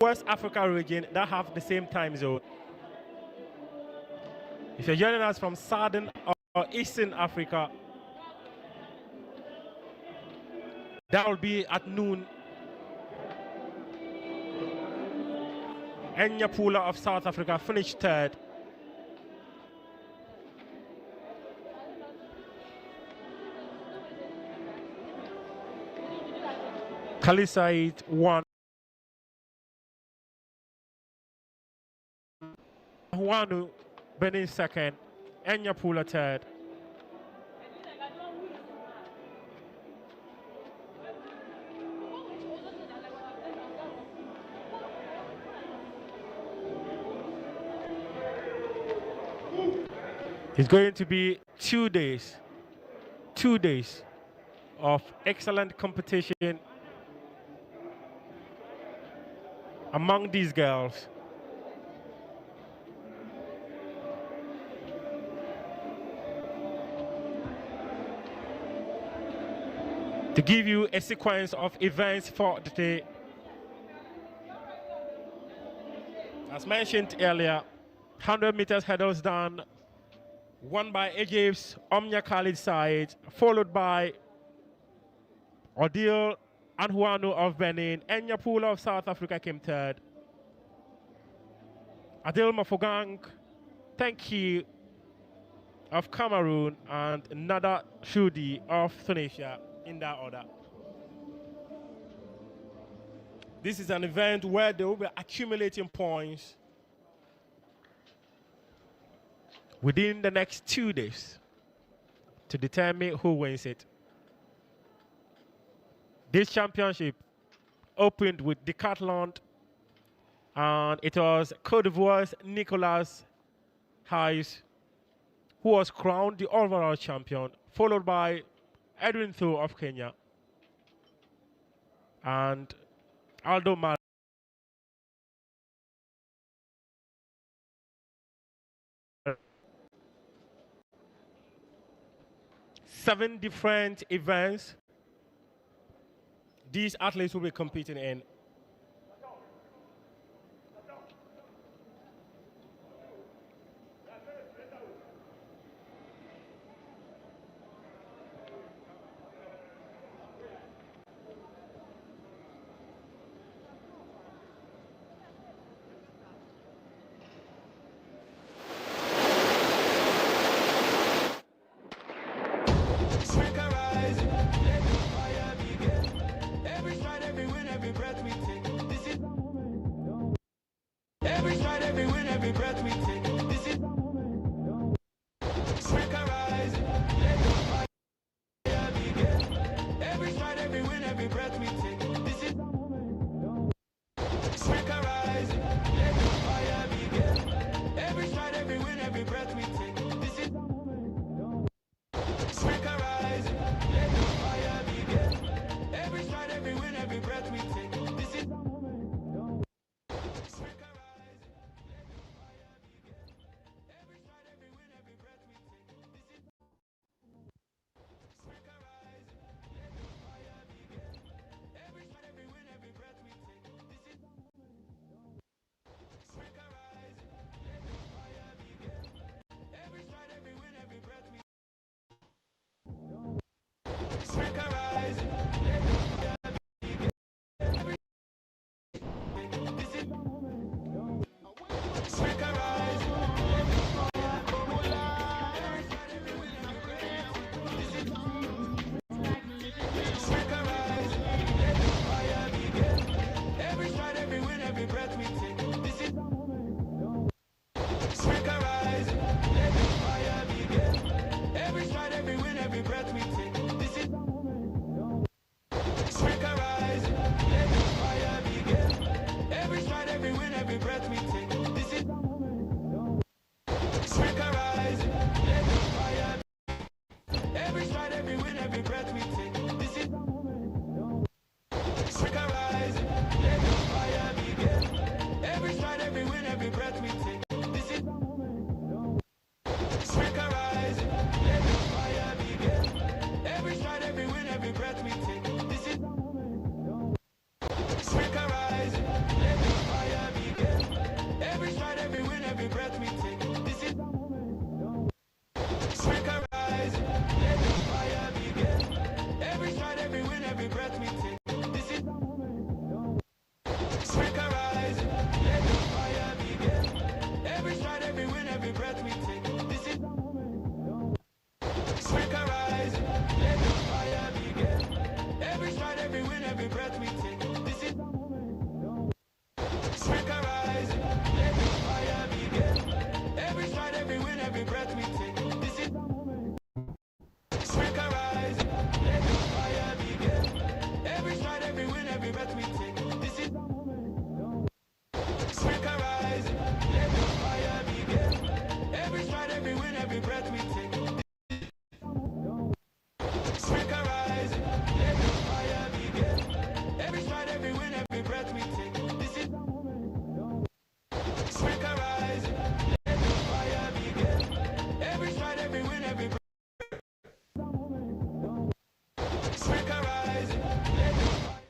West Africa region that have the same time zone. If you're joining us from Southern or Eastern Africa, that will be at noon. Enyapula of South Africa finished third. Khalisaid won. Huanu Benin second. Enyapula third. It's going to be 2 days. 2 days of excellent competition among these girls. To give you a sequence of events for the day. As mentioned earlier, 100 meters hurdles done, won by Egypt's Omnia Khalid Said, followed by Odile Anhuanu of Benin. Enyapula of South Africa came third. Adil Mafogang, thank you, of Cameroon, and Nada Shudi of Tunisia in that order. This is an event where they will be accumulating points within the next 2 days to determine who wins it. This championship opened with Decathlon, and it was Cote d'Ivoire's Nicolas Hayes who was crowned the overall champion, followed by Edwin Thu of Kenya and Aldo Mal. Seven different events these athletes will be competing in. every breath we take. This is Strike a rise, let the fire begin. Every stride, every win, every breath we take. This is Strike a rise, let the fire begin. Every stride, every win, every breath we take. This is Strike a rise, let the fire begin. Every stride, every win, every breath we take. This is Strike a rise, let the fire begin. Every stride, every win, every breath we take. Strike a rise, let the fire begin. Every stride, every win, every breath we take. This is Strike a rise, let the fire begin. Every stride, every win, every breath. Strike a rise, let the fire.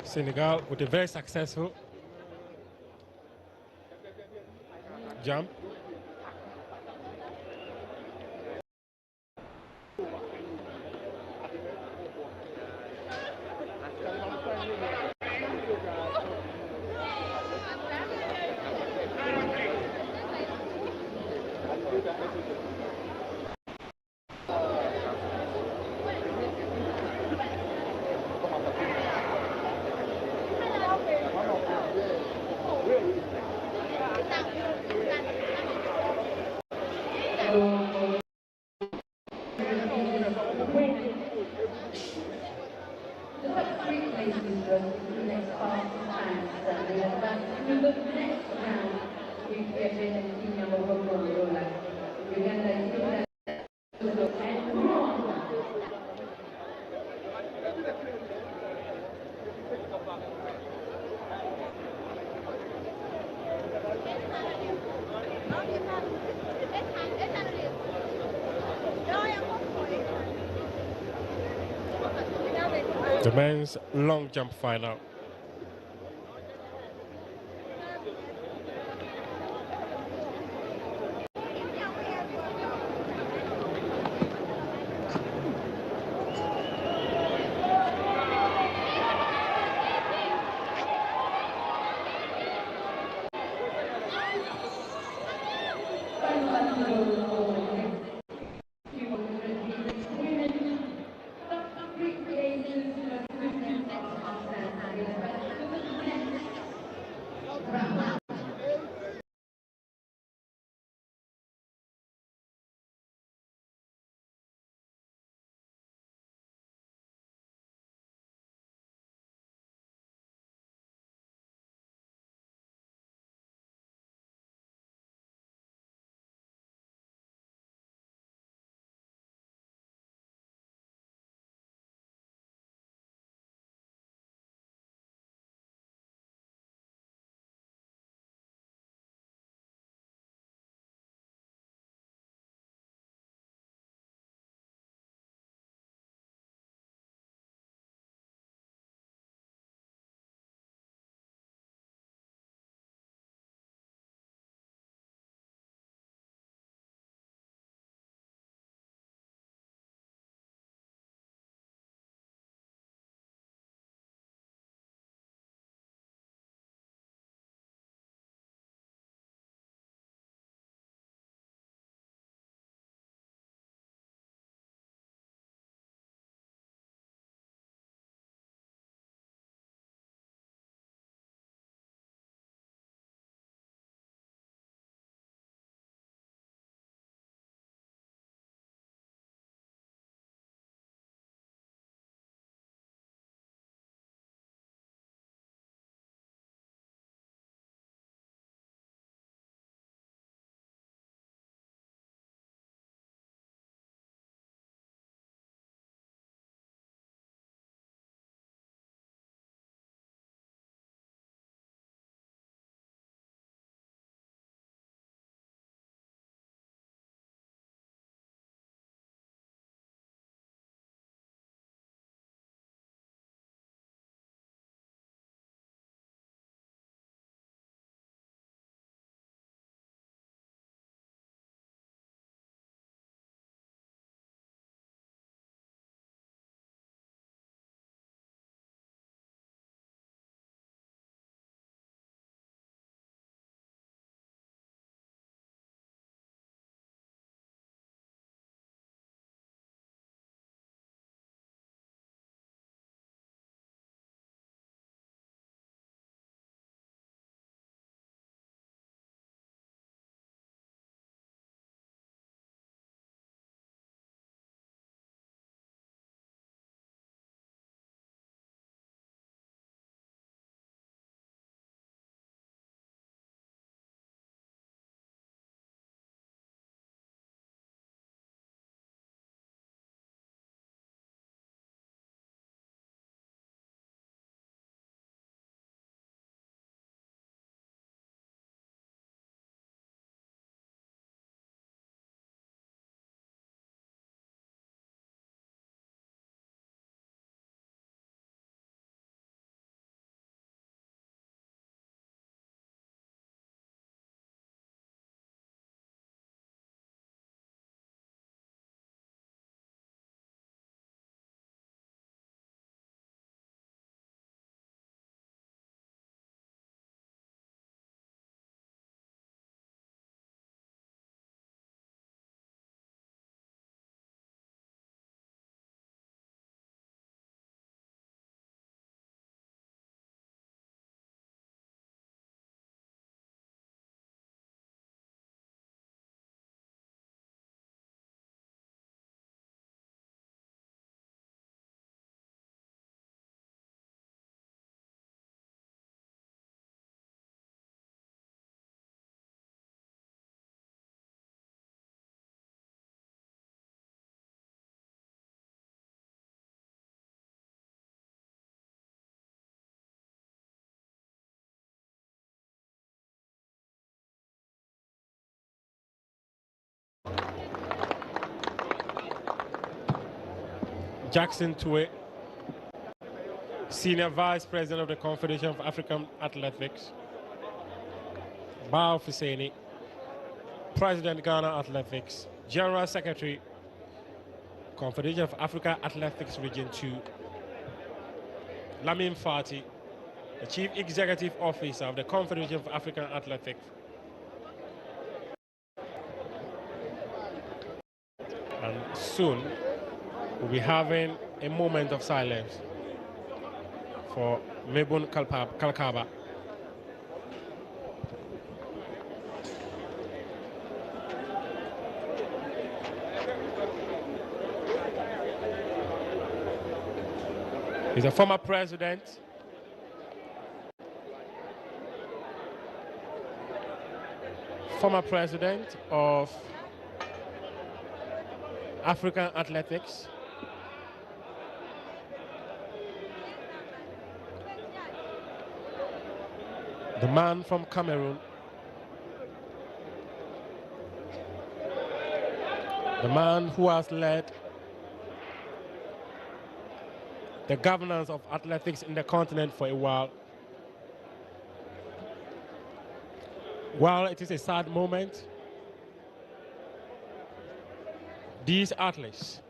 Senegal with a very successful jump. The men's long jump final. Jackson Tue, Senior Vice President of the Confederation of African Athletics. Bao Fuseni, President Ghana Athletics. General Secretary, Confederation of Africa Athletics Region 2. Lamin Fati, the Chief Executive Officer of the Confederation of African Athletics. And soon, we'll be having a moment of silence for Mebun Kalkaba. He's a former president. Former president of African Athletics. The man from Cameroon. The man who has led the governance of athletics in the continent for a while. While it is a sad moment, these athletes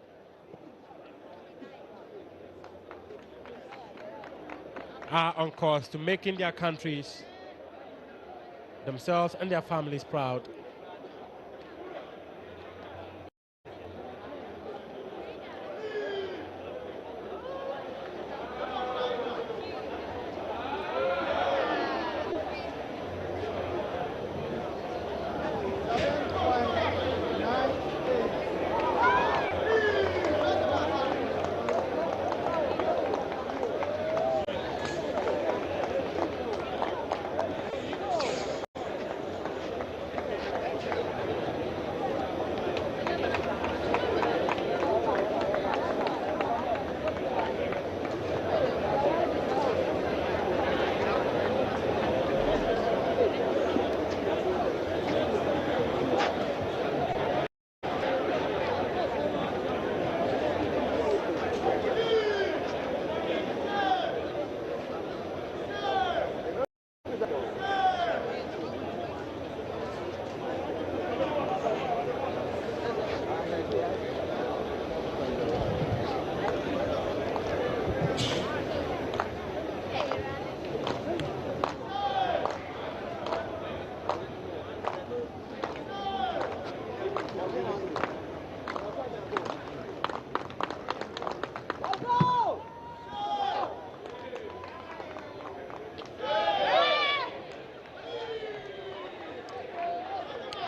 are on course to making their countries, themselves and their families proud.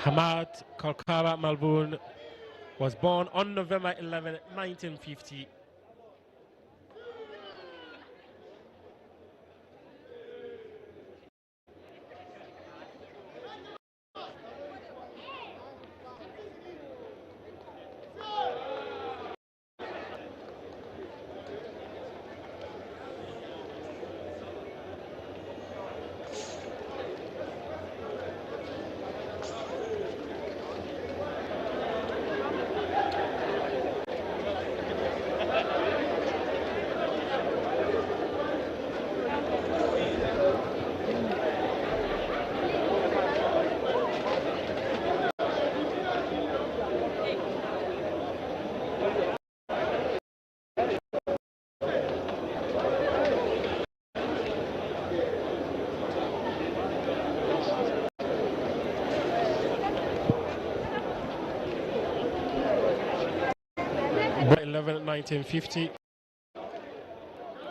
Hamad Kalkaba Malboon was born on November 11, 1950. Born 11, 1950.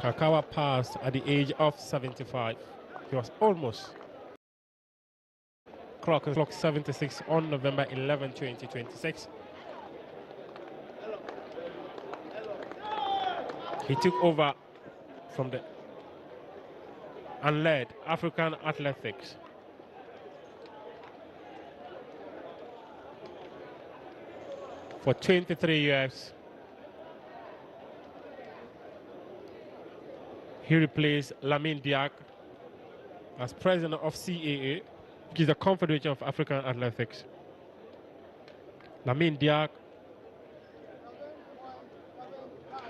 Kakawa passed at the age of 75. He was almost clock 76 on November 11, 2026. He took over from the and led African athletics for 23 years. He replaced Lamine Diak as president of CAA, which is the Confederation of African Athletics. Lamine Diak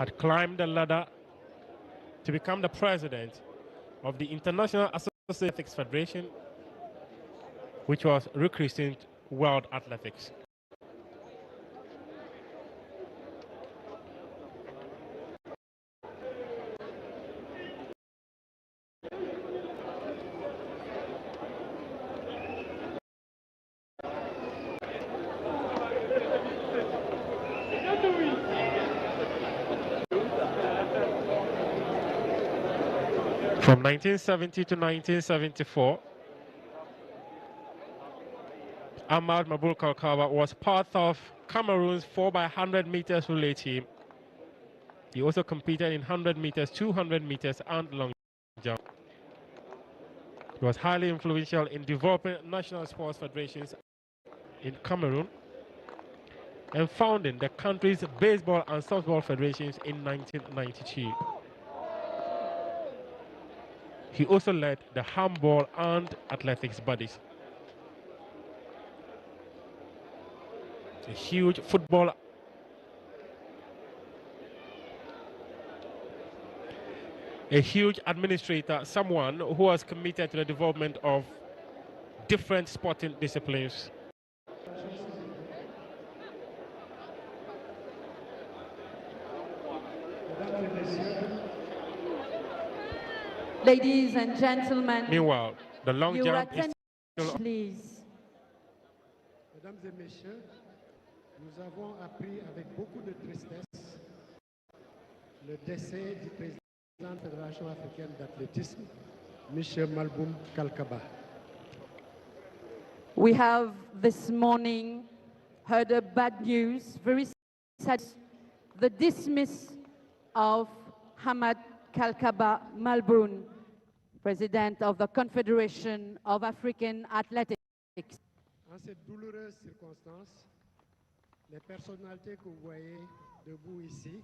had climbed the ladder to become the president of the International Athletics Federation, which was rechristened World Athletics. From 1970 to 1974, Ahmad Mabul Kalkawa was part of Cameroon's 4x100 meters relay team. He also competed in 100 meters, 200 meters, and long jump. He was highly influential in developing national sports federations in Cameroon and founding the country's baseball and softball federations in 1992. He also led the handball and athletics bodies. A huge football a huge administrator, someone who was committed to the development of different sporting disciplines. Ladies and gentlemen, Meanwhile, the long your jump is attention, still please. Mesdames et messieurs, nous avons appris avec beaucoup de tristesse le décès du président de la Fédération africaine d'athlétisme, M. Malboum Kalkaba. We have this morning heard a bad news, very sad, the dismiss of Hamad Kalkaba Malboum, President of the Confederation of African Athletics. En cette douloureuse circonstance, les personnalités que vous voyez debout ici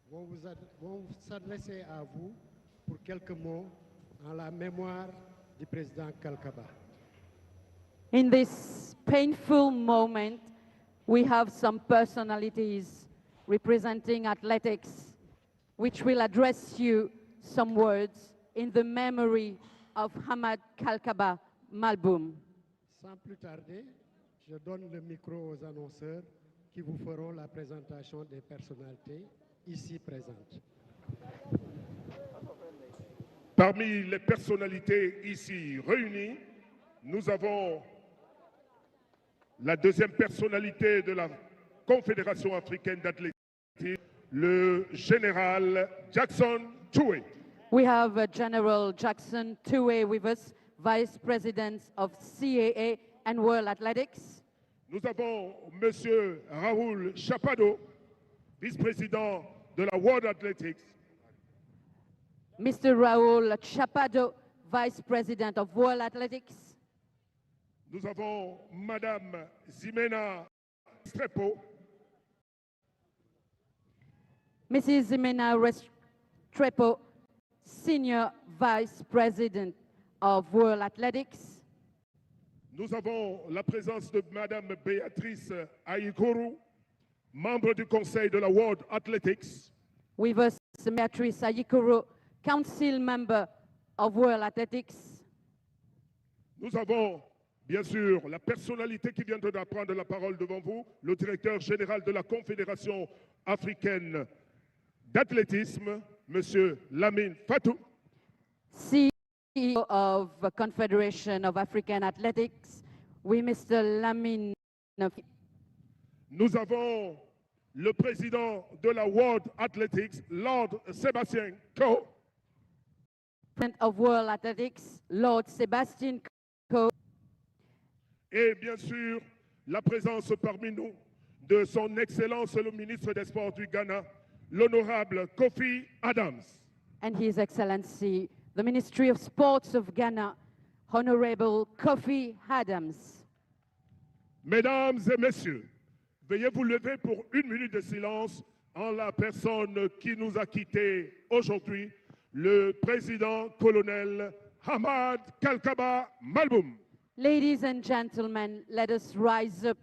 vont s'adresser à vous pour quelques mots en la mémoire du président Kalkaba. In this painful moment, we have some personalities representing athletics, which will address you some words in the memory of Hamad Kalkaba Malboum. Sans plus tarder, je donne le micro aux annonceurs qui vous feront la présentation des personnalités ici présentes. Parmi les personnalités ici réunies, nous avons la deuxième personnalité de la Confédération africaine d'athlétisme, le général Jackson Toué. We have General Jackson Toué with us, Vice President of CAA and World Athletics. Nous avons M. Raoul Chapado, vice-président de la World Athletics. Mr. Raoul Chapado, Vice President of World Athletics. Nous avons Madame Zimena Restrepo, Mrs. Zimena Restrepo, Senior Vice President of World Athletics. nous avons la présence de Madame Béatrice Aïkourou, membre du conseil de la World Athletics. With us, Beatrice Ayikoro, Council Member of World Athletics. Nous avons bien sûr la personnalité qui vient de prendre la parole devant vous, le directeur général de la Confédération africaine d'athlétisme, M. Lamine Fatou. CEO of the Confederation of African Athletics, with Mr. Lamine. Nous avons le président de la World Athletics, Lord Sébastien Coe. President of World Athletics, Lord Sebastian Coe. Et bien sûr, la présence parmi nous de son Excellence le ministre des Sports du Ghana, l'honorable Kofi Adams. And His Excellency, the Ministry of Sports of Ghana, Honorable Kofi Adams. Mesdames et messieurs, veuillez vous lever pour une minute de silence en la personne qui nous a quittés aujourd'hui, le président colonel Hamad Kalkaba Malboum. Ladies and gentlemen, let us rise up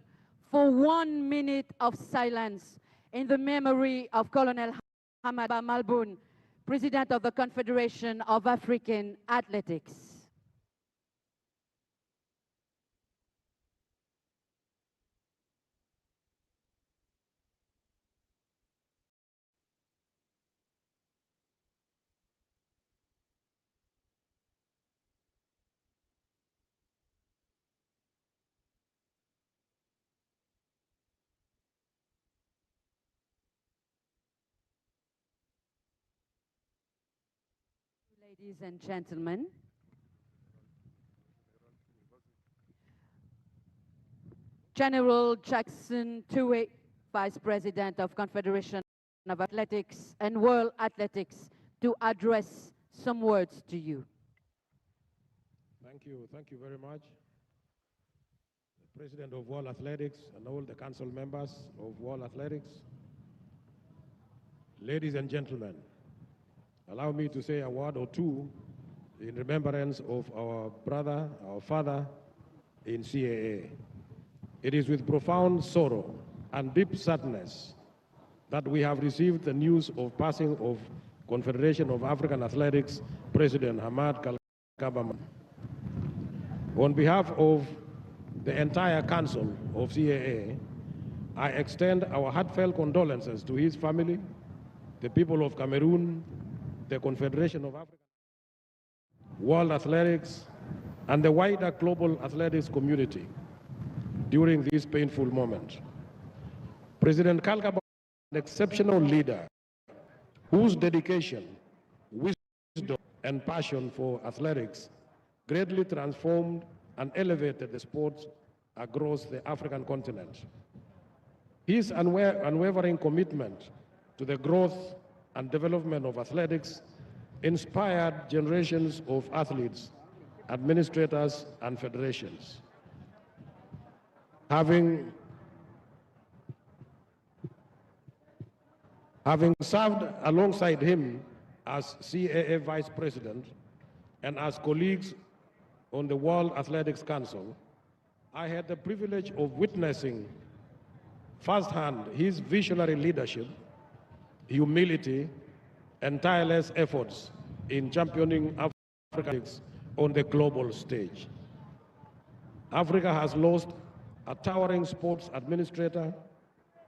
for 1 minute of silence in the memory of Colonel Hamad Malboun, President of the Confederation of African Athletics. Ladies and gentlemen, General Jackson Tuwei, Vice President of Confederation of Athletics and World Athletics, to address some words to you. Thank you very much. The President of World Athletics and all the council members of World Athletics. Ladies and gentlemen, allow me to say a word or two in remembrance of our brother, our father in CAA. It is with profound sorrow and deep sadness that we have received the news of passing of Confederation of African Athletics President Hamad Kalkaba. On behalf of the entire council of CAA, I extend our heartfelt condolences to his family, the people of Cameroon, the Confederation of African World Athletics, and the wider global athletics community during this painful moment. President Kalkaba is an exceptional leader whose dedication, wisdom, and passion for athletics greatly transformed and elevated the sport across the African continent. His unwavering commitment to the growth and development of athletics inspired generations of athletes, administrators, and federations. Having served alongside him as CAA Vice President and as colleagues on the World Athletics Council, I had the privilege of witnessing firsthand his visionary leadership, humility, and tireless efforts in championing Africa on the global stage. Africa has lost a towering sports administrator,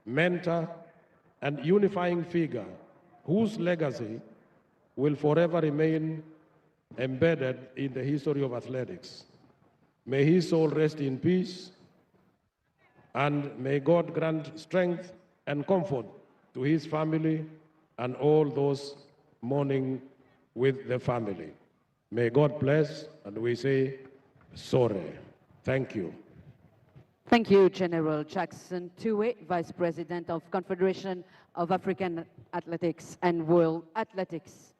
mentor, and unifying figure whose legacy will forever remain embedded in the history of athletics. May his soul rest in peace, and may God grant strength and comfort to his family and all those mourning with the family. May God bless, and we say, sorry. Thank you. Thank you, General Jackson Tuwei, Vice President of Confederation of African Athletics and World Athletics.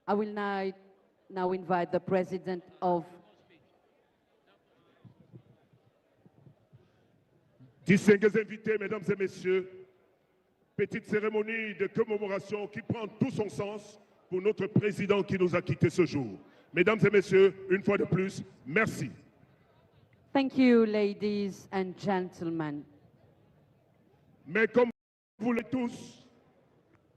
I will now invite the President of Distingués invités, mesdames et messieurs, petite cérémonie de commémoration qui prend tout son sens pour notre président qui nous a quittés ce jour. Mesdames et messieurs, une fois de plus, merci. Thank you, ladies and gentlemen. Mais comme vous le tous,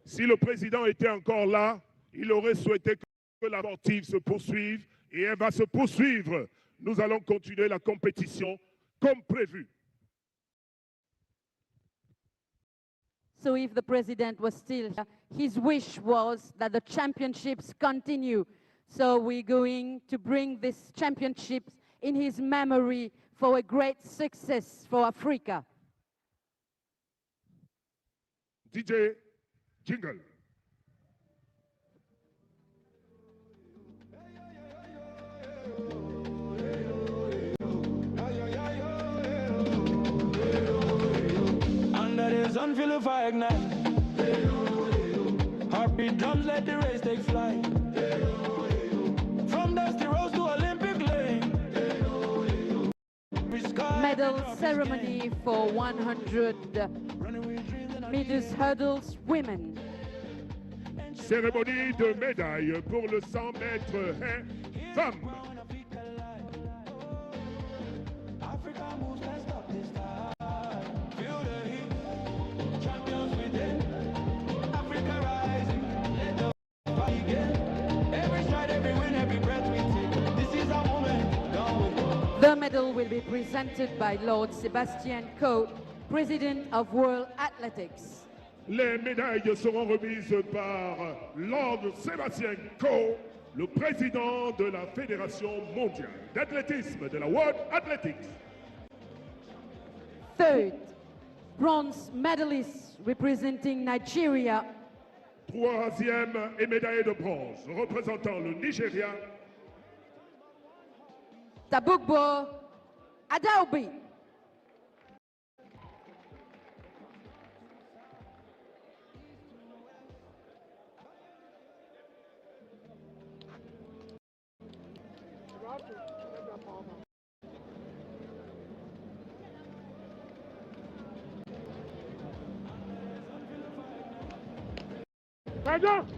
si le président était encore là, il aurait souhaité que la sportive se poursuive, et elle va se poursuivre. Nous allons continuer la compétition comme prévu. So if the president was still here, his wish was that the championships continue. So we're going to bring this championships in his memory for a great success for Africa. DJ Jingle. Under the sun, feel the fire ignite. Heartbeat drums, let the race take flight. From dusty roads to Olympic lane. Medal ceremony for 100 meters hurdles women. Cérémonie de médailles pour le 100 mètres haie femmes. Africa moves, can't stop this time. Feel the heat, champions within. Africa rise. The medal will be presented by Lord Sebastian Coe, President of World Athletics. Les médailles seront remises par Lord Sébastien Coe, le président de la Fédération mondiale d'athlétisme de la World Athletics. Third, bronze medalist representing Nigeria. Troisième et médaillé de bronze représentant le Nigeria. Tabugbo Adaobi.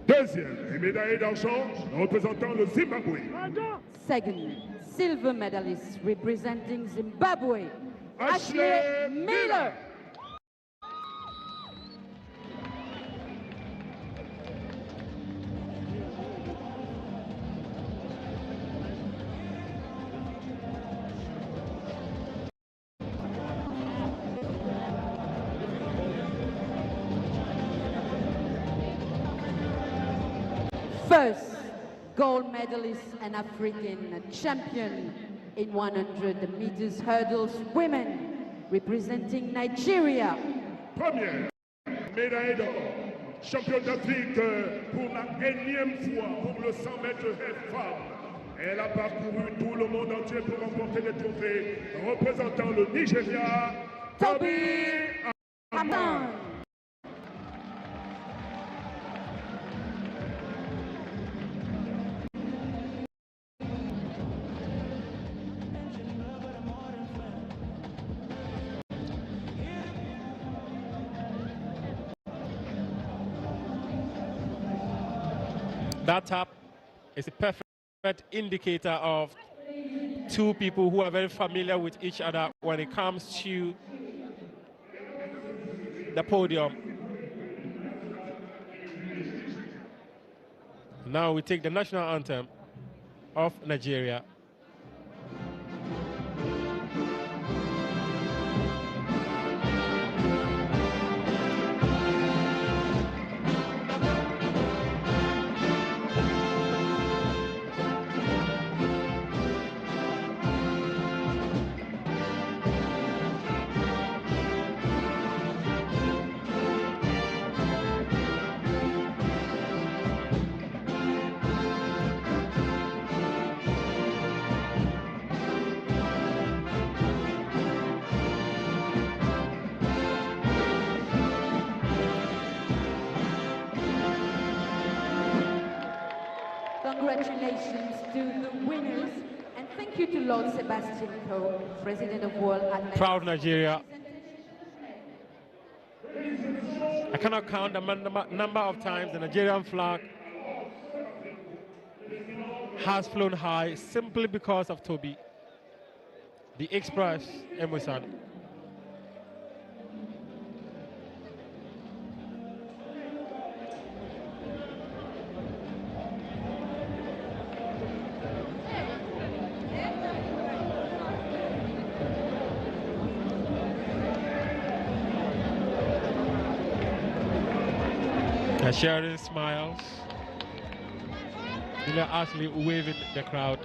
Deuxième et médaillé d'argent représentant le Zimbabwe. Second, silver medalist representing Zimbabwe, Ashley Miller. First, gold medalist and African champion in 100 meters hurdles women, representing Nigeria. Première médaille d'or, championne d'Afrique pour la énième fois pour le 100 mètres femmes. Elle a parcouru tout le monde entier pour remporter des trophées représentant le Nigeria, Toby Aman. That tap is a perfect indicator of two people who are very familiar with each other when it comes to the podium. Now we take the national anthem of Nigeria. Congratulations to the winners, and thank you to Lord Sebastian Coe, President of World Athletics. Proud Nigeria. I cannot count the number of times the Nigerian flag has flown high simply because of Toby, the Express Emerson. Sharing smiles. Julia Ashley waving the crowd.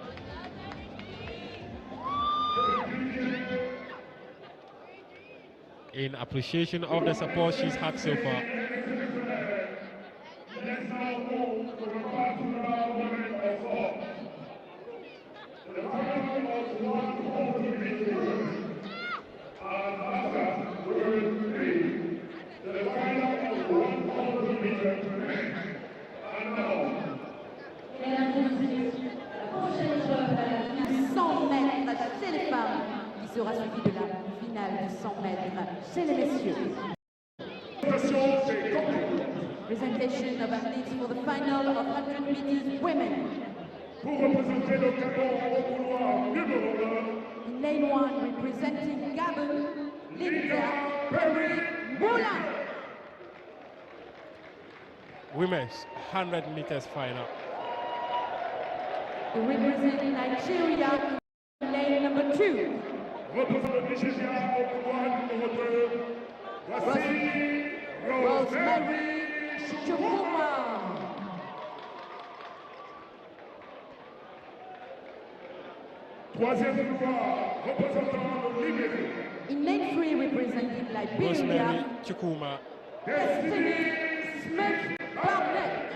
In appreciation of the support she's had so far. Sera suivi de la finale du 100 mètres chez les messieurs. Presentation of athletes for the final of 100 meters women. Pour représenter le Gabon au couloir numéro 1. In lane 1, representing Gabon, Linda Perry Moulin. Women's 100 meters final. To represent Nigeria in lane number 2. 2. Représentant le Nigeria au couloir numéro 2, voici Rosemary Chukuma. Troisième couloir, représentant le Libéria. In lane 3, representing Liberia, Rosemary Chukuma. Destiny Smith Barnett.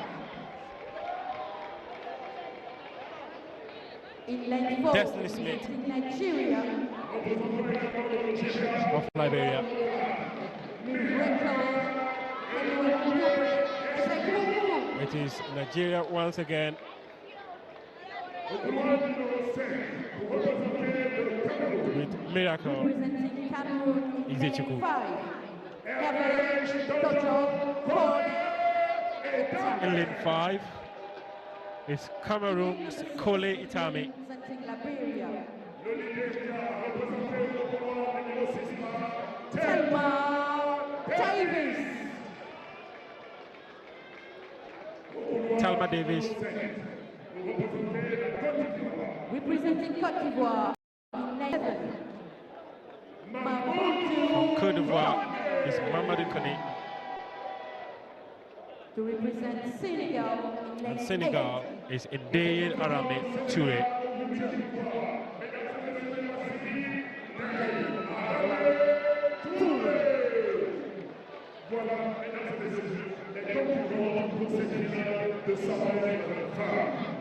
In lane 4, Destiny Smith. representing Nigeria, Of Liberia. Miracle Sekumu. It is Nigeria once again. With Miracle. Representing Cameroon, in Izechuku. lane 5, Heaven Dojo Ford. In lane 5 is Cameroon's Kole Itami. Representing Liberia, Thelma Davis. Talma Davis. Representing Côte d'Ivoire, in lane 7, Mamadou. Cote d'Ivoire is Mamadou Kone. To represent Senegal, in lane And Senegal is Ndeye Arame Toure.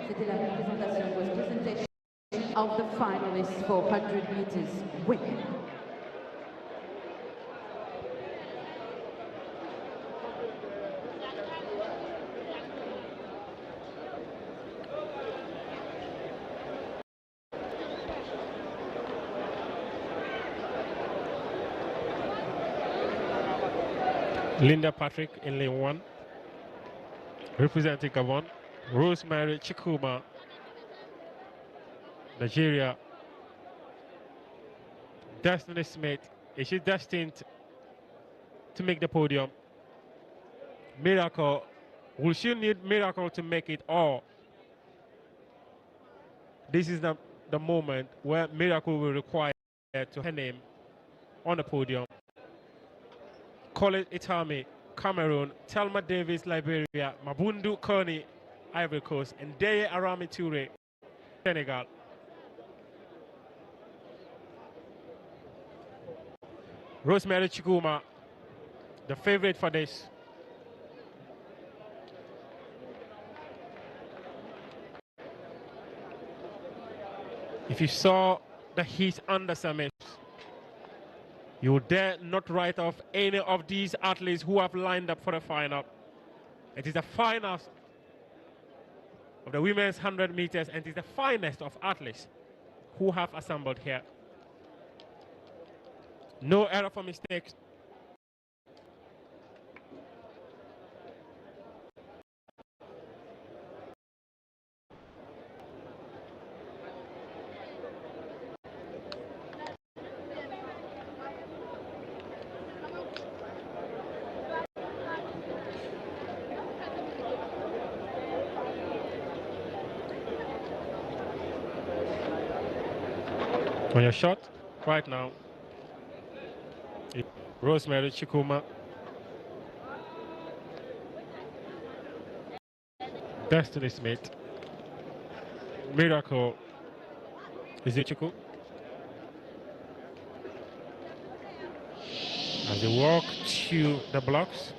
C'était la presentation of the finalists for 100 meters women. Linda Patrick in lane 1. Representing Gabon, Rosemary Chukuma, Nigeria. Destiny Smith, is she destined to make the podium? Miracle, will she need Miracle to make it, or this is the moment where Miracle will require to her name on the podium? Kole Itami, Cameroon, Thelma Davis, Liberia, Mabundu Kone, Ivory Coast, and Ndeye Arame Toure, Senegal. Rosemary Chukuma, the favorite for this. If you saw the heat on the summit, you dare not write off any of these athletes who have lined up for the final. It is the finals of the women's 100 meters, and it is the finest of athletes who have assembled here. No error for mistakes. On your shot right now, Rosemary Chukuma, Destiny Smith, Miracle Izechuku. As they walk to the blocks,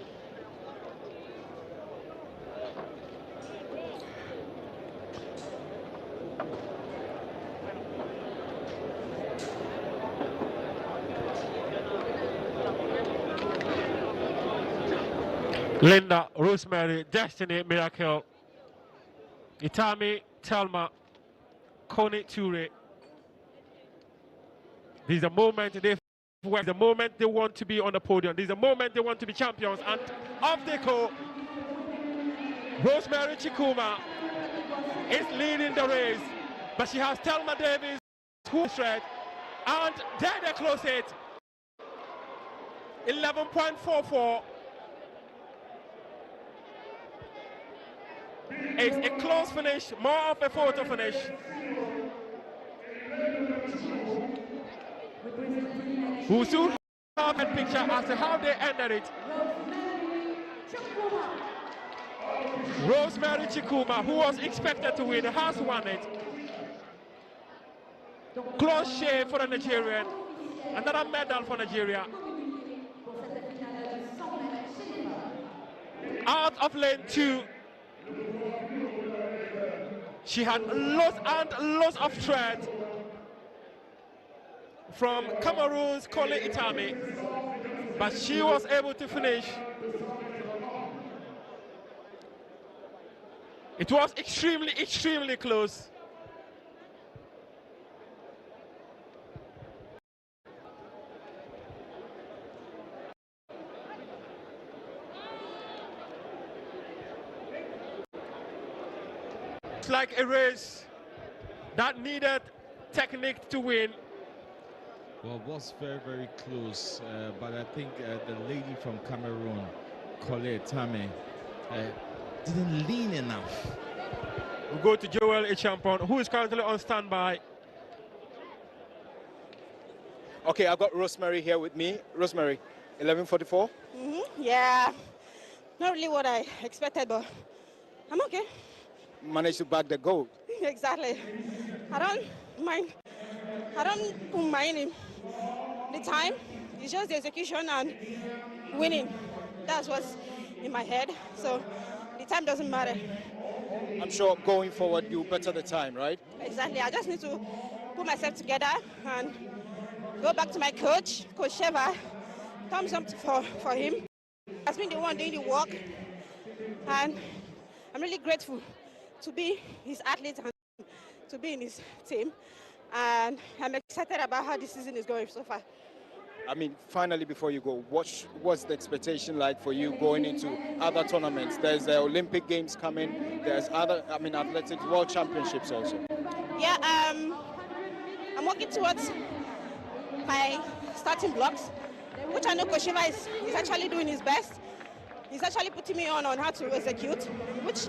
Linda, Rosemary, Destiny, Miracle, Itami, Thelma, Kone Toure. This is a moment the moment they want to be on the podium. This is the moment they want to be champions. And off they go. Rosemary Chukuma is leading the race, but she has Thelma Davis who is red. And there they close it. 11.44. It's a close finish, more of a photo finish. who soon have a picture as to how they ended it. Rosemary Chikuma, who was expected to win, has won it. Close shave for the Nigerian. Another medal for Nigeria. Out of lane 2. She had lots and lots of threat from Cameroon's Kole Itami, but she was able to finish. It was extremely, extremely close. It's like a race that needed technique to win. Well, it was very, very close, but I think the lady from Cameroon, Kole Itami, didn't lean enough. We go to Joel Echampon, who is currently on standby. Okay, I've got Rosemary here with me. Rosemary, 11:44. Yeah, not really what I expected, but I'm okay. Managed to bag the gold. Exactly. I don't mind the time. It's just the execution and winning. That's what's in my head. So the time doesn't matter. I'm sure going forward you'll better the time, right? Exactly. I just need to put myself together and go back to my coach, Coach Sheva. Thumbs up for him. Has been the one doing the work, and I'm really grateful to be his athlete and to be in his team. And I'm excited about how this season is going so far. I mean, finally, before you go, what's the expectation like for you going into other tournaments? There's the Olympic Games coming. There's other, athletics world championships also. Yeah, I'm working towards my starting blocks, which I know Coach Shiva is actually doing his best. He's actually putting me on how to execute, which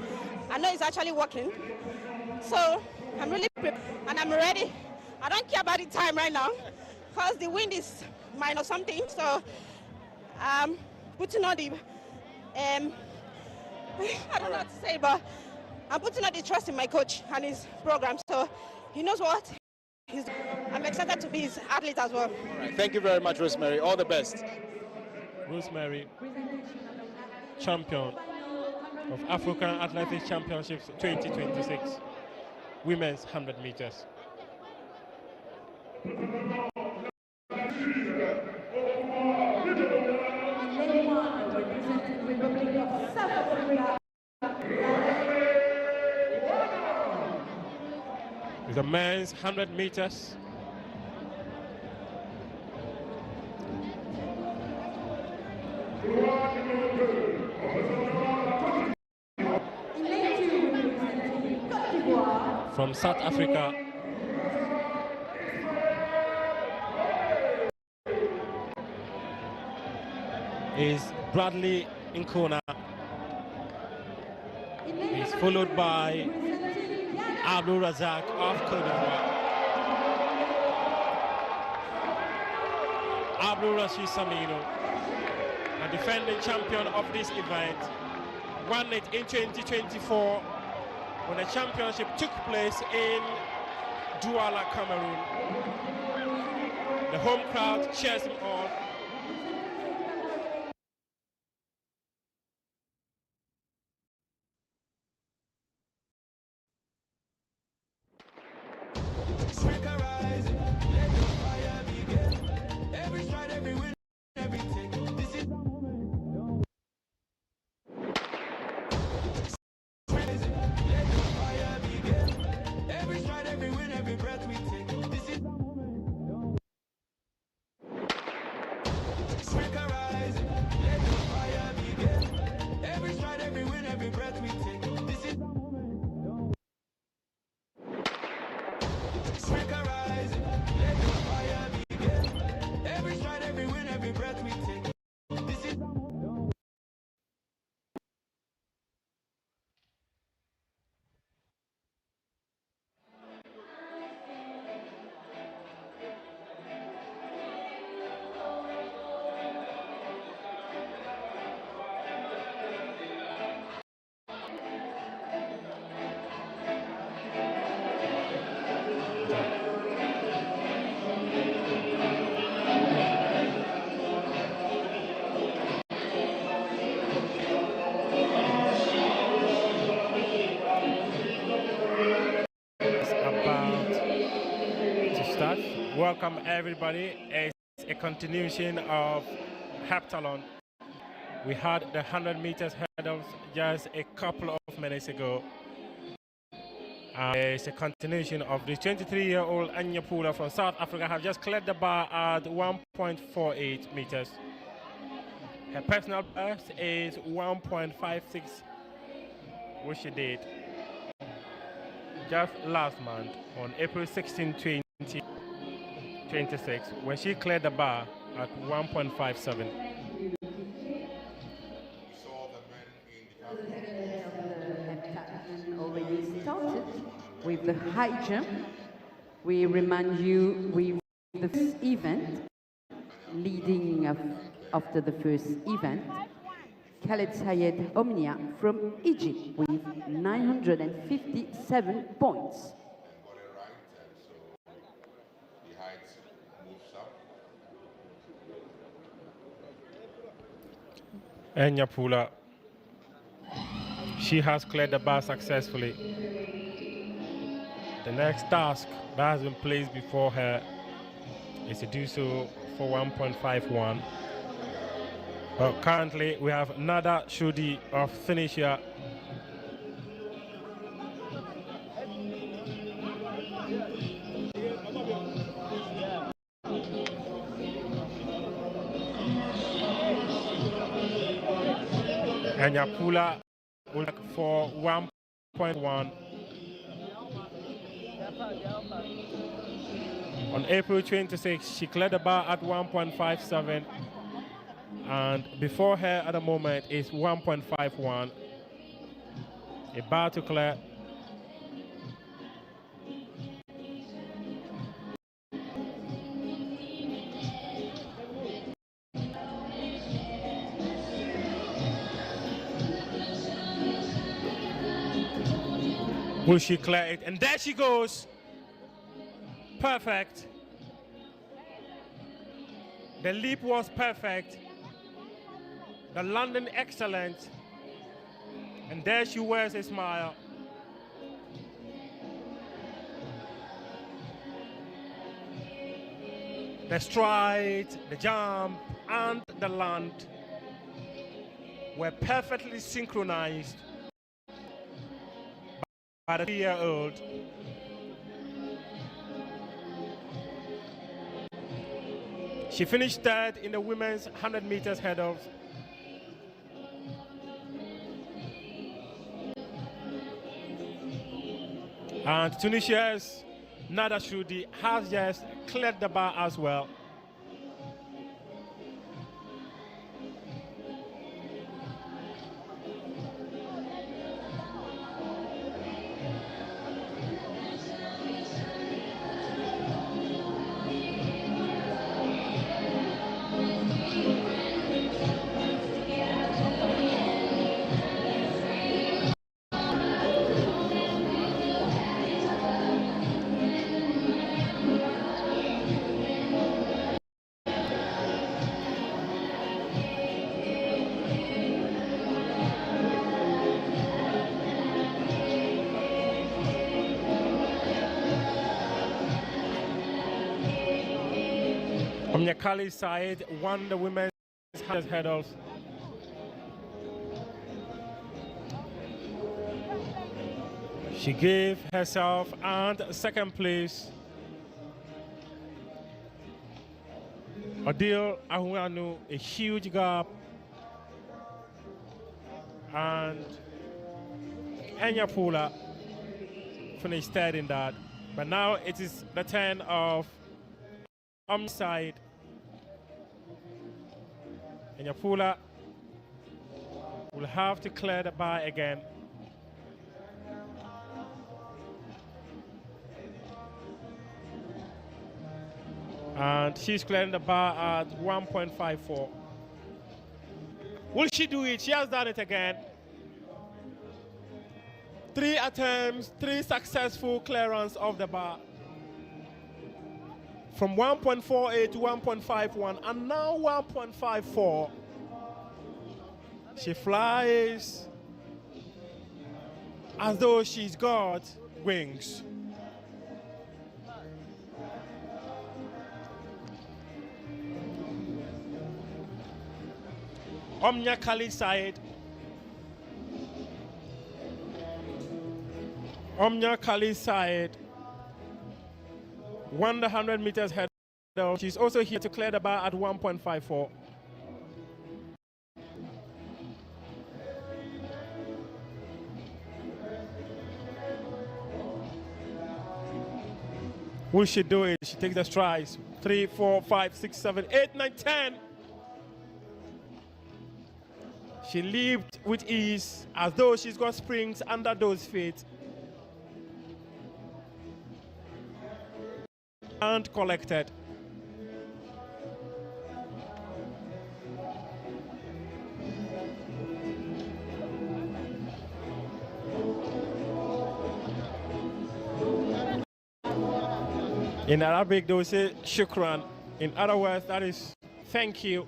I know is actually working. So I'm really prepared and I'm ready. I don't care about the time right now because the wind is minus something. So I'm putting on the, I don't know what to say, but I'm putting on the trust in my coach and his program. So he knows what he's doing. I'm excited to be his athlete as well. All right. Thank you very much, Rosemary. All the best. Rosemary, champion of African Athletics Championships 2026, women's 100 meters. It's the men's 100 meters. From South Africa, is Bradley Nkona. He's followed by Abdul Razak of Cote d'Ivoire. Abdul Rashid Samino, a defending champion of this event, won it in 2024 when the championship took place in Douala, Cameroon. The home crowd cheers him on. Welcome everybody. It's a continuation of Heptathlon. We had the 100 meters hurdles just a couple of minutes ago. It's a continuation of the 23-year-old Anya Pula from South Africa have just cleared the bar at 1.48 meters. Her personal best is 1.56, which she did just last month on April 16, 2026, when she cleared the bar at 1.57. Already started with the high jump. We remind you with the first event, leading after the first event, Khaled Sayed Omnia from Egypt with 957 points. Enya Pula, she has cleared the bar successfully. The next task that has been placed before her is to do so for 1.51. But currently we have Nada Shudi of Tunisia. Enya Pula will look for 1.1. On April 26, she cleared the bar at 1.57, and before her at the moment is 1.51. A bar to clear. Will she clear it? And there she goes. Perfect. The leap was perfect. The landing excellent. And there she wears a smile. The stride, the jump, and the land were perfectly synchronized by the 3-year-old. She finished third in the women's 100 meters hurdles. And Tunisia's Nada Shudi has just cleared the bar as well. Khaled Sayed won the women's 100 hurdles. She gave herself and second place. Odile Ahuanu a huge gap. And Enya Pula finished third in that. But now it is the turn of Side. Enya Pula will have to clear the bar again. And she's clearing the bar at 1.54. Will she do it? She has done it again. 3 attempts, 3 successful clearance of the bar. From 1.48 to 1.51 and now 1.54. She flies as though she's got wings. Omnia Khalid Said. Omnia Khalid Said won the 100 meters head. She's also here to clear the bar at 1.54. Will she do it? She takes the strides. 3, 4, 5, 6, 7, 8, 9, 10. She leaped with ease as though she's got springs under those feet. And collected. In Arabic, they will say shukran. In other words, that is thank you.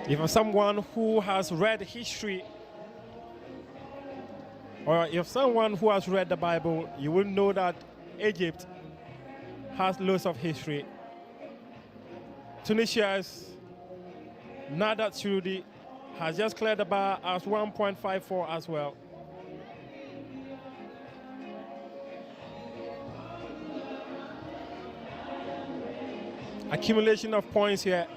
If you're someone who has read history, or if someone who has read the Bible, you will know that Egypt has loads of history. Tunisia's Nadat Shurudi has just cleared the bar as 1.54 as well. Accumulation of points here.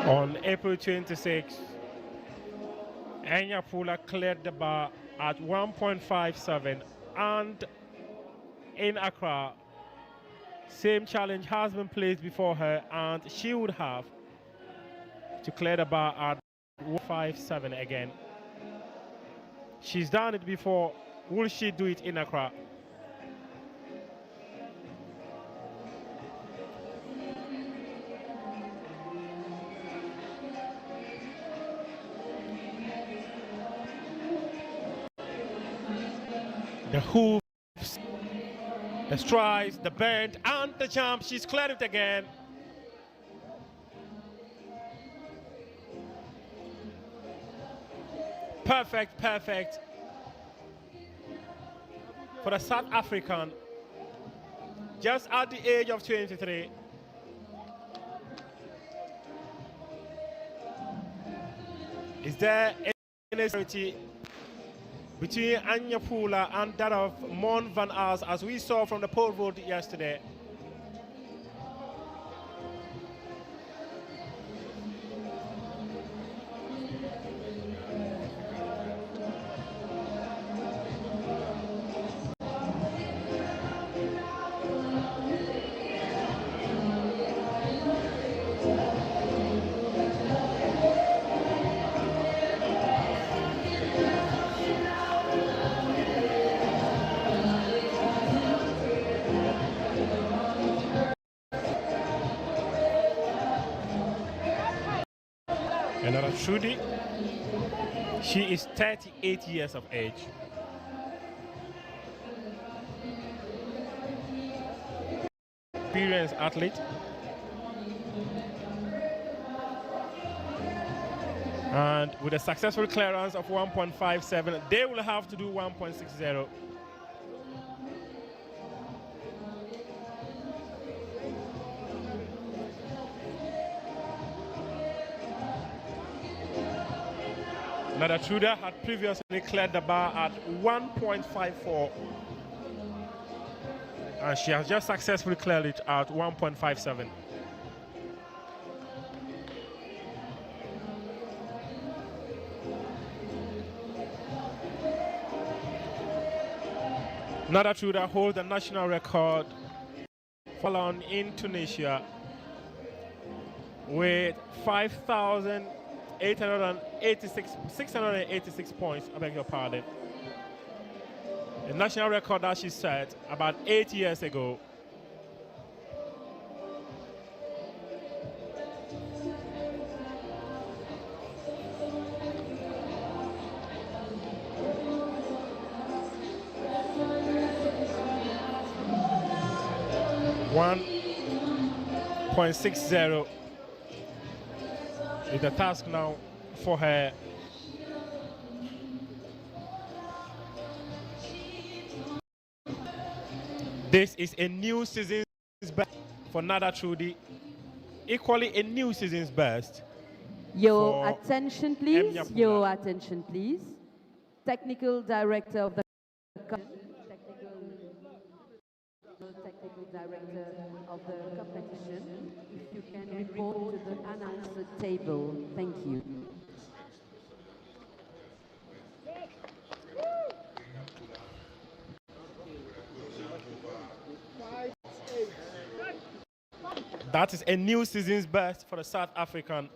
On April 26, Enya Pula cleared the bar at 1.57, and in Accra, same challenge has been placed before her, and she would have to clear the bar at 1.57 again. She's done it before. Will she do it in Accra? The hoops, the strides, the bend, and the jump. She's cleared it again. Perfect, perfect. For the South African, just at the age of 23. Is there any disparity between Anya Pula and that of Mon van Aals, as we saw from the pole vault yesterday? Another Trudy. She is 38 years of age. Experienced athlete. And with a successful clearance of 1.57, they will have to do 1.60. Nada Truda had previously cleared the bar at 1.54, and she has just successfully cleared it at 1.57. Nada Truda holds the national record Heptathlon in Tunisia with 686 points. I beg your pardon. The national record that she set about 8 years ago. .60 is the task now for her. This is a new season's best for Nada Trudy. Equally a new season's best. Your attention, please. Emnya Pula. Your attention, please. Technical director of the technical director of the competition. If you can report to the announcer table, thank you. That is a new season's best for the South African.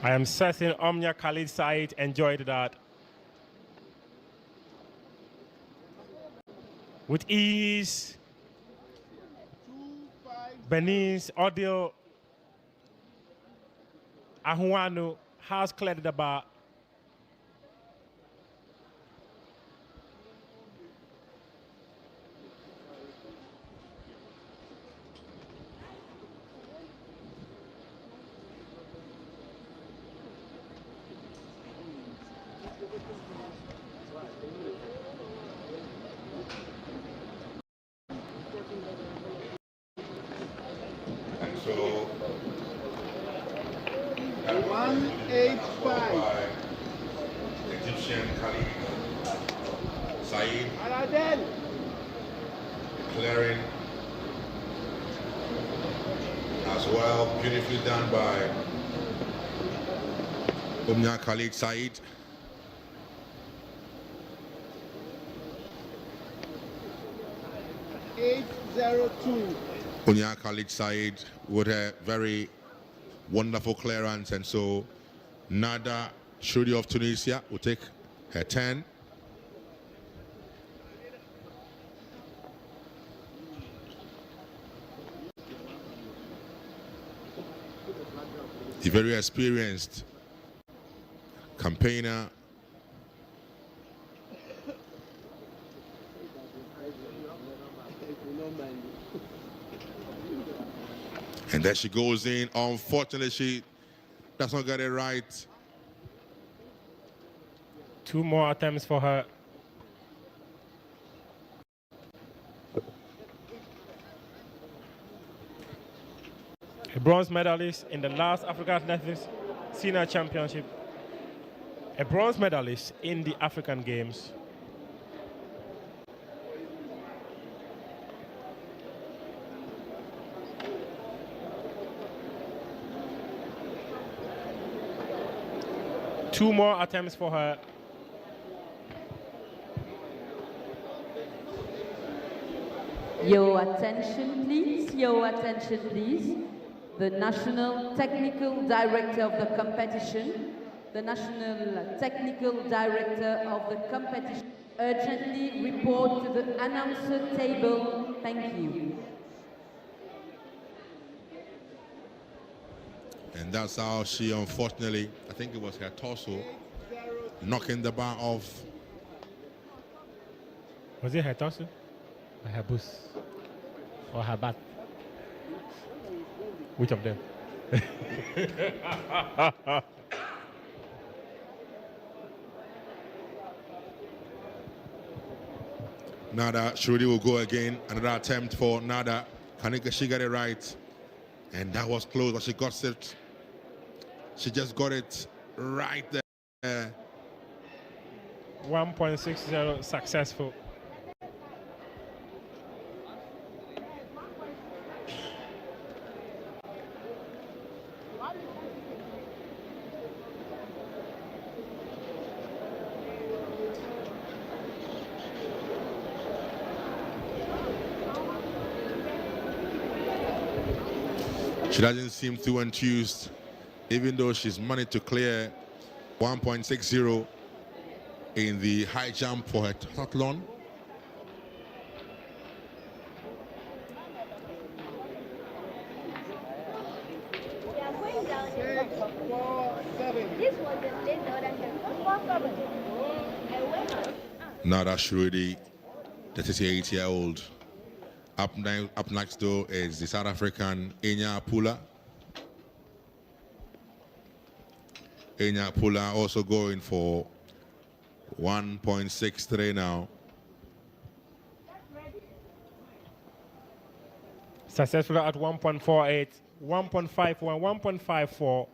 I am certain Omnia Khalid Said enjoyed that. With ease, Benin's Odile Ahuanu has cleared the bar. So 185. Egyptian Khalid Said declaring as well, beautifully done by Omnia Khalid Said. Omnia Khalid Said with a very wonderful clearance, and so Nada Trudy of Tunisia will take her turn. The very experienced campaigner. And there she goes in. Unfortunately, she does not get it right. 2 more attempts for her. A bronze medalist in the last African Athletics Senior Championship. A bronze medalist in the African Games. Two more attempts for her. Your attention, please. Your attention, please. The National Technical Director of the competition. The National Technical Director of the competition. Urgently report to the announcer table. Thank you. And that's how she, unfortunately, I think it was her torso, knocking the bar off. Was it her torso? Or her boost? Or her back? Which of them? Nada Trudy will go again. Another attempt for Nada. She got it right. And that was close, but she got it. She just got it right there. 1.60 successful. She doesn't seem too enthused, even though she's managed to clear 1.60 in the high jump for her heptathlon. Nada Shrudi, the 38-year-old. Up next, though, is the South African Enya Pula. Enya Pula also going for 1.63 now. Successful at 1.48, 1.51, 1.54,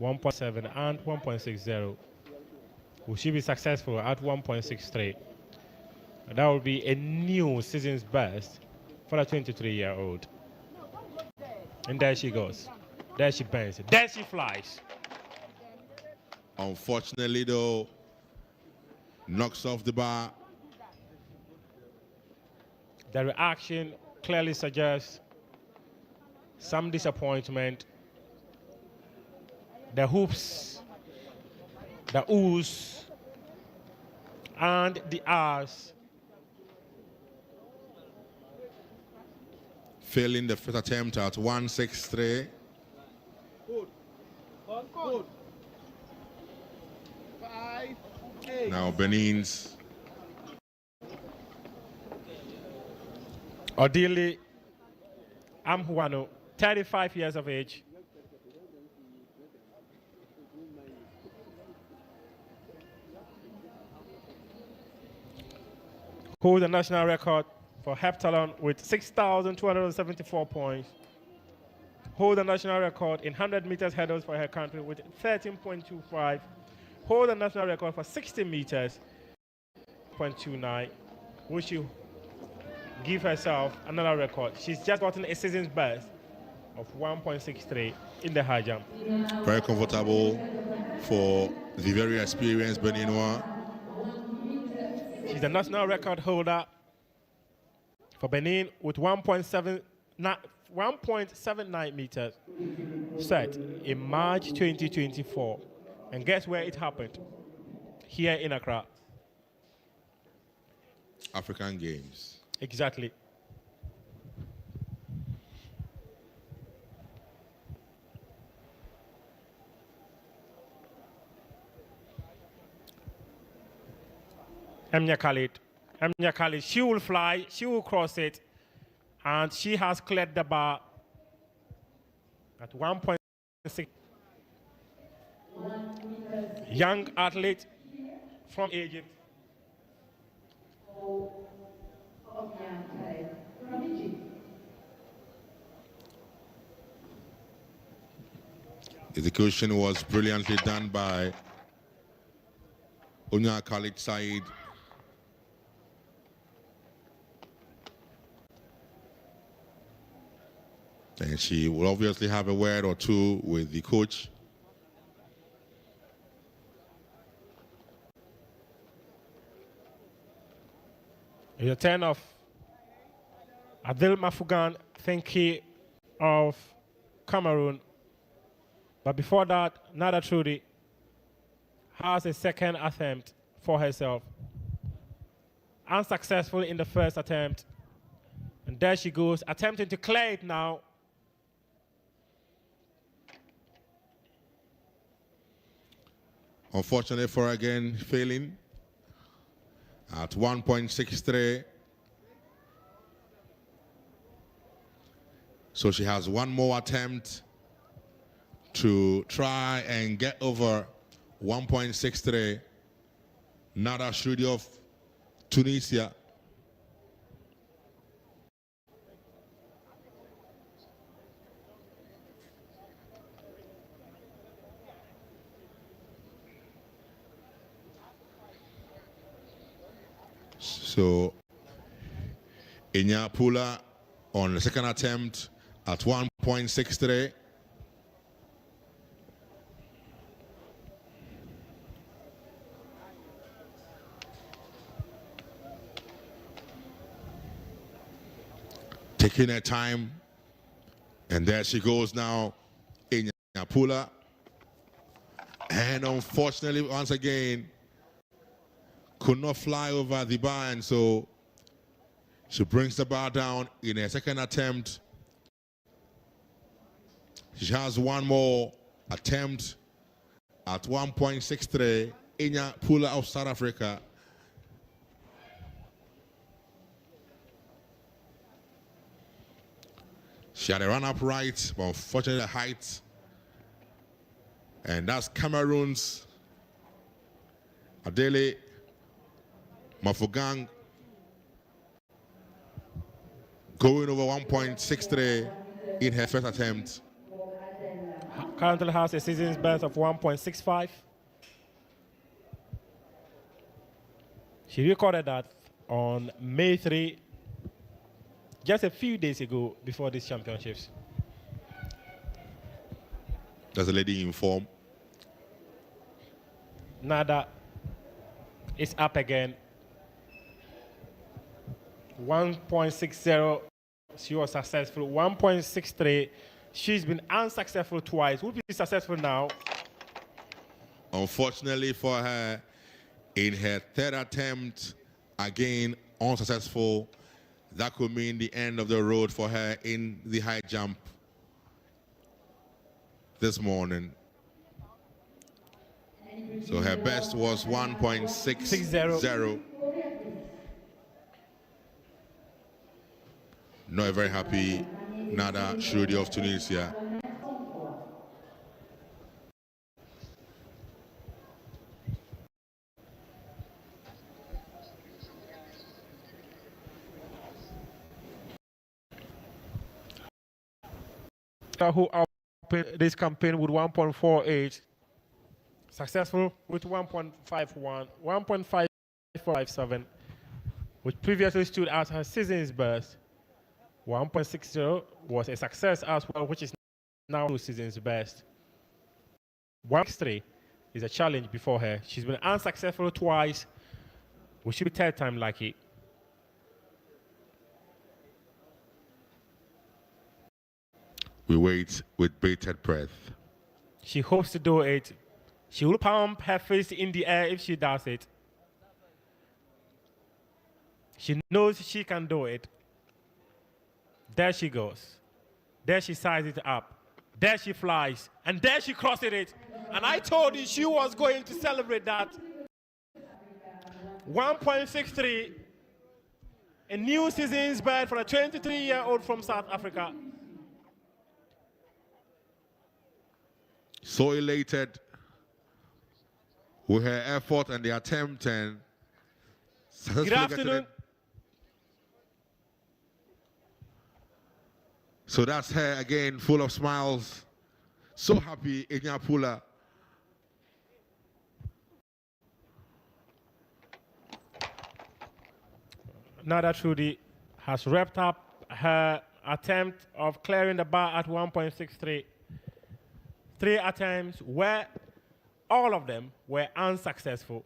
1.7, and 1.60. Will she be successful at 1.63? That will be a new season's best for a 23-year-old. And there she goes. There she bends. There she flies. Unfortunately, though, knocks off the bar. The reaction clearly suggests some disappointment. The hoops, the oohs, and the ahs. Failing the first attempt at 1.63. Good. 5, 8. Now Benin's Odili Amhuano, 35 years of age. Holds the national record for heptathlon with 6,274 points. Hold the national record in 100 meters hurdles for her country with 13.25. Hold the national record for 60 meters, 0.29. Will she give herself another record? She's just gotten a season's best of 1.63 in the high jump. very comfortable for the very experienced Beninois. She's the national record holder for Benin with 1.79 meters set in March 2024. And guess where it happened? Here in Accra. African Games. Exactly. Emnya Khalid, she will fly, she will cross it, and she has cleared the bar at 1.6. Young athlete from Egypt. The execution was brilliantly done by Unya Khalid Said. And she will obviously have a word or two with the coach. It's a turn of Adil Mafugan, Thinky of Cameroon. But before that, Nada Trudy has a second attempt for herself. Unsuccessful in the first attempt. And there she goes, attempting to clear it now. Unfortunately for her again, failing at 1.63. So she has one more attempt to try and get over 1.63. Nada Shrudi of Tunisia. So Enya Pula on the second attempt at 1.63. Taking her time And there she goes now, Inyapula. And unfortunately, once again, could not fly over the bar, and so she brings the bar down in her second attempt. She has one more attempt at 1.63. Inyapula of South Africa. She had a run up right, but unfortunately the height. And that's Cameroon's Adele Mafugang going over 1.63 in her first attempt. Currently has a season's best of 1.65. She recorded that on May 3, just a few days ago before these championships. There's a lady in form. Nada is up again. 1.60, she was successful. 1.63, she's been unsuccessful twice. Will be successful now. Unfortunately for her, in her third attempt, again unsuccessful. That could mean the end of the road for her in the high jump this morning. So her best was 1.60. Not very happy, Nada Shudi of Tunisia. Who opened this campaign with 1.48, successful with 1.51, 1.557, which previously stood as her season's best. 1.60 was a success as well, which is now her season's best. 1.63 is a challenge before her. She's been unsuccessful twice, which should be third time lucky. We wait with bated breath. She hopes to do it. She will pump her fist in the air if she does it. She knows she can do it. There she goes. There she sizes it up. There she flies. And there she crosses it. And I told you she was going to celebrate that. 1.63, a new season's best for a 23-year-old from South Africa. So elated with her effort and the attempt, and good afternoon. So that's her again, full of smiles. So happy, Inyapula. Nada Trudy has wrapped up her attempt of clearing the bar at 1.63. 3 attempts where all of them were unsuccessful.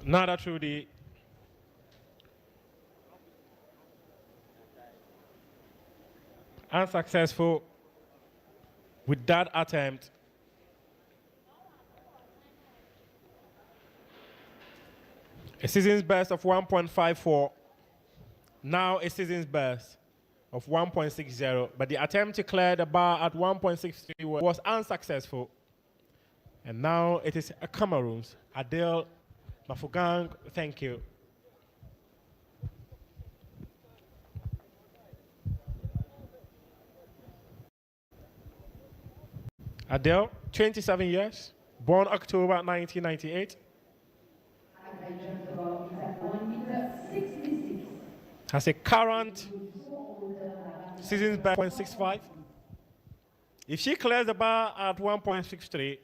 Nada Trudy unsuccessful with that attempt. A season's best of 1.54. Now a season's best of 1.60. But the attempt to clear the bar at 1.63 was unsuccessful. And now it is Cameroon's Adele Mafugang. Thank you. Adele, 27 years, born October 1998. Has a current season's best 1.65. If she clears the bar at 1.63,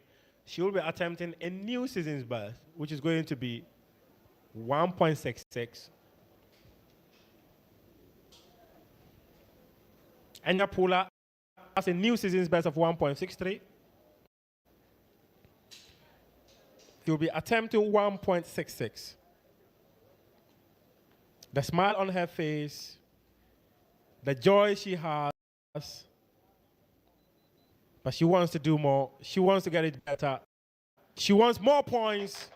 she will be attempting a new season's best, which is going to be 1.66. Enya Pula has a new season's best of 1.63. He will be attempting 1.66. The smile on her face, the joy she has, but she wants to do more. She wants to get it better. She wants more points.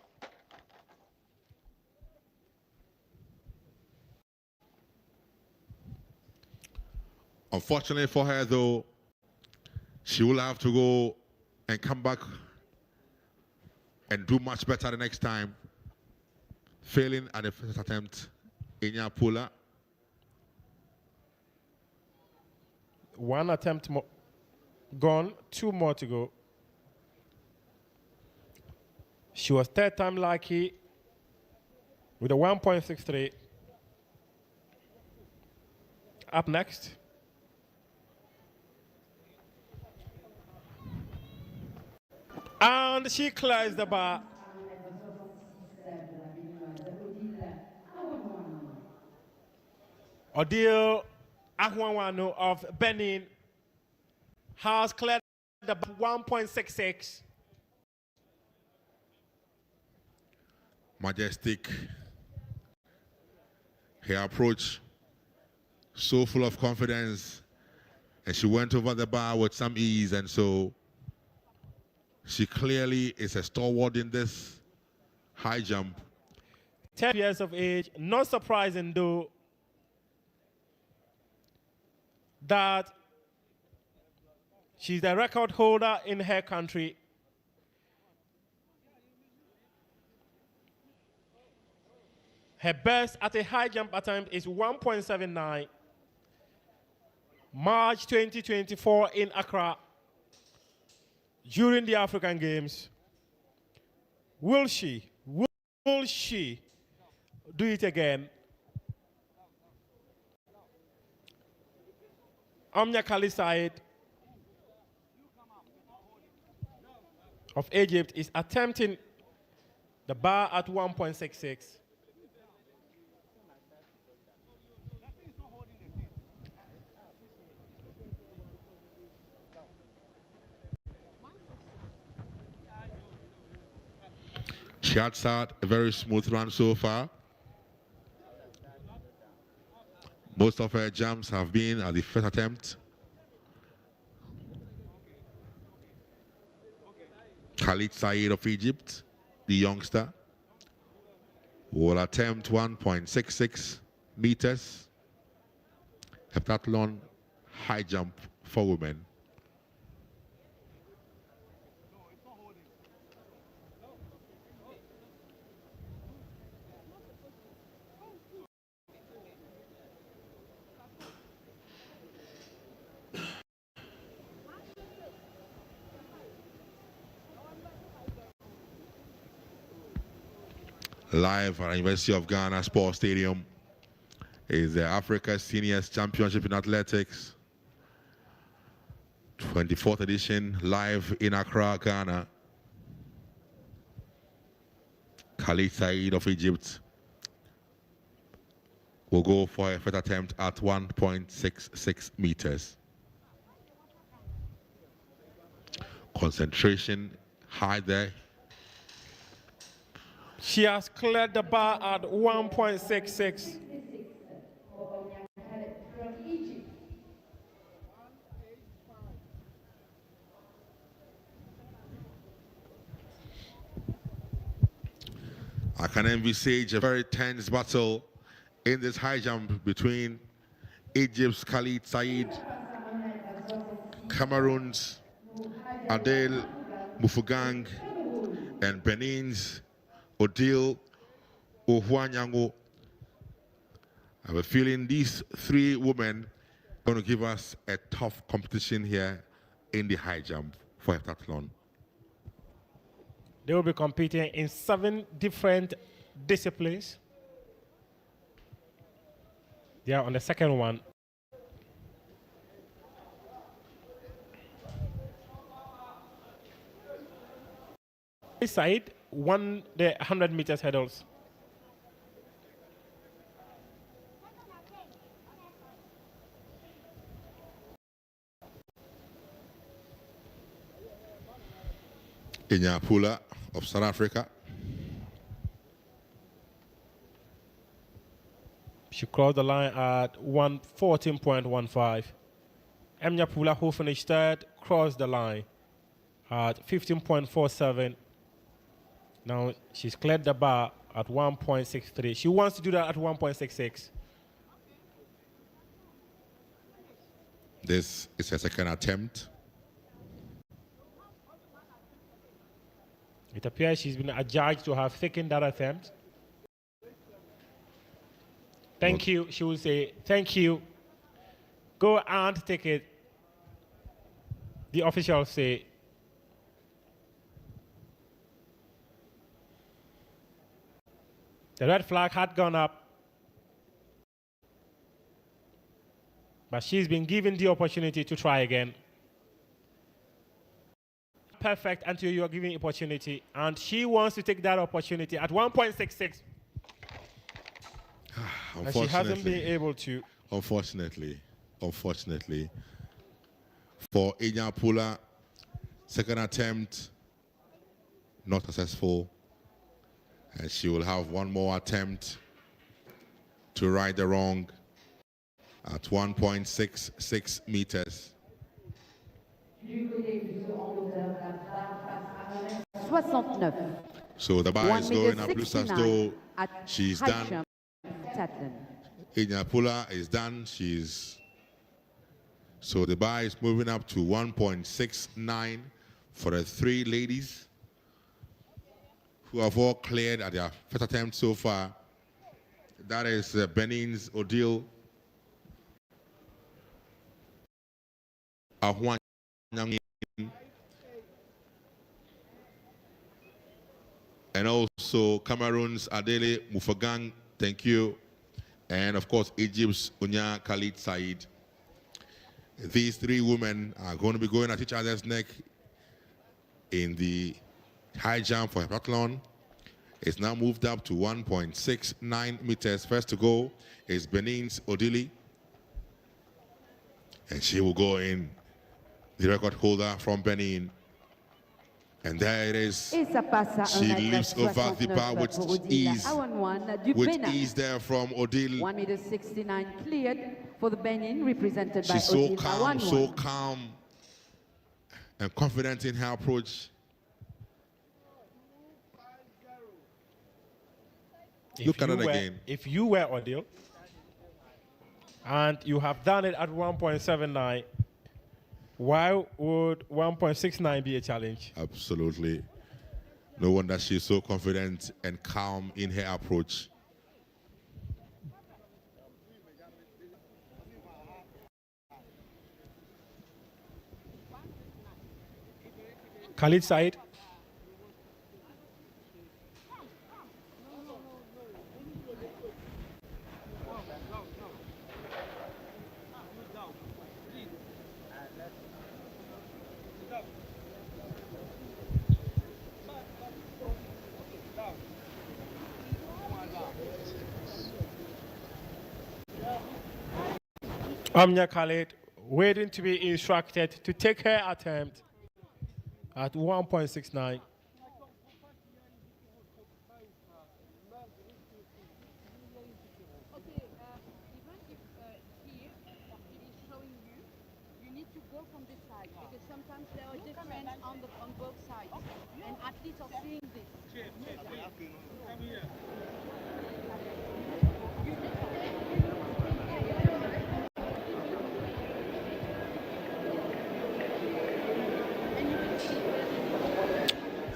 Unfortunately for her, though, she will have to go and come back and do much better the next time. Failing at the first attempt, Enya Pula. One attempt gone, 2 more to go. She was third time lucky with a 1.63. Up next. And she clears the bar. Odile Ahwanwano of Benin has cleared the 1.66. Majestic. Her approach, so full of confidence. And she went over the bar with some ease, and so she clearly is a stalwart in this high jump. 10 years of age, not surprising though that she's the record holder in her country. Her best at a high jump attempt is 1.79. March 2024 in Accra during the African Games. Will she do it again? Amna Kali Said of Egypt is attempting the bar at 1.66. She had had a very smooth run so far. Most of her jumps have been at the first attempt. Khalid Said of Egypt, the youngster, will attempt 1.66 meters. Heptathlon high jump for women. Live at the University of Ghana Sports Stadium is the Africa Seniors Championship in Athletics, 24th edition, live in Accra, Ghana. Khalid Said of Egypt will go for a first attempt at 1.66 meters. Concentration high there. She has cleared the bar at 1.66. I can envisage a very tense battle in this high jump between Egypt's Khalid Said, Cameroon's Adel Mufugang, and Benin's Odile Ohwanyango. I have a feeling these three women are going to give us a tough competition here in the high jump for Heptathlon. They will be competing in 7 different disciplines. They are on the second one. This side won the 100 meters hurdles. Inyapula of South Africa. She crossed the line at 1:14.15. Inyapula, who finished third, crossed the line at 15.47. Now she's cleared the bar at 1.63. She wants to do that at 1.66. This is her second attempt. It appears she's been adjudged to have taken that attempt. Thank you. She will say, thank you. Go and take it. The officials say, the red flag had gone up, but she's been given the opportunity to try again. Perfect until you are given opportunity, and she wants to take that opportunity at 1.66. And she hasn't been able to. Unfortunately, for Inyapula, second attempt not successful, and she will have one more attempt to right the wrong at 1.66 meters. 69. So the bar is going up, looks as though she's done. Inyapula is done. So the bar is moving up to 1.69 for the three ladies who have all cleared at their first attempt so far. That is Benin's Odile Ahwan, and also Cameroon's Adele Mufagang, thank you. And of course, Egypt's Unya Khalid Said. These three women are going to be going at each other's neck in the high jump for Heptathlon. It's now moved up to 1.69 meters. First to go is Benin's Odile. And she will go in, the record holder from Benin. And there it is. She leaps over the bar with ease. With ease there from Odile. 1.69 cleared for the Benin, represented by She's so Odile so calm and confident in her approach. Look at it again. If you were Odile and you have done it at 1.79, why would 1.69 be a challenge? Absolutely. No wonder she's so confident and calm in her approach. Khalid Said. Amnya Khalid waiting to be instructed to take her attempt at 1.69. Sometimes there are different on both sides, and athletes are seeing this.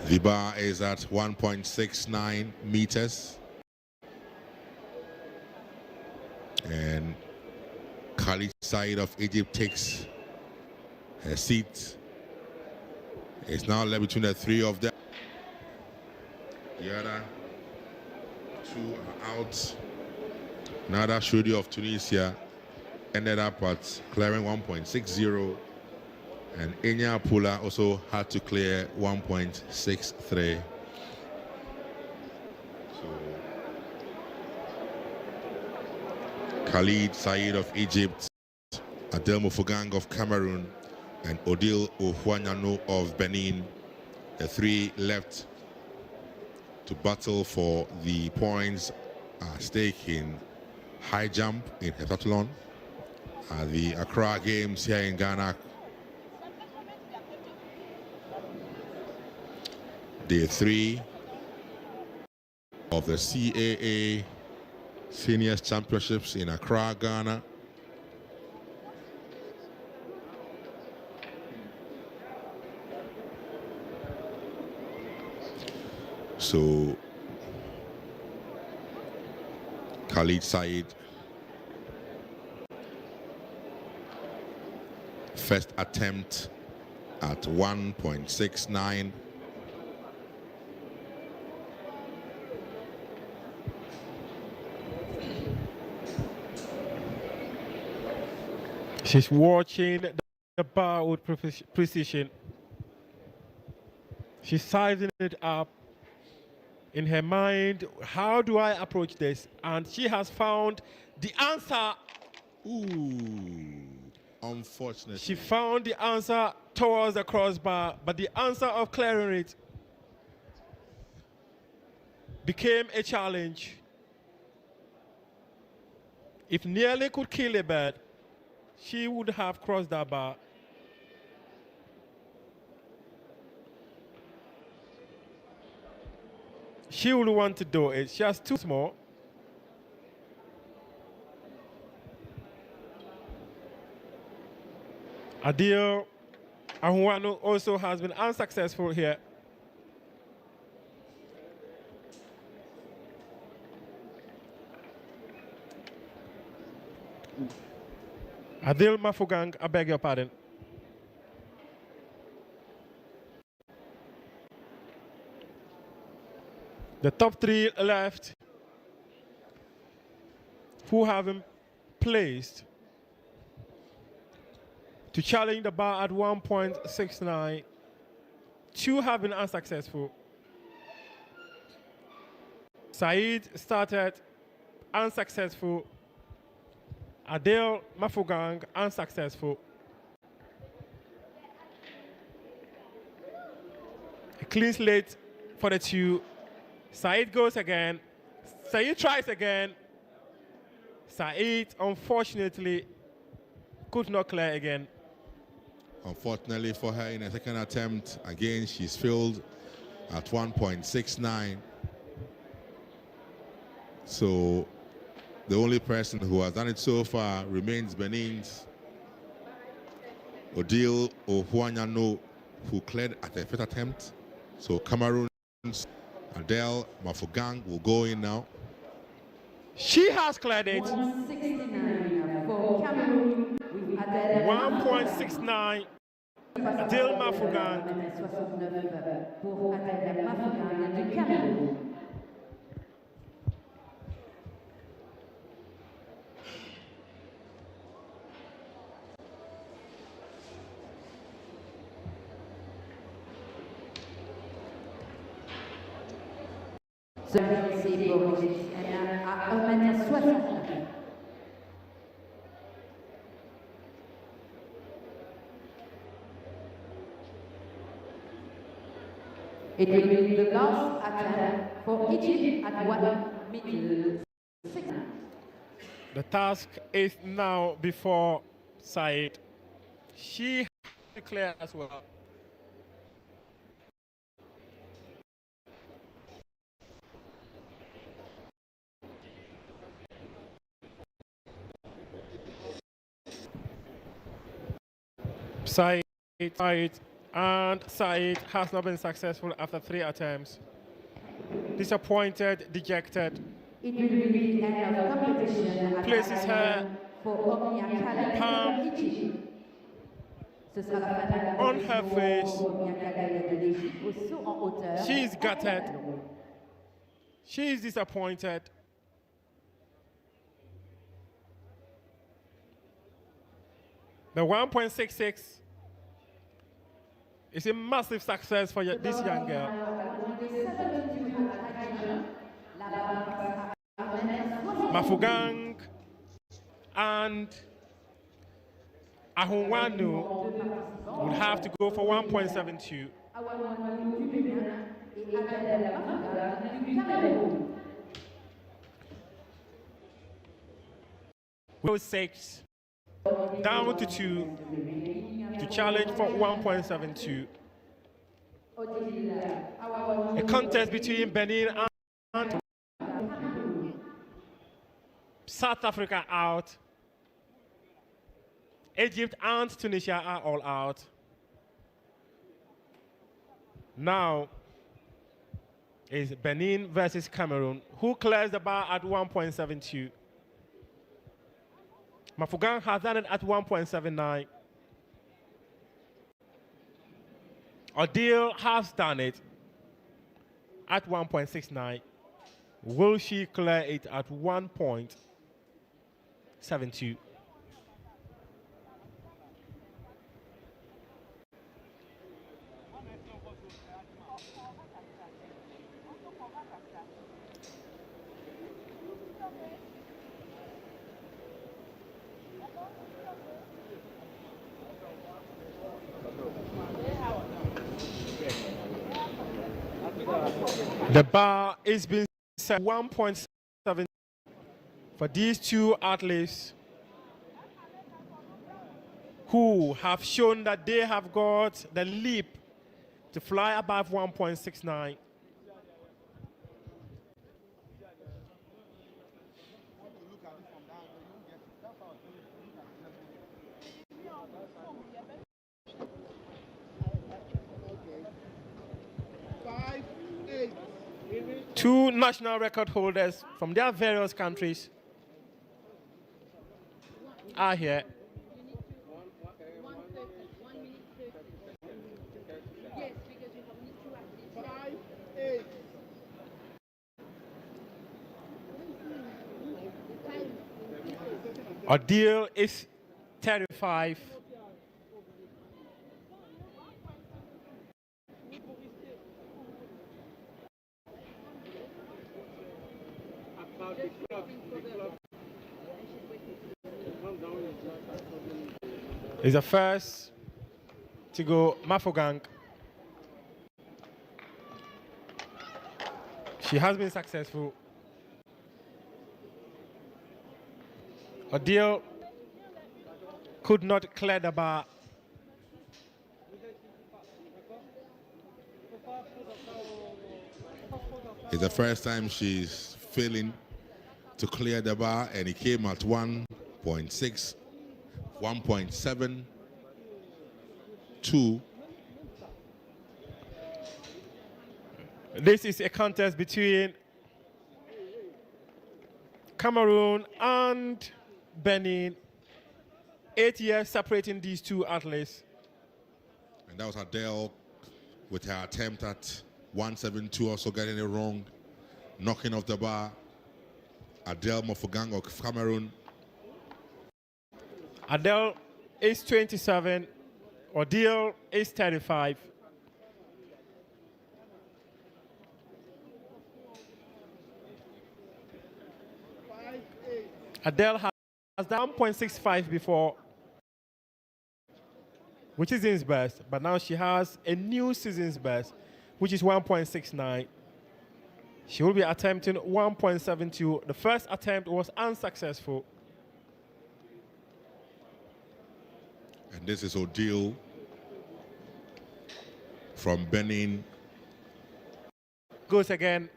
The bar is at 1.69 meters. And Khalid Said of Egypt takes her seat. It's now left between the three of them. The other two are out. Nada Shoudi of Tunisia ended up at clearing 1.60. And Inyapula also had to clear 1.63. So Khalid Said of Egypt, Adel Mufugang of Cameroon, and Odile Ohwanyano of Benin The three left to battle for the points at stake in high jump in Heptathlon at the Accra Games here in Ghana. Day 3 of the CAA Seniors Championships in Accra, Ghana. So Khalid Said, first attempt at 1.69. She's watching the bar with precision. She's sizing it up in her mind. How do I approach this? And she has found the answer. Ooh, unfortunately. She found the answer towards the crossbar, but the answer of clearing it became a challenge. If nearly could kill a bird, she would have crossed that bar. She would want to do it. She has too small. Adil Ahuano also has been unsuccessful here. Adil Mafugang, I beg your pardon. The top three left who have been placed to challenge the bar at 1.69. Two have been unsuccessful. Said started unsuccessful. Adele Mafugang unsuccessful. A clean slate for the two. Said goes again. Said tries again. Said unfortunately could not clear again. Unfortunately for her, in a second attempt, again she's failed at 1.69. So the only person who has done it so far remains Benin's Odile Ohuanyano, who cleared at the first attempt. So Cameroon's Adele Mafugang will go in now. She has cleared it. 169 for Cameroon with Adele 1.69. Adele Mafugang. 69 pour Adele Mafugang du Cameroun. Celui-ci pour elle à 1m69. It will be the last attempt for Egypt at 1m69. The task is now before Said. She has to clear as well. Said, and Said has not been successful after 3 attempts. Disappointed, dejected. It will be the end of competition at Places her palm on her face. She's gutted. She's disappointed. The 1.66 is a massive success for this young girl. Mafugang and Ahunwanu would have to go for 1.72. du Bénin et Adèle Mafuga du Cameroun. Will 6 down to 2 to challenge for 1.72. A contest between Benin and South Africa out. Egypt and Tunisia are all out. Now is Benin versus Cameroon. Who clears the bar at 1.72? Mafugang has done it at 1.79. Odile has done it at 1.69. Will she clear it at 1.72? The bar is being set 1.7 for these two athletes who have shown that they have got the leap to fly above 1.69. Two national record holders from their various countries are here. Odile is 35. Is the first to go Mafogang. She has been successful. Odile could not clear the bar. It's the first time she's failing to clear the bar, and it came at 1.6, 1.72. This is a contest between Cameroon and Benin. 8 years separating these two athletes. And that was Adele with her attempt at 1.72, also getting it wrong, knocking off the bar. Adele Mofogang of Cameroon. Adele is 27. Odile is 35. Adele has done 1.65 before, which is his best, but now she has a new season's best, which is 1.69. She will be attempting 1.72. The first attempt was unsuccessful. And this is Odile from Benin. Goes again.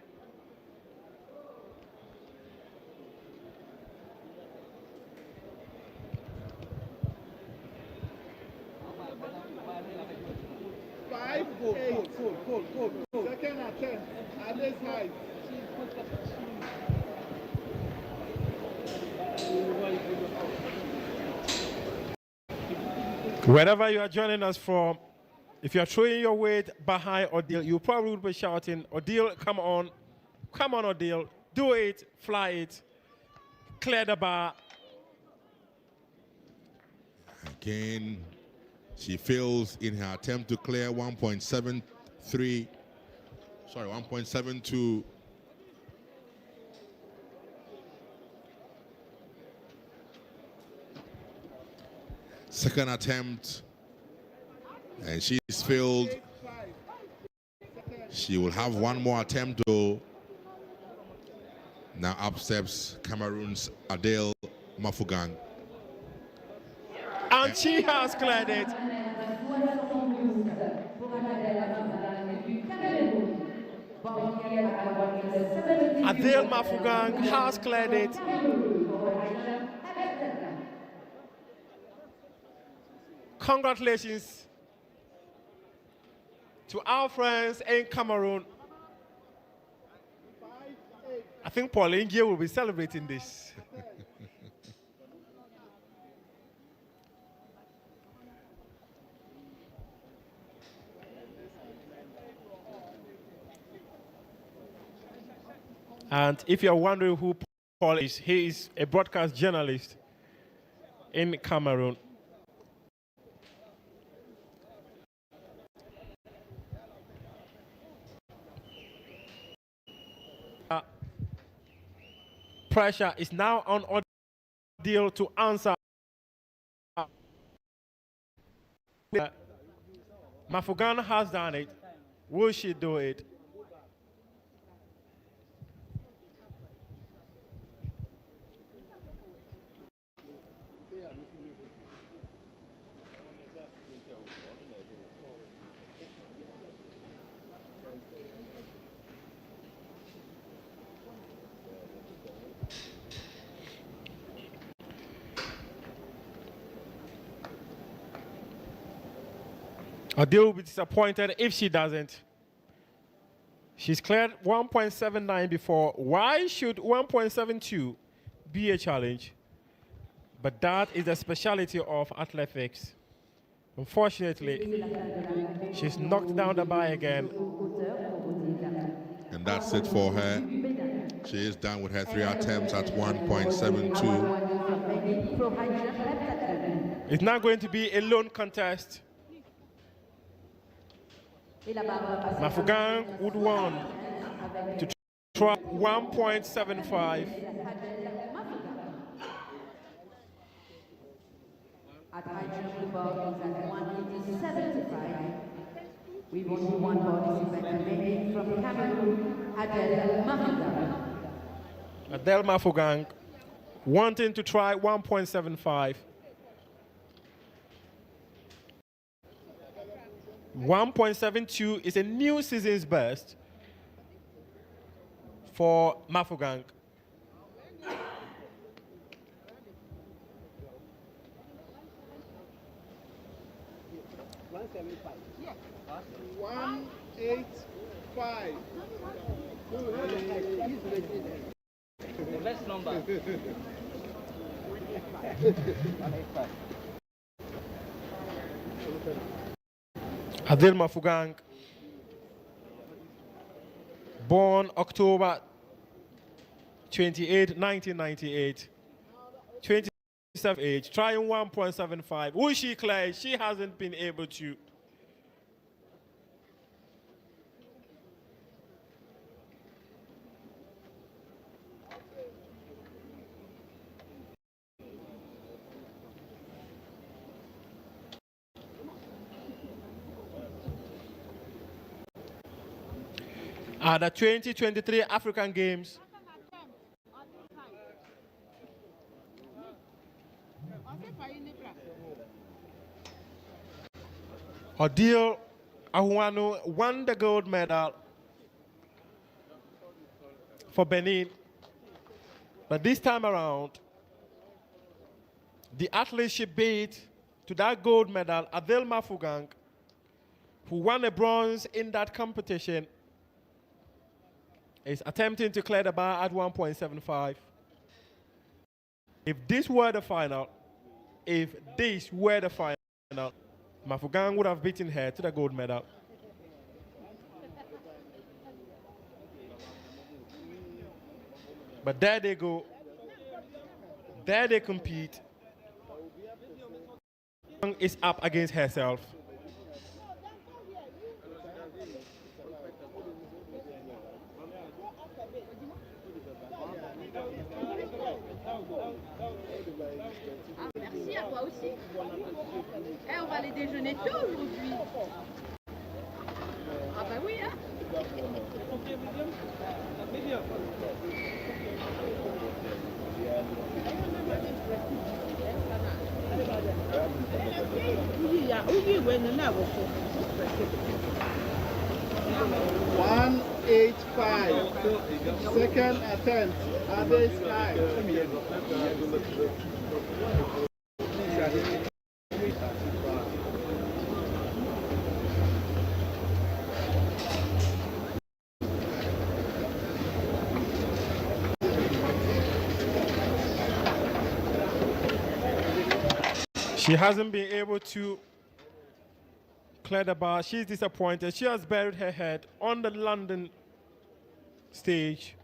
Goal. Second attempt at this height. Wherever you are joining us from, if you are throwing your weight behind Odile, you probably would be shouting, Odile, come on, Odile, do it, fly it, clear the bar. Again, she fails in her attempt to clear 1.72. Second attempt, and she's failed She will have one more attempt though. Now up steps Cameroon's Adele Mafugang. And she has cleared it. Adele Mafugang has cleared it. Congratulations to our friends in Cameroon. I think Pauline Gill will be celebrating this. And if you're wondering who Paul is, he is a broadcast journalist in Cameroon. Pressure is now on Odile to answer. Mafugan has done it. Will she do it? Odile will be disappointed if she doesn't. She's cleared 1.79 before. Why should 1.72 be a challenge? But that is the specialty of athletics. Unfortunately, she's knocked down the bar again. And that's it for her. She is done with her 3 attempts at 1.72. It's not going to be a lone contest. Mafugang would want to try 1.75. We've only one participant remaining from Cameroon, Adele Mafugang. Adele Mafugang wanting to try 1.75. 1.72 is a new season's best for Mafugang. Yeah. 185. The best number. 185. Adele Mafugang, born October 28, 1998, 27 age, trying 1.75. Will she clear? She hasn't been able to. At the 2023 African Games, Odile Ahuanu won the gold medal for Benin. But this time around, the athlete she beat to that gold medal, Adele Mafugang, who won a bronze in that competition, is attempting to clear the bar at 1.75. If this were the final, Mafugang would have beaten her to the gold medal. But there they go. There they compete. Is up against herself. Merci à toi aussi. On va aller déjeuner tôt aujourd'hui. Ah bah oui, hein. One, 185. Second attempt. Addis High. She hasn't been able to clear the bar. She's disappointed. She has buried her head on the London stage.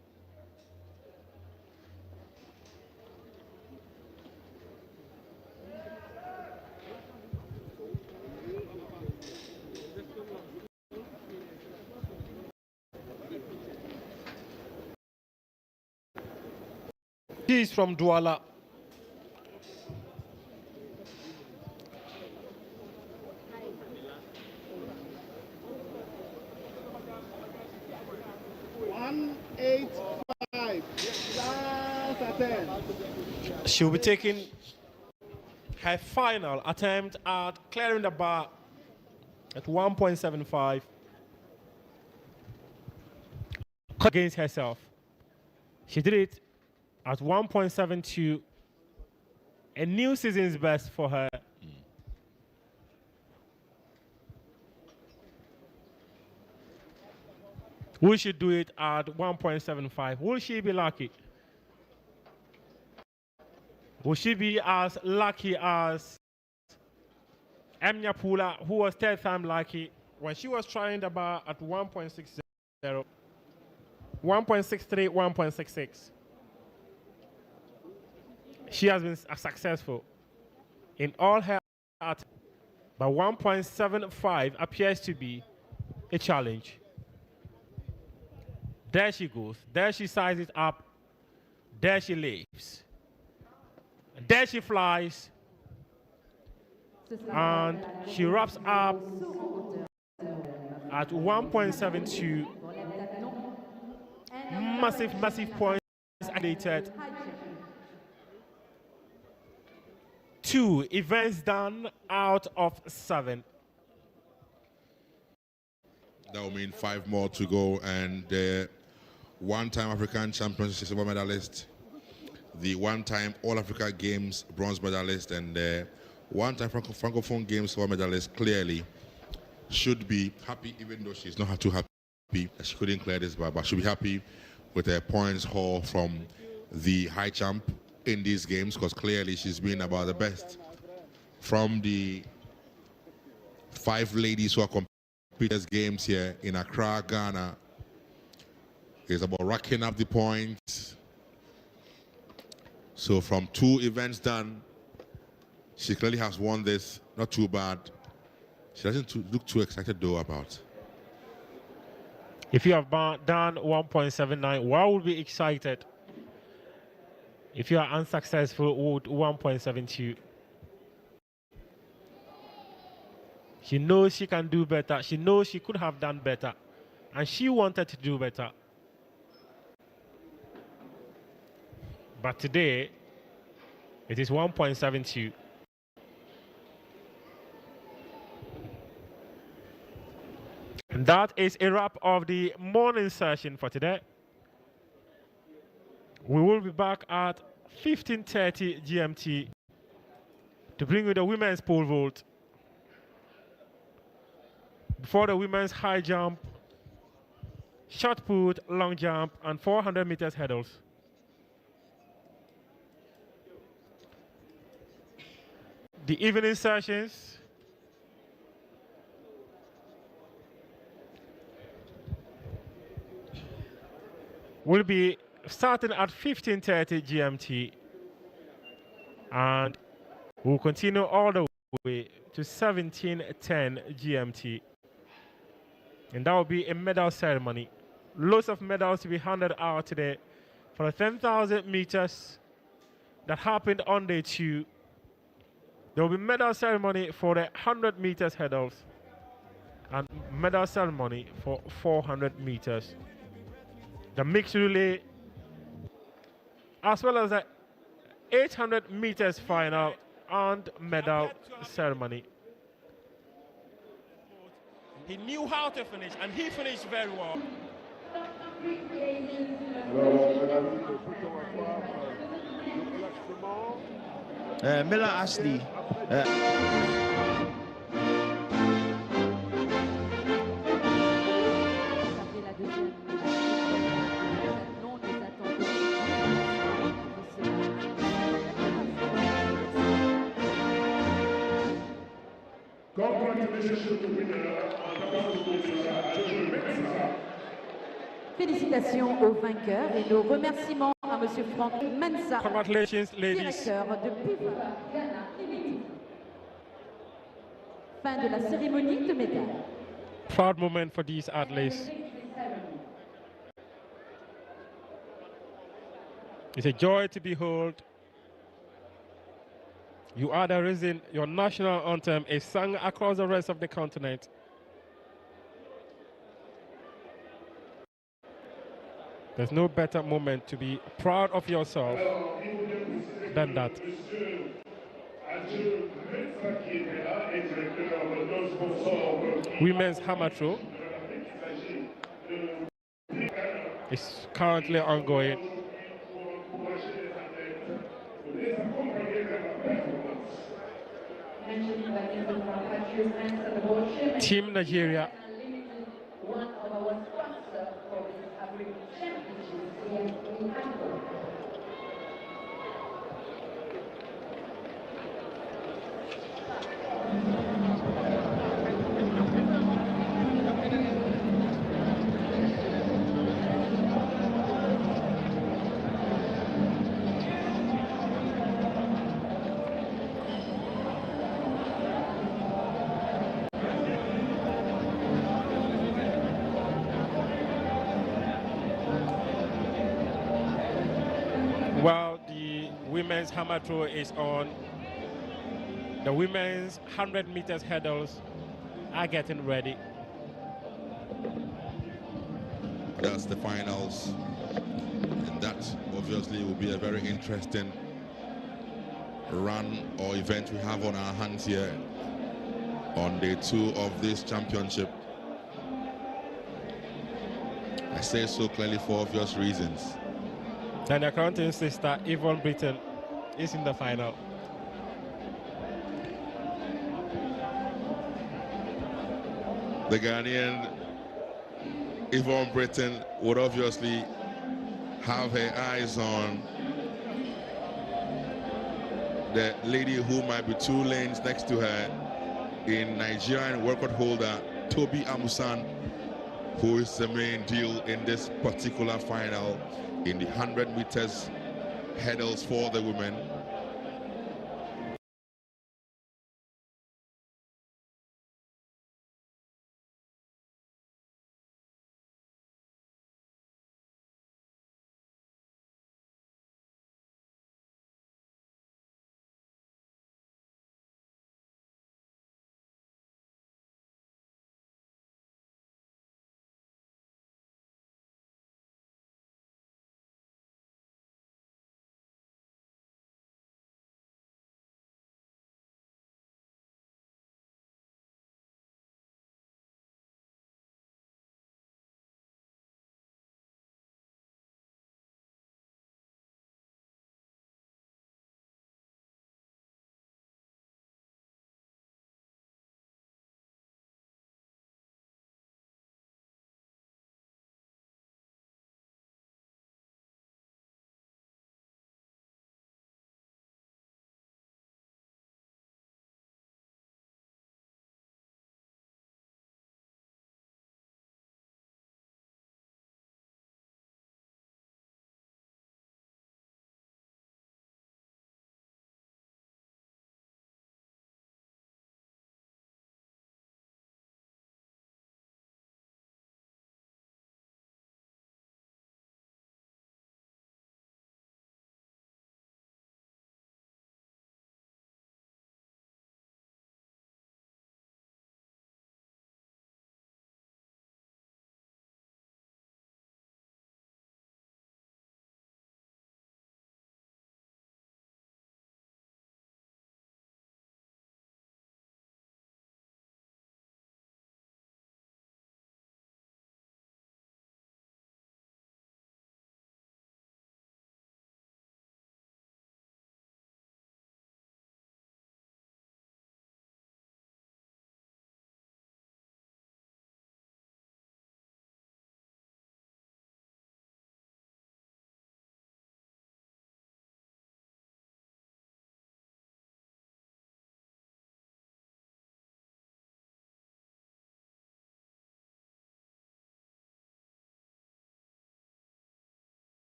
She's from Douala. Last attempt. She'll be taking her final attempt at clearing the bar at 1.75 against herself. She did it at 1.72, a new season's best for her. Will she do it at 1.75? Will she be lucky? Will she be as lucky as Emnya Pula, who was third time lucky when she was trying the bar at 1.60, 1.63, 1.66? She has been successful in all her attempts, but 1.75 appears to be a challenge. There she goes. There she sizes up. There she leaves. There she flies. And she wraps up at 1.72. Massive points added. 2 events done out of 7. That will mean 5 more to go, and the one-time African champion silver medalist, the one-time All-Africa Games bronze medalist, and the one-time Francophone Games silver medalist clearly should be happy, even though she's not too happy that she couldn't clear this bar, but she'll be happy with her points haul from the high jump in these games, because clearly she's been about the best. From the 5 ladies who are competing games here in Accra, Ghana, it's about racking up the points. So from 2 events done, she clearly has won this. Not too bad. She doesn't look too excited though about. If you have done 1.79, why would be excited? If you are unsuccessful with 1.72, she knows she can do better. She knows she could have done better, and she wanted to do better. But today, it is 1.72. And that is a wrap of the morning session for today. We will be back at 15:30 GMT to bring you the women's pole vault. Before the women's high jump, shot put, long jump, and 400 meters hurdles. The evening sessions will be starting at 15:30 GMT, and we'll continue all the way to 17:10 GMT. And that will be a medal ceremony. Lots of medals to be handed out today for the 10,000 meters that happened on day 2. There will be medal ceremony for the 100 meters hurdles and medal ceremony for 400 meters. The mixed relay, as well as the 800 meters final and medal ceremony. He knew how to finish, and he finished very well. Miller Ashley. Congratulations to the winner. Félicitations aux vainqueurs et nos remerciements à M. Franck Mensa, Congratulations, ladies. directeur de PIV Ghana Limited. Fin de la cérémonie de médailles. Proud moment for these athletes. It's a joy to behold. You are the reason your national anthem is sung across the rest of the continent. There's no better moment to be proud of yourself than that. Women's hammer throw is currently ongoing. Team Nigeria. One of our sponsors for this African Championship. While the women's hammer throw is on, the women's 100 meters hurdles are getting ready. That's the finals, and that obviously will be a very interesting run or event we have on our hands here on day 2 of this championship. I say so clearly for obvious reasons. And the counting sister Yvonne Britton is in the final. The Ghanaian Yvonne Britton would obviously have her eyes on the lady who might be 2 lanes next to her in Nigerian record holder Toby Amusan, who is the main deal in this particular final in the 100 meters hurdles for the women.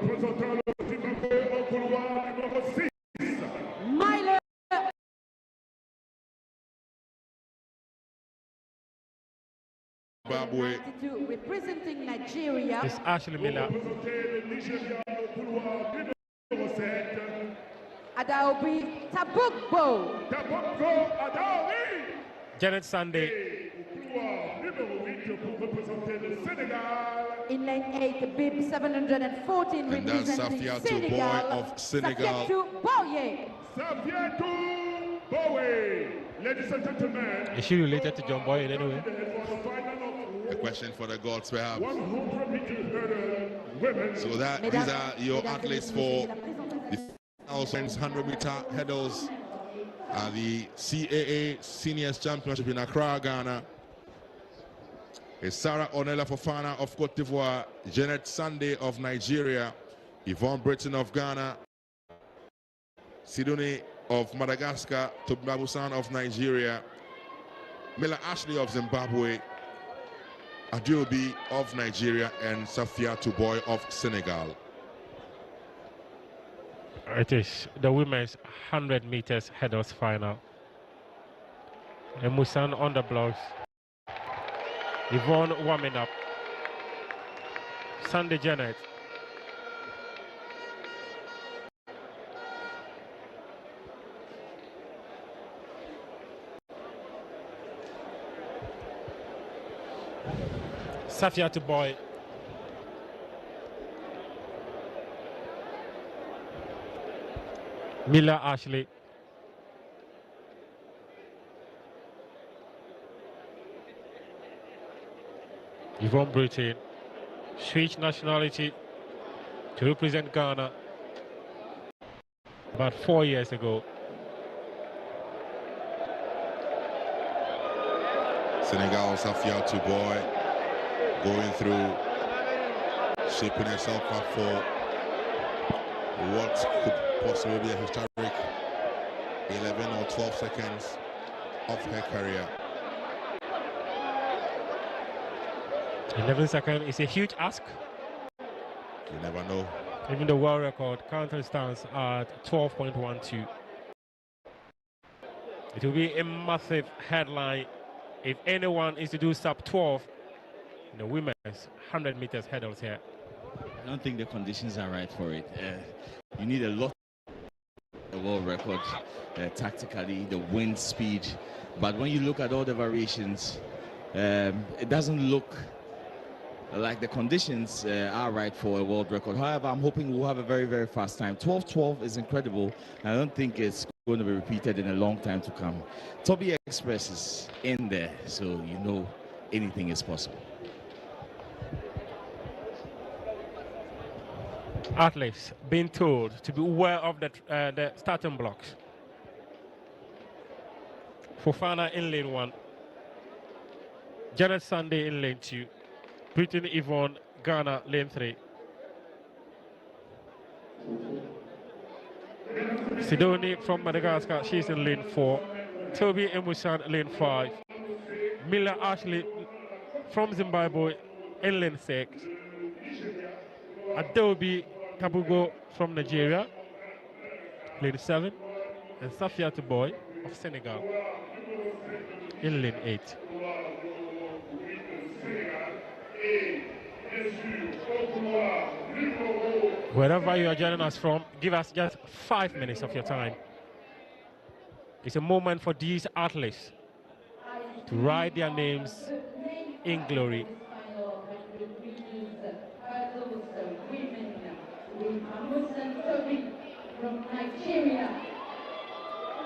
représentant le Zimbabwe au couloir numéro 6. Myler Zimbabwe. representing Nigeria. It's Ashley Miller. Adaobi Tabukbo. Tabukbo Adaobi. Janet Sunday. In lane 8, bib 714 And that's representing Safia Senegal. Boy of Senegal. Safietou Boye. Ladies and gentlemen. Is she related to John Boy in any way? A question for the gods, perhaps. 100 meter hurdle women. So these are your athletes for the 1,100 meter hurdles at the CAA Seniors Championship in Accra, Ghana. It's Sarah Onella Fofana of Cote d'Ivoire, Janet Sunday of Nigeria, Yvonne Britton of Ghana, Sidoni of Madagascar, Tobabusan of Nigeria, Mila Ashley of Zimbabwe, Adiobi of Nigeria, and Safia Touboy of Senegal. It is the women's 100 meters hurdles final. And Musan on the blocks. Yvonne warming up. Sunday Janet. Safia Touboy. Mila Ashley. Yvonne Britton. Switched nationality to represent Ghana about 4 years ago. Senegal, Safia Touboy going through, shaping herself up for what could possibly be a historic 11 or 12 seconds of her career. 11 seconds is a huge ask. You never know. Even the world record currently stands at 12.12. It will be a massive headline if anyone is to do sub 12 in the women's 100 meters hurdles here. I don't think the conditions are right for it. You need a lot of the world record tactically, the wind speed. But when you look at all the variations, it doesn't look like the conditions are right for a world record. However, I'm hoping we'll have a very, very fast time. 12:12 is incredible. I don't think it's going to be repeated in a long time to come. Toby Express is in there, so you know anything is possible. Athletes being told to be aware of the starting blocks. Fofana in lane 1. Janet Sunday in lane 2. Britain Yvonne, Ghana, lane 3. Sidoni from Madagascar, she's in lane 4. Toby Emusan, lane 5. Mila Ashley from Zimbabwe in lane 6. Adobe Tabugo from Nigeria, lane 7. And Safia Touboy of Senegal in lane 8. Wherever you are joining us from, give us just 5 minutes of your time. It's a moment for these athletes to write their names in glory.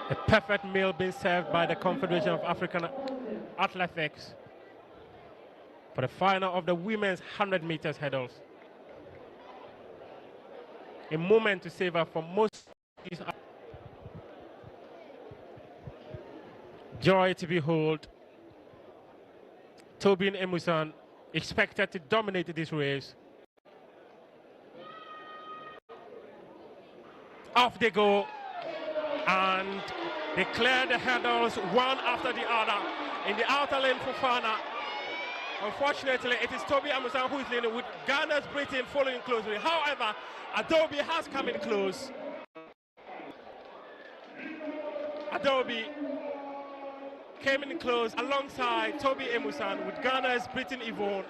A perfect meal being served by the Confederation of African Athletics for the final of the women's 100 meters hurdles. A moment to savor for most. Joy to behold. Tobin Emusan expected to dominate this race. Off they go, and they clear the hurdles one after the other. In the outer lane, Fofana. Unfortunately, it is Toby Amusan who is leading with Ghana's Britain following closely. However, Adobe has come in close. Adobe came in close alongside Toby Amusan with Ghana's Britain Yvonne.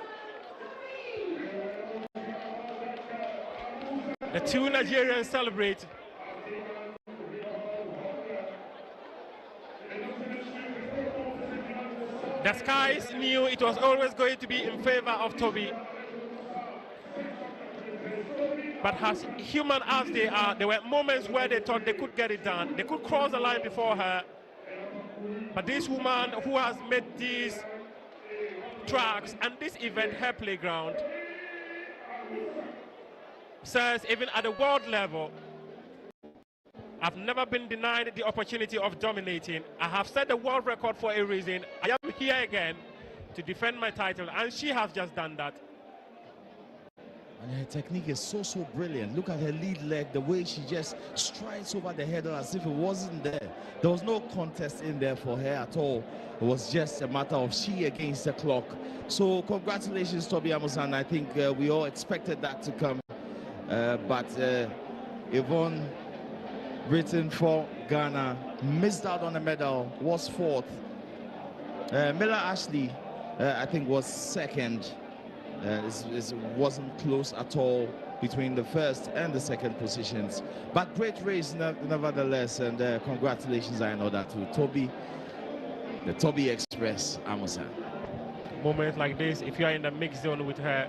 The two Nigerians celebrate. The skies knew it was always going to be in favor of Toby. But as human as they are, there were moments where they thought they could get it done. They could cross the line before her. But this woman who has made these tracks and this event her playground says even at the world level, I've never been denied the opportunity of dominating. I have set the world record for a reason. I am here again to defend my title, and she has just done that. And her technique is so brilliant. Look at her lead leg, the way she just strides over the header as if it wasn't there. There was no contest in there for her at all. It was just a matter of she against the clock. So congratulations, Toby Amusan. I think we all expected that to come. But Yvonne Britain for Ghana missed out on a medal, was fourth. Miller Ashley, I think, was second. It wasn't close at all between the first and the second positions. But great race nevertheless, and congratulations, I know that, to Toby, the Toby Express Amusan. Moments like this, if you are in the mix zone with her,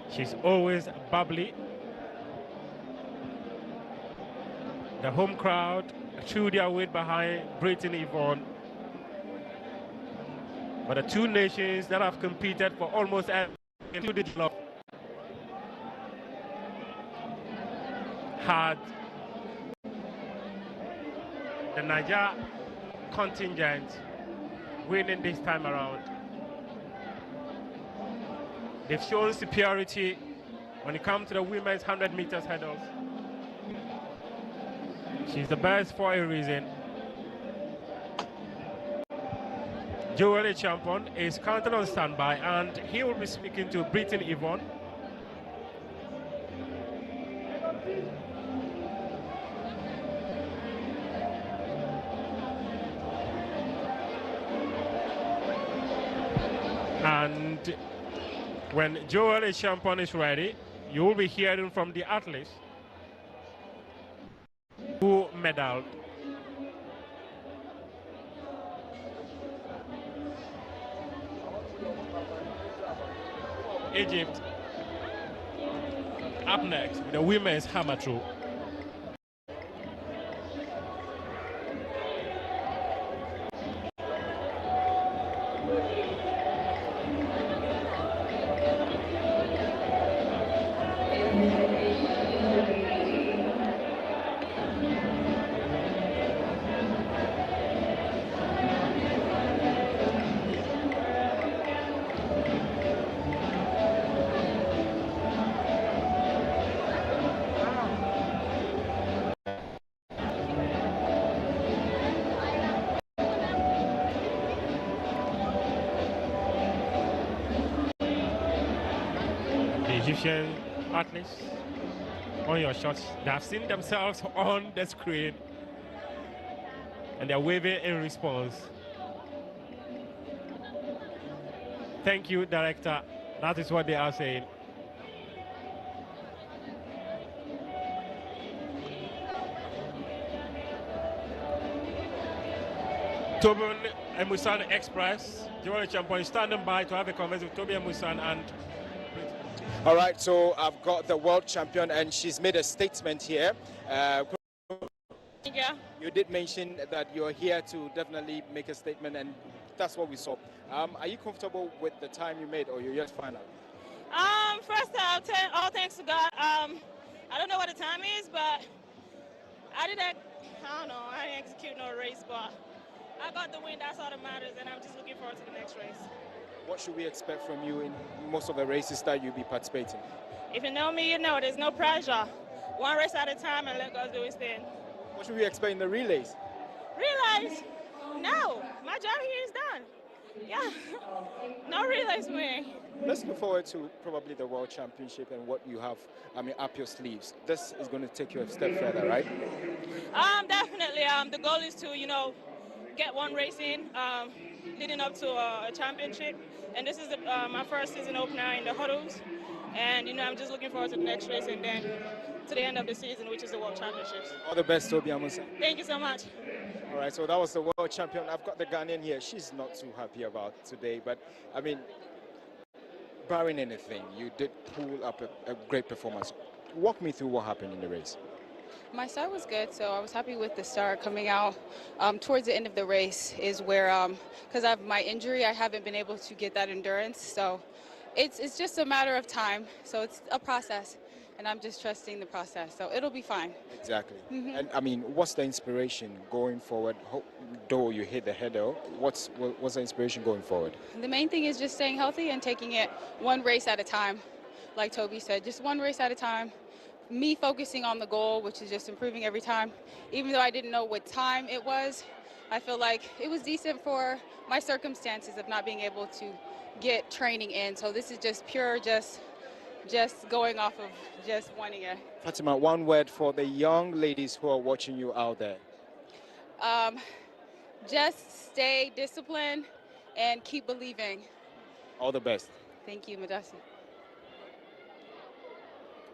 she's always bubbly. The home crowd threw their weight behind Britain Yvonne. But the two nations that have competed for almost everything, including love, had the Niger contingent winning this time around. They've shown superiority when it comes to the women's 100 meters hurdles. She's the best for a reason. Joel Champion is counted on standby, and he will be speaking to Britain Yvonne. And when Joel Champion is ready, you will be hearing from the athletes who medaled. Egypt up next with the women's hammer throw. Egyptian athletes on your shots, they have seen themselves on the screen and they're waving in response. Thank you, director. That is what they are saying. Toby Amusan Express, Joel Champion, standing by to have a conversation with Toby Amusan. And all right, so I've got the world champion, and she's made a statement here. Yeah. You did mention that you're here to definitely make a statement, and that's what we saw. Are you comfortable with the time you made, or you're yet to find out? First, all thanks to God. I don't know what the time is, but I didn't execute no race, but I got the win. That's all that matters, and I'm just looking forward to the next race. What should we expect from you in most of the races that you'll be participating? If you know me, you know there's no pressure. One race at a time, and let God do his thing. What should we expect in the relays? Relays? No, my job here is done. Yeah, not realize me. Let's look forward to probably the World Championship and what you have, up your sleeves. This is going to take you a step further, right? Definitely. The goal is to, get one race in, leading up to a championship. And this is my first season opener in the hurdles. And, I'm just looking forward to the next race and then to the end of the season, which is the World Championships. All the best, Toby Amusa. Thank you so much. All right, so that was the world champion. I've got the Ghanaian here. She's not too happy about today, but barring anything, you did pull up a great performance. Walk me through what happened in the race. My start was good, so I was happy with the start. Coming out towards the end of the race is where, because I have my injury, I haven't been able to get that endurance. So it's just a matter of time. So it's a process, and I'm just trusting the process. So it'll be fine. Exactly. And what's the inspiration going forward? Though you hit the hurdle, what's the inspiration going forward? The main thing is just staying healthy and taking it one race at a time. Like Toby said, just one race at a time. Me focusing on the goal, which is just improving every time. Even though I didn't know what time it was, I feel like it was decent for my circumstances of not being able to get training in. So this is just pure, just going off of just wanting it. Fatima, one word for the young ladies who are watching you out there. Just stay disciplined and keep believing. All the best. Thank you, Madasi.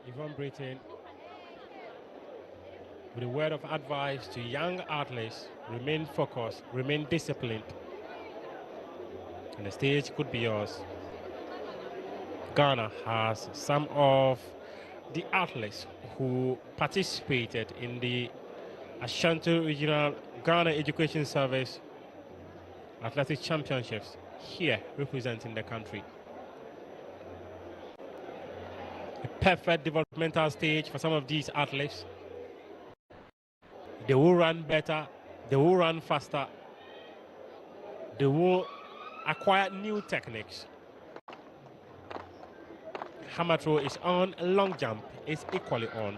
Yvonne Britton, with a word of advice to young athletes: remain focused, remain disciplined, and the stage could be yours. Ghana has some of the athletes who participated in the Ashanti Regional Ghana Education Service Athletic Championships here representing the country. A perfect developmental stage for some of these athletes. They will run better, they will run faster, they will acquire new techniques. Hammer throw is on, long jump is equally on.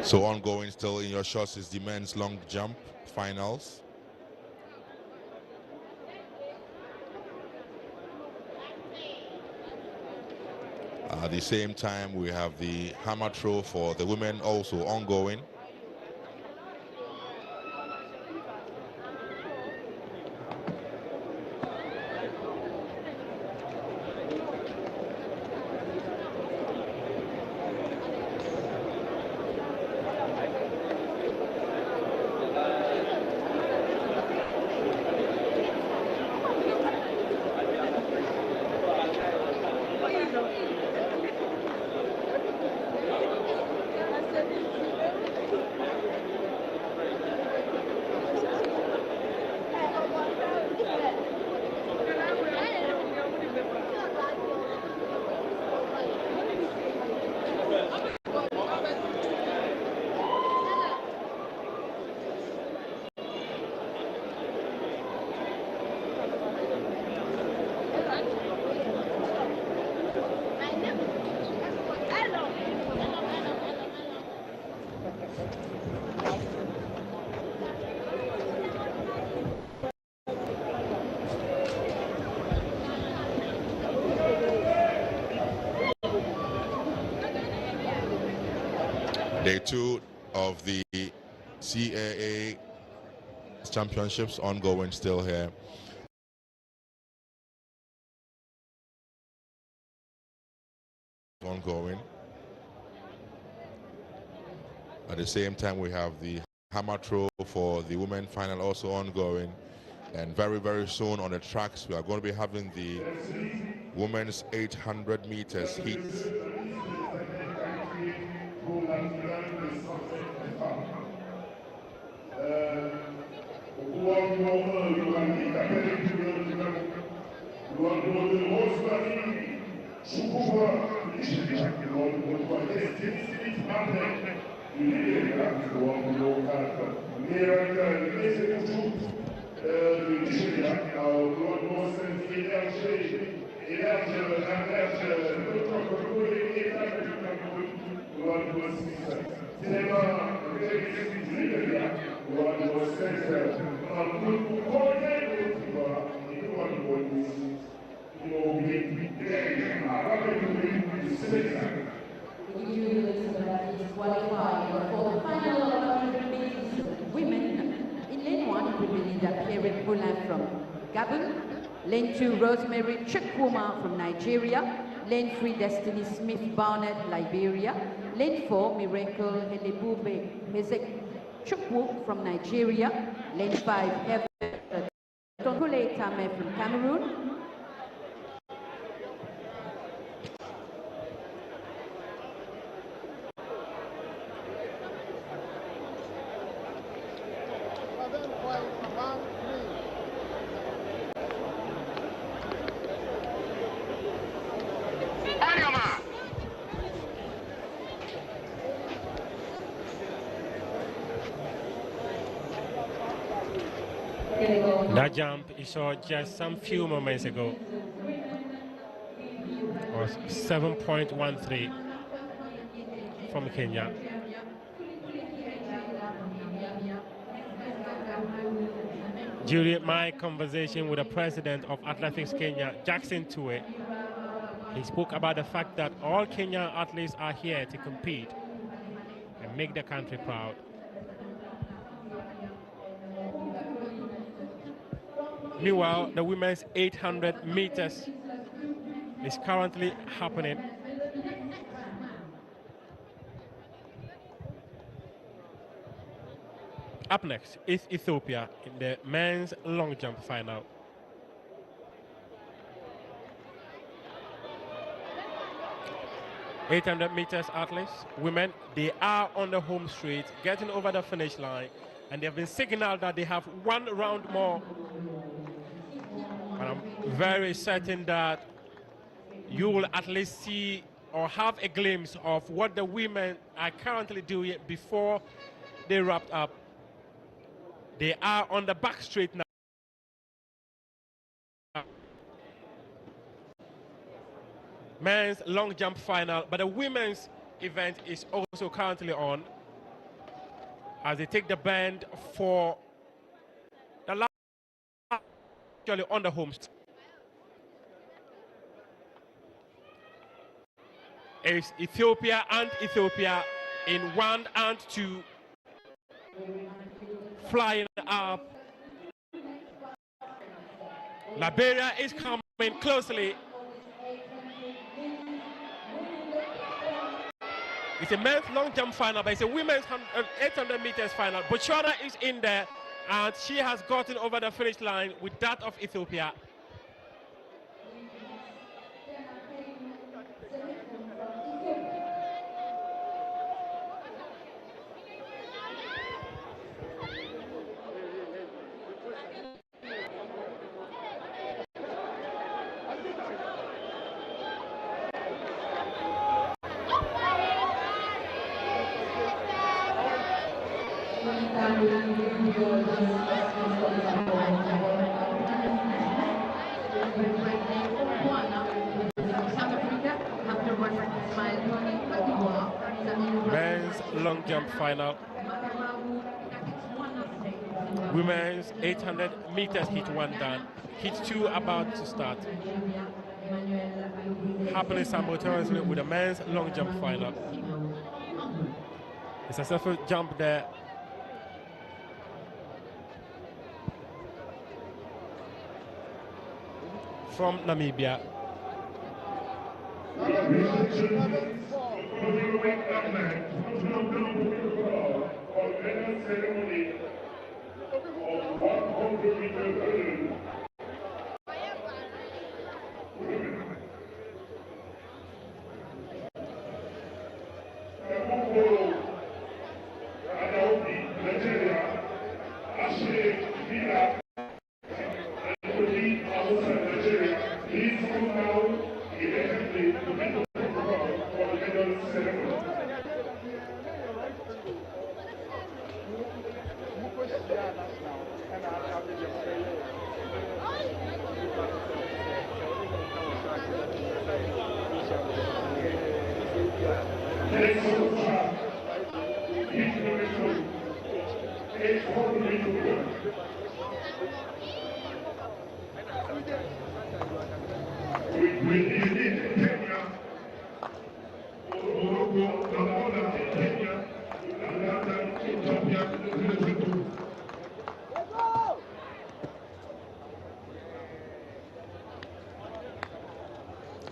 So ongoing still in your shots is the men's long jump finals. At the same time, we have the hammer throw for the women also ongoing. Day 2 of the CAA championships ongoing still here. Ongoing. At the same time, we have the hammer throw for the women final also ongoing. And very, very soon on the tracks, we are going to be having the women's 800 meters heat. Qualifying for the final of 100 meters women. In lane 1, it will be Linda Pierre Moulin from Gabon. Lane 2, Rosemary Chukwuma from Nigeria. Lane 3, Destiny Smith Barnett, Liberia. Lane 4, Miracle Helebube Hezek Chukwu from Nigeria. Lane 5, Heather Tonkole Tame from Cameroon. That jump you saw just some few moments ago was 7.13 from Kenya. During my conversation with the president of Athletics Kenya, Jackson Tue, he spoke about the fact that all Kenyan athletes are here to compete and make the country proud. Meanwhile, the women's 800 meters is currently happening. Up next is Ethiopia in the men's long jump final. .800 meters athletes, women, they are on the home straight, getting over the finish line, and they've been signaled that they have one round more. And I'm very certain that you will at least see or have a glimpse of what the women are currently doing before they wrapped up. They are on the back straight now. Men's long jump final, but the women's event is also currently on as they take the bend for the last actually on the home. It's Ethiopia and Ethiopia in 1 and 2 flying up. Liberia is coming closely. It's a men's long jump final, but it's a women's 800 meters final. Botswana is in there, and she has gotten over the finish line with that of Ethiopia. Men's long jump final. Women's 800 meters hit 1 done. Hit 2 about to start. Happening simultaneously with the men's long jump final. A successful jump there. From Namibia.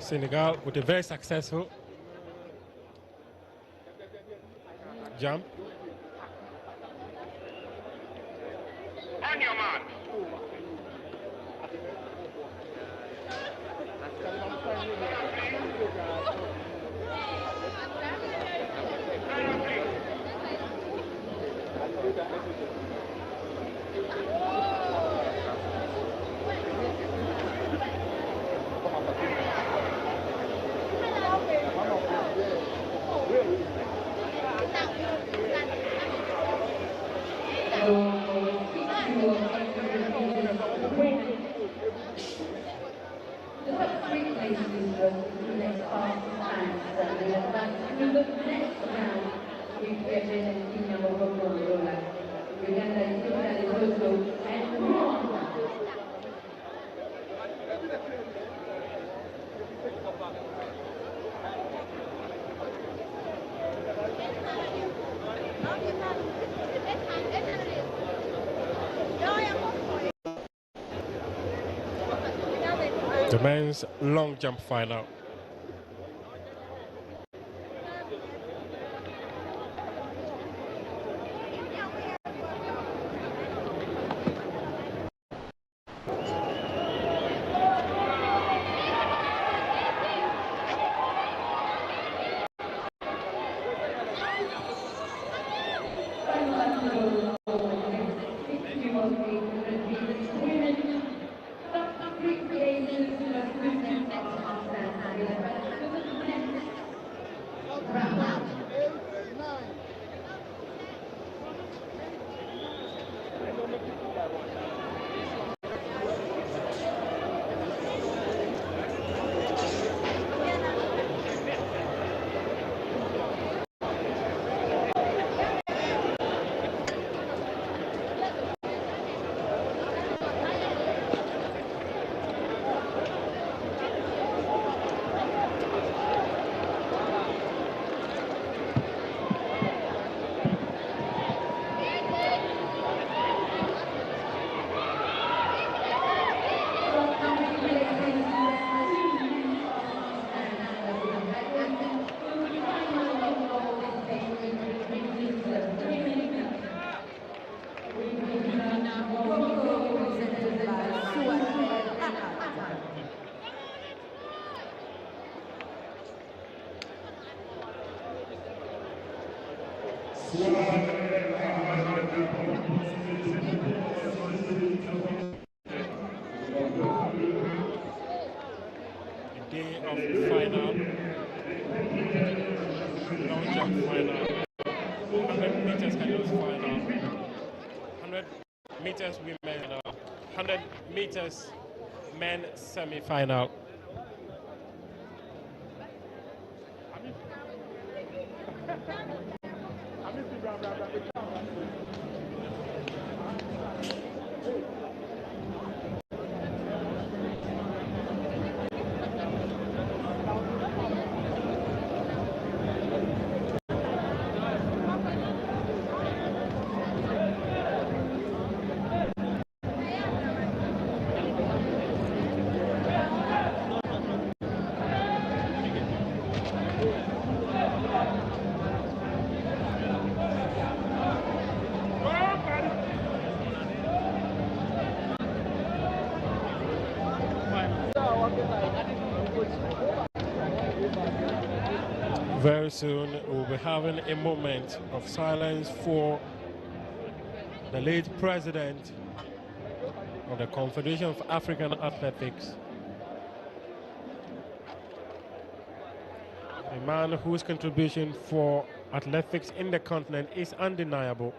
Senegal with a very successful jump. On your mark. The top 3 places go to the next fastest times. They advance to the next round. Representing Kenya, Uganda, Ethiopia, Lesotho, and Rwanda. The men's long jump final. Day of final, long jump final, 100 meters hurdles final, 100 meters women, 100 meters men semi-final. Very soon, we'll be having a moment of silence for the late president of the Confederation of African Athletics, a man whose contribution for athletics in the continent is undeniable.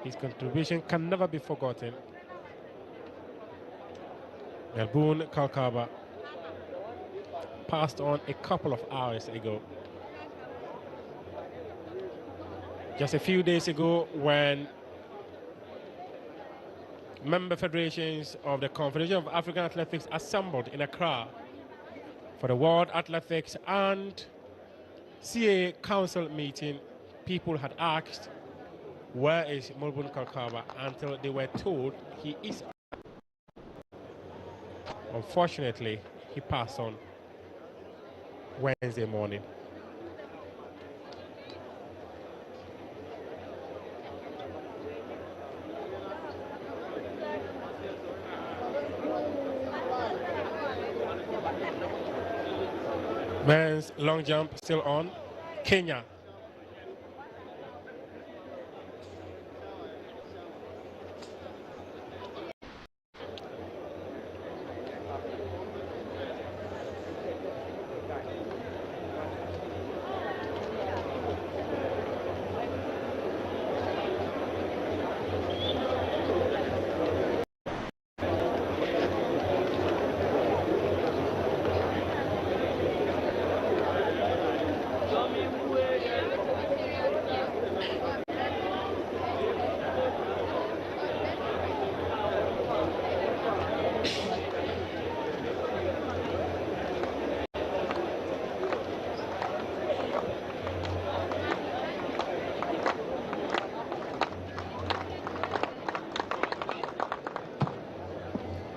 His contribution can never be forgotten. Melbourne Kalkaba passed on a couple of hours ago. Just a few days ago, when member federations of the Confederation of African Athletics assembled in Accra for the World Athletics and CA Council meeting, people had asked, where is Melbourne Kalkaba, until they were told he is. Unfortunately, he passed on Wednesday morning. Men's long jump still on. Kenya.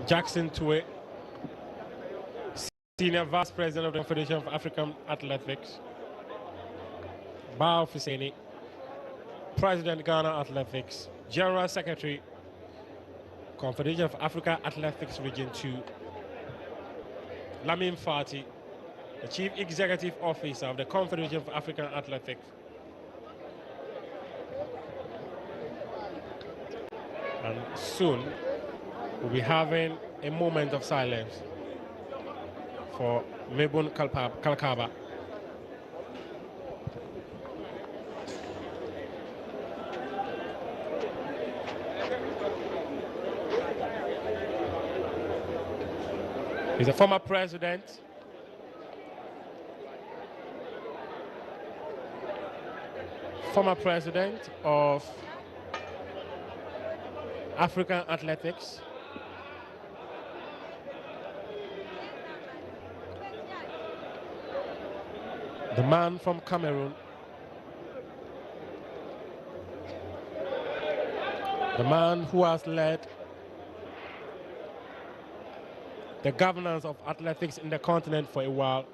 Jackson Tue, Senior Vice President of the Confederation of African Athletics. Bao Fuseni, President Ghana Athletics. General Secretary, Confederation of Africa Athletics Region 2. Lamin Fati, the Chief Executive Officer of the Confederation of African Athletics. And soon, we'll be having a moment of silence for Melbourne Kalkaba. He's a former president. Former president of African Athletics. The man from Cameroon. The man who has led the governance of athletics in the continent for a while.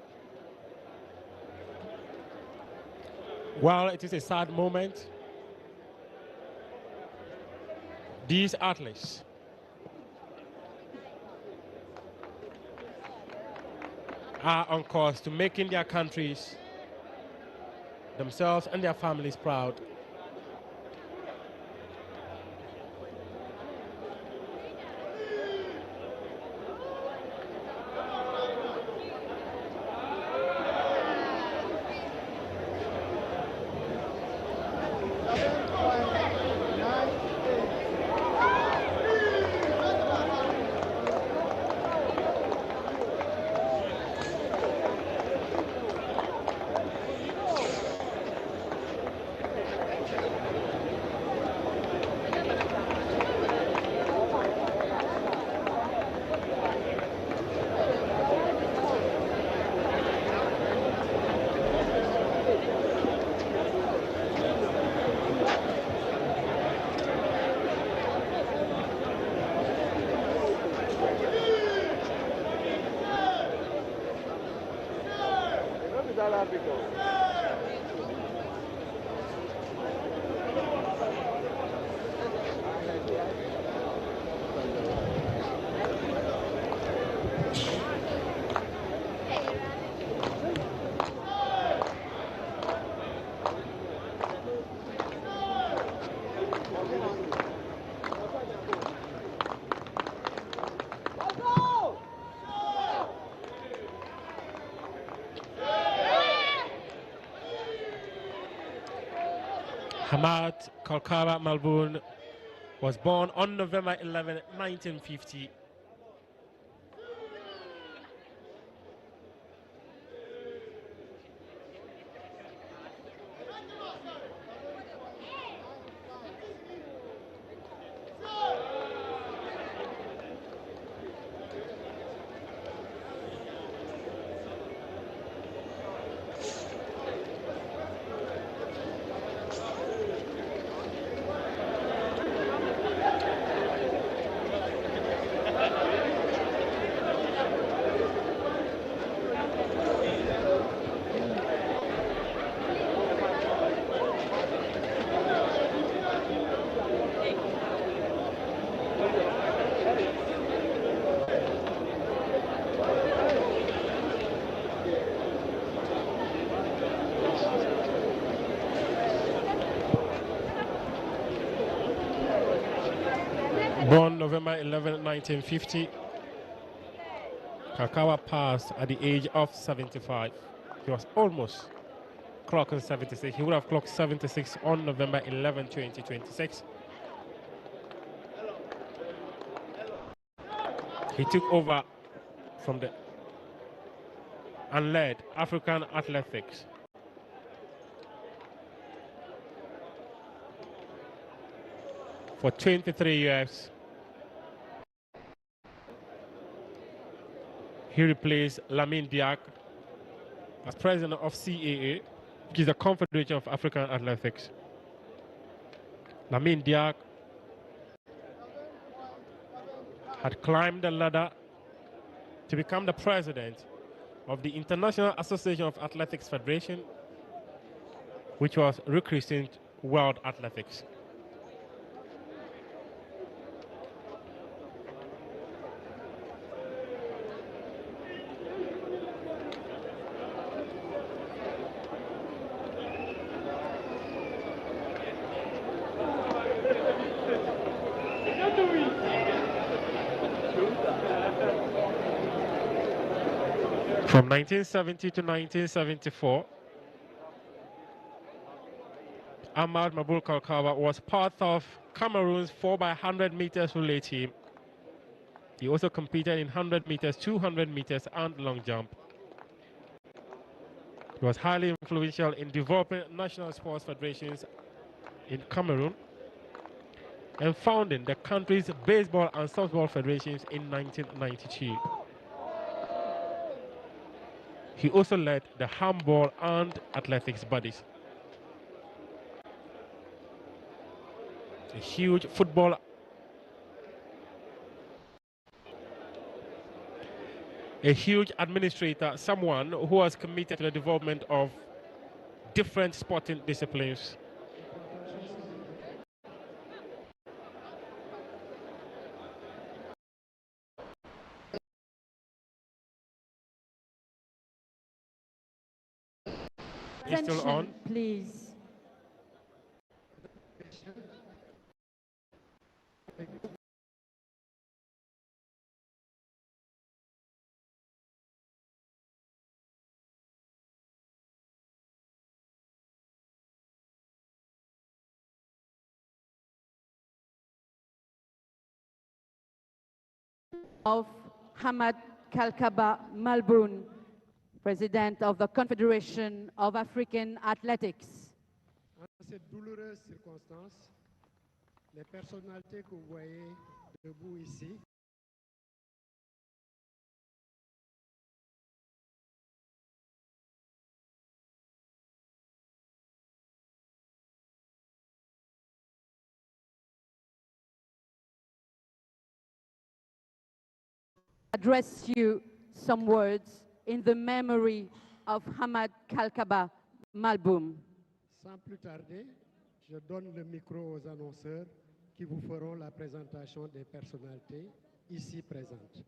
While it is a sad moment, these athletes are on course to making their countries, themselves and their families proud. Hamad Kalkara Malboon was born on November 11, 1950. Born November 11, 1950, Kalkawa passed at the age of 75. He was almost clocking 76. He would have clocked 76 on November 11, 2026. He took over from the and led African athletics. For 23 years. He replaced Lamine Diak as president of CAA, which is the Confederation of African Athletics. Lamine Diak had climbed the ladder to become the president of the International Association of Athletics Federation, which was rechristened World Athletics. From 1970 to 1974, Ahmad Mabul Kalkawa was part of Cameroon's 4x100 meters relay team. He also competed in 100 meters, 200 meters, and long jump. He was highly influential in developing national sports federations in Cameroon and founding the country's baseball and softball federations in 1992. He also led the handball and athletics bodies. A huge football a huge administrator, someone who was committed to the development of different sporting disciplines. It's still on. Please. Of Hamad Kalkaba Malboon, President of the Confederation of African Athletics. En cette douloureuse circonstance, les personnalités que vous voyez debout ici address you some words in the memory of Hamad Kalkaba Malboon. Sans plus tarder, je donne le micro aux annonceurs qui vous feront la présentation des personnalités ici présentes.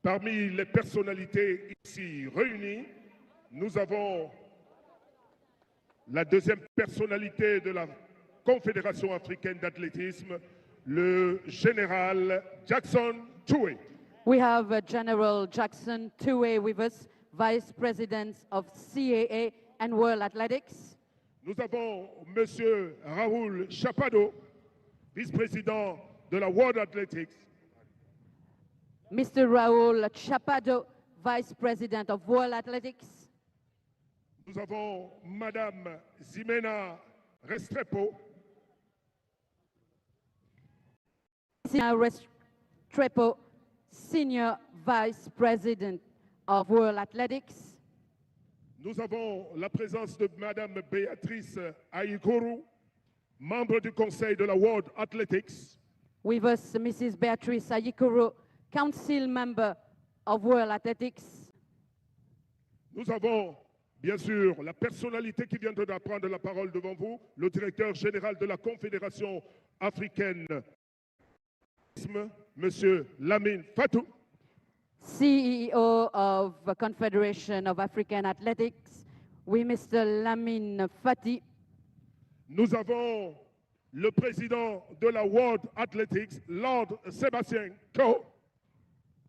Parmi les personnalités ici réunies, nous avons la deuxième personnalité de la Confédération africaine d'athlétisme, le général Jackson Toué. We have General Jackson Toué with us, Vice President of CAA and World Athletics. Nous avons Monsieur Raoul Chapado, vice-président de la World Athletics. Mr. Raul Chapado, Vice President of World Athletics. Nous avons Madame Ximena Restrepo, Ximena Restrepo, Senior Vice President of World Athletics. Nous avons la présence de Madame Béatrice Aïkourou, membre du Conseil de la World Athletics. With us, Mrs. Beatrice Ayikoro, Council Member of World Athletics. Nous avons, bien sûr, la personnalité qui vient de prendre la parole devant vous, le directeur général de la Confédération africaine, Monsieur Lamine Fatou. CEO of the Confederation of African Athletics, with Mr. Lamine Fati. Nous avons le président de la World Athletics, Lord Sébastien Coe.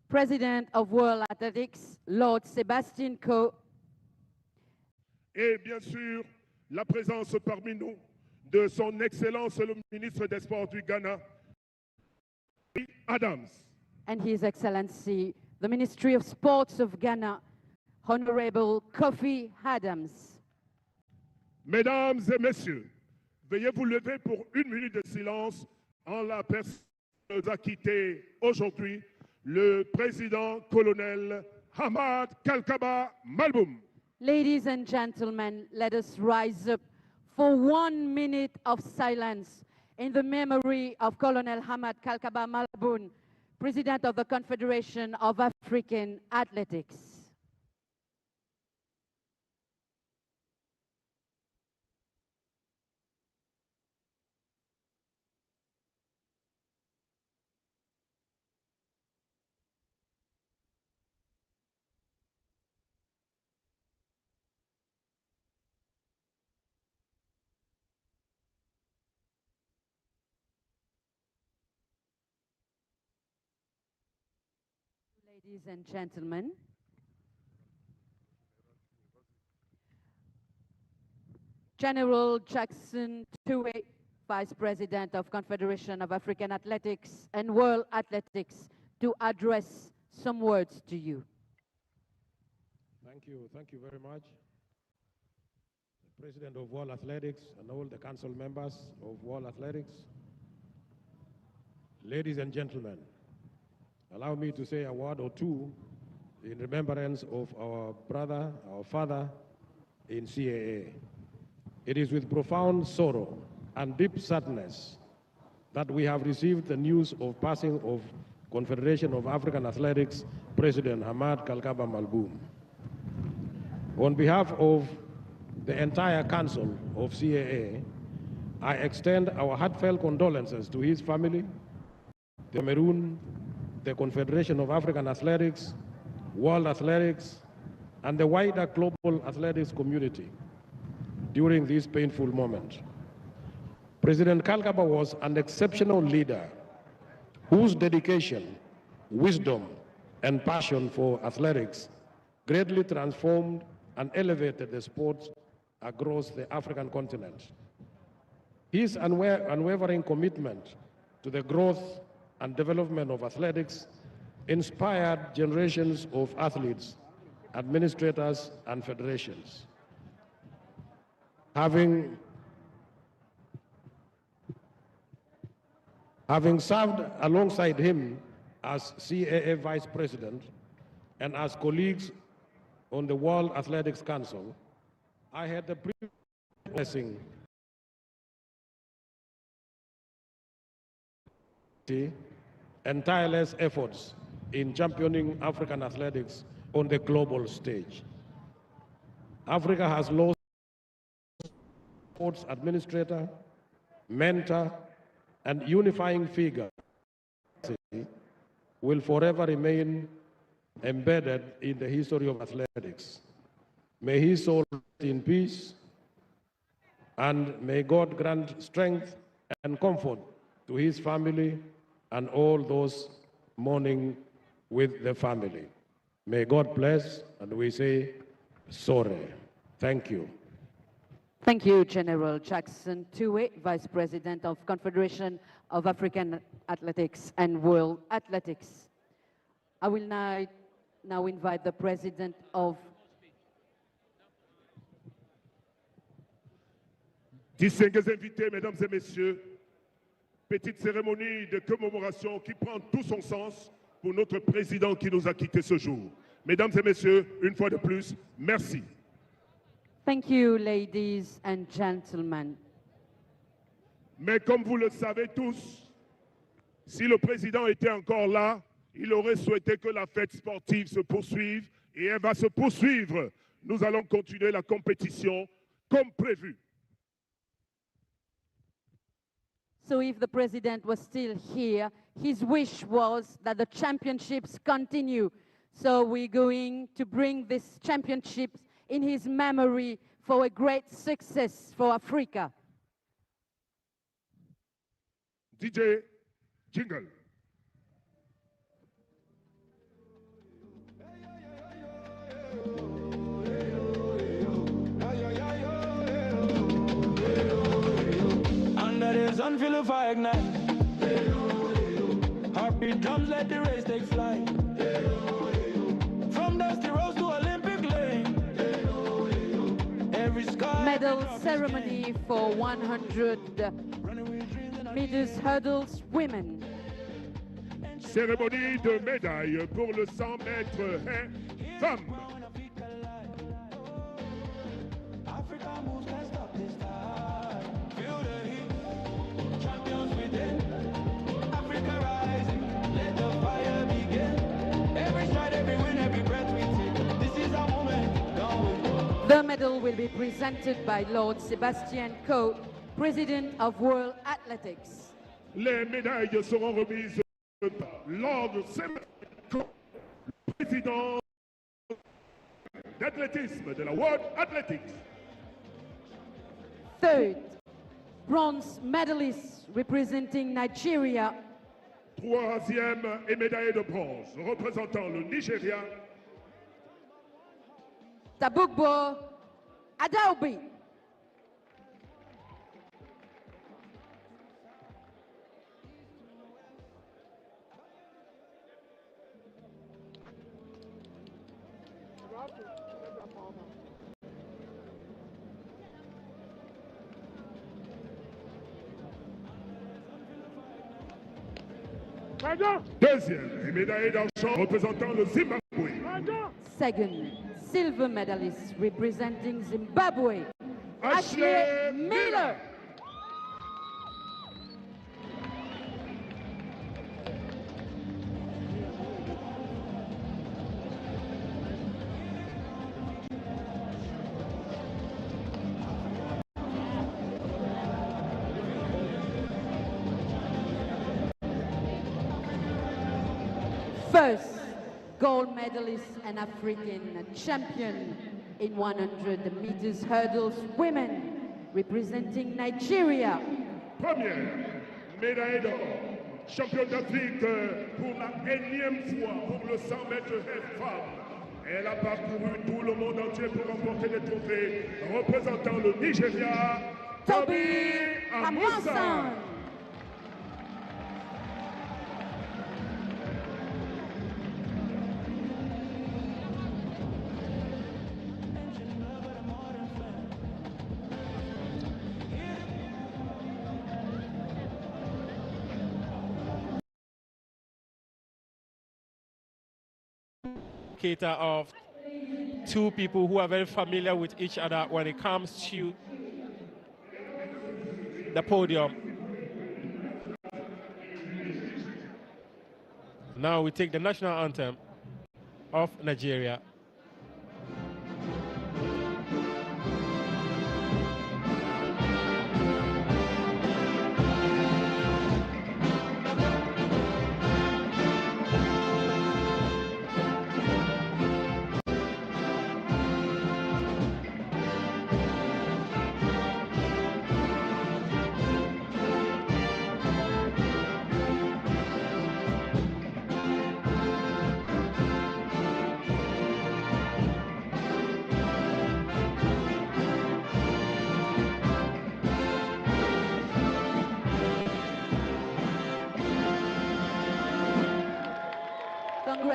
President of World Athletics, Lord Sebastian Coe. Et bien sûr, la présence parmi nous de son Excellence le ministre des Sports du Ghana, Adams. And His Excellency, the Ministry of Sports of Ghana, Honorable Kofi Adams. Mesdames et messieurs, veuillez vous lever pour une minute de silence en la personne qui nous a quittés aujourd'hui, le président colonel Hamad Kalkaba Malboum. Ladies and gentlemen, let us rise up for 1 minute of silence in the memory of Colonel Hamad Kalkaba Malboum, President of the Confederation of African Athletics. Ladies and gentlemen, General Jackson Tuwei, Vice President of Confederation of African Athletics and World Athletics, to address some words to you. Thank you very much. The President of World Athletics and all the council members of World Athletics, ladies and gentlemen, allow me to say a word or two in remembrance of our brother, our father in CAA. It is with profound sorrow and deep sadness that we have received the news of passing of Confederation of African Athletics President Hamad Kalkaba Malboum. On behalf of the entire council of CAA, I extend our heartfelt condolences to his family, the Cameroon, the Confederation of African Athletics, World Athletics, and the wider global athletics community during this painful moment. President Kalkaba was an exceptional leader whose dedication, wisdom, and passion for athletics greatly transformed and elevated the sport across the African continent. His unwavering commitment to the growth and development of athletics inspired generations of athletes, administrators, and federations. Having served alongside him as CAA Vice President and as colleagues on the World Athletics Council, I had the privilege of blessing and tireless efforts in championing African athletics on the global stage. Africa has lost a sports administrator, mentor, and unifying figure will forever remain embedded in the history of athletics. May his soul rest in peace, and may God grant strength and comfort to his family and all those mourning with the family. May God bless, and we say sorry. Thank you. Thank you, General Jackson Tuwe, Vice President of Confederation of African Athletics and World Athletics. I will now invite the President of... Distingués invités, mesdames et messieurs, petite cérémonie de commémoration qui prend tout son sens pour notre président qui nous a quittés ce jour. Mesdames et messieurs, une fois de plus, merci. Thank you, ladies and gentlemen. Mais comme vous le savez tous, si le président était encore là, il aurait souhaité que la fête sportive se poursuive et elle va se poursuivre. Nous allons continuer la compétition comme prévu. So if the president was still here, his wish was that the championships continue. So we're going to bring these championships in his memory for a great success for Africa. DJ, jingle. Under the sun, feel the fire ignite. Heartbeat drums, let the race take flight. From dusty roads to Olympic lane. Every sky. Medal ceremony for 100 meters hurdles women. Cérémonie de médailles pour le 100 mètres haie femmes. Africa moves, can't stop this time. Feel the heat, champions within. Africa rising, let the fire begin. Every stride, every win, every breath we take. This is our moment, don't we? The medal will be presented by Lord Sebastian Coe, President of World Athletics. Les médailles seront remises lors de président d'athlétisme de la World Athletics. Third, bronze medalist representing Nigeria. Troisième et médaillé de bronze représentant le Nigeria. Tabugbo Adaobi. Deuxième et médaillé d'argent représentant le Zimbabwe. Second, silver medalist representing Zimbabwe, Ashley Miller. First, gold medalist and African champion in 100 meters hurdles women, representing Nigeria. Première médaille d'or, champion d'Afrique pour la énième fois pour le 100 mètres haie femmes. Elle a parcouru tout le monde entier pour remporter des trophées, représentant le Nigeria, Toby Amusan. Of two people who are very familiar with each other when it comes to the podium. Now we take the national anthem of Nigeria.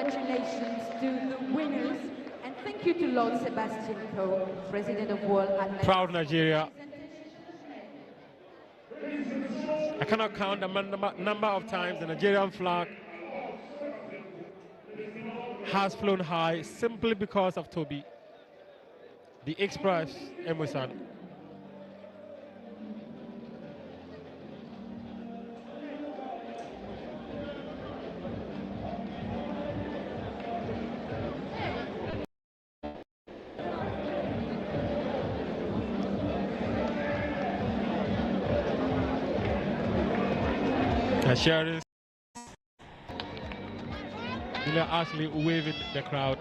congratulations to the winners, and thank you to Lord Sebastian Coe, President of World Athletics. Proud Nigeria. I cannot count the number of times the Nigerian flag has flown high simply because of Toby, the Express Emerson. Sharon Ashley waving the crowd.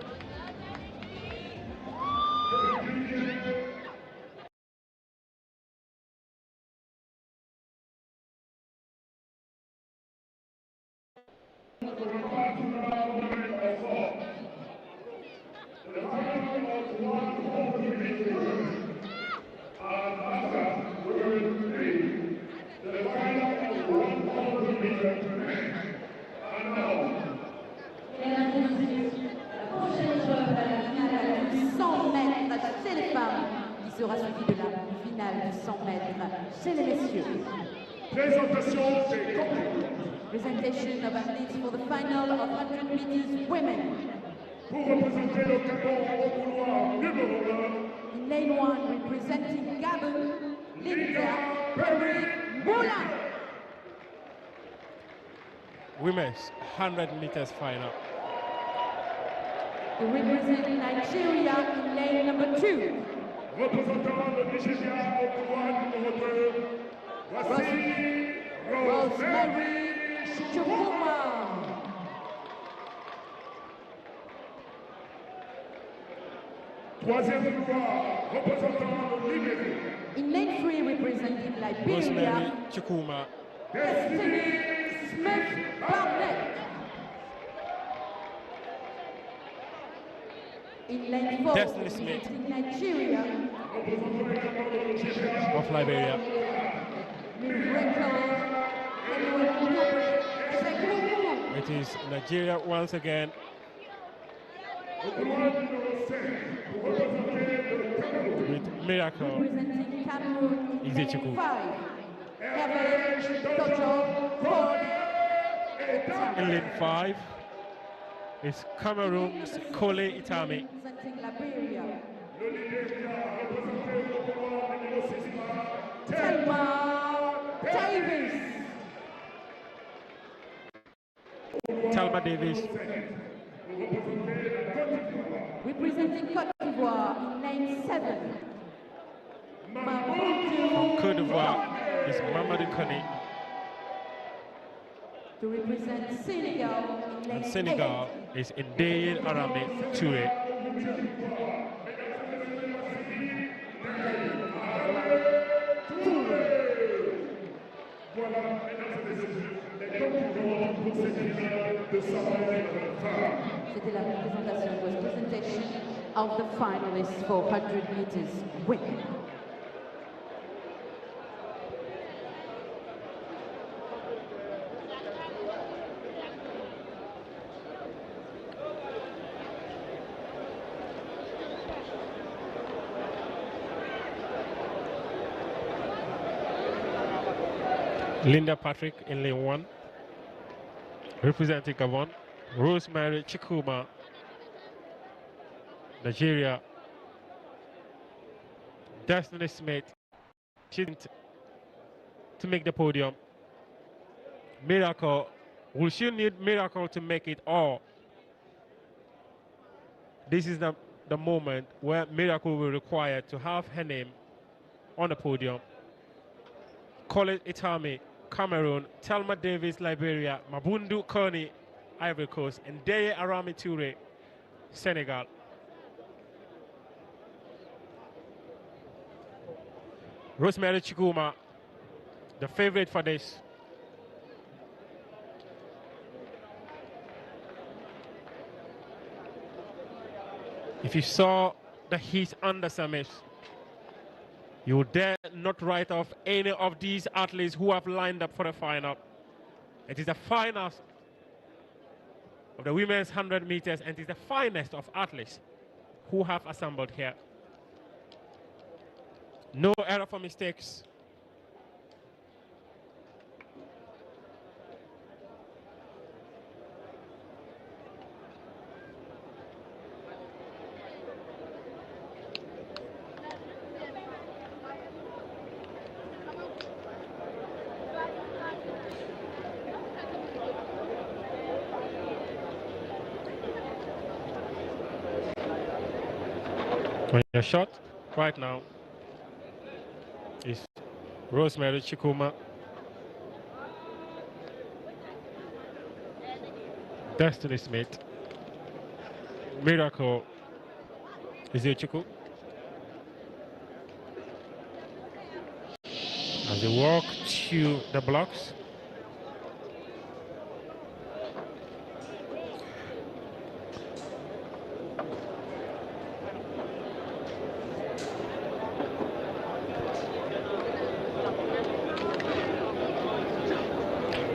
Chez les femmes, qui sera suivi de la finale du 100 mètres chez les messieurs. Présentation des champions. Presentation of athletes for the final of 100 meters women. Pour représenter le Gabon au couloir numéro 1. In lane 1, representing Gabon, Linda Perry Moulin. Women's 100 meters final. To represent Nigeria in lane number 2. Représentant le Nigeria au couloir numéro 2, voici Rosemary Chukuma. Troisième couloir, représentant le Libéria. In lane 3, representing Liberia, Rosemary Chukuma. Destiny Smith Barnett. In lane 4, Destiny Smith representing Nigeria, of Liberia. It is Nigeria once again. With Miracle representing Cameroon, Izechuku. 5. In lane 5 is Cameroon's Kole Itami. Representing Liberia, Thelma Davis. Talma Davis. Representing Côte d'Ivoire in lane 7. From Côte d'Ivoire is Mamadou Kone. To represent Senegal in lane And Senegal is Ndeye Arame Toure. C'était la présentation, was presentation of the finalists for 100 meters women. Linda Patrick in lane 1. Representing Gabon, Rosemary Chukuma, Nigeria. Destiny Smith, she didn't to make the podium. Miracle, will she need Miracle to make it all? This is the moment where Miracle will require to have her name on the podium. Kole Itami, Cameroon, Thelma Davis, Liberia, Mabundu Kone, Ivory Coast, and Ndeye Arame Toure, Senegal. Rosemary Chukuma, the favorite for this. If you saw the heat on the summit, you dare not write off any of these athletes who have lined up for the final. It is the finals of the women's 100 meters, and it is the finest of athletes who have assembled here. No error for mistakes. On your shot right now is Rosemary Chikuma, Destiny Smith, Miracle Izuchukwu. As they walk to the blocks.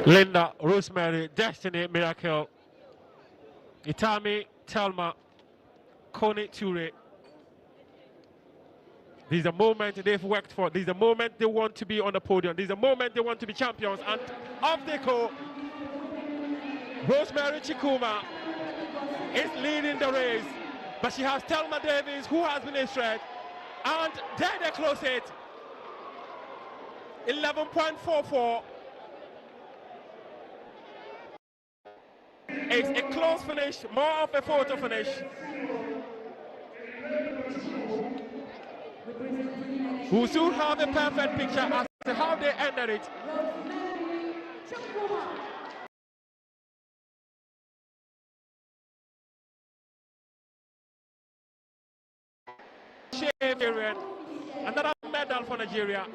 Linda, Rosemary, Destiny, Miracle, Itami, Telma, Connie, Ture. This is the moment they've worked for. This is the moment they want to be on the podium. This is the moment they want to be champions. And off they go. Rosemary Chikuma is leading the race, but she has Telma Davis, who has been a threat. And there they close it. 11.44. It's a close finish, more of a photo finish. We'll soon have a perfect picture as to how they ended it. Another medal for Nigeria.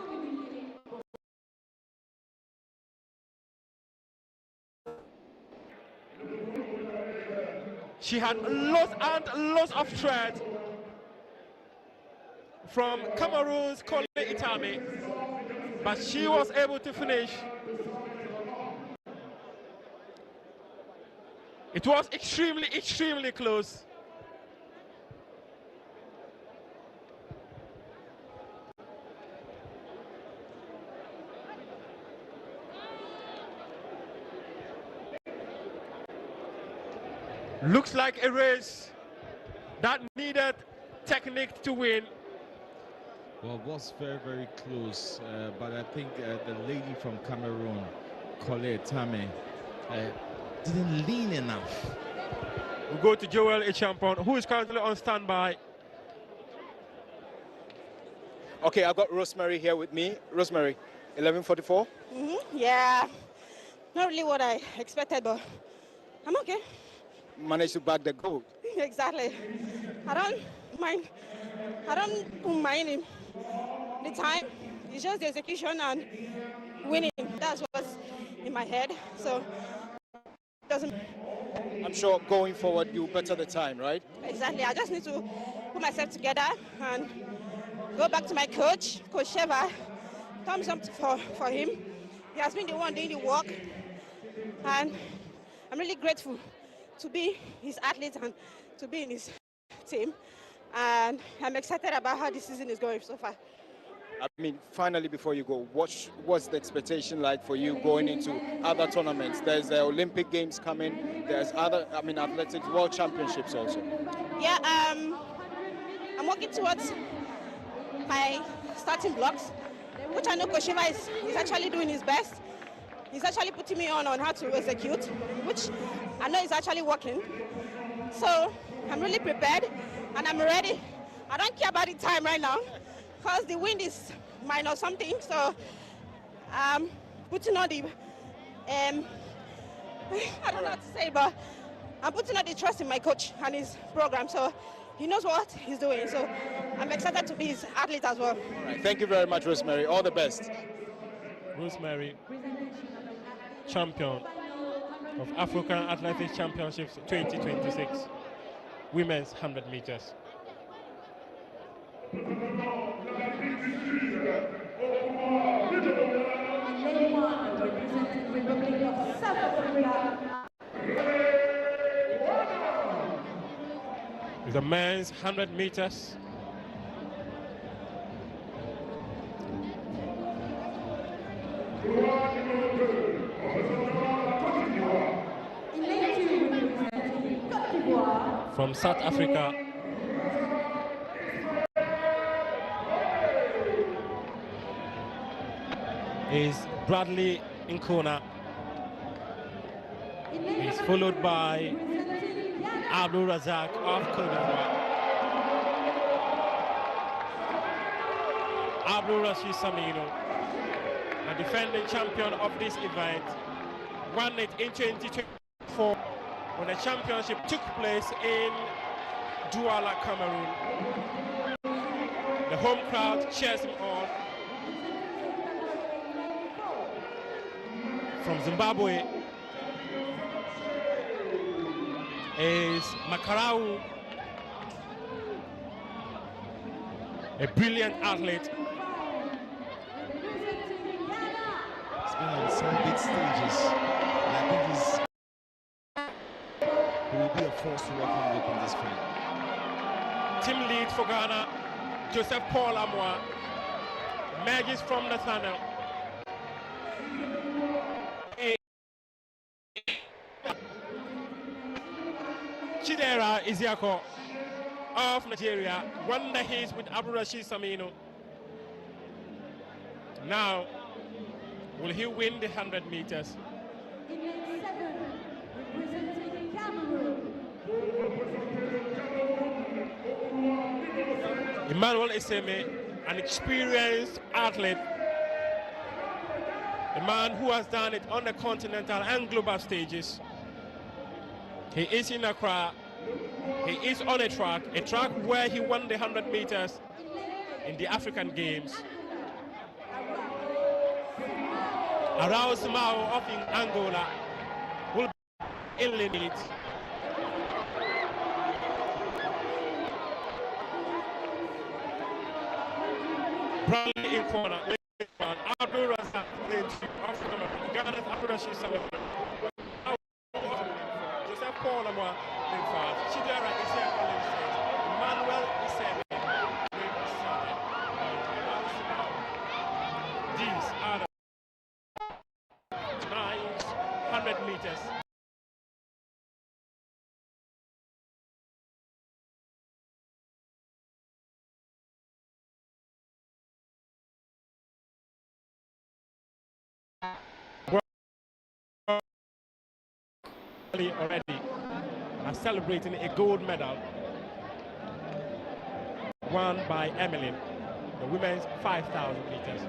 She had lots and lots of threat from Cameroon's Kole Itami, but she was able to finish. It was extremely, extremely close. Looks like a race that needed technique to win. Well, it was very, very close, but I think the lady from Cameroon, Kole Itami, didn't lean enough. We go to Joel Echampon, who is currently on standby. Okay, I've got Rosemary here with me. Rosemary, 11:44. Yeah, not really what I expected, but I'm okay. Managed to bag the gold. Exactly. I don't mind the time. It's just the execution and winning. That's what's in my head. So it doesn't. I'm sure going forward you better the time, right? Exactly. I just need to put myself together and go back to my coach, Coach Sheva. Thumbs up for him. He has been the one doing the work, and I'm really grateful to be his athlete and to be in his team. And I'm excited about how this season is going so far. I mean, finally, before you go, what's the expectation like for you going into other tournaments? There's the Olympic Games coming. There's other, athletics World Championships also. Yeah, I'm working towards my starting blocks, which I know Coach Sheva is actually doing his best. He's actually putting me on how to execute, which I know is actually working. So I'm really prepared and I'm ready. I don't care about the time right now because the wind is minus something. So I'm putting on the, I don't know what to say, but I'm putting on the trust in my coach and his program. So he knows what he's doing. So I'm excited to be his athlete as well. All right. Thank you very much, Rosemary. All the best. Rosemary, champion of African Athletics Championships 2026, women's 100 meters. the men's 100 meters. From South Africa, is Bradley Nkona. He's followed by Abdul Razak of Cote d'Ivoire. Abdul Rashid Samino, a defending champion of this event, won it in 2024 when the championship took place in Douala, Cameroon. The home crowd cheers him on. From Zimbabwe is Makarau, a brilliant athlete. He's been on some big stages, and I think he will be a force to reckon with in this field. Team lead for Ghana, Joseph Paul Amoa, emerges from the tunnel. Chidera Isiako of Nigeria won the heats with Abdul Rashid Samino. Now, will he win the 100 meters? Emmanuel Eseme, an experienced athlete, a man who has done it on the continental and global stages. He is in Accra. He is on a track where he won the 100 meters in the African Games. Arao Simao of Angola will be in limit. Bradley in corner. Abdul Razak of Cameroon. Ghana's Abdul Rashid Samano. Joseph Paul Amoa in fast. Chidera Isiako in six. Emmanuel Iseme in seven. These are the 900 meters. Already are celebrating a gold medal won by Emily, the women's 5,000 meters.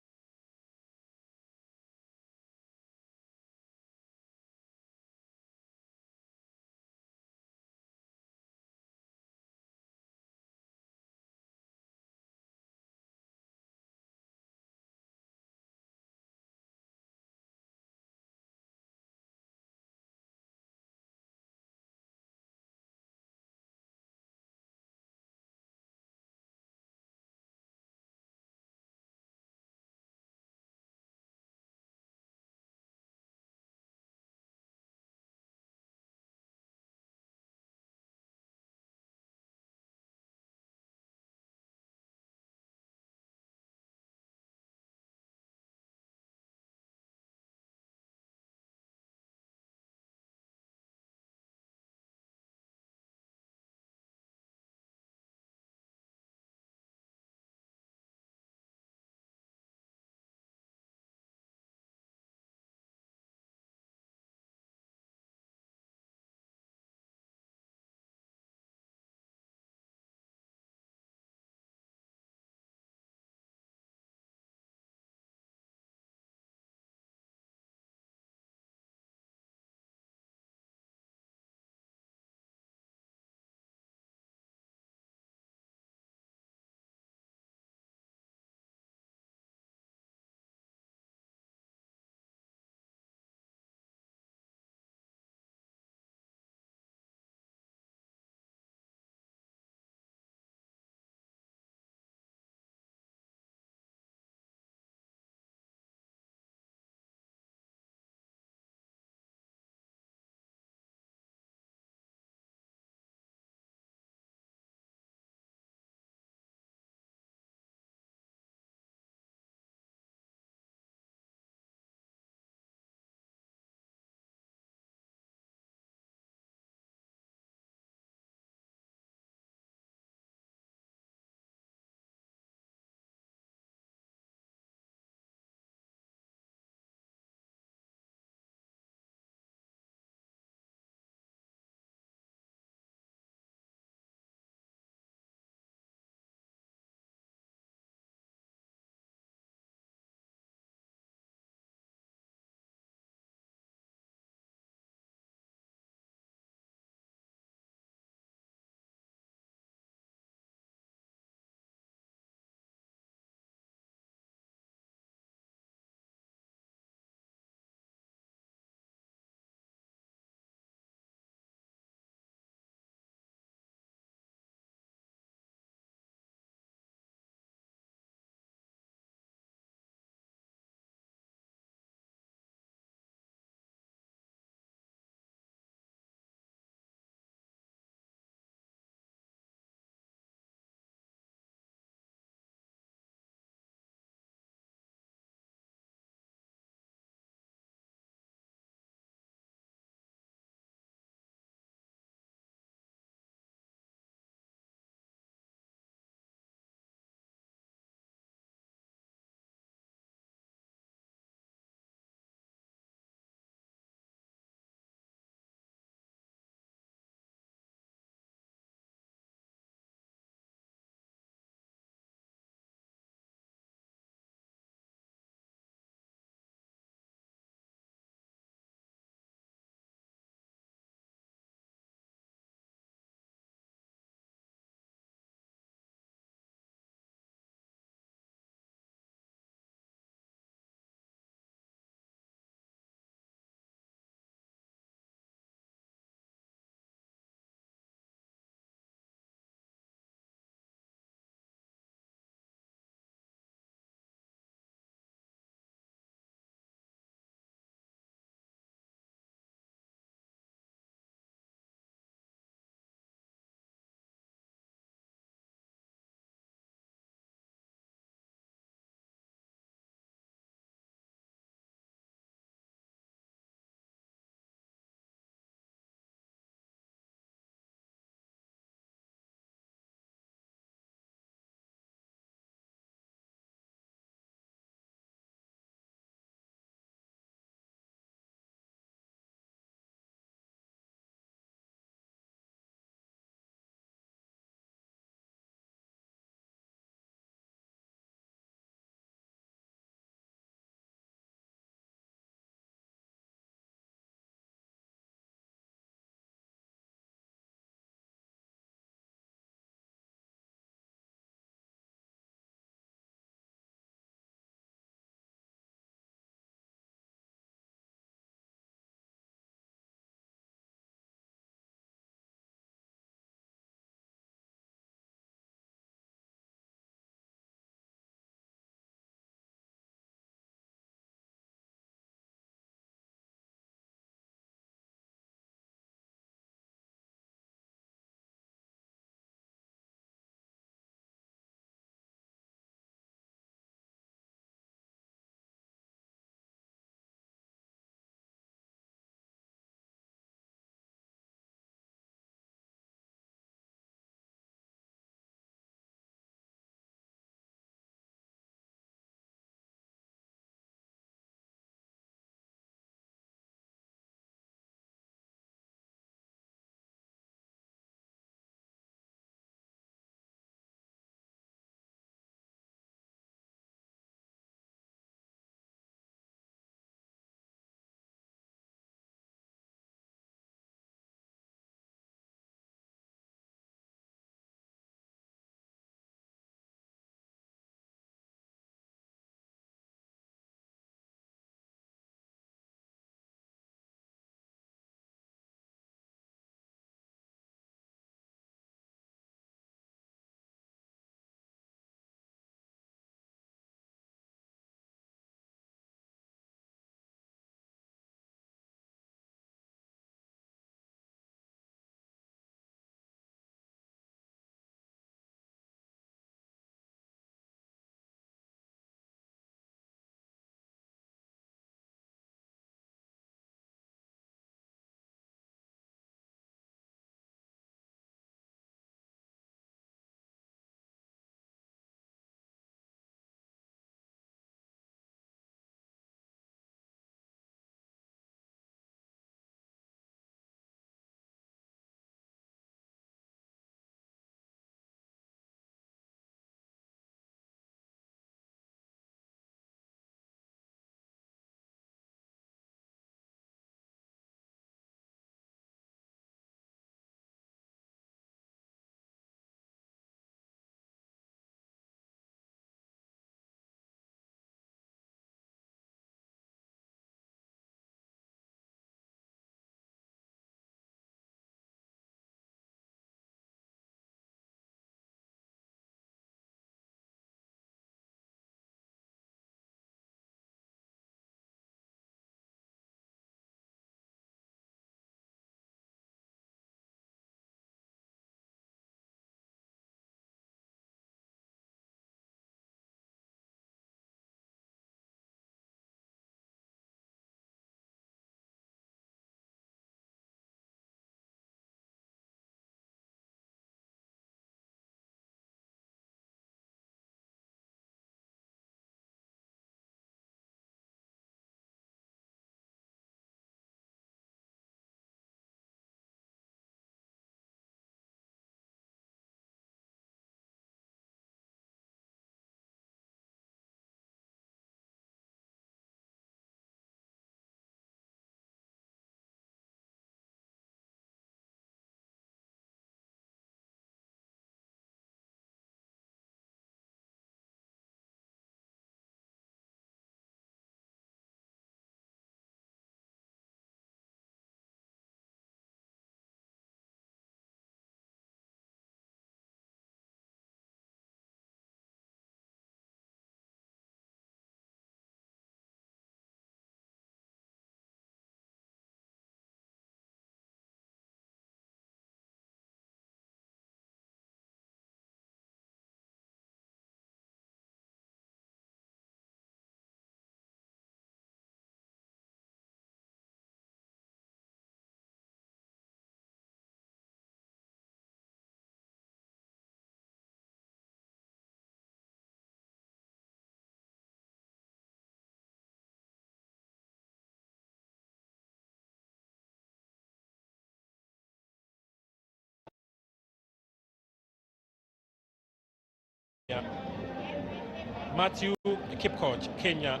Matthew Kipkoch, Kenya.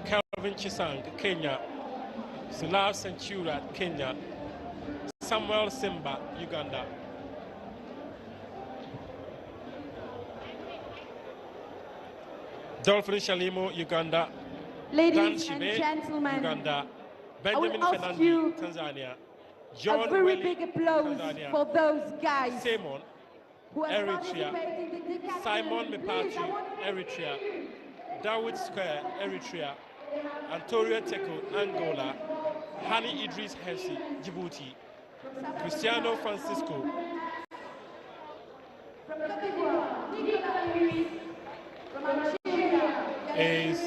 Calvin Chisang, Kenya. Sulav Centura, Kenya. Samuel Simba, Uganda. Dolphin Shalimo, Uganda. Ladies Dan and Shibe, gentlemen, Uganda. I will Benjamin ask Fernandi, you Tanzania. a John very Welly, big applause Tanzania. for those guys Simon, who have Eritrea. participated in the decathlon. Simon Please, Mepati, I want to Eritrea. Dawood Square, Eritrea. Antonio Teko, Angola. Hani Idris Hersi, Djibouti. Cristiano Francisco, from Côte d'Ivoire, Nicolas Luis, from Algeria, is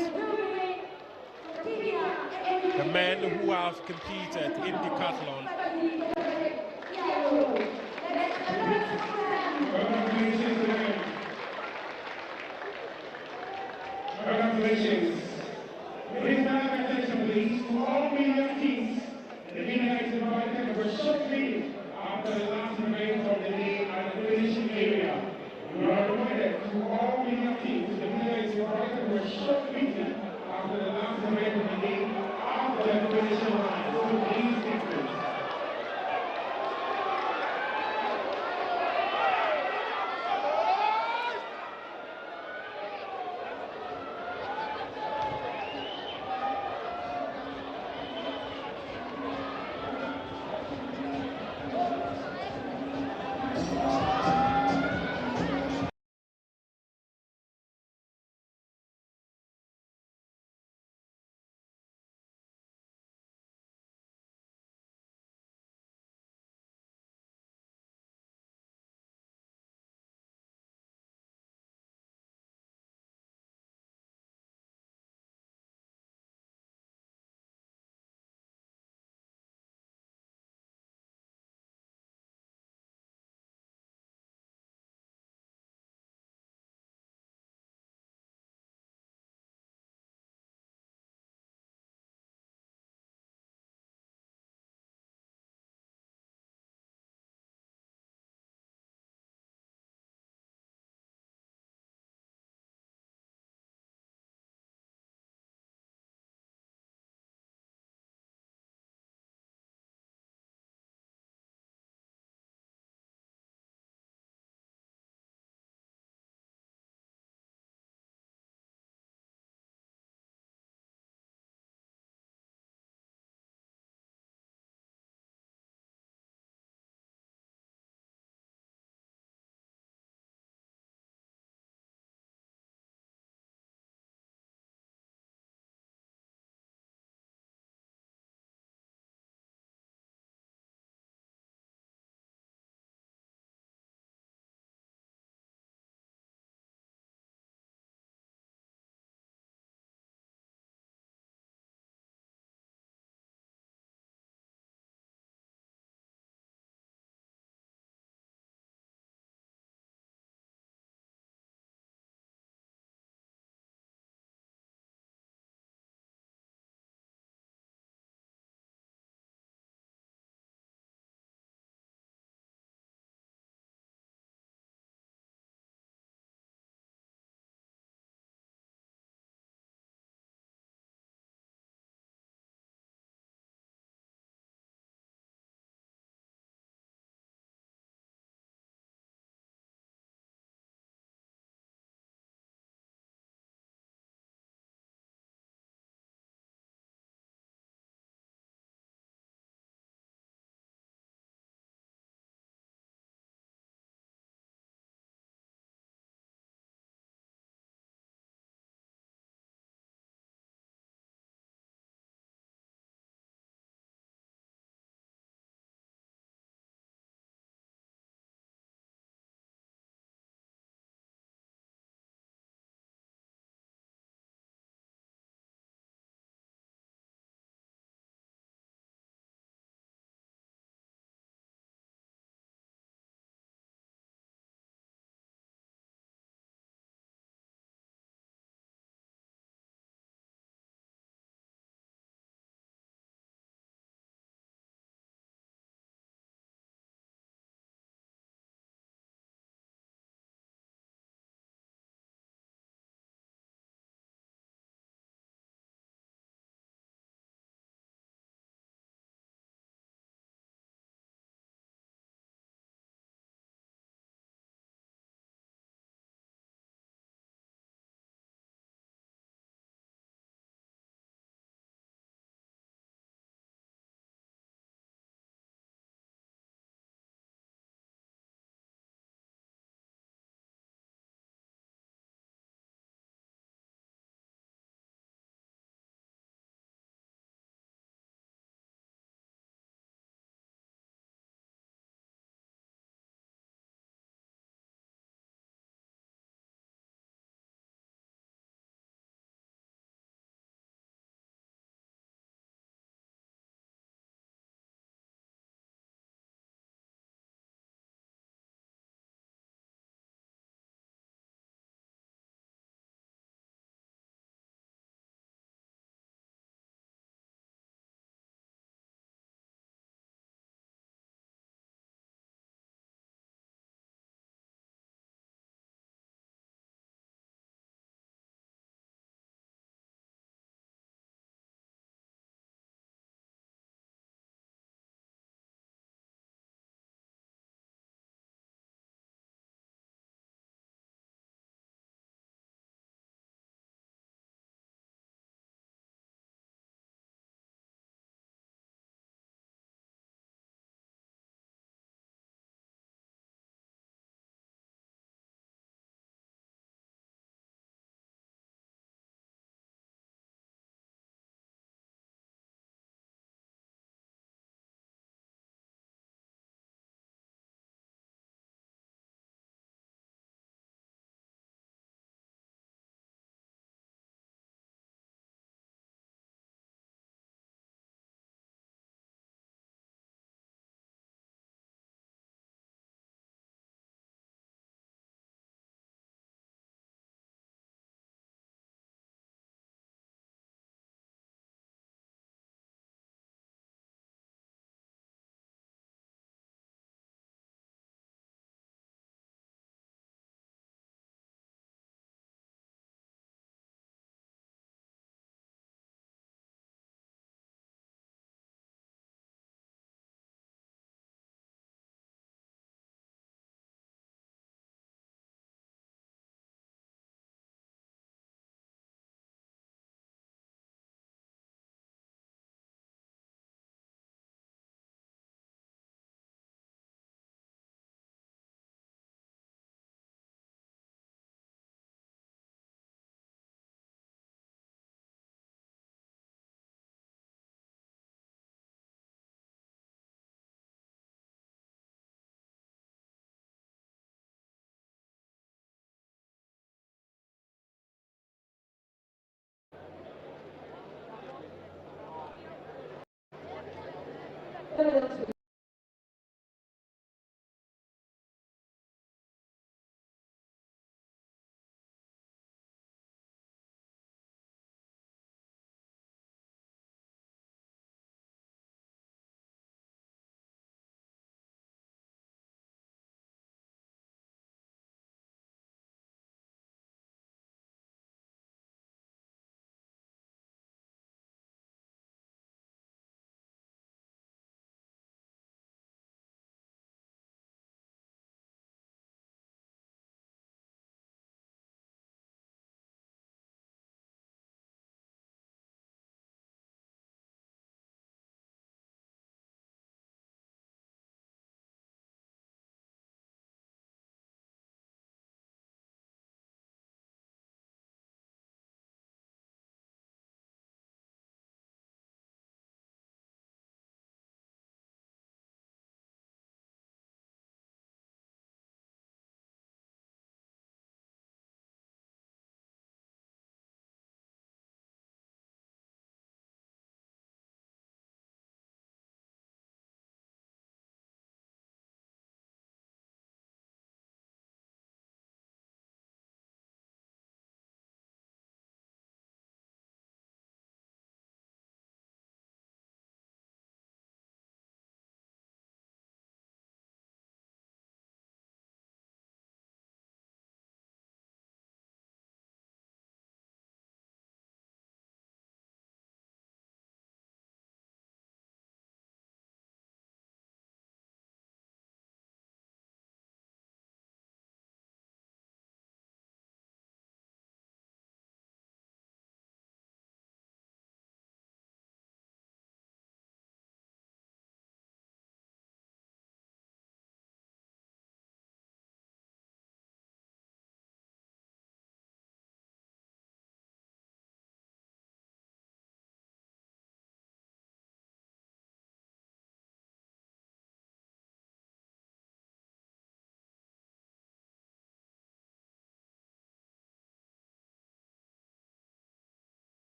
the men who have competed in decathlon. Congratulations. Please have attention, please, to all media teams. The media is invited for a short meeting after the last event of the day at the finishing area. You are invited to all media teams. The media is invited for a short meeting after the last event of the day after the finishing line. So please take place.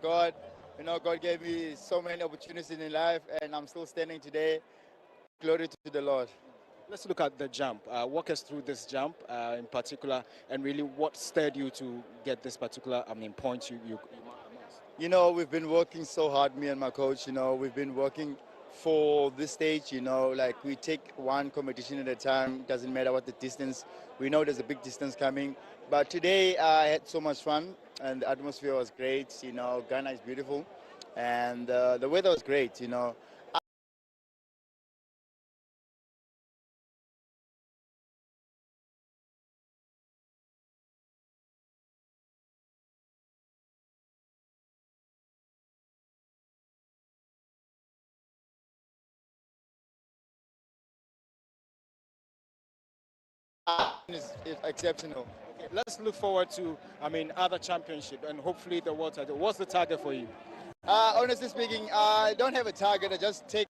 God. You know, God gave me so many opportunities in life, and I'm still standing today. Glory to the Lord. Let's look at the jump. Walk us through this jump in particular, and really what stirred you to get this particular, point you You know, we've been working so hard, me and my coach. You know, we've been working for this stage. You know, like we take one competition at a time. Doesn't matter what the distance. We know there's a big distance coming. But today I had so much fun, and the atmosphere was great. You know, Ghana is beautiful, and the weather was great. You know, is exceptional. Okay, let's look forward to, other championship and hopefully the world title. What's the target for you? Honestly speaking, I don't have a target. I just take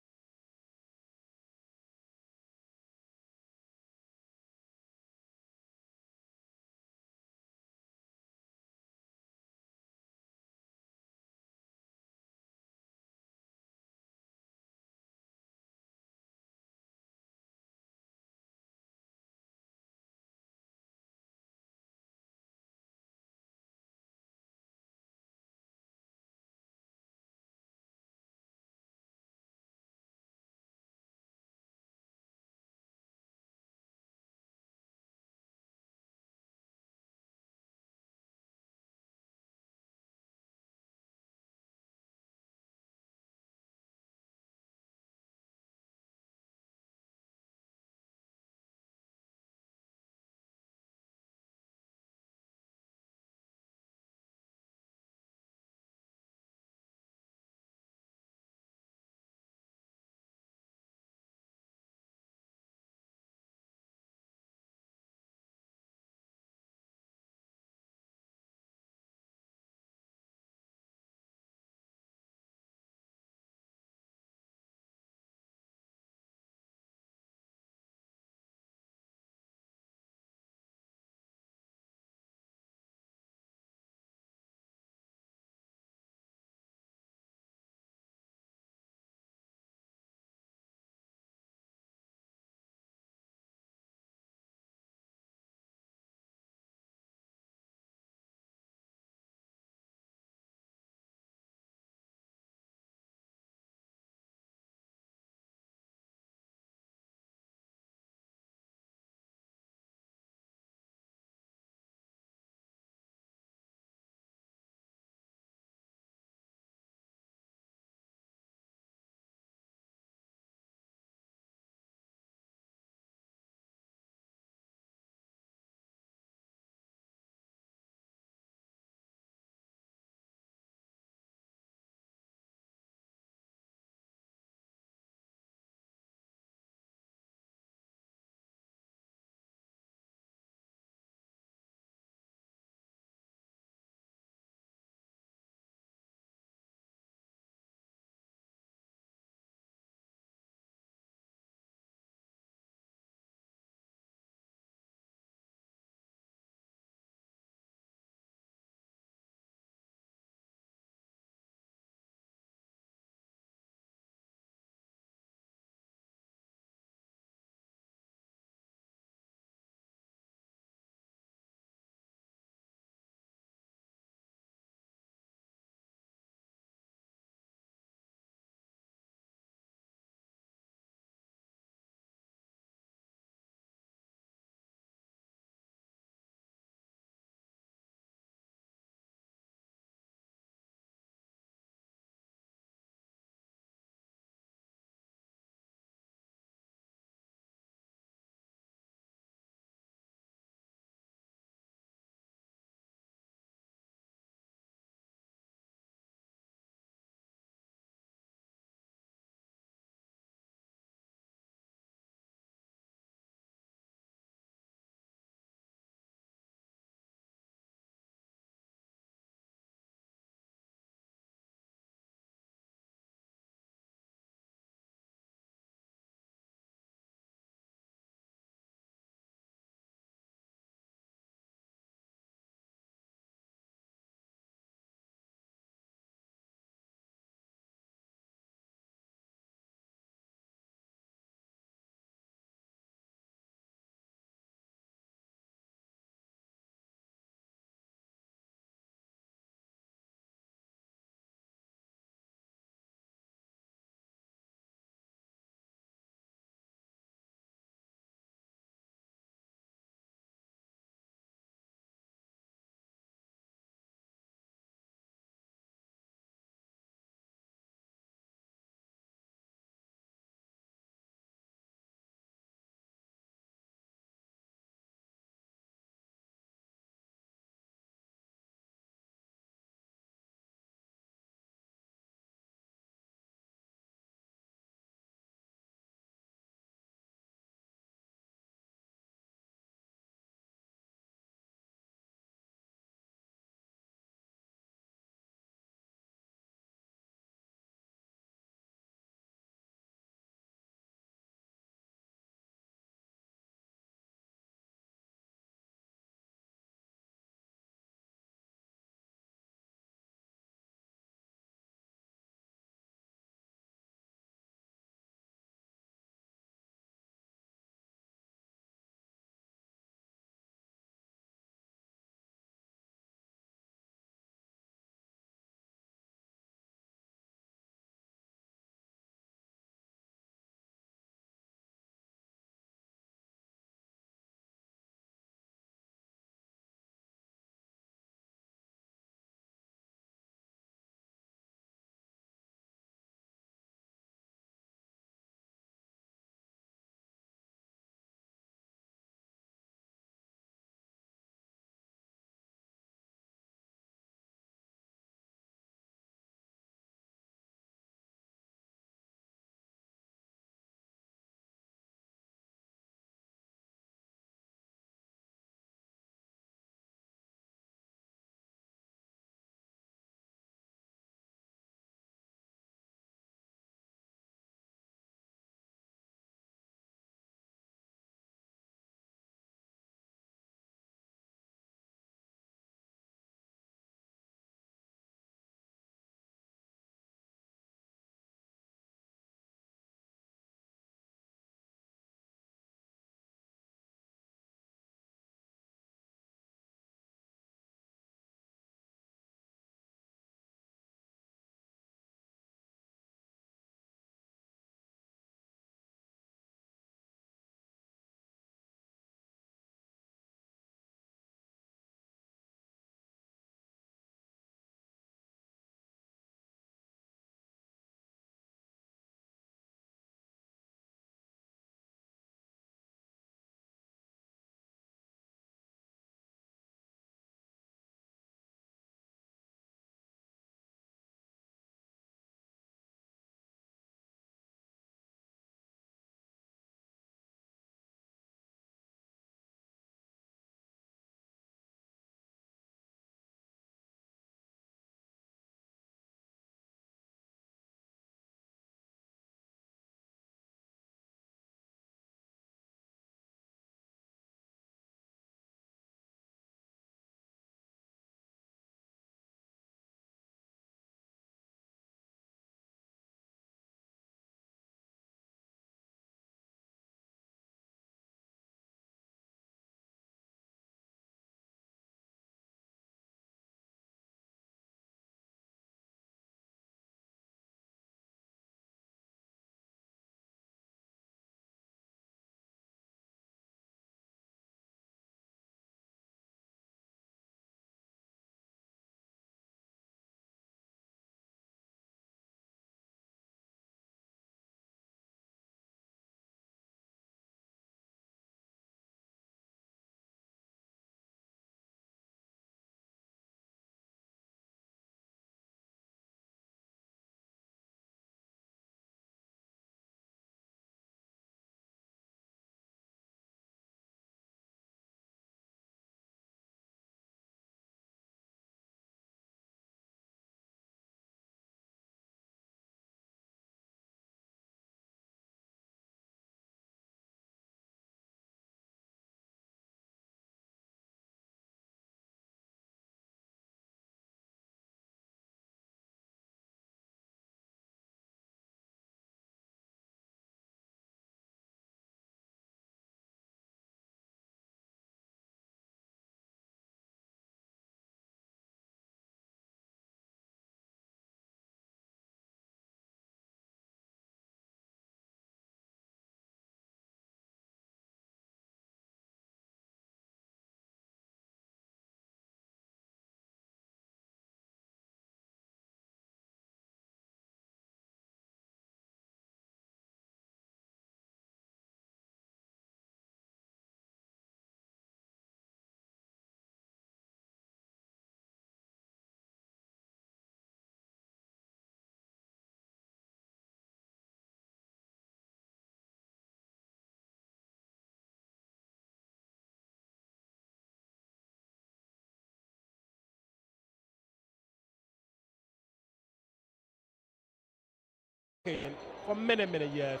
for many, many years.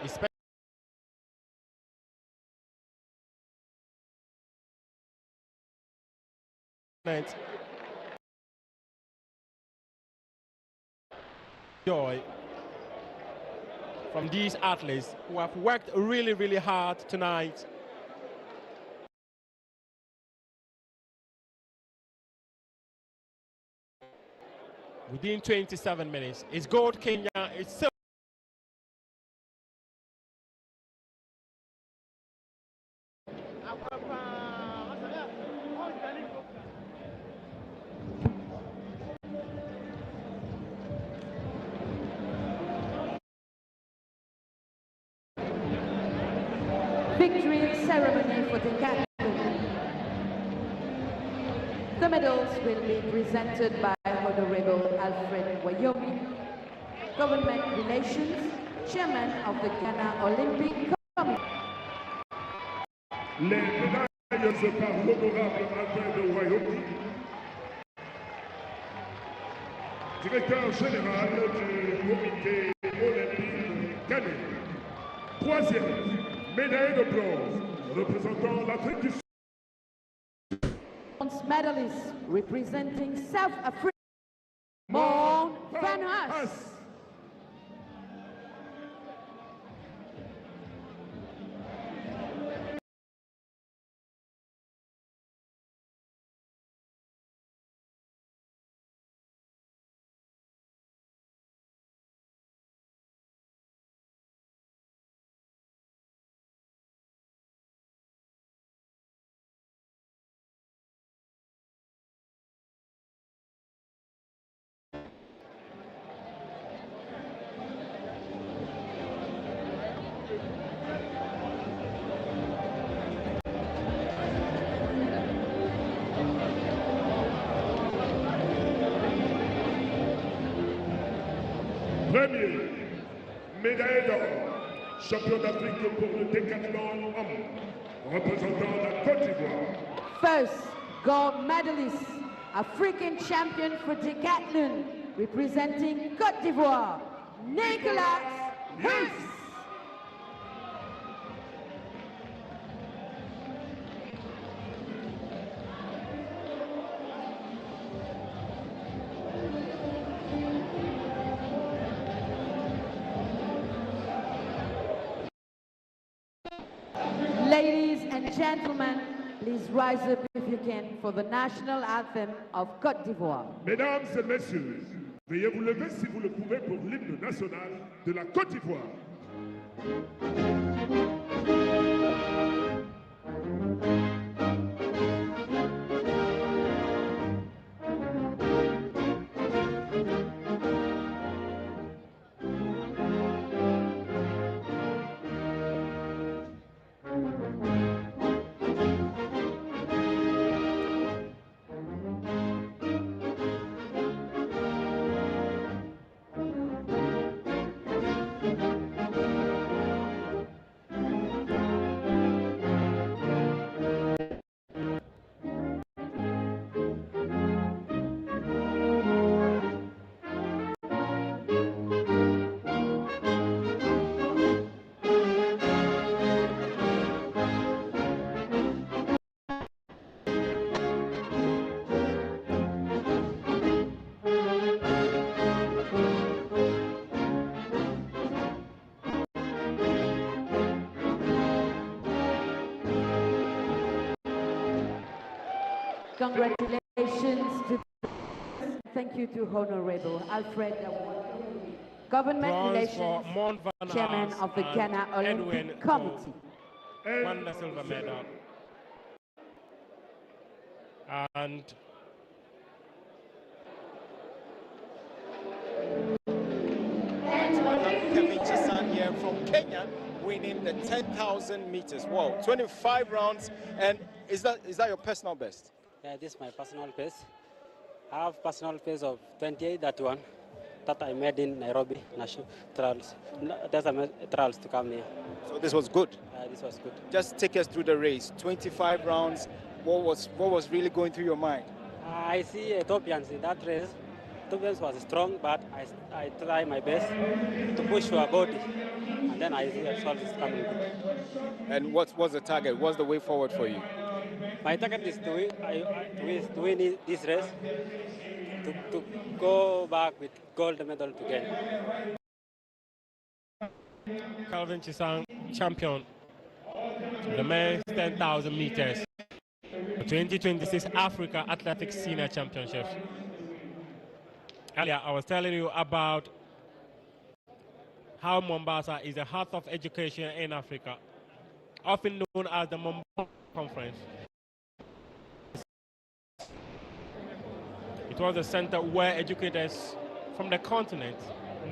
Especially joy from these athletes who have worked really, really hard tonight. Within 27 minutes, it's gold Kenya, it's silver. Victory ceremony for the captain. The medals will be presented by Honorable Alfred Wyoming, Government Relations, Chairman of the Ghana Olympic Committee. Les médailles par l'honorable Alfred Wyoming, directeur général du comité olympique ghanéen. Troisième médaille de bronze représentant l'Afrique du Sud. Medalists representing South Africa, Mount Van Haas. Premier, médaille d'or, champion d'Afrique pour le décathlon homme, représentant la Côte d'Ivoire. First, gold medalist, African champion for decathlon, representing Côte d'Ivoire, Nicolas Hess. Ladies and gentlemen, please rise up if you can for the national anthem of Côte d'Ivoire. Mesdames et messieurs, veuillez vous lever si vous le pouvez pour l'hymne national de la Côte d'Ivoire. Congratulations to thank you to Honorable Alfred Government Bronze Relations, for Mount Van Chairman Haas of the and Ghana Olympic Edwin Committee. Won the silver medal. And Kevin Chisan here from Kenya, winning the 10,000 meters. Wow, 25 rounds, and is that your personal best? Yeah, this is my personal best. I have personal best of 28:31 that I made in Nairobi national trials. There's a trials to come here. So this was good. This was good. Just take us through the race. 25 rounds. What was really going through your mind? I see Ethiopians in that race. Tobias was strong, but I try my best to push her body, and then I see the result is coming good. And what's the target? What's the way forward for you? My target is to win this race, to go back with gold medal again. Calvin Chisang, champion of the men's 10,000 meters, the 2026 Africa Athletics Senior Championships. Earlier, I was telling you about how Mombasa is the heart of education in Africa, often known as the Mombasa Conference. It was a center where educators from the continent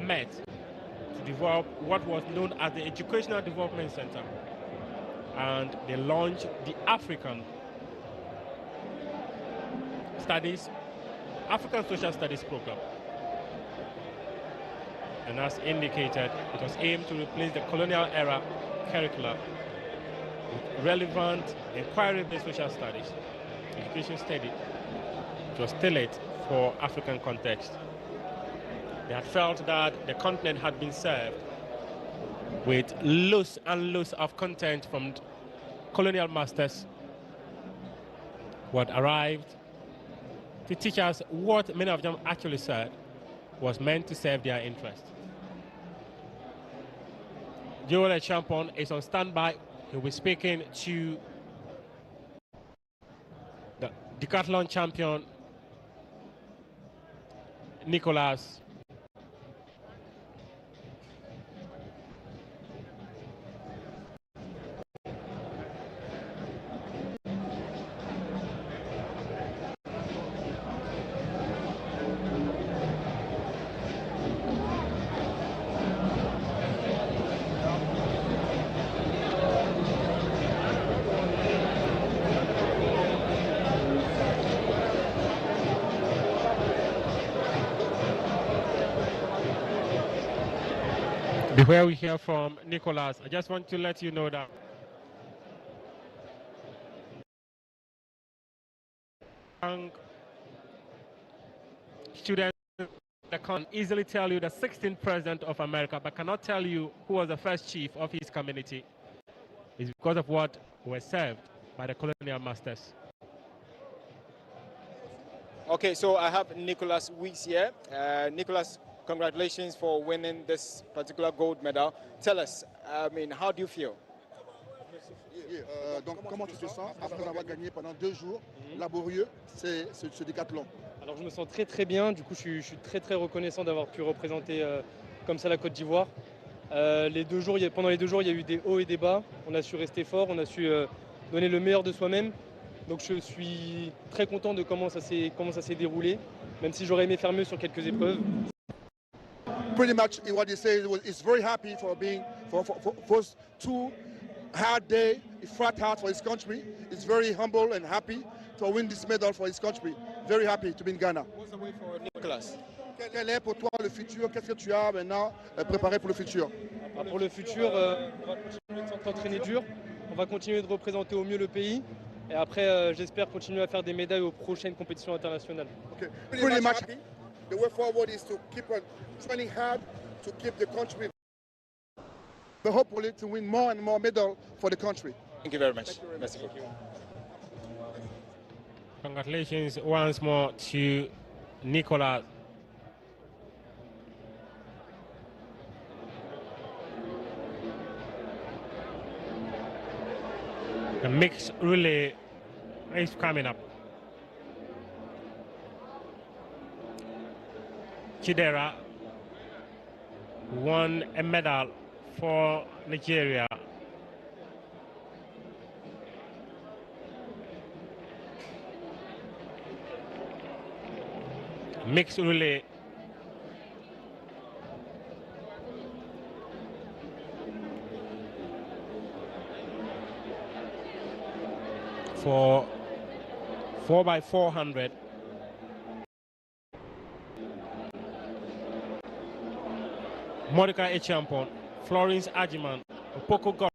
met to develop what was known as the Educational Development Center. And they launched the African Social Studies program. And as indicated, it was aimed to replace the colonial era curricula with relevant inquiry-based social studies, education study. It was tailored for African context. They had felt that the continent had been served with loads and loads of content from colonial masters who had arrived to teach us what many of them actually said was meant to serve their interest. Joel Champon is on standby. He'll be speaking to the decathlon champion, Nicolas. Before we hear from Nicolas, I just want to let you know that young students that can easily tell you the 16th president of America, but cannot tell you who was the first chief of his community. It's because of what was served by the colonial masters. Okay, so I have Nicolas Weeks here. Nicolas, congratulations for winning this particular gold medal. Tell us, how do you feel? Donc, comment tu te sens après avoir gagné pendant 2 jours laborieux ce décathlon? Alors, je me sens très très bien. Du coup, je suis très très reconnaissant d'avoir pu représenter comme ça la Côte d'Ivoire. Pendant les 2 jours, il y a eu des hauts et des bas. On a su rester fort, on a su donner le meilleur de soi-même. Donc, je suis très content de comment ça s'est déroulé, même si j'aurais aimé faire mieux sur quelques épreuves. Pretty much what he said, he's very happy for being for 2 hard days. He fought hard for his country. He's very humble and happy to win this medal for his country. Very happy to be in Ghana. What's the way for Nicolas? Quel est pour toi le futur? Qu'est-ce que tu as maintenant préparé pour le futur? Pour le futur, on va continuer de s'entraîner dur. On va continuer de représenter au mieux le pays. Et après, j'espère continuer à faire des médailles aux prochaines compétitions internationales. Okay. Pretty much happy. The way forward is to keep on training hard to keep the country, but hopefully to win more and more medals for the country. Thank you very much. Merci. Congratulations once more to Nicolas. The mixed relay is coming up. Chidera won a medal for Nigeria. Mixed relay. For 4x400. Monica Echampon, Florence Ajiman, Poko God,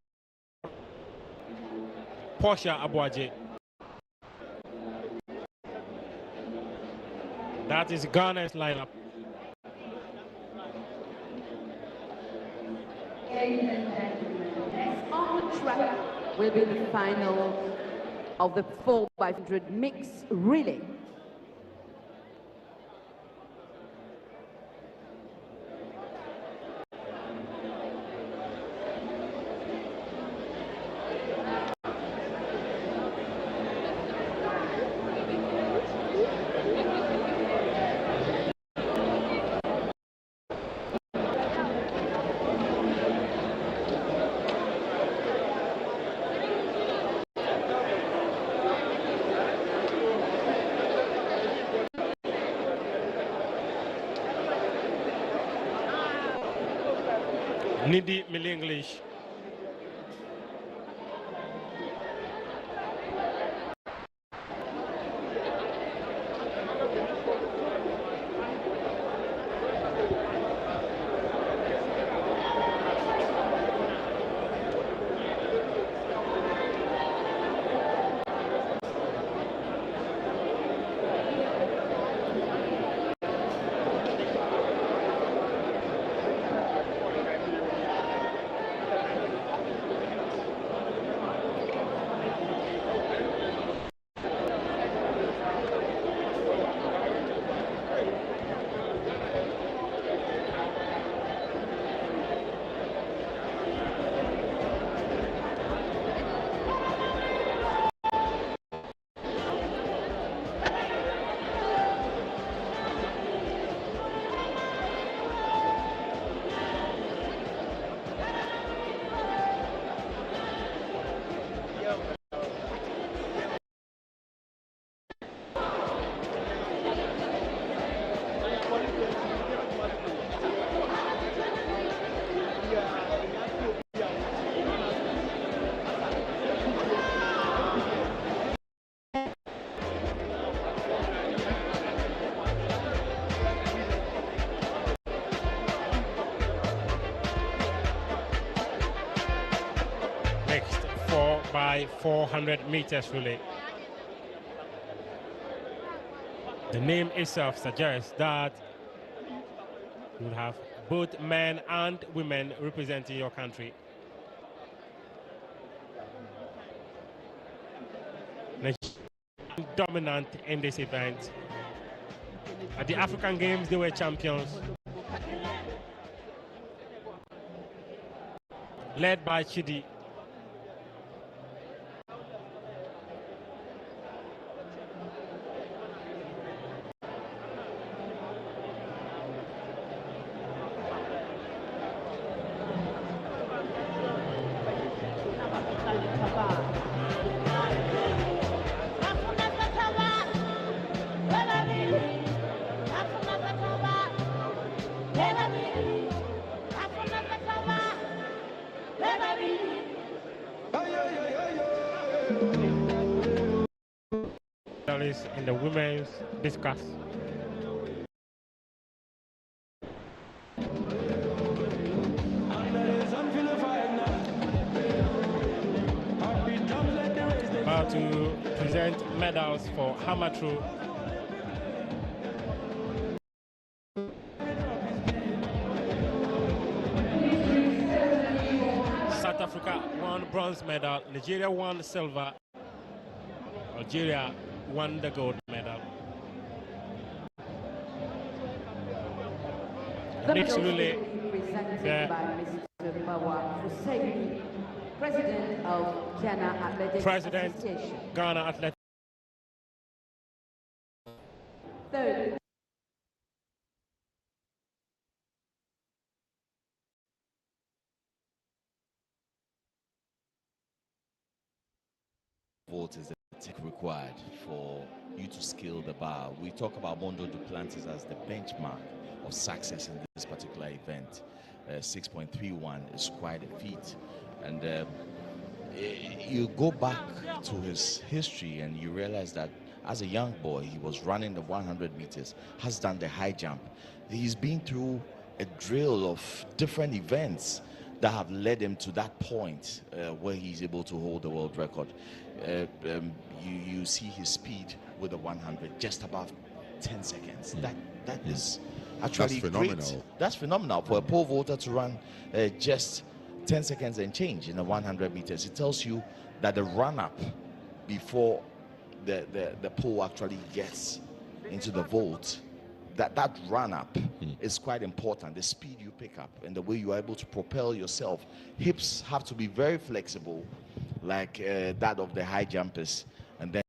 Portia Abuaje. That is Ghana's lineup. Ladies and gentlemen, next on the track will be the final of the 4x100 mixed relay. Nidi English. Next 4x400 meters relay. The name itself suggests that you will have both men and women representing your country. Nigeria dominant in this event. At the African Games, they were champions. Led by Chidi. In the women's discus. About to present medals for Hamatru. South Africa won bronze medal, Nigeria won silver, Algeria won the gold medal. The Mixed medals relay, will be presented by Mr. Bawa Husseini, President of Ghana Athletics Association. Ghana Athletics. Third. What is the tech required for you to scale the bar? We talk about Mondo Duplantis as the benchmark of success in this particular event. 6.31 is quite a feat, and you go back to his history and you realize that as a young boy he was running the 100 meters, has done the high jump. He's been through a drill of different events that have led him to that point where he's able to hold the world record. You see his speed with the 100 just above 10 seconds. That is actually That's great. phenomenal. That's phenomenal for a pole vaulter to run just 10 seconds and change in the 100 meters. It tells you that the run-up before the pole actually gets into the vault, that run-up is quite important. The speed you pick up and the way you are able to propel yourself. Hips have to be very flexible, like that of the high jumpers. And then,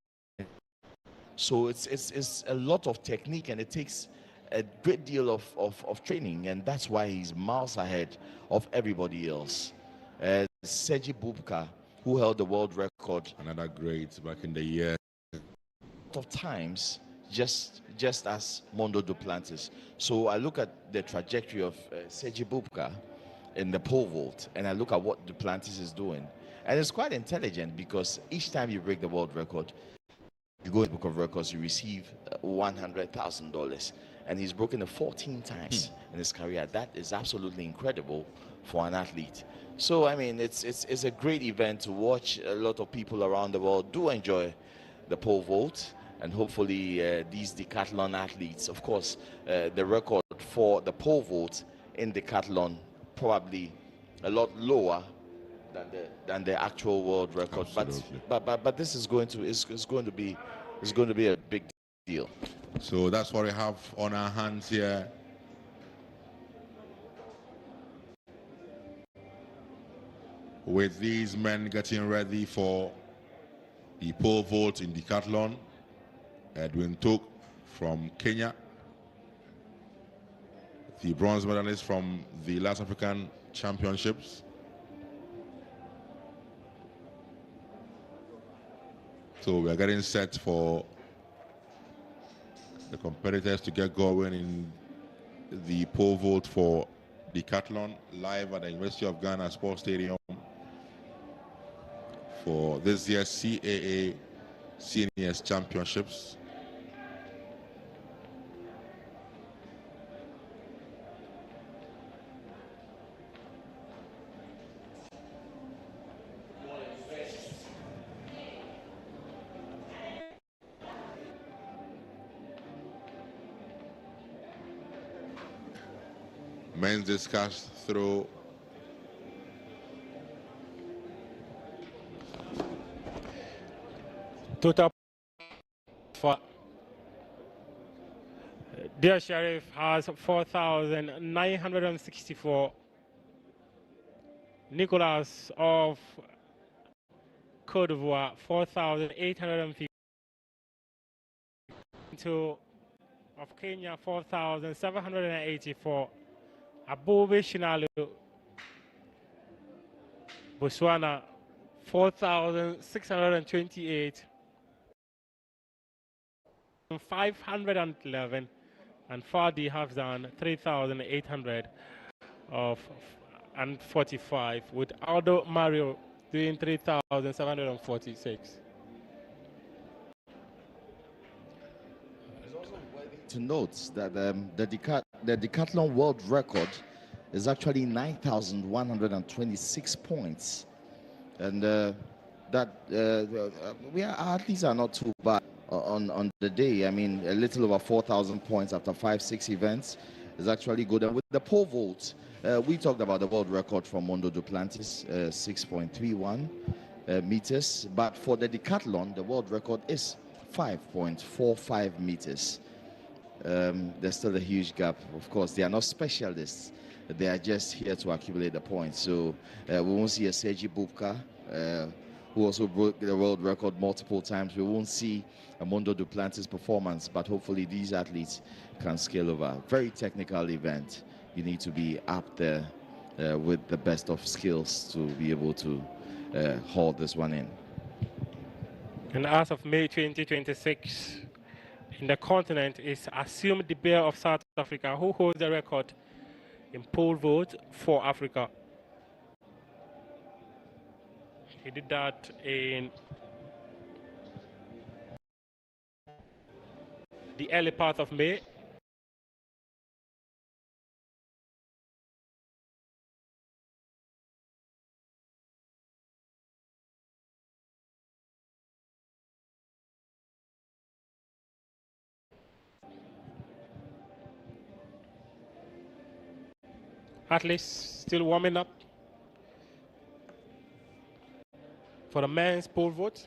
so it's a lot of technique, and it takes a great deal of training, and that's why he's miles ahead of everybody else. Sergi Bubka, who held the world record, another great back in the year, of times, just as Mondo Duplantis. So I look at the trajectory of Sergi Bubka in the pole vault, and I look at what Duplantis is doing, and it's quite intelligent, because each time you break the world record, you go in the book of records, you receive $100,000, and he's broken it 14 times in his career. That is absolutely incredible for an athlete. So I mean, it's a great event to watch. A lot of people around the world do enjoy the pole vault, and hopefully these decathlon athletes, of course, the record for the pole vault in decathlon probably a lot lower than the actual world record. But this is going to be a big deal. So that's what we have on our hands here. With these men getting ready for the pole vault in decathlon. Edwin Took from Kenya, the bronze medalist from the last African Championships. So we are getting set for the competitors to get going in the pole vault for decathlon, live at the University of Ghana Sports Stadium for this year's CAA Seniors Championships. Men's discus throw. Total for Dear Sheriff has 4,964. Nicholas of Cote d'Ivoire 4,850. Of Kenya 4,784. Above Shinalu Botswana 4,628. 511, and Fadi Hafzan 3,800 of and 45, with Aldo Mario doing 3,746. It's also worthy to note that the decathlon world record is actually 9,126 points, and our athletes are not too bad on the day. I mean, a little over 4,000 points after 5-6 events is actually good. And with the pole vault, we talked about the world record from Mondo Duplantis, 6.31 meters. But for the decathlon, the world record is 5.45 meters. There's still a huge gap. Of course, they are not specialists. They are just here to accumulate the points. So we won't see a Sergi Bubka, who also broke the world record multiple times. We won't see a Mondo Duplantis performance, but hopefully these athletes can scale over. Very technical event. You need to be up there with the best of skills to be able to haul this one in. And as of May 2026, in the continent is assumed the bear of South Africa, who holds the record in pole vault for Africa. He did that in the early part of May. Athletes still warming up for the men's pole vault.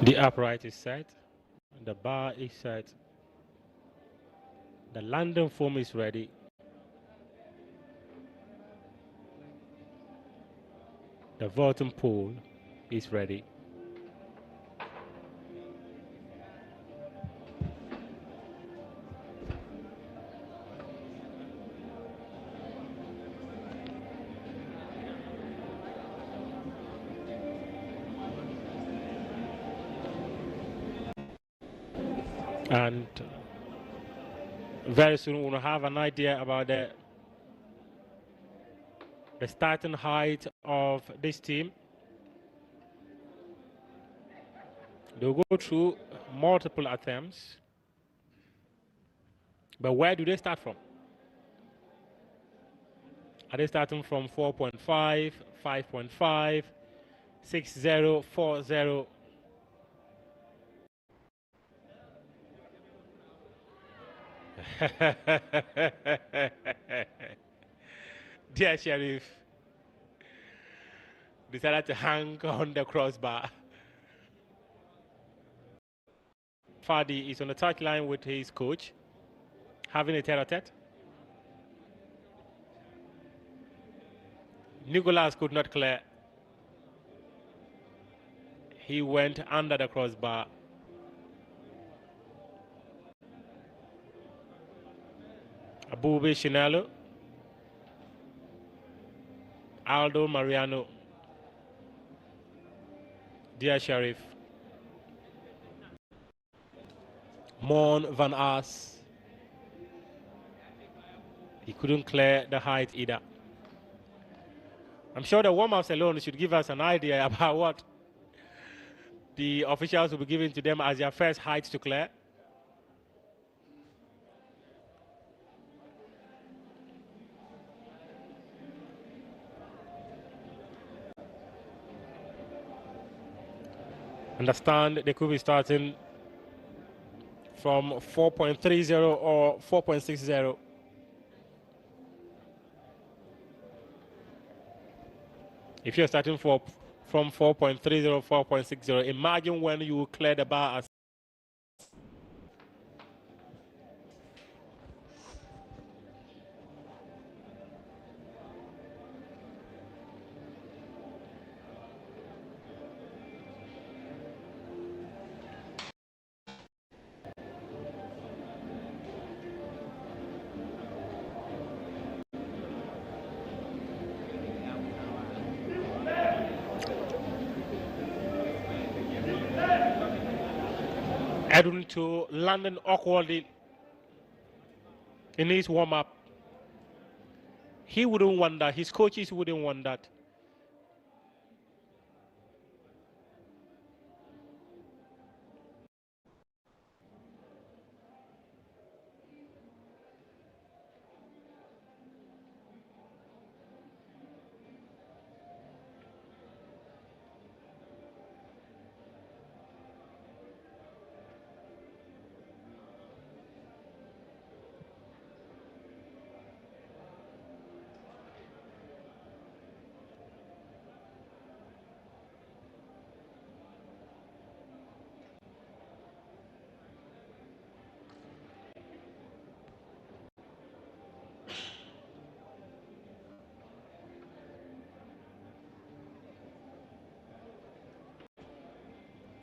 The upright is set. The bar is set. The landing foam is ready. The vaulting pole is ready. And very soon we'll have an idea about the starting height of this team. They'll go through multiple attempts. But where do they start from? Are they starting from 4.5, 5.5, 6.0, 4.0? Dear Sheriff decided to hang on the crossbar. Fadi is on the touchline with his coach, having a tete-a-tete. Nicolas could not clear. He went under the crossbar. Abube Chinelo, Aldo Mariano, Dear Sheriff, Mon Van Aas. He couldn't clear the height either. I'm sure the warm-ups alone should give us an idea about what the officials will be giving to them as their first height to clear. Understand they could be starting from 4.30 or 4.60. If you're starting from 4.30, 4.60, imagine when you clear the bar as Edwin to landing awkwardly in his warm-up. He wouldn't want that. His coaches wouldn't want that.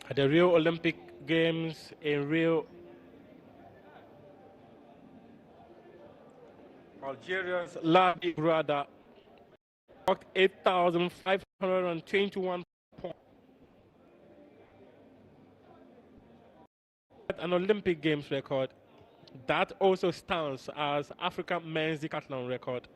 At the Rio Olympic Games in Rio, Algeria's Labi Brada clocked 8,521 points. An Olympic Games record. That also stands as African men's decathlon record.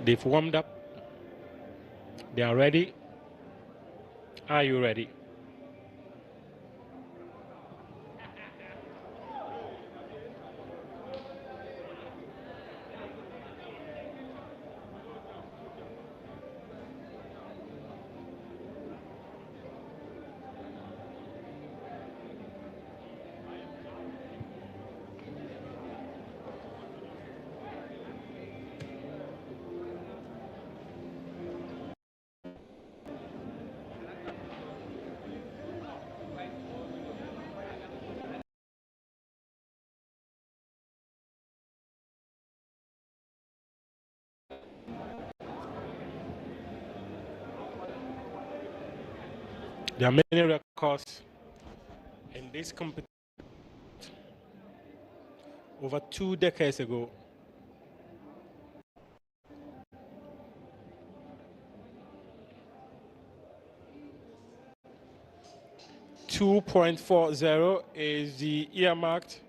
They've warmed up. They are ready. Are you ready? There are many records in this competition. Over 2 decades ago, .240 is the earmarked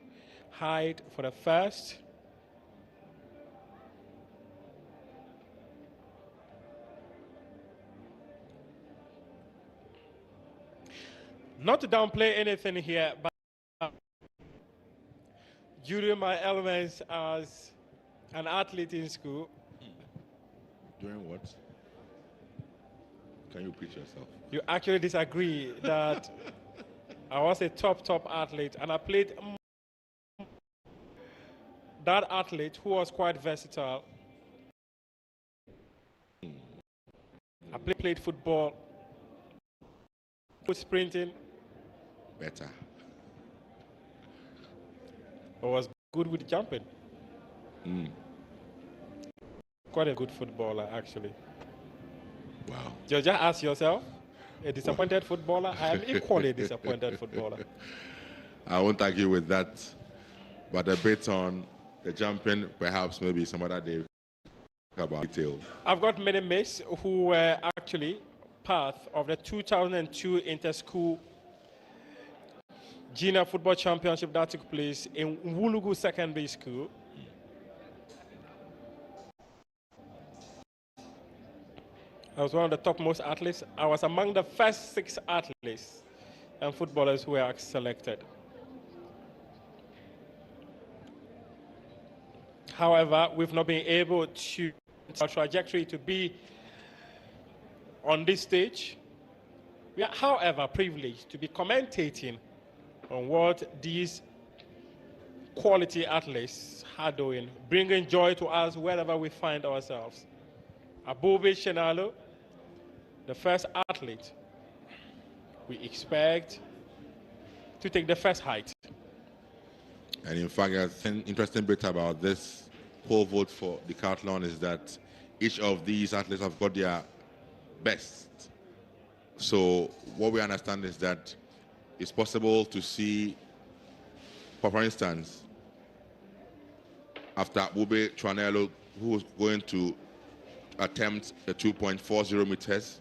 height for the first. Not to downplay anything here, but during my elements as an athlete in school. Doing what? Can you preach yourself? You actually disagree that I was a top athlete, and I played that athlete who was quite versatile. I played football, sprinting. Better. I was good with jumping. Quite a good footballer, actually. Wow. Just ask yourself, a disappointed footballer? I am equally a disappointed footballer. I won't argue with that, but a bit on the jumping, perhaps maybe some other day about detail. I've got many mates who were actually part of the 2002 inter-school junior football championship that took place in Wulugu Secondary School. I was one of the topmost athletes. I was among the first 6 athletes and footballers who were selected. However, we've not been able to our trajectory to be on this stage. We are, however, privileged to be commentating on what these quality athletes are doing, bringing joy to us wherever we find ourselves. Above Shenalo, the first athlete we expect to take the first height. And in fact, an interesting bit about this pole vault for decathlon is that each of these athletes have got their best. So what we understand is that it's possible to see, for instance, after Bube Tranello, who was going to attempt the 2.40 meters,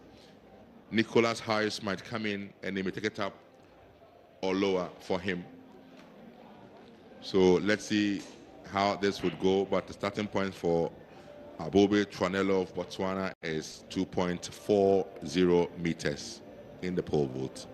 Nicholas Harris might come in and they may take it up or lower for him. So let's see how this would go, but the starting point for Abobe Tranello of Botswana is 2.40 meters in the pole vault.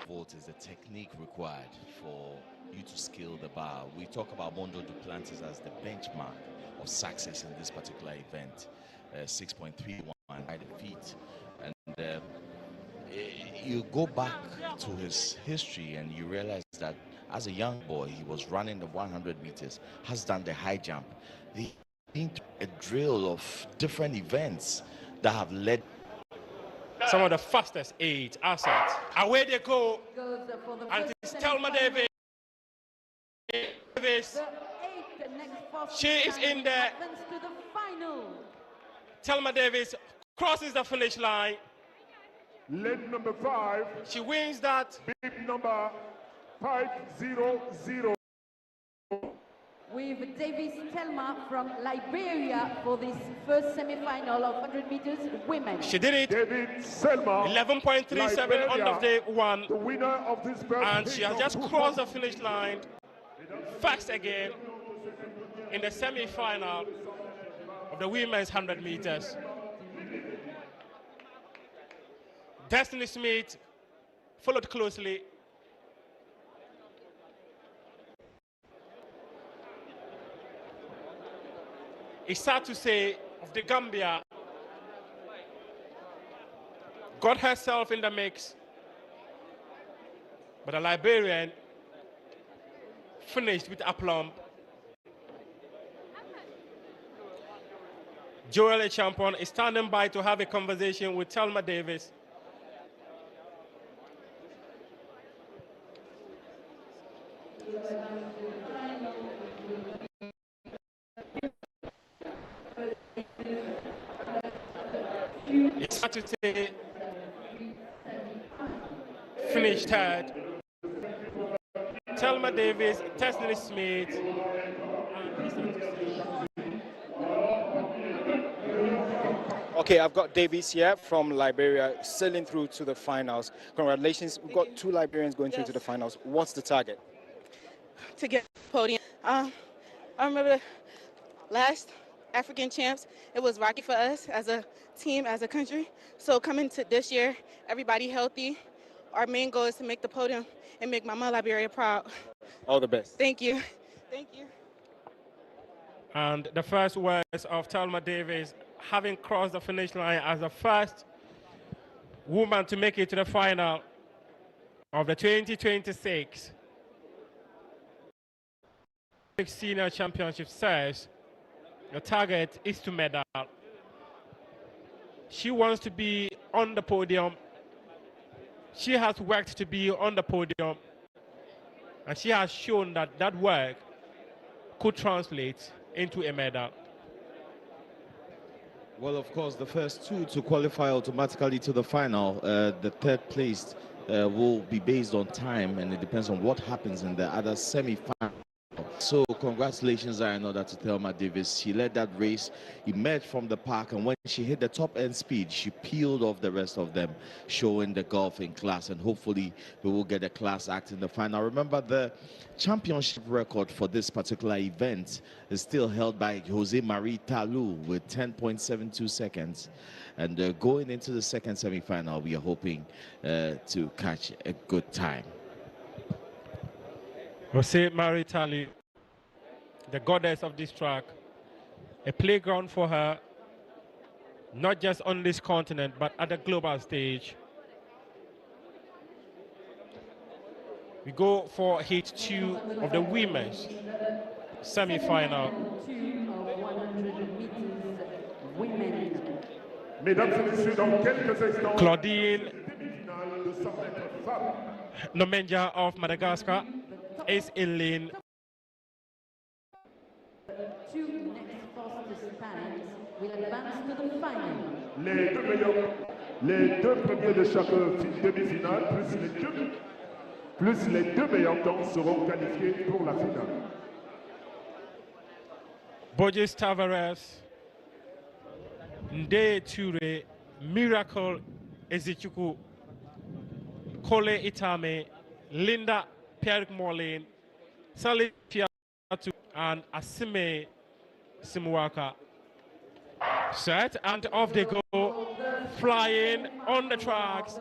Vault is the technique required for you to scale the bar. We talk about Mondo Duplantis as the benchmark of success in this particular event. 6.31 by the feet. And you go back to his history and you realize that as a young boy, he was running the 100 meters, has done the high jump. He's been through a drill of different events that have led some of the fastest 8 assets. Away they go. And it's Thelma Davis. She is in there. Thelma Davis crosses the finish line. Lane number 5. She wins that. Bib number 500. With Davis Thelma from Liberia for this first semi-final of 100 meters women. She did it. David Selma, 11.37 on the day 1. The winner of this first and she has just crossed the finish line fast again in the semi-final of the women's 100 meters. Destiny Smith followed closely. It's sad to say of the Gambia got herself in the mix, but the Liberian finished with aplomb. Joel Champon is standing by to have a conversation with Thelma Davis. It's hard to say finished third. Thelma Davis, Tesney Smith, Okay, I've got Davies here from Liberia sailing through to the finals. Congratulations. We've got 2 Liberians going through to the finals. What's the target? To get podium. I remember last African champs, it was rocky for us as a team, as a country. So coming to this year, everybody healthy. Our main goal is to make the podium and make Mama Liberia proud. All the best. Thank you. Thank you. And the first words of Thelma Davis, having crossed the finish line as the first woman to make it to the final of the 2026 Senior Championship, says the target is to medal. She wants to be on the podium. She has worked to be on the podium, and she has shown that that work could translate into a medal. Well, of course, the first 2 to qualify automatically to the final, the third place will be based on time, and it depends on what happens in the other semi-final. So congratulations are in order to Thelma Davis. She led that race, emerged from the park, and when she hit the top end speed, she peeled off the rest of them, showing the golfing class, and hopefully we will get a class act in the final. Remember, the championship record for this particular event is still held by Jose Marie Talou with 10.72 seconds. And going into the second semi-final, we are hoping to catch a good time. Jose Marie Talou, the goddess of this track, a playground for her, not just on this continent, but at the global stage. We go for heat 2 of the women's semi-final. Claudine Nomenja of Madagascar is in lane. Two next fastest times will advance to the final. Les 2 premiers de chaque demi-finale, plus les 2 meilleurs temps seront qualifiés pour la finale. Borges Tavares, Nde Ture, Miracle Ezechuku, Kole Itame, Linda Pierre-Morlin, Sally Fiatu, and Asime Simuaka. Set and off they go, flying on the tracks,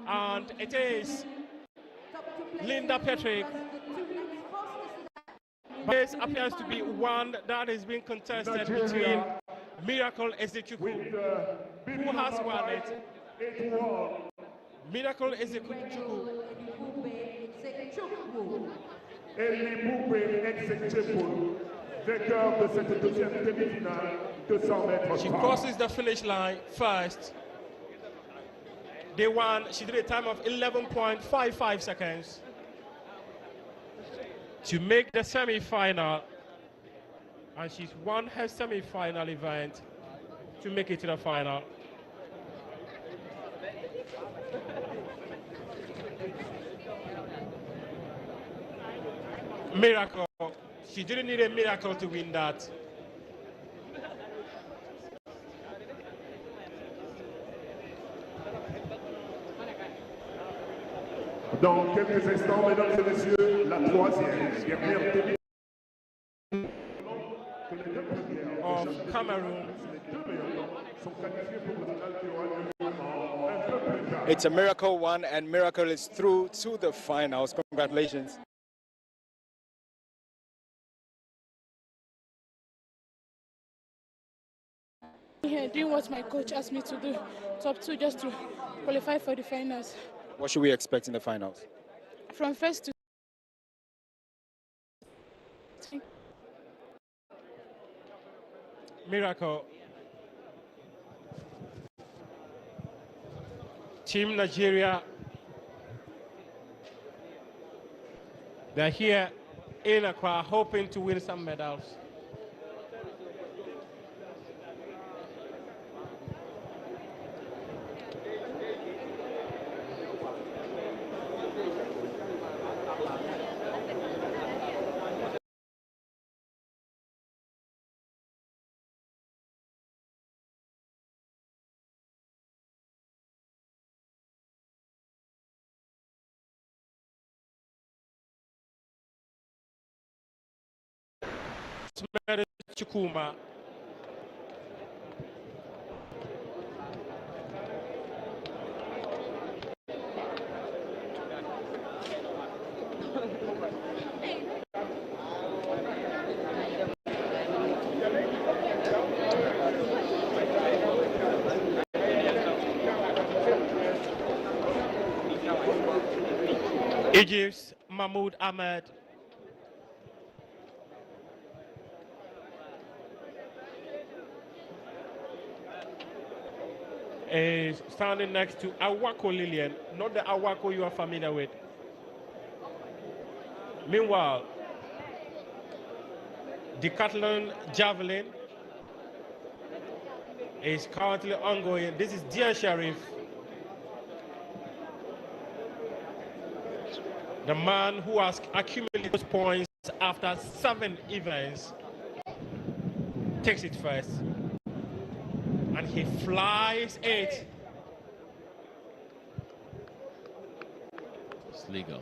and it is Linda Patrick. This appears to be one that is being contested between Miracle Ezechuku, who has won it. Miracle Ezechuku. She crosses the finish line first. They won. She did a time of 11.55 seconds to make the semi-final, and she's won her semi-final event to make it to the final. Miracle. She didn't need a miracle to win that. Dans quelques instants, mesdames et messieurs, la troisième dernière demi of Cameroon. It's a miracle one, and Miracle is through to the finals. Congratulations. Here doing what my coach asked me to do, top 2 just to qualify for the finals. What should we expect in the finals? From first to Miracle. Team Nigeria. They're here in Accra hoping to win some medals. Chukuma. Egypt's Mahmoud Ahmed. Is standing next to Awako Lillian, not the Awako you are familiar with. Meanwhile, decathlon javelin is currently ongoing. This is Dear Sharif, the man who has accumulated those points after 7 events, takes it first, and he flies it. It's legal.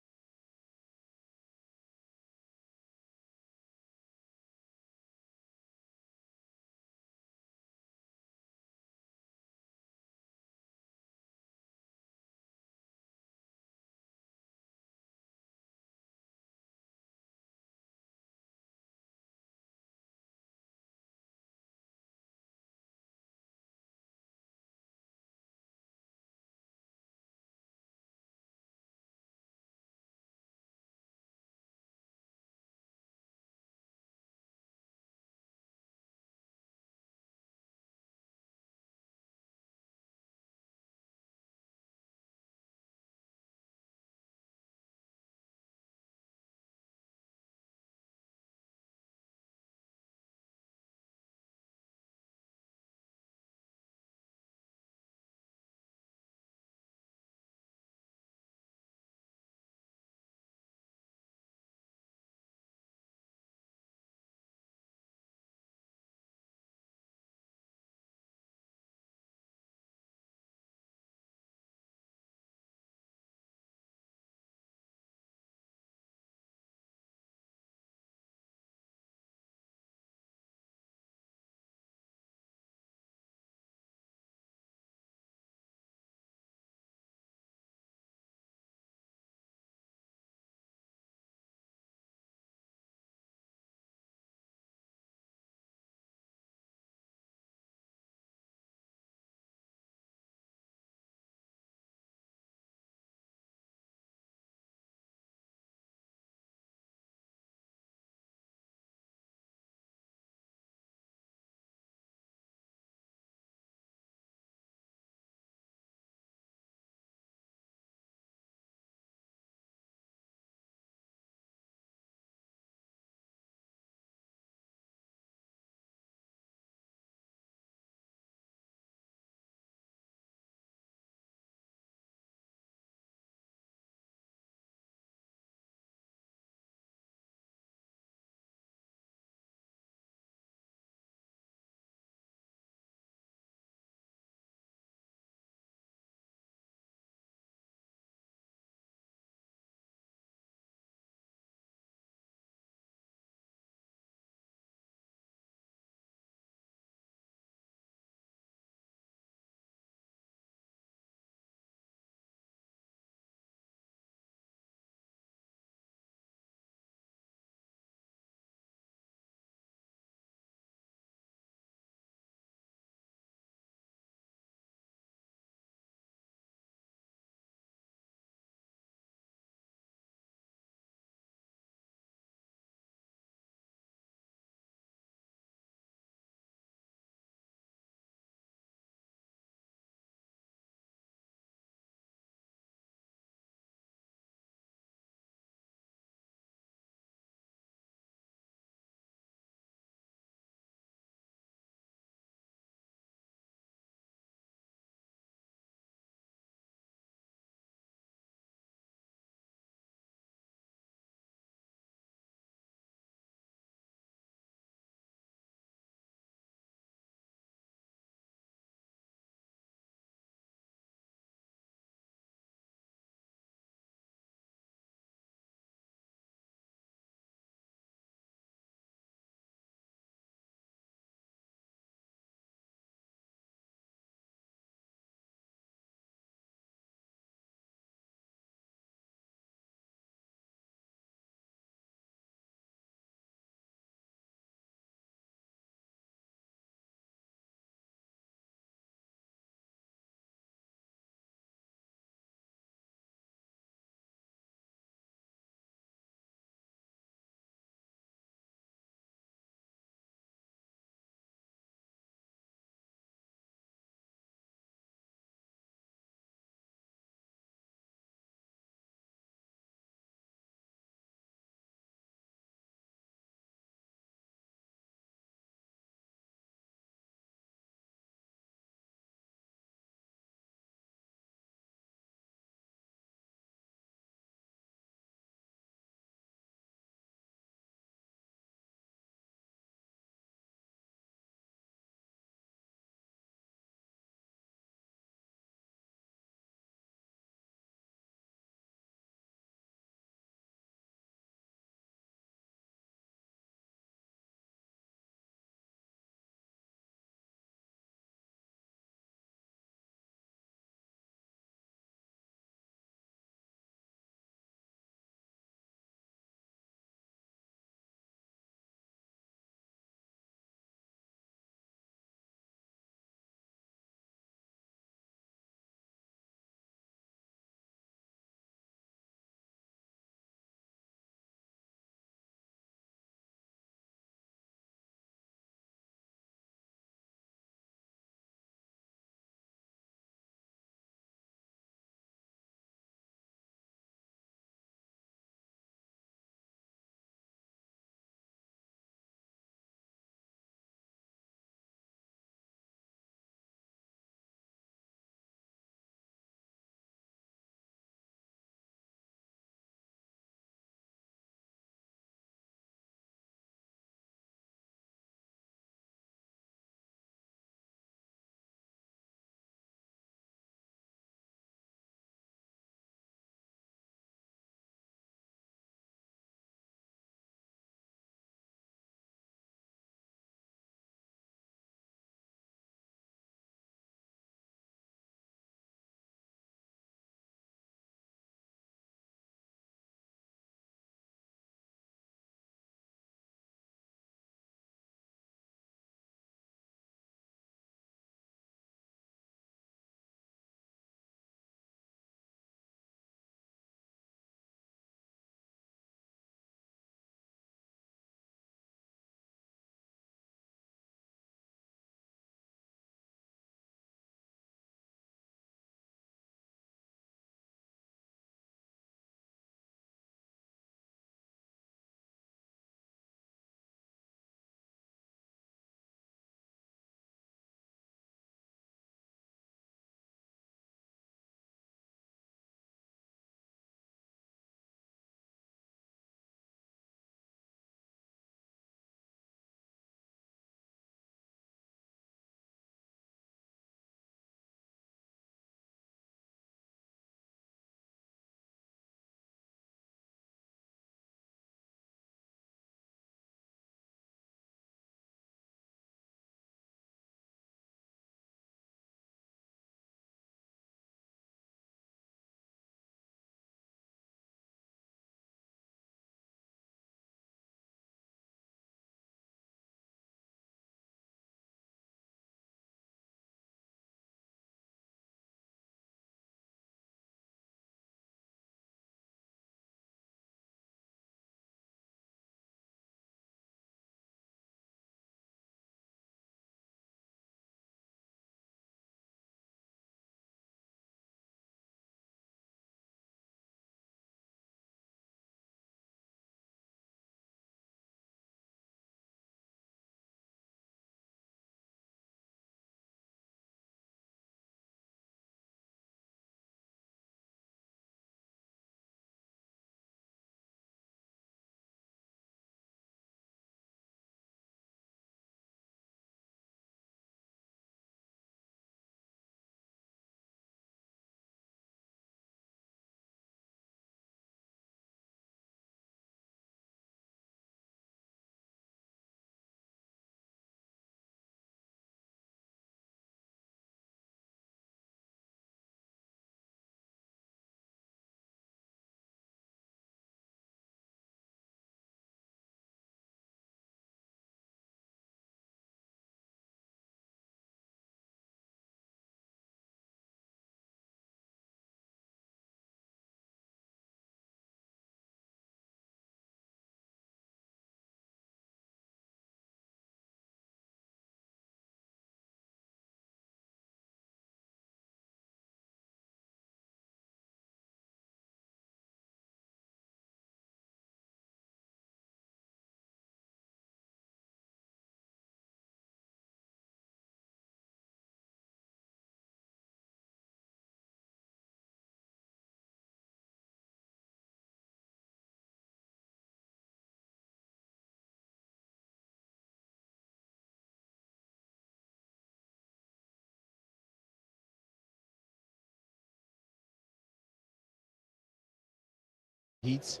heats,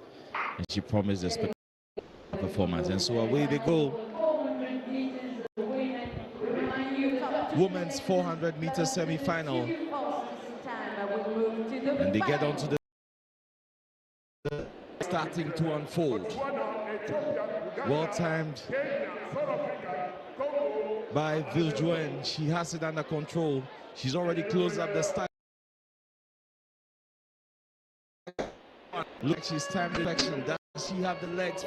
and she promised a spectacular performance. And so away they go. Women's 400-meter semi-final, and they get onto the starting to unfold. Well timed by Viljoen. She has it under control. She's already closed up the start. Look, she's timed the direction. Does she have the legs?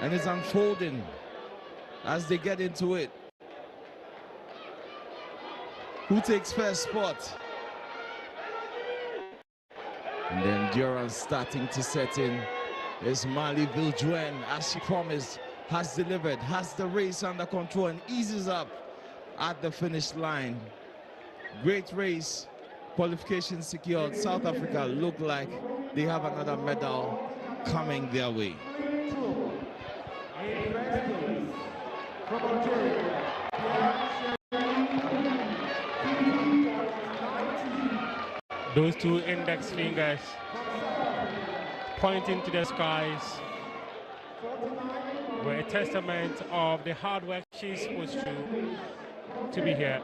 And it's unfolding as they get into it. Who takes first spot? And the endurance starting to set in. Is Mali Viljoen, as she promised, has delivered, has the race under control and eases up at the finish line. Great race, qualification secured. South Africa look like they have another medal coming their way. Those two index fingers pointing to the skies were a testament of the hard work she's supposed to be here.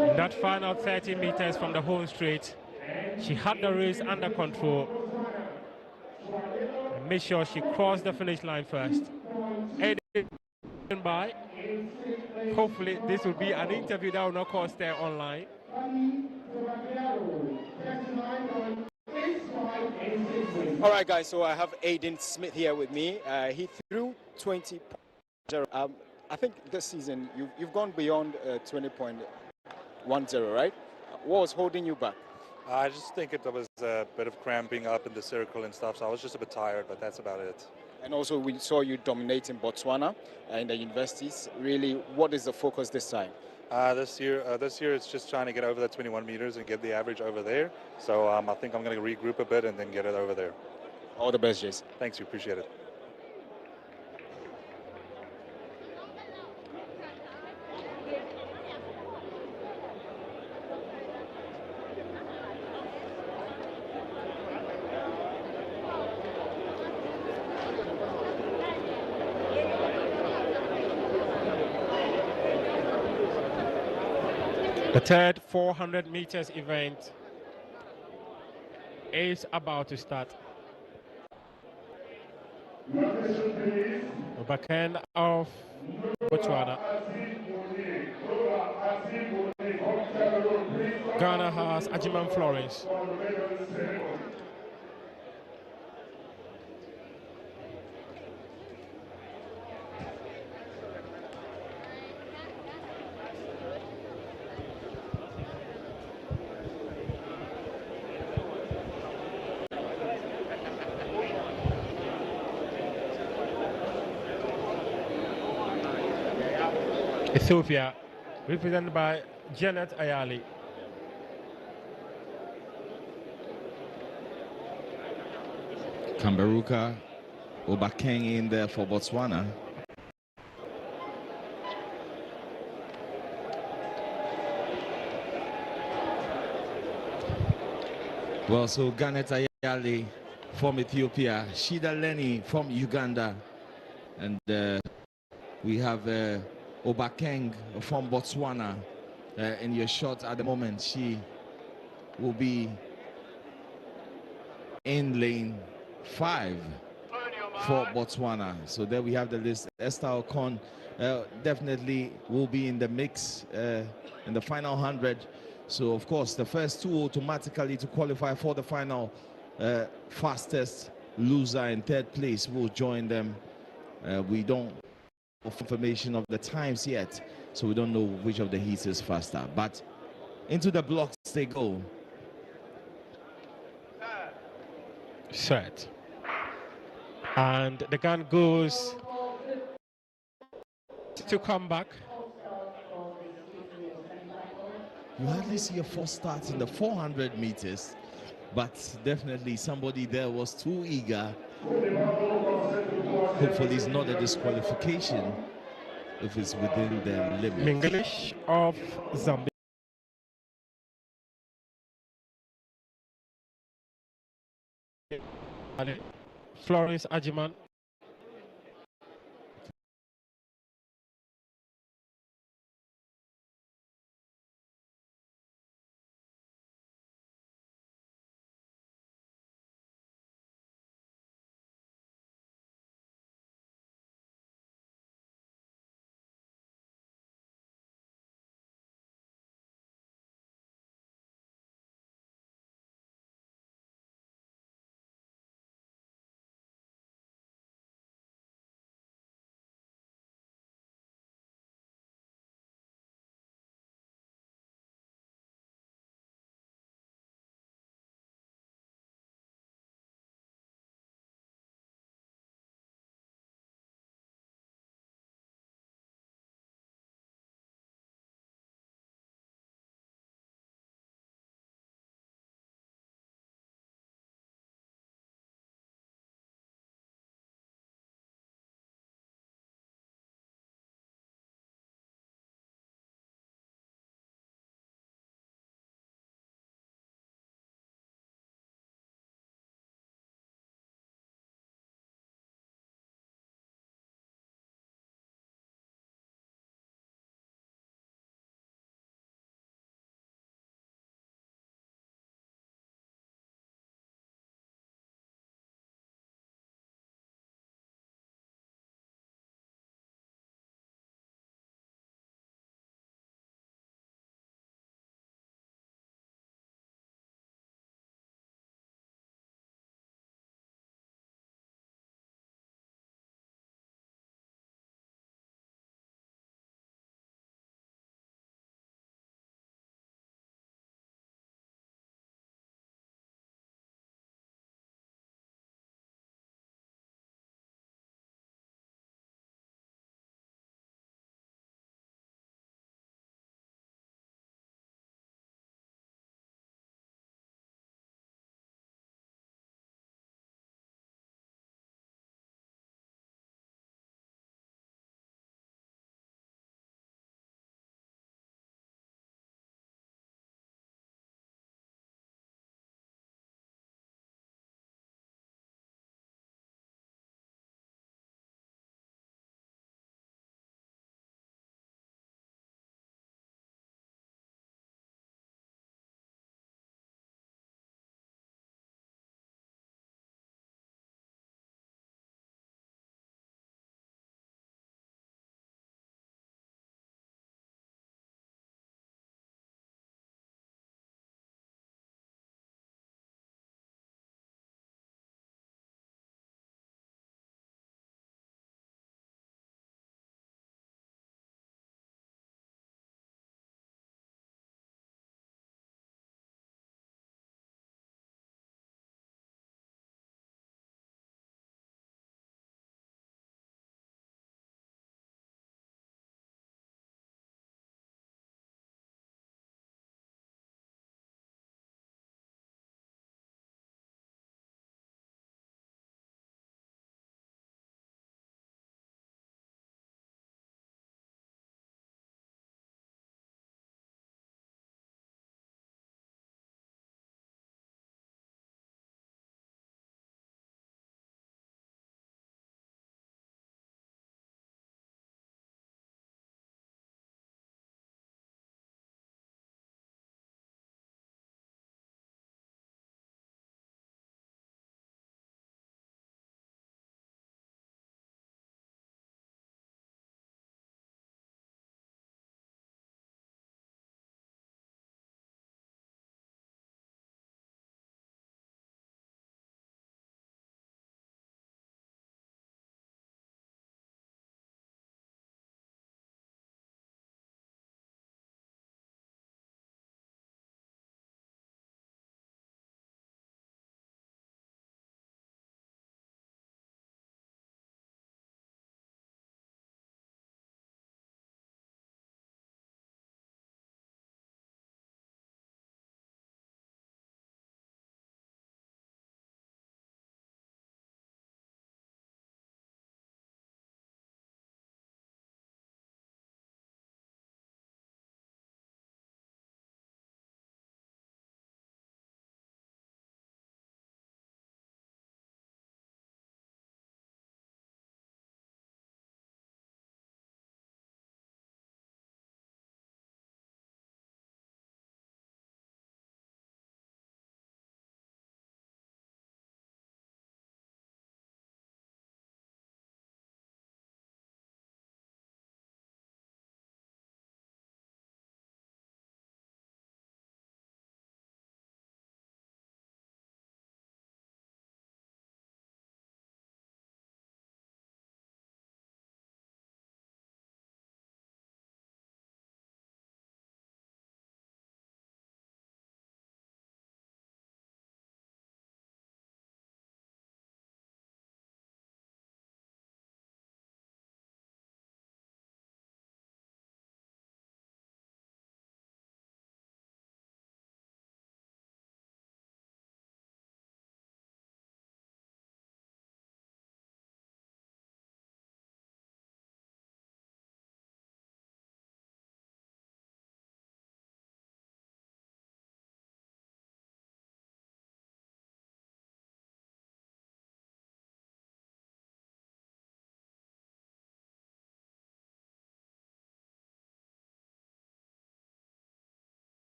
In that final 30 meters from the home straight, she had the race under control and made sure she crossed the finish line first. By. Hopefully this will be an interview that will not cost her online. All right, guys, so I have Aiden Smith here with me. He threw 20. I think this season you've gone beyond 20.10, right? What was holding you back? I just think it was a bit of cramping up in the circle and stuff, so I was just a bit tired, but that's about it. And also we saw you dominating Botswana in the universities. Really, what is the focus this time? This year it's just trying to get over the 21 meters and get the average over there. So I think I'm going to regroup a bit and then get it over there. All the best, Jason. Thanks, you appreciate it. The third 400 meters event is about to start. The back end of Botswana. Ghana has Ajiman Florence. Ethiopia, represented by Janet Ayali. Kambaruka Obakeng in there for Botswana. Well, so Janet Ayali from Ethiopia, Shida Lenny from Uganda, and we have Obakeng from Botswana in your shot at the moment. She will be in lane 5 for Botswana. So there we have the list. Esther Ocon definitely will be in the mix in the final 100. So of course the first two automatically to qualify for the final fastest loser in third place will join them. We don't have information of the times yet, so we don't know which of the heats is faster, but into the blocks they go. Set. And the gun goes to come back. You hardly see a false start in the 400 meters, but definitely somebody there was too eager. Hopefully it's not a disqualification. if it's within their limits. English of Zambia. Florence Ajiman.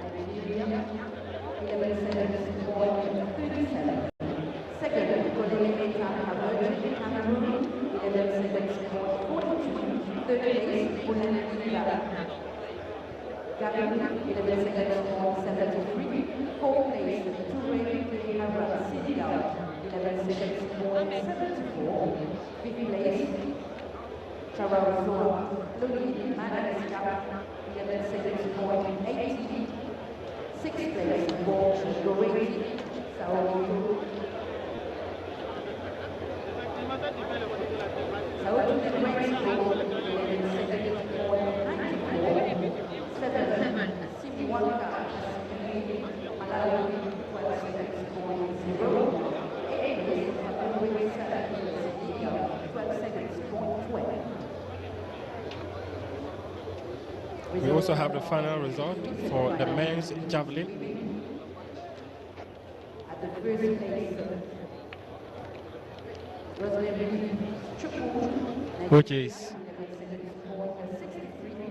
Nigeria, 11 seconds point 37. Second, Golemeta Kamerji, Cameroon, 11 seconds point 42. Third place, Unanimida Gabon, 11 seconds point 73. Fourth place, Touré Kehara, Senegal, 11 seconds point 74. Fifth place, Charazoa Lodi, Madagascar, 11 seconds point 80. Sixth place, Borch Goreti, Sao Tome, Mexico, 11 seconds point 94. Seven, Simuanga, Malawi, 12 seconds point 0. Eighth place, Fabrice Senegal, 12 seconds point 12. We also have the final result for the men's javelin. At the first place, which is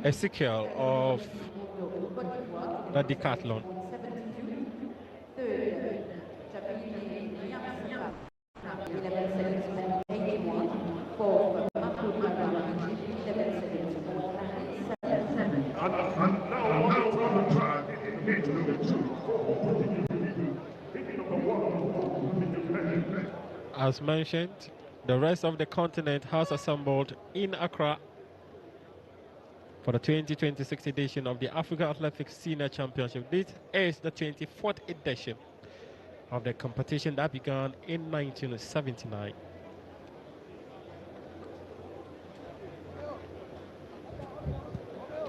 Ezekiel of the decathlon. Third, Jabini Nyamsaka, 11 seconds point 81. Fourth, Mahmoud Aram, 11 seconds point 97. And now on the track, gate number 2. As mentioned, the rest of the continent has assembled in Accra for the 2026 edition of the Africa Athletics Senior Championship. This is the 24th edition of the competition that began in 1979.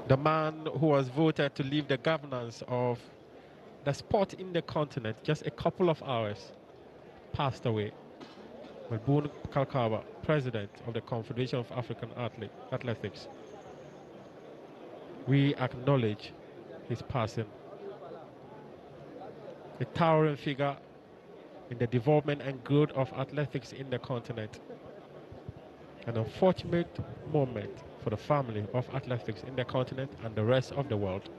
The man who was voted to leave the governance of the sport in the continent just a couple of hours passed away. Melbourne Kalkaba, president of the Confederation of African Athletics. We acknowledge his passing. A towering figure in the development and growth of athletics in the continent. An unfortunate moment for the family of athletics in the continent and the rest of the world.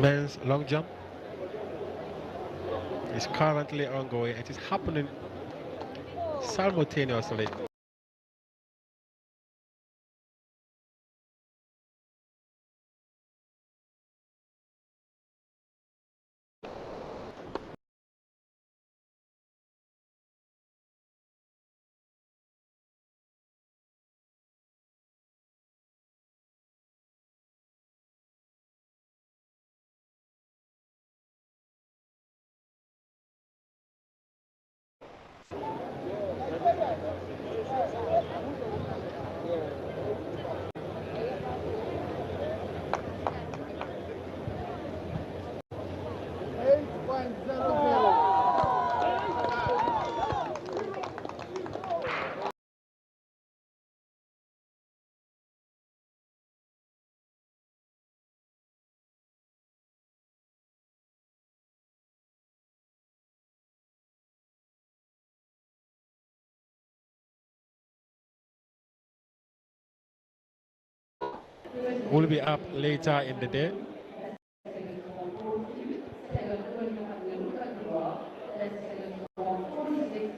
Men's long jump is currently ongoing. It is happening simultaneously. Will be up later in the day.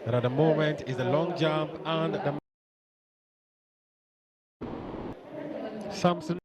But at the moment is the long jump and the Samson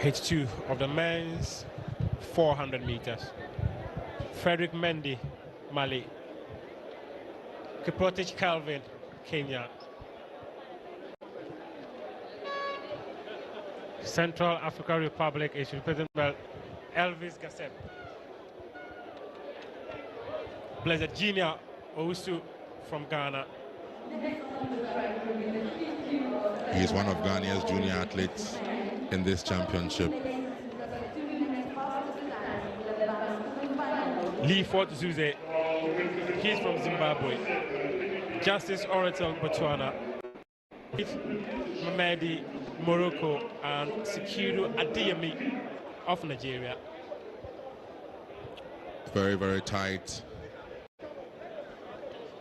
Page 2 of the men's 400 meters. Frederick Mendy, Mali. Kiprotich Calvin, Kenya. Central African Republic is represented by Elvis Gasset. Blessed Junior Owusu from Ghana. He is one of Ghana's junior athletes in this championship. Lee Fort Zuze, he's from Zimbabwe. Justice Oratel, Botswana. Mamadi, Morocco, and Sekiru Adeyemi of Nigeria. Very, very tight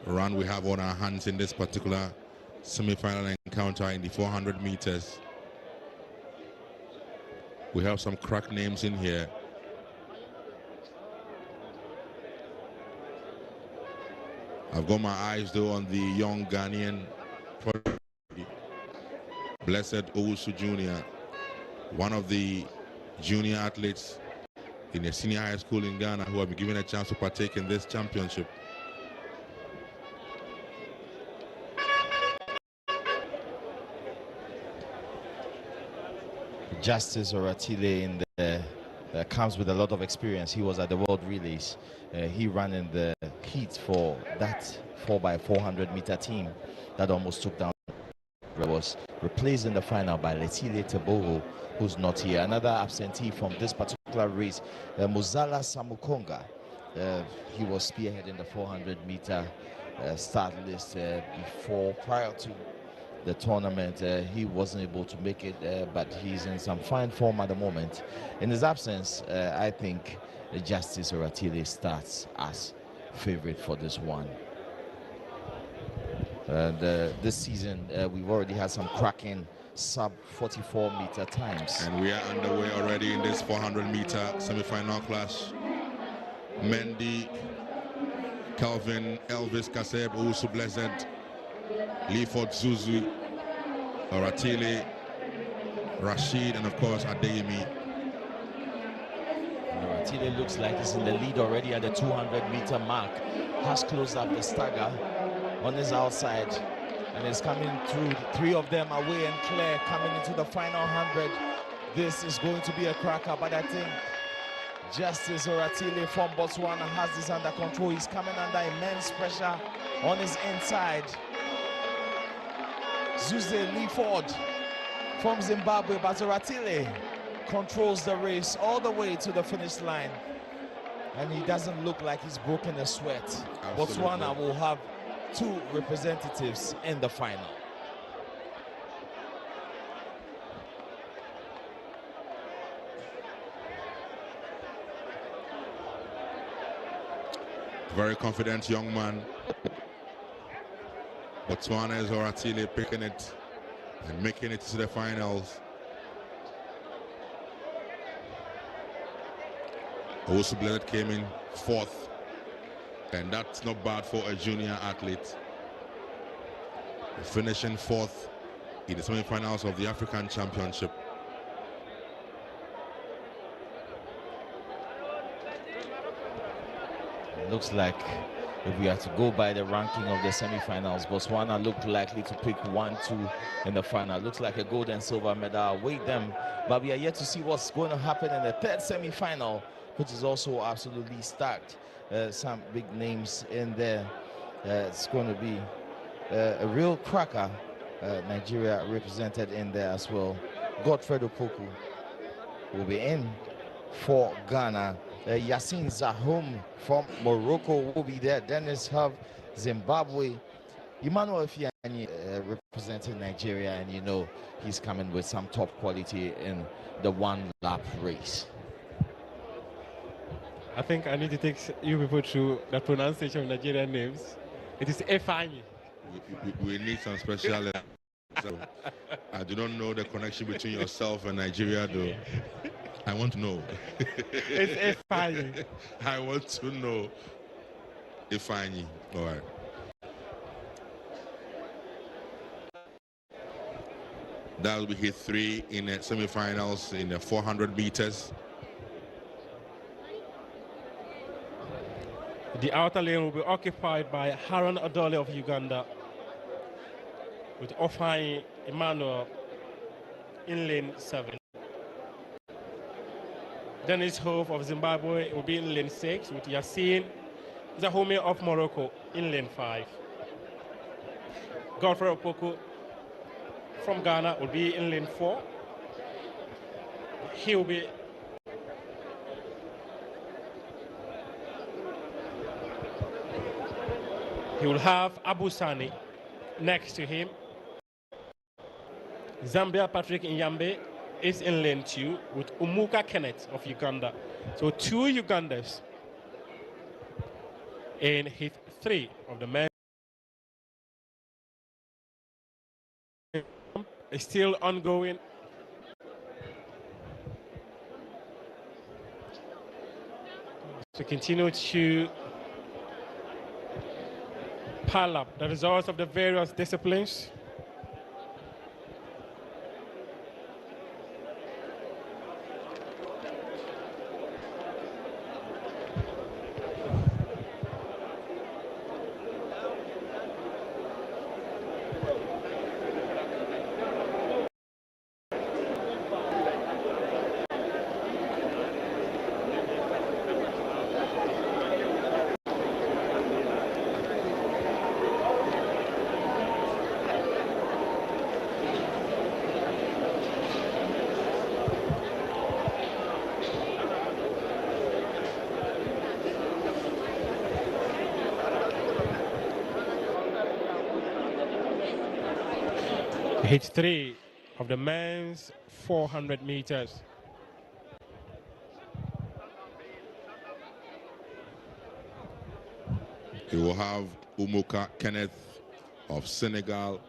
run we have on our hands in this particular semi-final encounter in the 400 meters. We have some crack names in here. I've got my eyes though on the young Ghanaian Blessed Owusu Jr., one of the junior athletes in a senior high school in Ghana who have been given a chance to partake in this championship. Justice Oratile in the comes with a lot of experience. He was at the World Relays. He ran in the heat for that 4x400 meter team that almost took down. Was replaced in the final by Letile Teboho, who's not here. Another absentee from this particular race, Muzala Samukonga. He was spearheading the 400 meter start list prior to the tournament. He wasn't able to make it, but he's in some fine form at the moment. In his absence, I think Justice Oratile starts as favorite for this one. This season, we've already had some cracking sub 44 meter times. And we are underway already in this 400 meter semi-final clash. Mendy, Calvin, Elvis Kaseb, Owusu Blessed, Leaford Zuzu, Oratile, Rashid, and of course Adeyemi. Oratile looks like he's in the lead already at the 200 meter mark. Has closed up the stagger on his outside and is coming through. Three of them away and clear coming into the final 100. This is going to be a cracker, but I think Justice Oratile from Botswana has this under control. He's coming under immense pressure on his inside. Zuze Leaford from Zimbabwe, but Oratile controls the race all the way to the finish line, and he doesn't look like he's broken a sweat. Absolutely. Botswana will have two representatives in the final. Very confident young man. Botswana is Oratile picking it and making it to the finals. Owusu Blessed came in fourth, and that's not bad for a junior athlete. Finishing fourth in the semi-finals of the African Championship. It looks like if we have to go by the ranking of the semi-finals, Botswana look likely to pick 1-2 in the final. Looks like a gold and silver medal await them, but we are yet to see what's going to happen in the third semi-final, which is also absolutely stacked. Some big names in there. It's going to be a real cracker. Nigeria represented in there as well. Godfred Opoku will be in for Ghana. Yassine Zahoum from Morocco will be there. Dennis Hub, Zimbabwe. Emmanuel Fiani representing Nigeria, and you know he's coming with some top quality in the one-lap race. I think I need to take you people through the pronunciation of Nigerian names. It is Efani. We need some special. So I do not know the connection between yourself and Nigeria, though. I want to know. It's Efani. I want to know. Efani. All right. That will be hit 3 in the semifinals in the 400 meters. The outer lane will be occupied by Haran Adole of Uganda, with Ofai Emmanuel in lane 7. Dennis Hove of Zimbabwe will be in lane 6, with Yassine Zahome of Morocco in lane 5. Godfrey Opoku from Ghana will be in lane 4. He will have Abu Sani next to him. Zambia Patrick Nyambe is in lane 2 with Umuka Kenneth of Uganda. So 2 Ugandans in hit 3 of the men. Is still ongoing. So continue to pile up the results of the various disciplines. Hit 3 of the men's 400 meters. We will have Umuka Kenneth of Senegal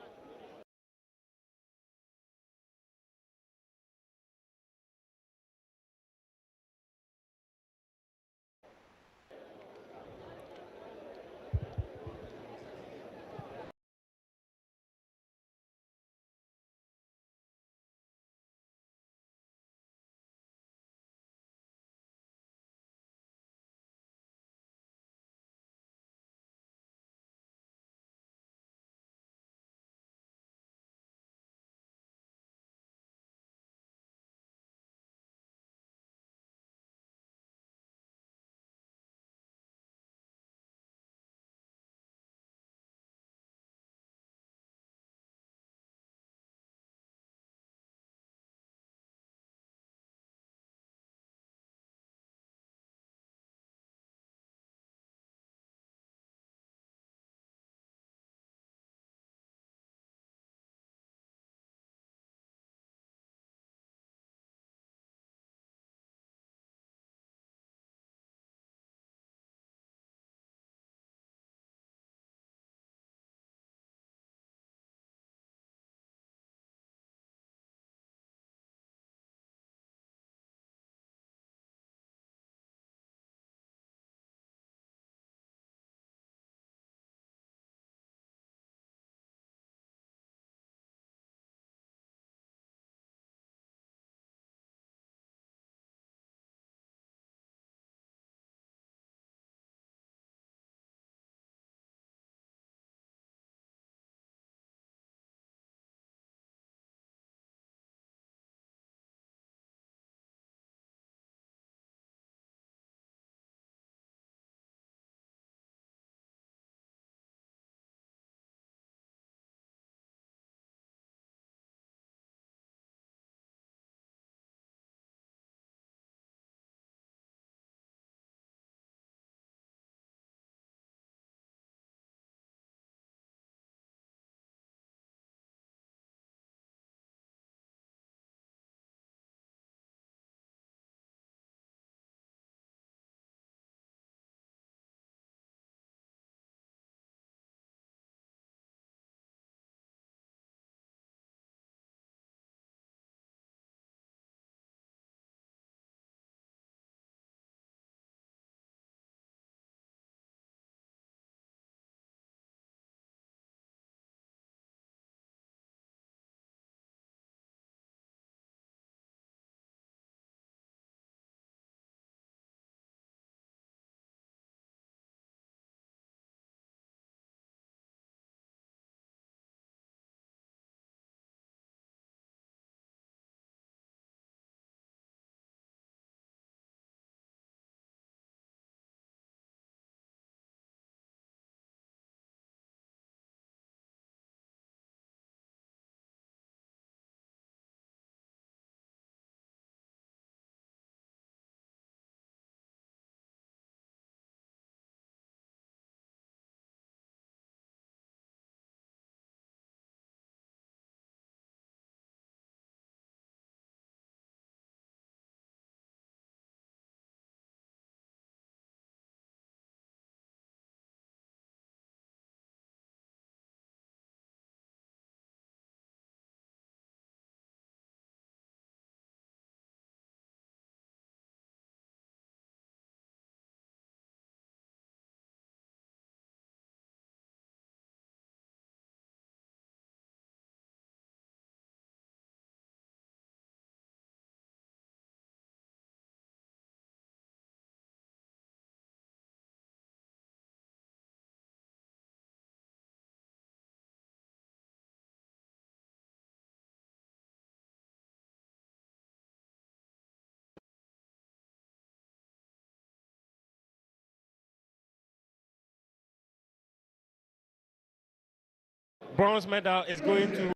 Bronze medal is going to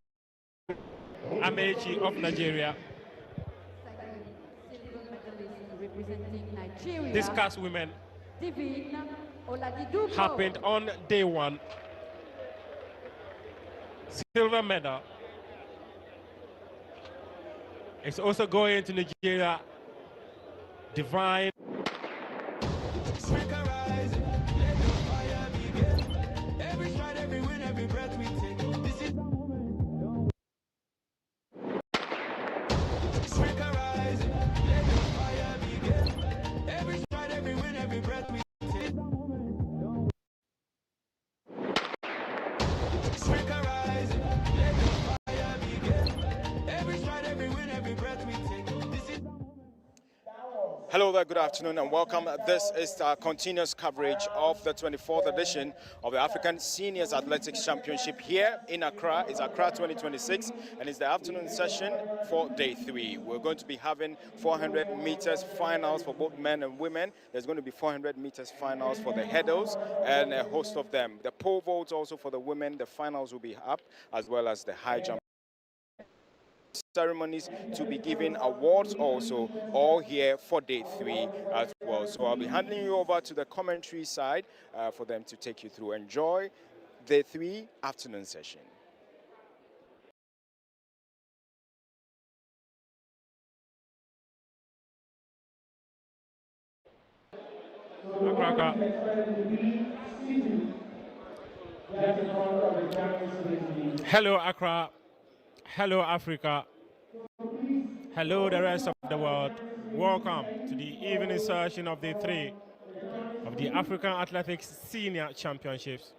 Amechi of Nigeria. Silver medalist representing Nigeria. This cast women Divine Oladidupo. happened on day one. Silver medal. It's also going to Nigeria. Divine. Every stride, every win, every breath we take. This is the moment. Strike a rise, let the fire begin. Every stride, every win, every breath we take. Strike a rise, let the fire begin. Every stride, every win, every breath we take. This is the moment. Hello there, good afternoon and welcome. This is our continuous coverage of the 24th edition of the African Seniors Athletics Championship here in Accra. It's Accra 2026 and it's the afternoon session for day 3. We're going to be having 400 meters finals for both men and women. There's going to be 400 meters finals for the hurdles and a host of them. The pole vault also for the women, the finals will be up, as well as the high jump. Ceremonies to be giving awards also, all here for day 3 as well. So I'll be handing you over to the commentary side for them to take you through. Enjoy day 3 afternoon session. Hello Accra, hello Africa, hello the rest of the world. Welcome to the evening session of day 3 of the African Athletics Senior Championships.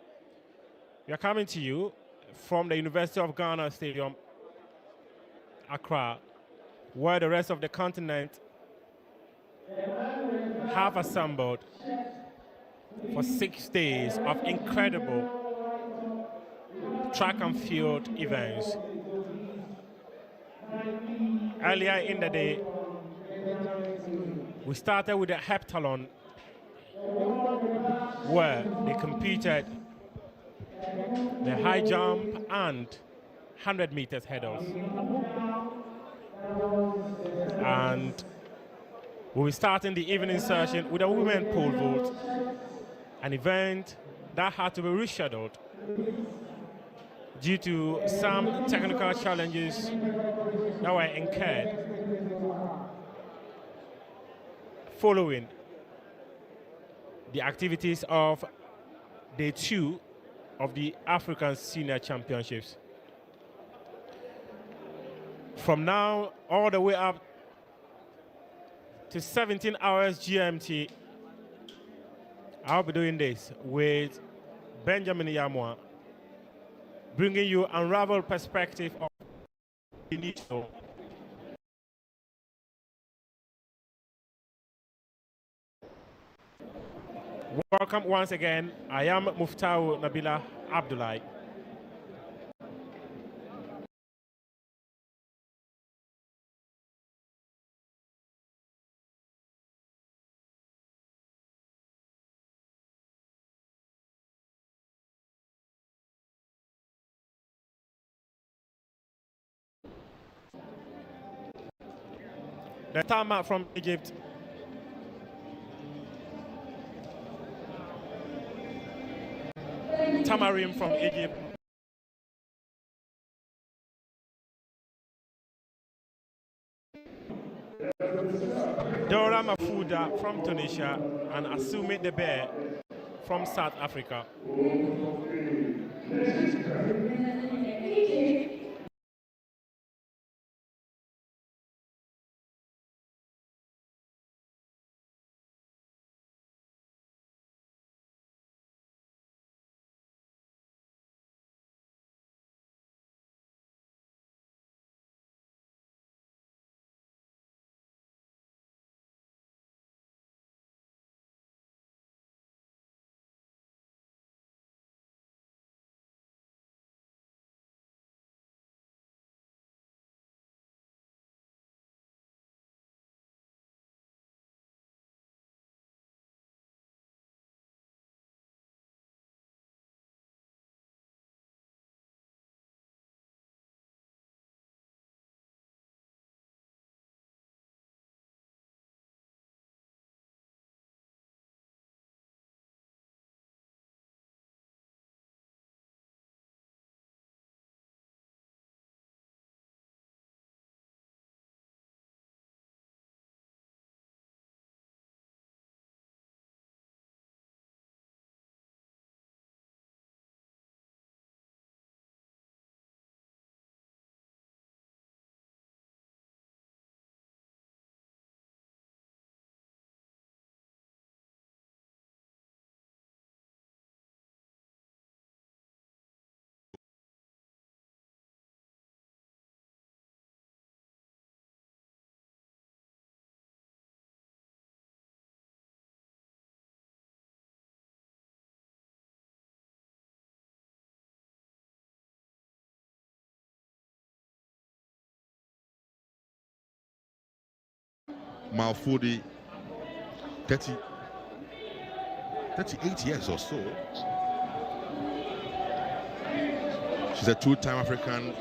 We are coming to you from the University of Ghana Stadium, Accra, where the rest of the continent have assembled for 6 days of incredible track and field events. Earlier in the day, we started with the Heptathlon, where they competed the high jump and 100 meters hurdles. And we'll be starting the evening session with a women pole vault, an event that had to be rescheduled due to some technical challenges that were incurred following the activities of day 2 of the African Senior Championships. From now all the way up to 17 hours GMT, I'll be doing this with Benjamin Yamwa, bringing you unraveled perspective of the initial. Welcome once again. I am Muftau Nabila Abdullah. The tarmac from Egypt. Tamarim from Egypt. Dora Mafuda from Tunisia and Asumi Debe from South Africa. Malfoudi, 38 years or so. She's a two-time African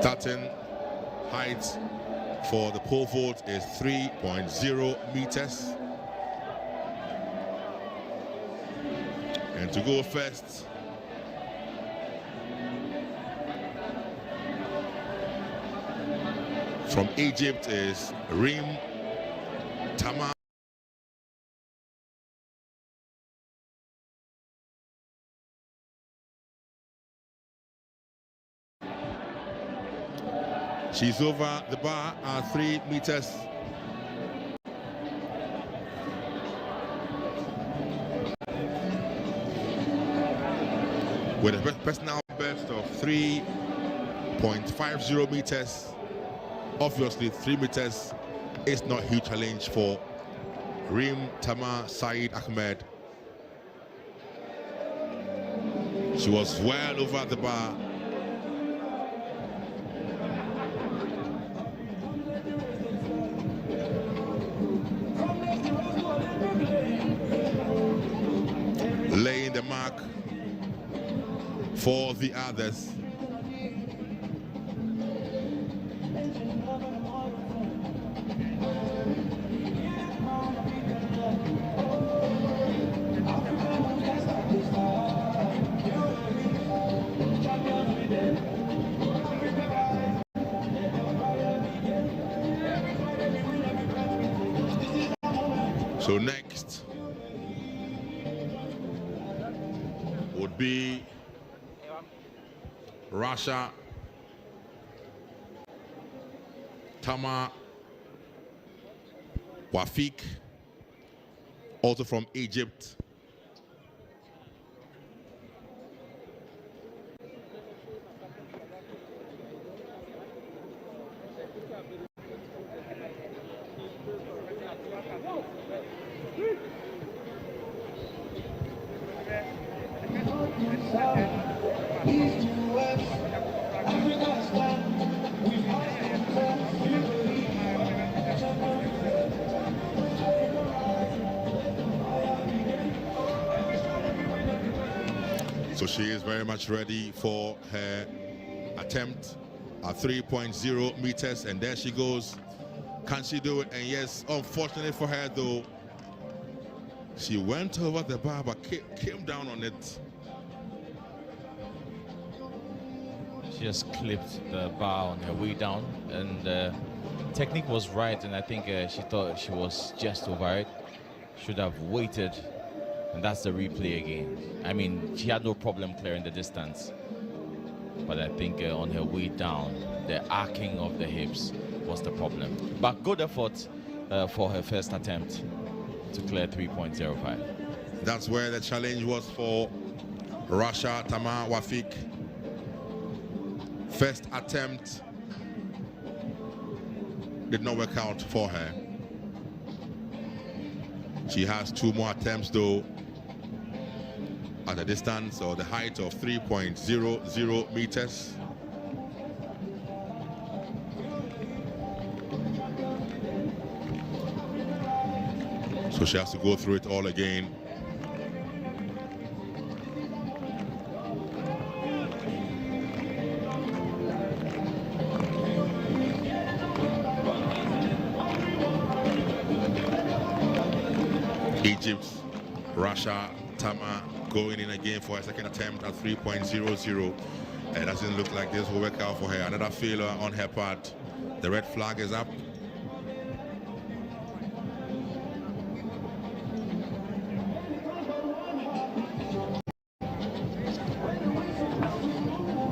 starting height for the pole vault is 3.0 meters. And to go first, from Egypt is Rim Tama. She's over the bar at 3 meters. With a personal best of 3.50 meters. Obviously, 3 meters is not a huge challenge for Rim Tama Saeed Ahmed. She was well over the bar. Laying the for the others. So next would be Russia, Tama Wafik, also from Egypt. So she is very much ready for her attempt at 3.0 meters, and there she goes. Can she do it? And yes, unfortunately for her though, she went over the bar but came down on it. She just clipped the bar on her way down, and technique was right, and I think she thought she was just over it. Should have waited, and that's the replay again. I mean, she had no problem clearing the distance, but I think on her way down, the arcing of the hips was the problem. But good effort for her first attempt to clear 3.05. That's where the challenge was for Russia, Tama Wafik. First attempt did not work out for her. She has 2 more attempts though at a distance or the height of 3.00 meters. So she has to go through it all again. Egypt, Russia, Tama going in again for a second attempt at 3.00. It doesn't look like this will work out for her. Another failure on her part. The red flag is up.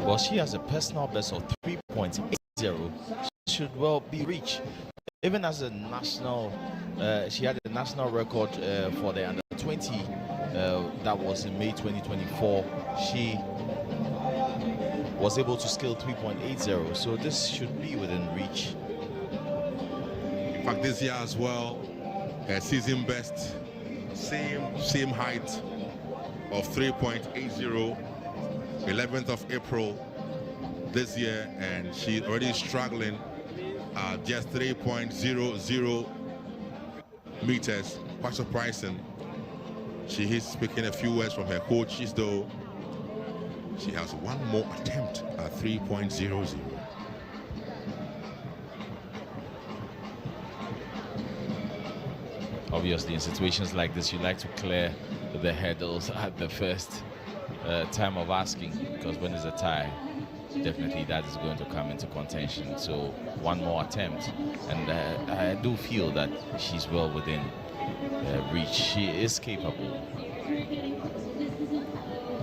Well, she has a personal best of 3.80. Should well be reached. Even as a national, she had a national record for the under 20 that was in May 2024. She was able to scale 3.80, so this should be within reach. In fact, this year as well, her season best, same height of 3.80, 11th of April this year, and she's already struggling at just 3.00 meters. Quite surprising. She is speaking a few words from her coaches though. She has 1 more attempt at 3.00. Obviously, in situations like this, you like to clear the hurdles at the first time of asking, because when there's a tie, definitely that is going to come into contention. So 1 more attempt, and I do feel that she's well within reach. She is capable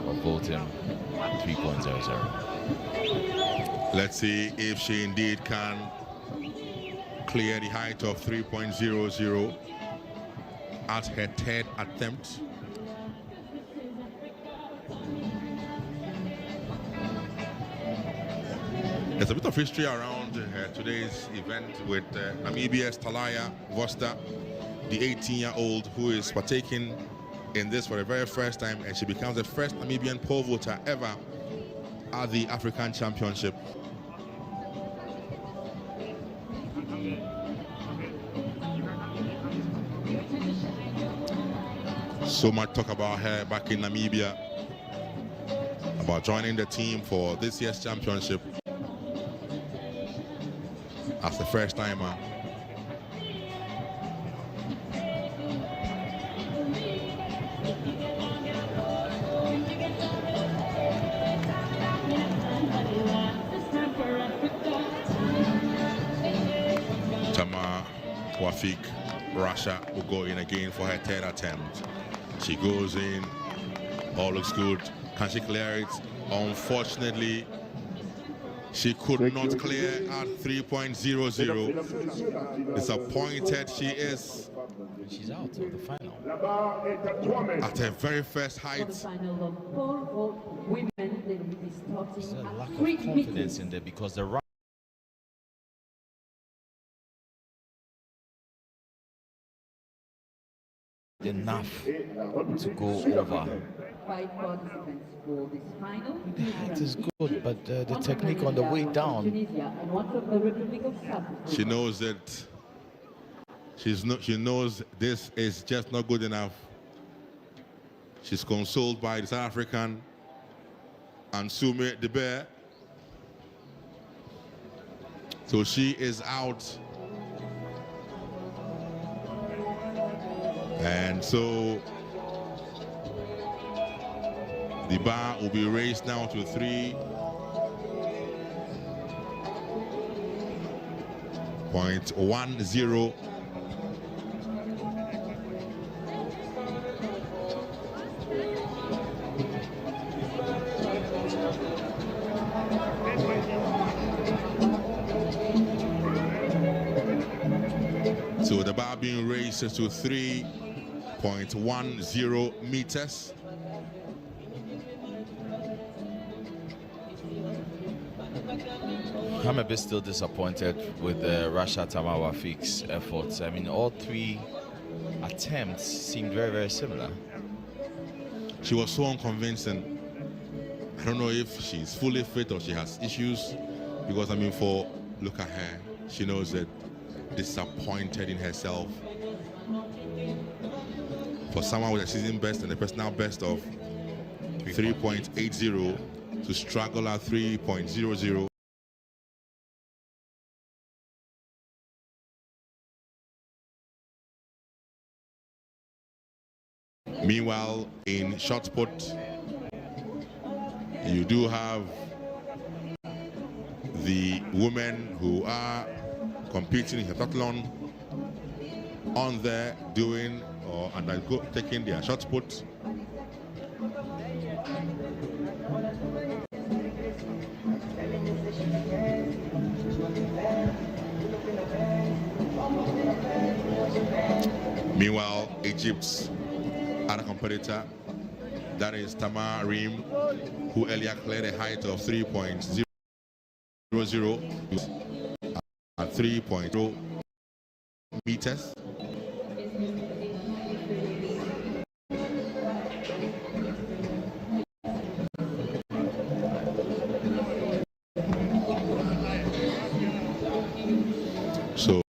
of voting 3.00. Let's see if she indeed can clear the height of 3.00 at her 3rd attempt. There's a bit of history around today's event with Namibia's Talaya Vosta, the 18-year-old who is partaking in this for the very first time, and she becomes the first Namibian pole vaulter ever at the African Championship. So much talk about her back in Namibia, about joining the team for this year's championship as the first timer. Tama Wafik Rasha will go in again for her third attempt. She goes in, all looks good. Can she clear it? Unfortunately, she could not clear at 3.00. Disappointed she is. She's out of the final. At her very first height. There's a lack of confidence in there because the run enough to go over. 5 participants for this final. The height is good, but the technique on the way down. She knows that she knows this is just not good enough. She's consoled by the South African Ansume De Bear. So she is out. And so the bar will be raised now to 3.10. So the bar being raised to 3.10 meters. I'm a bit still disappointed with Rasha Tamawafik's efforts. I mean, all 3 attempts seemed very, very similar. She was so unconvincing. I don't know if she's fully fit or she has issues, because I mean, look at her. She knows that disappointed in herself. For someone with a season best and a personal best of 3.80 to struggle at 3.00. Meanwhile, in shot put, you do have the women who are competing in Heptathlon on there doing taking their shot put. Meanwhile, Egypt's other competitor, that is Tamar Reem, who earlier cleared a height of 3.00 at 3.0 meters. So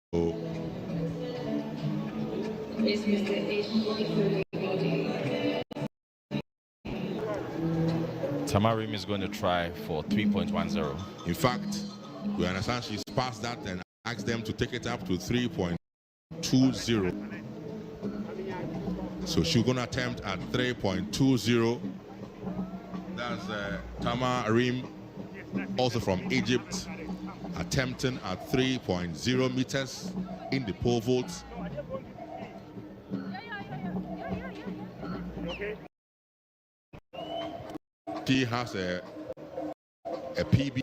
Tamarim is going to try for 3.10. In fact, we understand she's past that and asked them to take it up to 3.20. So she's going to attempt at 3.20. That's Tamarim, also from Egypt, attempting at 3.0 meters in the pole vault. She has a PB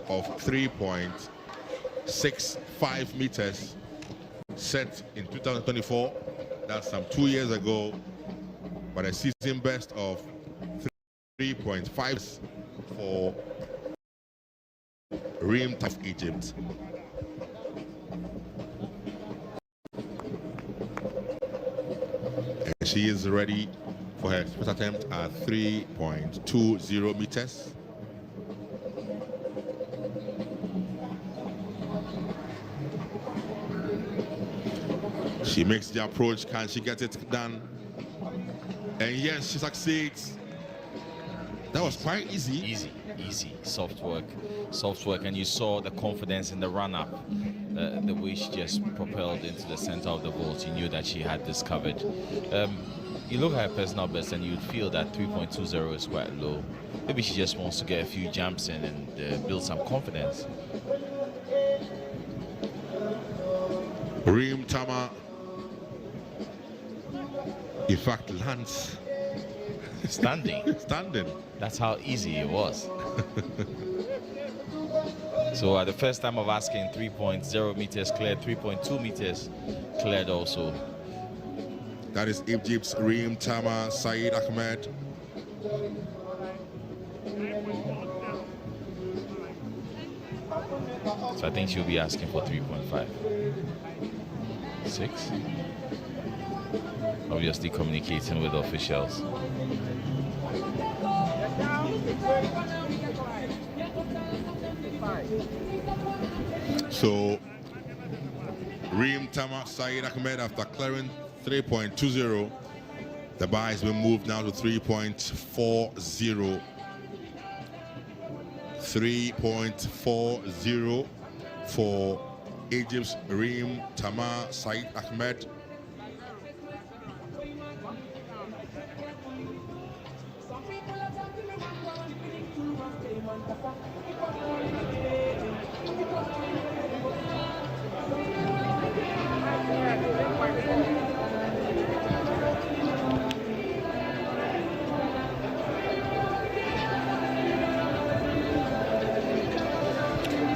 of 3.65 meters set in 2024. That's some 2 years ago, but a season best of 3.5 for Reem of Egypt. And she is ready for her first attempt at 3.20 meters. She makes the approach. Can she get it done? And yes, she succeeds. That was quite easy. Easy. Soft work, and you saw the confidence in the run-up, the way she just propelled into the center of the vault. You knew that she had this covered. You look at her personal best, and you'd feel that 3.20 is quite low. Maybe she just wants to get a few jumps in and build some confidence. Reem Tama, in fact, lands standing. That's how easy it was. So the first time of asking, 3.0 meters cleared, 3.2 meters cleared also. That is Egypt's Reem Tama Saeed Ahmed. So I think she'll be asking for 3.5. 6. Obviously communicating with officials. So Reem Tama Saeed Ahmed, after clearing 3.20, the bar has been moved now to 3.40. 3.40 for Egypt's Reem Tama Saeed Ahmed.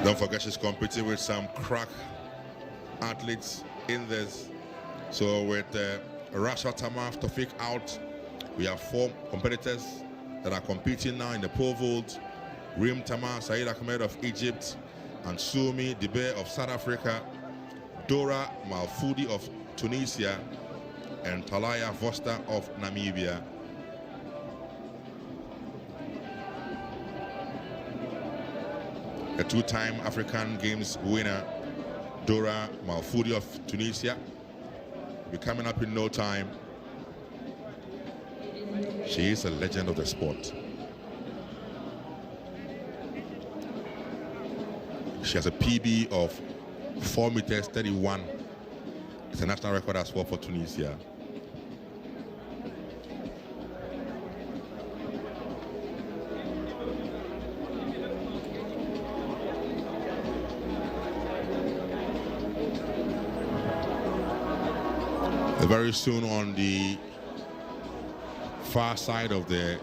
Don't forget, she's competing with some crack athletes in this. So with Rasha Tamaf Tofik out, we have 4 competitors that are competing now in the pole vault. Reem Tama Saeed Ahmed of Egypt, and Sumi Dibe of South Africa, Dora Malfoudi of Tunisia, and Talaya Vosta of Namibia. A 2-time African Games winner, Dora Malfoudi of Tunisia, will be coming up in no time. She is a legend of the sport. She has a PB of 4 meters 31. It's a national record as well for Tunisia. Very soon on the far side of the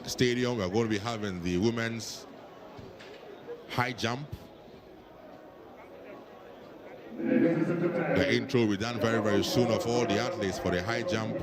stadium, we're going to be having the women's high jump. The intro will be done very, very soon of all the athletes for the high jump.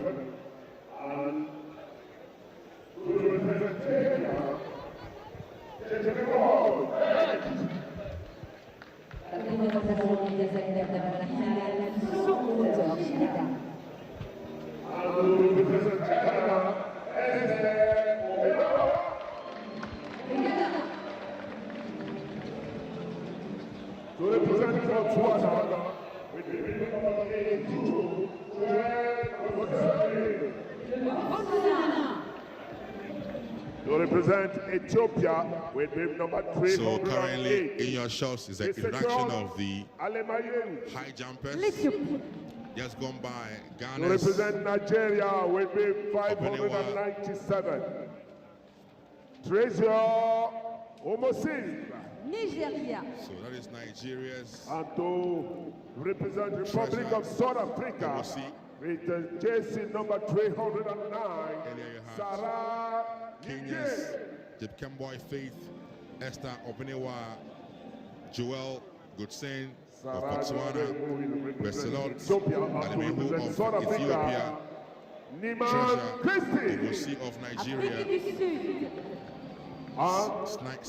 To represent Ethiopia with bib number 3. So currently in your shots is the introduction of the high jumpers. Just gone by Ghana. To represent Nigeria with bib 597. Treasure Omosin. Nigeria. So that is Nigeria's. And to represent Republic of South Africa with jersey number 309, Sarah Kenya's Jepkemboy Faith, Esther Openewa, Joel Goodsen of Botswana, Beselot Alimehu of Ethiopia, Treasure Omosi of Nigeria,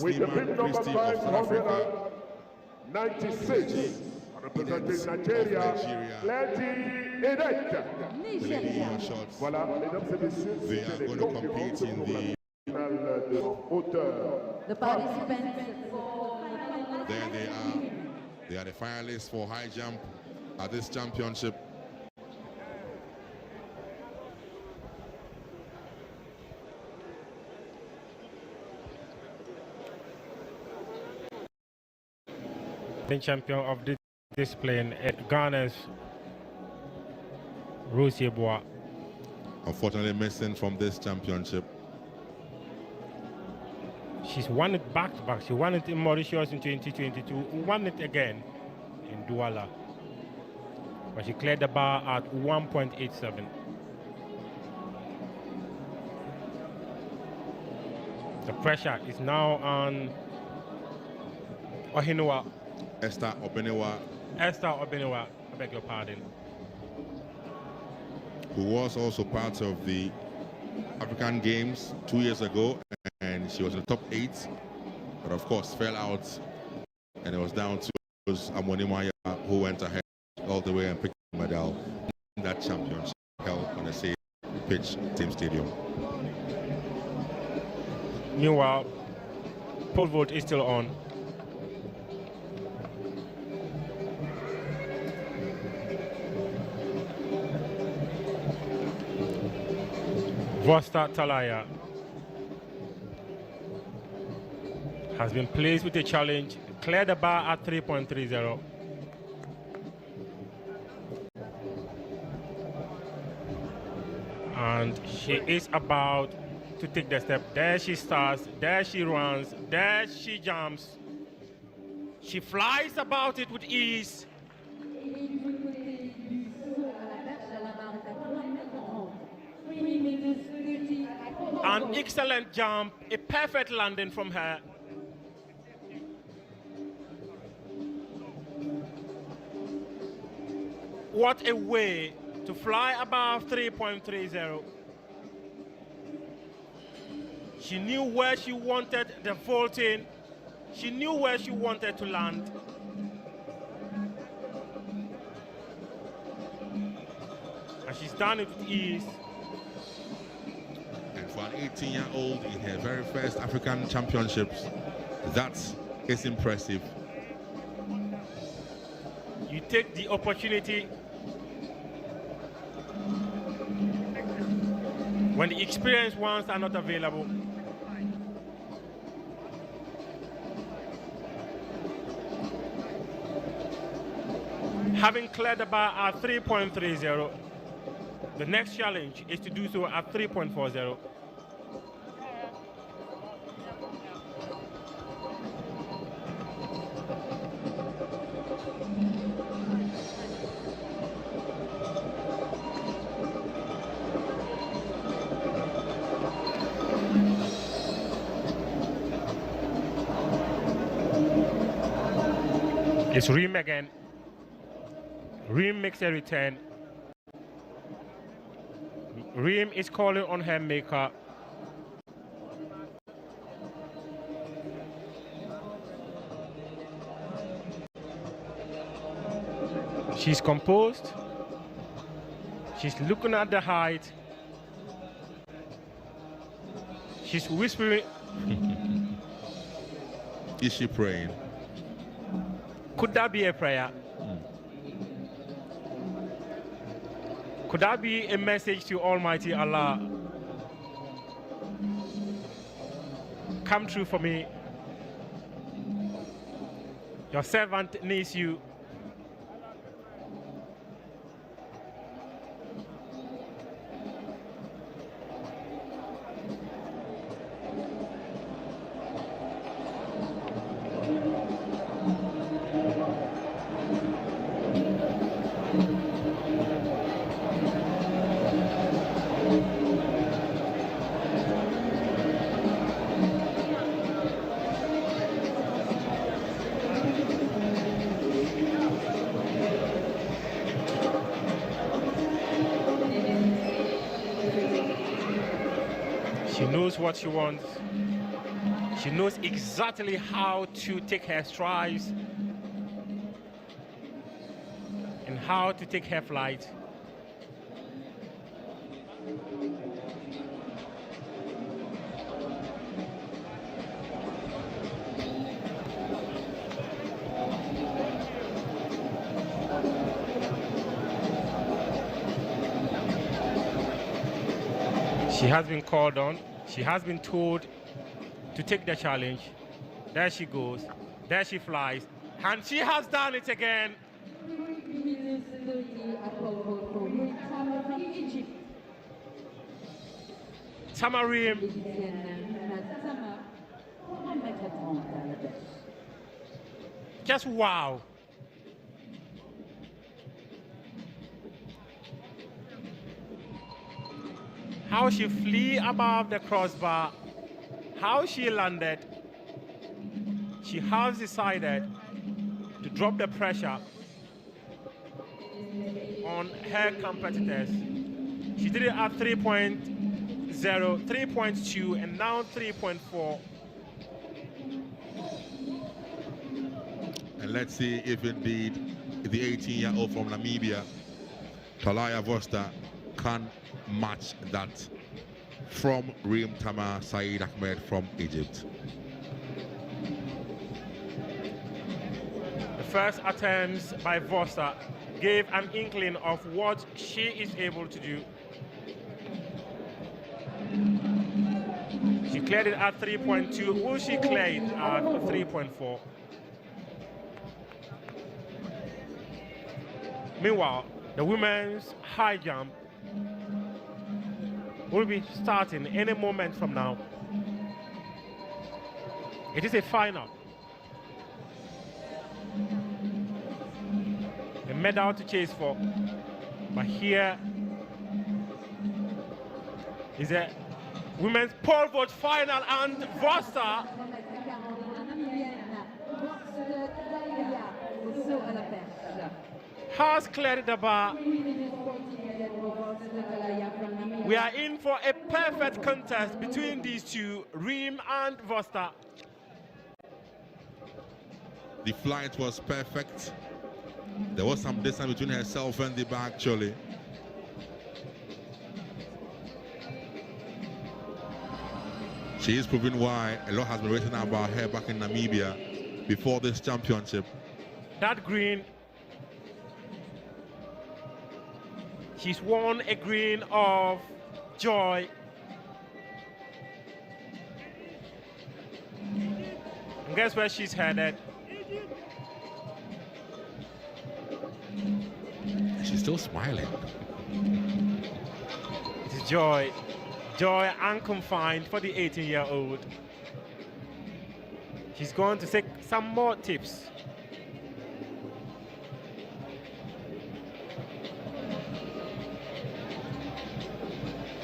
with the bib number 596, representing Nigeria, Lady Edet. Voilà, mesdames et messieurs, they are going to compete in the participants. There they are. They are the finalists for high jump at this championship. The champion of this discipline, Ghana's Rosie Bois. Unfortunately missing from this championship. She's won it back to back. She won it in Mauritius in 2022, won it again in Douala. But she cleared the bar at 1.87. The pressure is now on Ohinua. Esther Obenewa, I beg your pardon. who was also part of the African Games 2 years ago, and she was in the top 8, but of course fell out, and it was down to Amonimaya, who went ahead all the way and picked the medal in that championship held on the same pitch, same stadium. Meanwhile, pole vault is still on. Vosta Talaya has been placed with a challenge, cleared the bar at 3.30. And she is about to take the step. There she starts, there she runs, there she jumps. She flies about it with ease. An excellent jump, a perfect landing from her. What a way to fly above 3.30. She knew where she wanted the vaulting. She knew where she wanted to land. And she's done it with ease. And for an 18-year-old in her very first African Championships, that is impressive. You take the opportunity when the experienced ones are not available. Having cleared the bar at 3.30, the next challenge is to do so at 3.40. It's Reem again. Reem makes a return. Reem is calling on her maker. She's composed. She's looking at the height. She's whispering. Is she praying? Could that be a prayer? Could that be a message to Almighty Allah? Come true for me. Your servant needs you. She knows what she wants. She knows exactly how to take her strides and how to take her flight. She has been called on. She has been told to take the challenge. There she goes. There she flies. And she has done it again. Tamarim. Just wow. How she flew above the crossbar, how she landed. She has decided to drop the pressure on her competitors. She did it at 3.0, 3.2, and now 3.4. And let's see if indeed the 18-year-old from Namibia, Talaya Vosta, can match that from Reem Tama Saeed Ahmed from Egypt. The first attempts by Vosta gave an inkling of what she is able to do. She cleared it at 3.2. Will she clear it at 3.4? Meanwhile, the women's high jump will be starting any moment from now. It is a final. A medal to chase for. But here is a women's pole vault final, and Vosta has cleared the bar. We are in for a perfect contest between these two, Reem and Vosta. The flight was perfect. There was some distance between herself and the bar, actually. She is proving why a lot has been written about her back in Namibia before this championship. That green, she's won a green of joy. And guess where she's headed? She's still smiling. It is joy. Joy unconfined for the 18-year-old. She's going to take some more tips.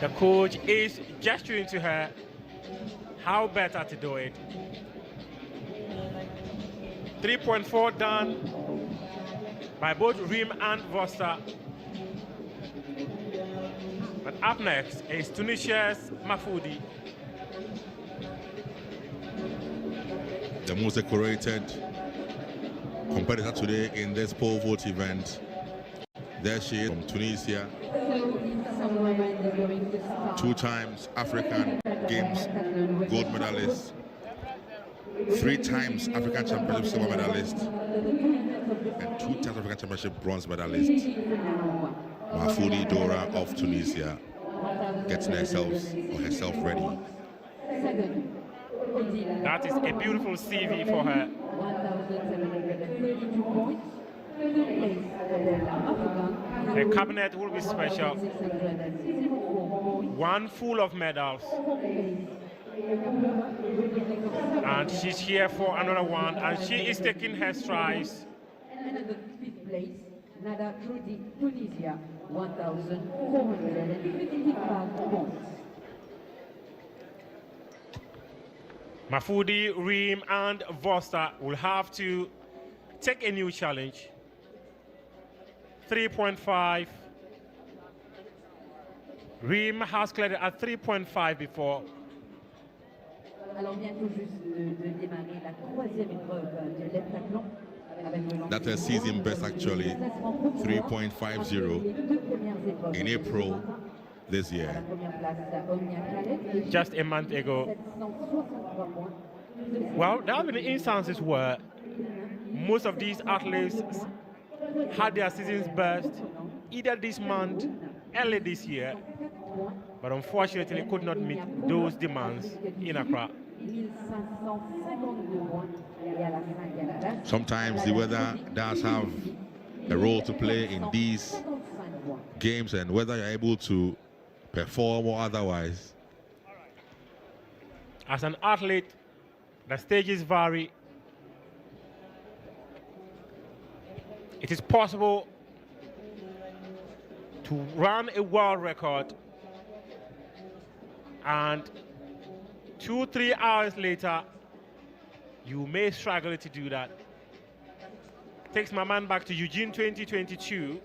The coach is gesturing to her how better to do it. 3.4 done by both Reem and Vosta. But up next is Tunisia's Mafoudi. The most decorated competitor today in this pole vault event. There she is from Tunisia. 2 times African Games gold medalist. 3 times African Championship silver medalist. And 2 times African Championship bronze medalist. Mafoudi Dora of Tunisia getting herself ready. That is a beautiful CV for her. The cabinet will be special. One full of medals. And she's here for another one, and she is taking her strides. Nada Tunisia, 1,455 points. Mafoudi, Reem, and Vosta will have to take a new challenge. 3.5. Reem has cleared it at 3.5 before. Alors vient tout juste de démarrer la 3e épreuve de l'Heptathlon. That's her season best, actually, 3.50 in April this year. Just a month ago. Well, there have been instances where most of these athletes had their seasons best either this month, early this year, but unfortunately could not meet those demands in Accra. Sometimes the weather does have a role to play in these games and whether you're able to perform or otherwise. As an athlete, the stages vary. It is possible to run a world record and 2-3 hours later, you may struggle to do that. Takes my man back to Eugene 2022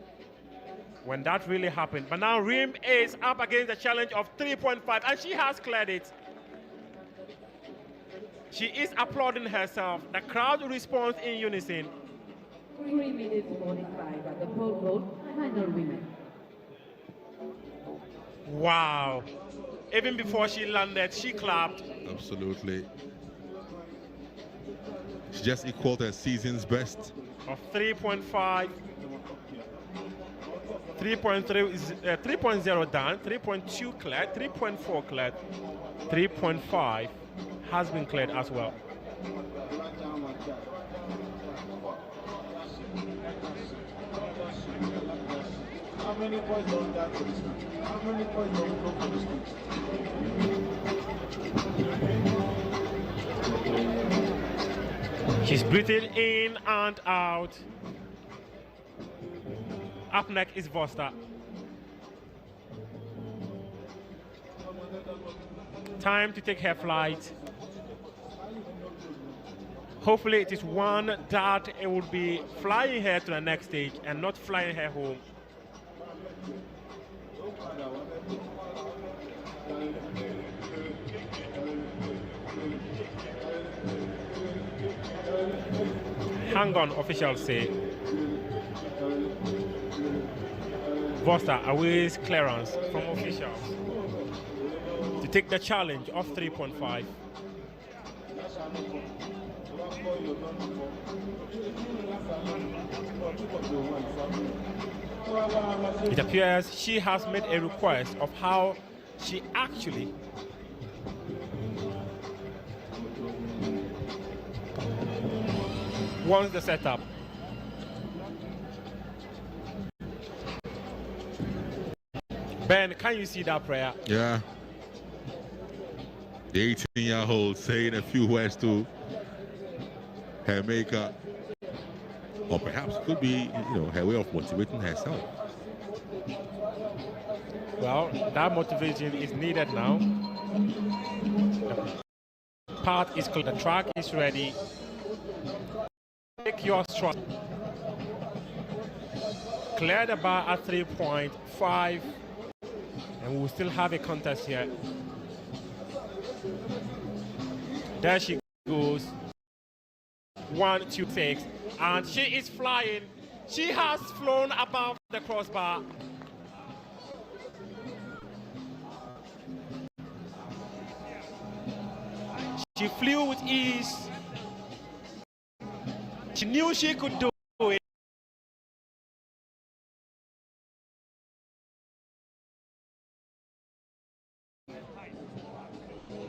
when that really happened. But now Rim is up against the challenge of 3.5 and she has cleared it. She is applauding herself. The crowd responds in unison. 3 minutes 45 at the pole vault, final women. Wow. Even before she landed, she clapped. Absolutely. She just equaled her season's best. Of 3.5. 3.3 is 3.0 done, 3.2 cleared, 3.4 cleared, 3.5 has been cleared as well. How many points don't that for this week? How many points don't come for this week? She's breathing in and out. Up next is Vosta. Time to take her flight. Hopefully it is one that it will be flying her to the next stage and not flying her home. Hang on, officials say. Vosta awaits clearance from officials to take the challenge of 3.5. It appears she has made a request of how she actually wants the setup. Ben, can you see that prayer? Yeah. The 18-year-old saying a few words to her maker. Or perhaps it could be, her way of motivating herself. Well, that motivation is needed now. The path is clear, the track is ready. Take your stride. Clear the bar at 3.5, and we'll still have a contest here. There she goes. 1, 2, 6, and she is flying. She has flown above the crossbar. She flew with ease. She knew she could do it.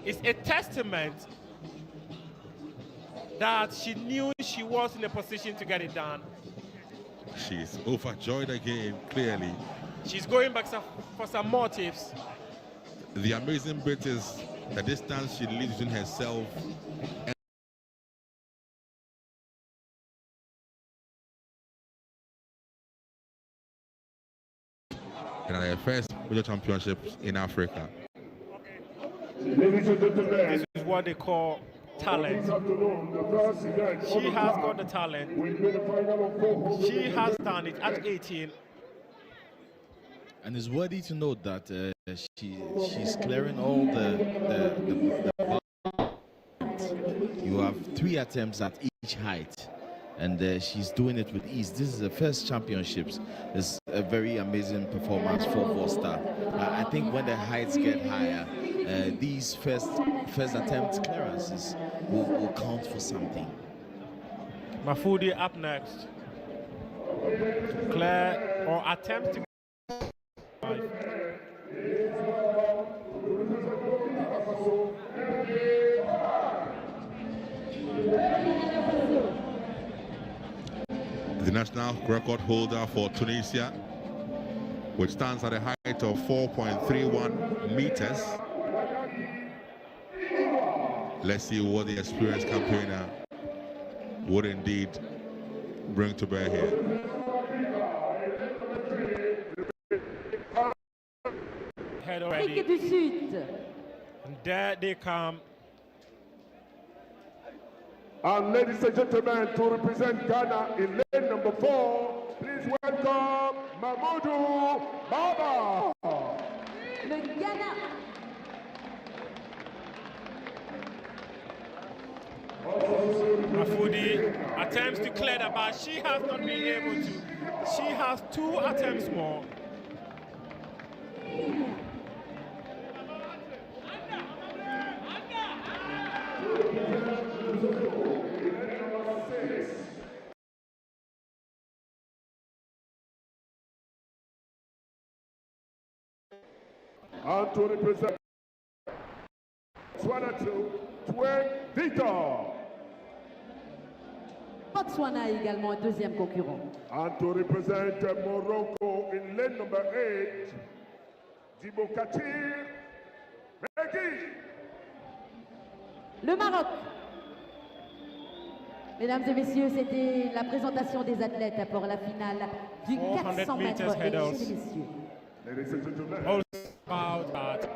It's a testament that she knew she was in a position to get it done. She's overjoyed again, clearly. She's going back for some more tips. The amazing bit is the distance she leaves in herself and her first major championships in Africa. This is what they call talent. She has got the talent. She has done it at 18. And it's worthy to note that she's clearing all the you have 3 attempts at each height, and she's doing it with ease. This is the first championships. It's a very amazing performance for Vosta. I think when the heights get higher, these first attempt clearances will count for something. Mafudi up next. Clear or attempt to the national record holder for Tunisia, which stands at a height of 4.31 meters. Let's see what the experienced campaigner would indeed bring to bear here. Head already. Afrique du Sud. And there they come. And ladies and gentlemen, to represent Ghana in lane number 4, please welcome Mamadou Baba. Le Ghana. Mafoudi attempts to clear the bar. She has not been able to. She has 2 attempts more. And to represent Botswana Victor. Botswana a également un deuxième concurrent. And to represent Morocco in lane number 8, Djibokatir Megui. Le Maroc. Mesdames et messieurs, c'était la présentation des athlètes pour la finale du 400 mètres et chez les messieurs. Ladies and gentlemen. All about that.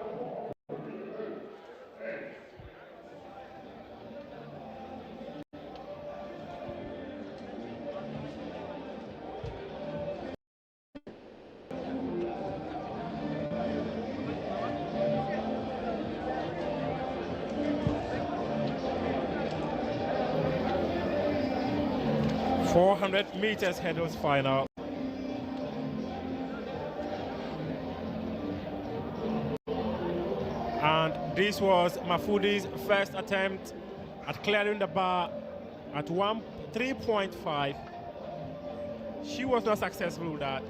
.400 meters hurdles final. And this was Mafoudi's first attempt at clearing the bar at 3.5. She was not successful with that.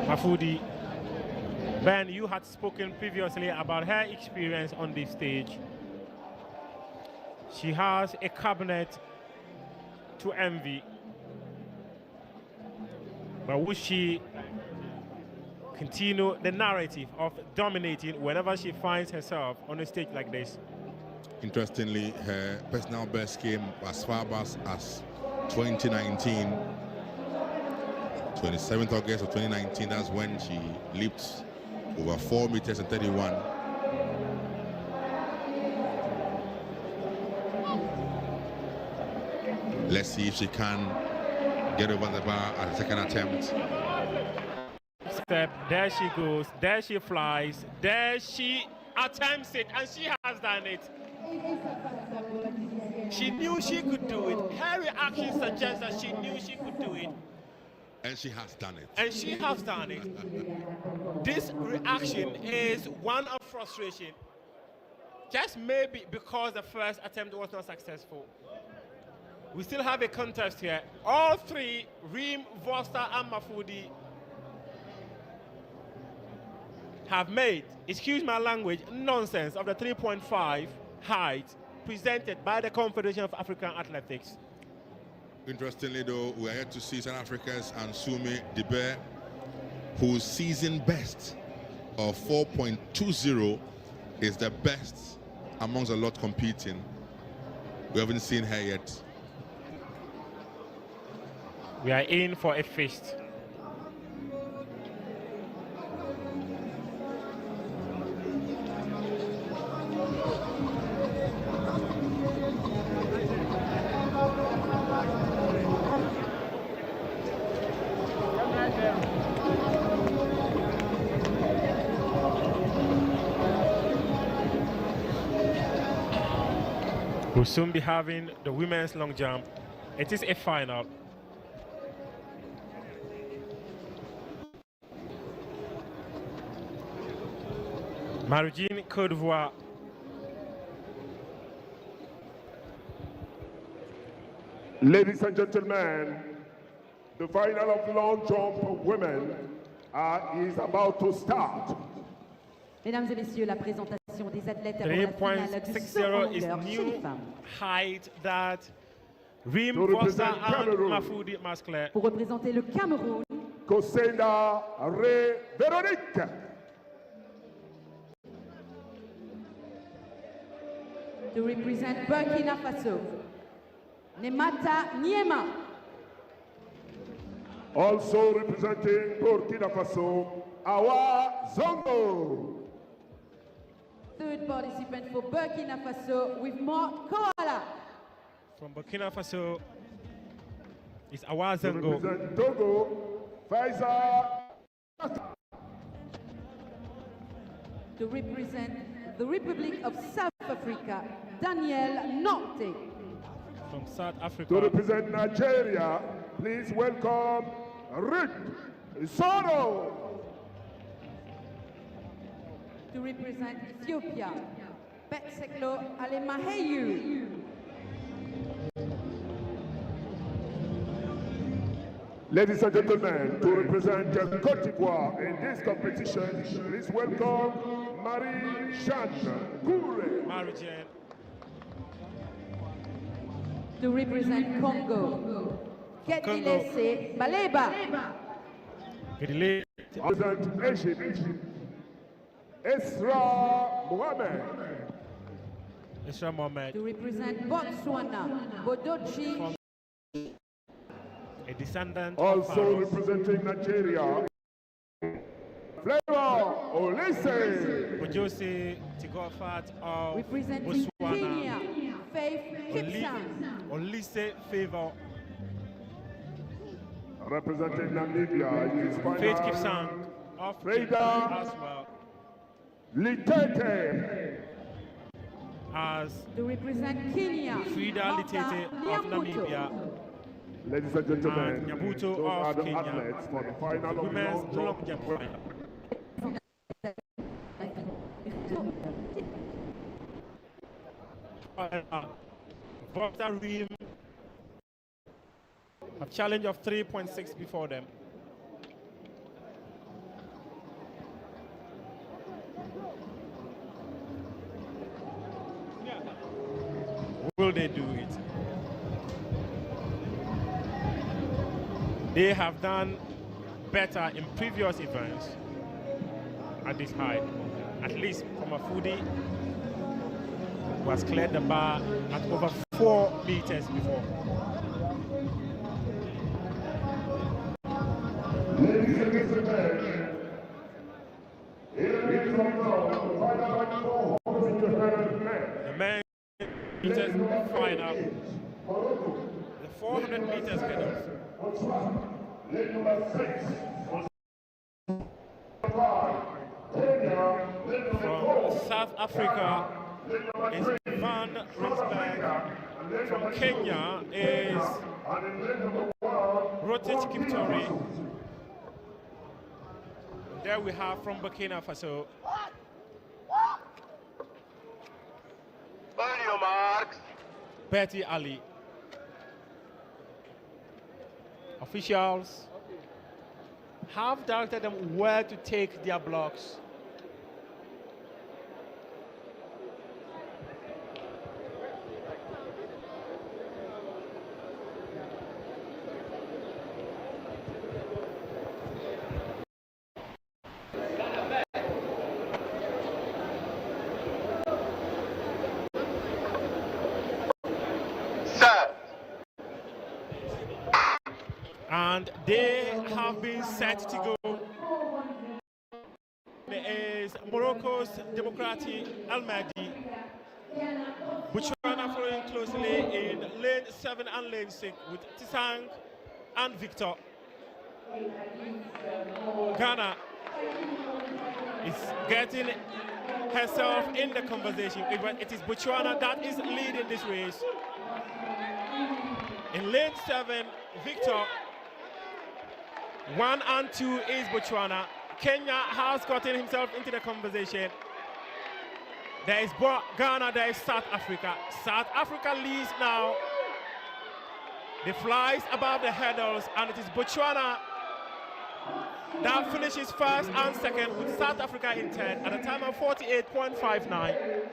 Mafoudi, Ben, you had spoken previously about her experience on this stage. She has a cabinet to envy. But will she continue the narrative of dominating whenever she finds herself on a stage like this? Interestingly, her personal best came as far back as 2019. 27th August of 2019, that's when she leaped over 4 meters and 31. Let's see if she can get over the bar at the second attempt. Step, there she goes, there she flies, there she attempts it, and she has done it. She knew she could do it. Her reaction suggests that she knew she could do it. And she has done it. And she has done it. This reaction is one of frustration. Just maybe because the first attempt was not successful. We still have a contest here. All three, Reem, Voster, and Mafoudi, have made, excuse my language, nonsense of the 3.5 height presented by the Confederation of African Athletics. Interestingly, though, we are here to see South Africa's Ansumi Debe, whose season best of 4.20 is the best amongst a lot competing. We haven't seen her yet. We are in for a feast. We'll soon be having the women's long jump. It is a final. Marie-Jeanne, Côte d'Ivoire. Ladies and gentlemen, the final of long jump women is about to start. Mesdames et messieurs, la présentation des athlètes avant la finale du 3.60 is longueur chez les new femmes. height that Rim To Foster represent and Cameroon. Mafoudi Mascler. Pour représenter le Cameroun, Kosenda Ré Véronique. to represent Burkina Faso, Nemata Niema. Also representing Burkina Faso, Awa Zongo. Third participant for Burkina Faso with Mark Koala. From Burkina Faso is Awa To Zongo. represent Togo, Faiza. To represent the Republic of South Africa, Daniel Norte. From South Africa. To represent Nigeria, please welcome Rick Soro. To represent Ethiopia, Betseklo Alemaheyu. Ladies and gentlemen, to represent Côte d'Ivoire in this competition, please welcome Marie-Jeanne Goure. Marie-Jeanne. To represent Congo, Kedilese Baleba. Kedile. To represent Egypt, Esra Mohamed. Esra Mohamed. To represent Botswana, Bodochi. A descendant Also of Pharaoh. representing Nigeria, Flavor Olise. Bojose Tigofat of Representing Botswana. Kenya, Faith Kipsang. Olise Favor. Representing Namibia, it is Faith final. Kipsang of Freda Kenya as well Litete. as To represent Kenya, Frida Litete of Namibia. Ladies and gentlemen, And Nyabuto those are of the Kenya. athletes for the final of Women's long long jump jump women. final. Volta Rim, a challenge of 3.6 before them. Will they do it? They have done better in previous events at this height. At least from a foodie was cleared the bar at over 4 meters before. Ladies and gentlemen, here is the final 400 men. The men meters final. The 400 meters hurdles. From South Africa is Van Rensberg. From Kenya is Rotich Kiptori. There we have from Burkina Faso. Betty Ali. Officials have directed them where to take their blocks. And they have been set to go. There is Morocco's Democratic Al Mahdi. Botswana following closely in lane 7 and lane 6 with Tisang and Victor. Ghana is getting herself in the conversation. It is Botswana that is leading this race. In lane 7, Victor. 1 and 2 is Botswana. Kenya has gotten himself into the conversation. There is Ghana, there is South Africa. South Africa leads now. They flies above the hurdles, and it is Botswana that finishes first and second with South Africa in 10 at a time of 48.59.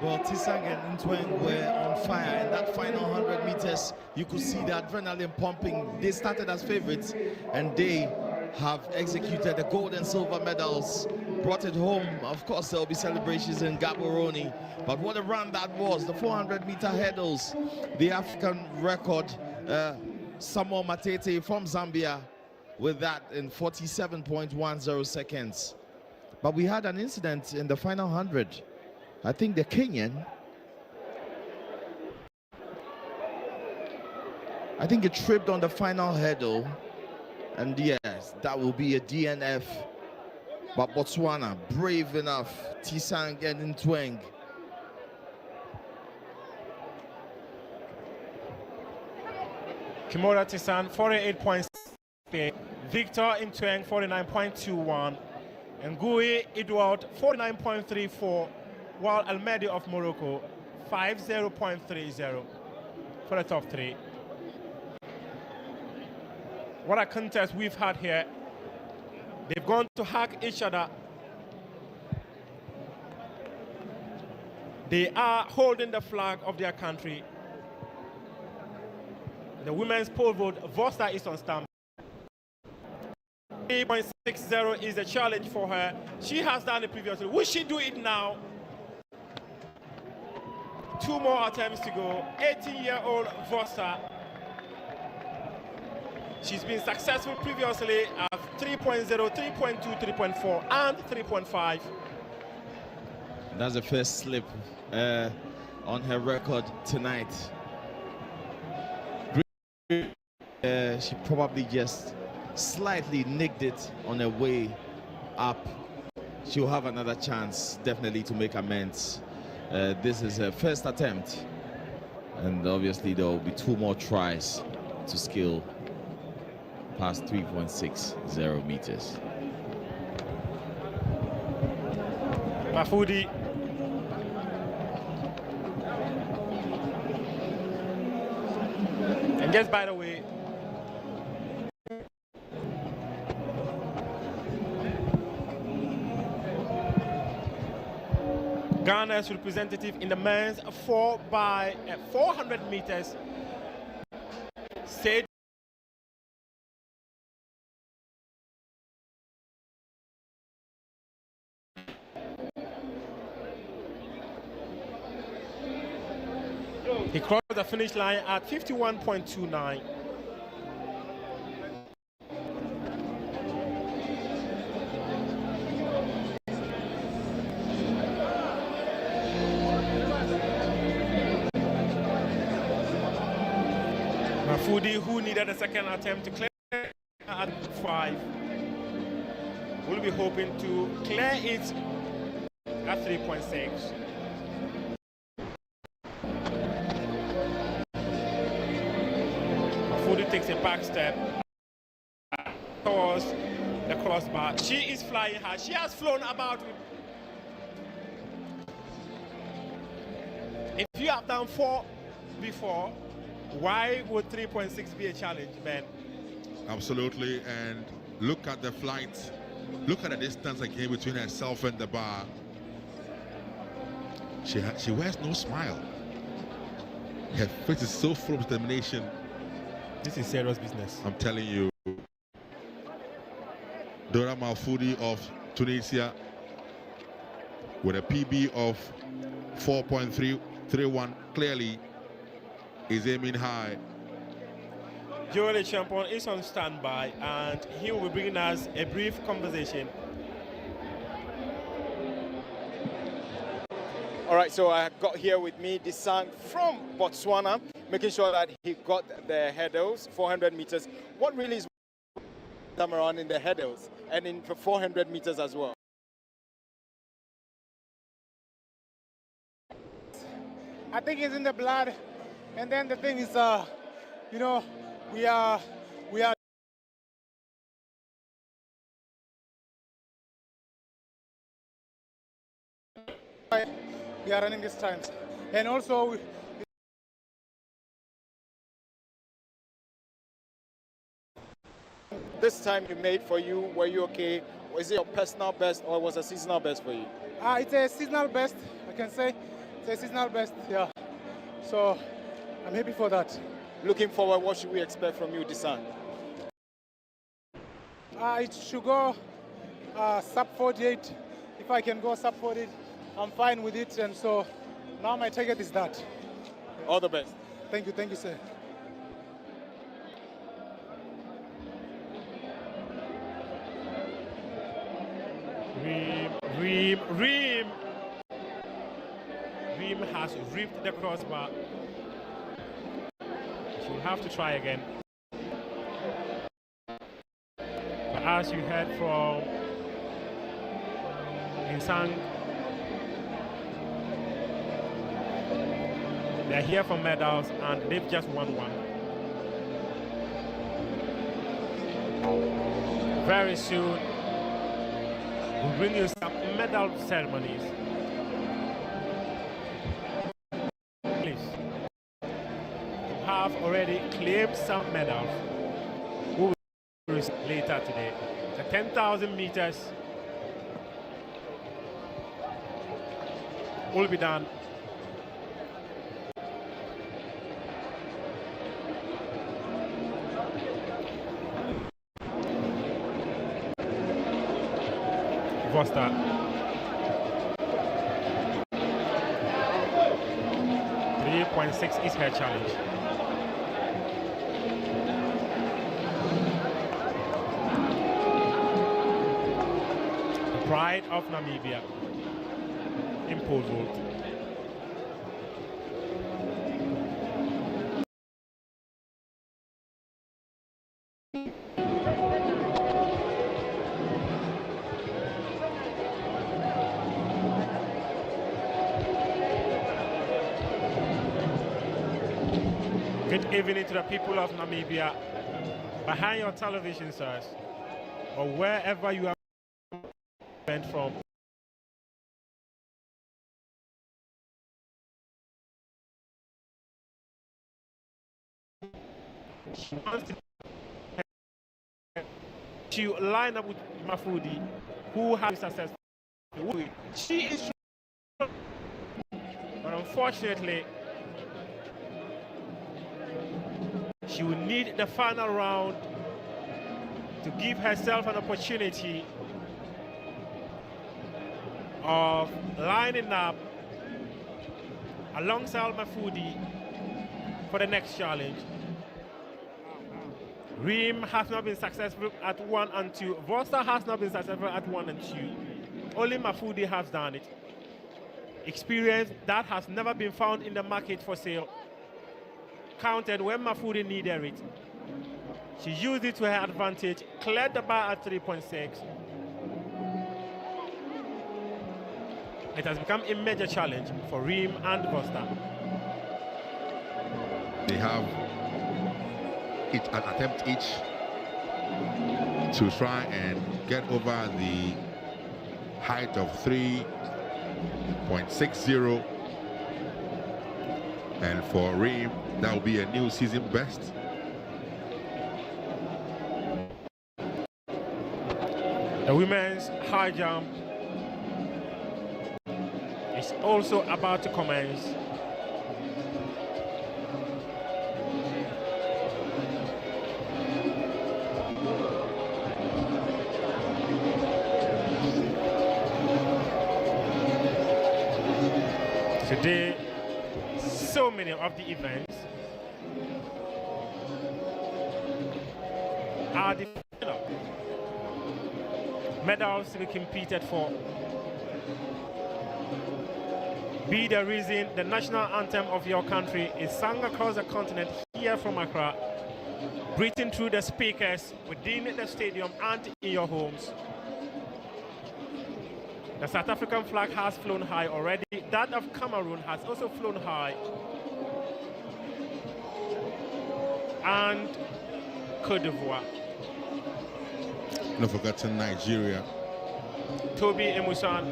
Well, Tisang and Ntweng were on fire in that final 100 meters. You could see the adrenaline pumping. They started as favorites, and they have executed the gold and silver medals, brought it home. Of course, there will be celebrations in Gaborone, but what a run that was. The 400-meter hurdles, the African record, Samuel Matete from Zambia with that in 47.10 seconds. But we had an incident in the final 100. I think the Kenyan, I think it tripped on the final hurdle, and yes, that will be a DNF. But Botswana, brave enough, Tisang and Ntweng. Kimora Tisang, 48.6. Victor Ntweng, 49.21. And Gui Edward, 49.34. While Almedi of Morocco, 50.30 for the top 3. What a contest we've had here. They've gone to hug each other. They are holding the flag of their country. The women's pole vault, Vosta is on standby. 3.60 is the challenge for her. She has done it previously. Will she do it now? 2 more attempts to go. 18-year-old Vosta. She's been successful previously at 3.0, 3.2, 3.4, and 3.5. That's the first slip on her record tonight. She probably just slightly nicked it on her way up. She'll have another chance, definitely, to make amends. This is her first attempt, and obviously there will be 2 more tries to scale past 3.60 meters. Mafudi. And just by the way, Ghana's representative in the men's 400 meters said he crossed the finish line at 51.29. Mafudi, who needed a second attempt to clear at 5, will be hoping to clear it at 3.6. Mafudi takes a back step towards the crossbar. She is flying high. She has flown about with. If you have done 4 before, why would 3.6 be a challenge, Ben? Absolutely, and look at the flight. Look at the distance again between herself and the bar. She wears no smile. Her face is so full of determination. This is serious business. I'm telling you. Dora Malfoudi of Tunisia with a PB of 4.331 clearly is aiming high. Joel Champon is on standby, and he will be bringing us a brief conversation. All right, so I got here with me Tisang from Botswana, making sure that he got the hurdles, 400 meters. What really is time around in the hurdles and in the 400 meters as well? I think it's in the blood. And then the thing is, you know, we are running this time. And also, this time you made for you, were you okay? Was it your personal best or was it a seasonal best for you? it's a seasonal best, I can say. It's a seasonal best, yeah. So I'm happy for that. Looking forward, what should we expect from you this time? It should go sub 48. If I can go sub 48, I'm fine with it. And so now my target is that. All the best. Thank you, sir. Reem has ripped the crossbar. She'll have to try again. But as you heard from Insang, they're here for medals and they've just won one. Very soon, we'll bring you some medal ceremonies. Have already claimed some medals who will receive later today. The 10,000 meters will be done. Vosta. 3.6 is her challenge. Pride of Namibia in pole vault. Good evening to the people of Namibia behind your television sets or wherever you are from. To line up with Mafudi, who has success. She is, but unfortunately, she will need the final round to give herself an opportunity of lining up alongside Mafudi for the next challenge. Reem has not been successful at 1 and 2. Vosta has not been successful at 1 and 2. Only Mafudi has done it. Experience that has never been found in the market for sale. Counted when Mafudi needed it. She used it to her advantage, cleared the bar at 3.6. It has become a major challenge for Reem and Vosta. They have an attempt each to try and get over the height of 3.60. And for Reem, that will be a new season best. The women's high jump is also about to commence. Today, so many of the events are the medals to be competed for. Be the reason the national anthem of your country is sung across the continent here from Accra. breathing through the speakers within the stadium and in your homes. The South African flag has flown high already. That of Cameroon has also flown high. And Cote d'Ivoire. Not forgetting Nigeria. Toby Emusan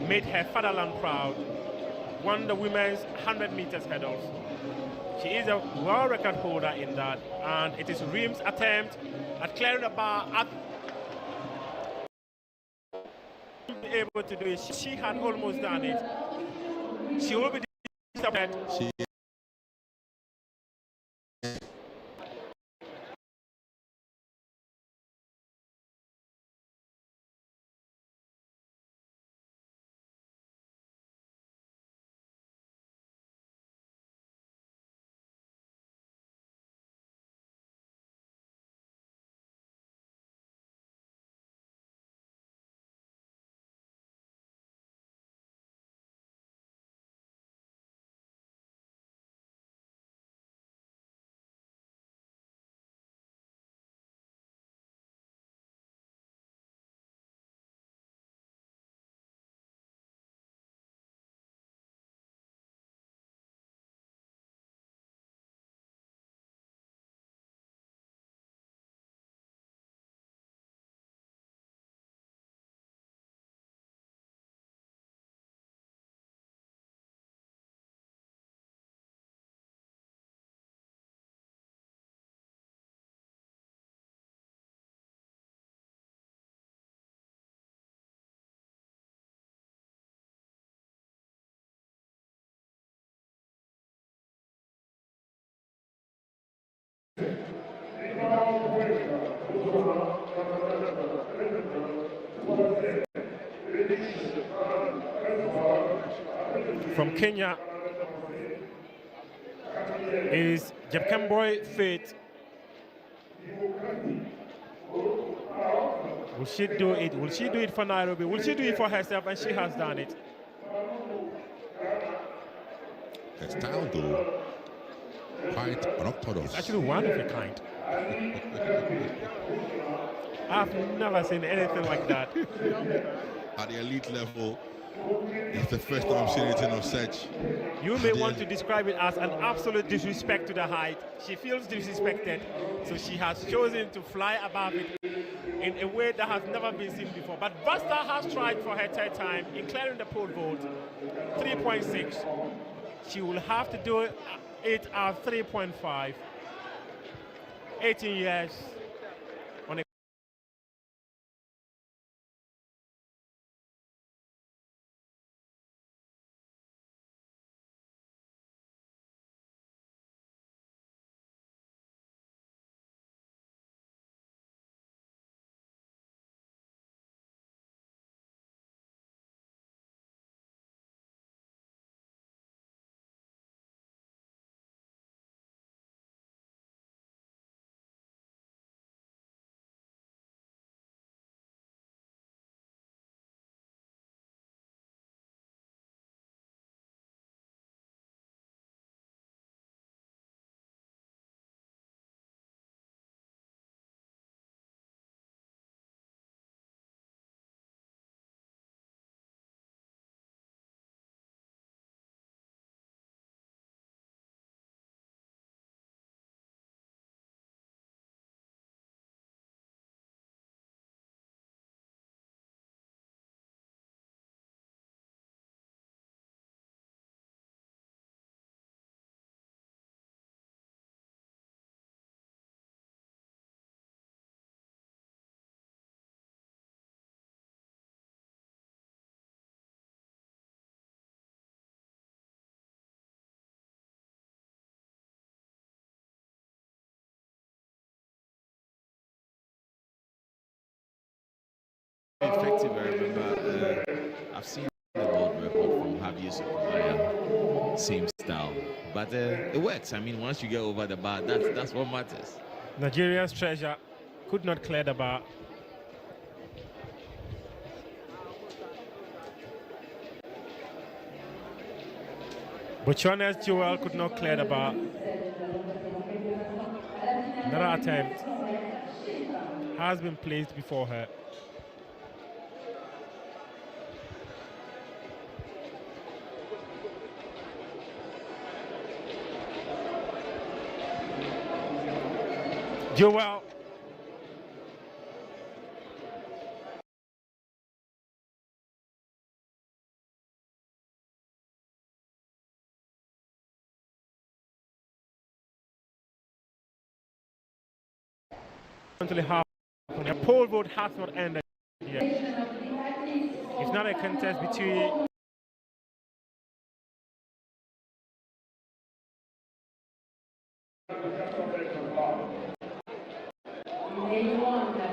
made her fatherland proud. Won the women's 100 meters hurdles. She is a world record holder in that, and it is Reem's attempt at clearing the bar at able to do it. She had almost done it. She will be disappointed. From Kenya is Jepkemboi Faith. Will she do it? Will she do it for Nairobi? Will she do it for herself? And she has done it. Her style, though, quite unorthodox. It's actually one of a kind. I've never seen anything like that. At the elite level, it's the first time I'm seeing anything of such. You may want to describe it as an absolute disrespect to the height. She feels disrespected, so she has chosen to fly above it in a way that has never been seen before. But Vasta has tried for her third time in clearing the pole vault, 3.6. She will have to do it at 3.5. 18 years on a effective. I remember I've seen the world record from Javier Sotomayor, same style, but it works. I mean, once you get over the bar, that's what matters. Nigeria's treasure could not clear the bar. Botswana's jewel could not clear the bar. Another attempt has been placed before her. Joel. The poll vote has not ended yet. It's not a contest between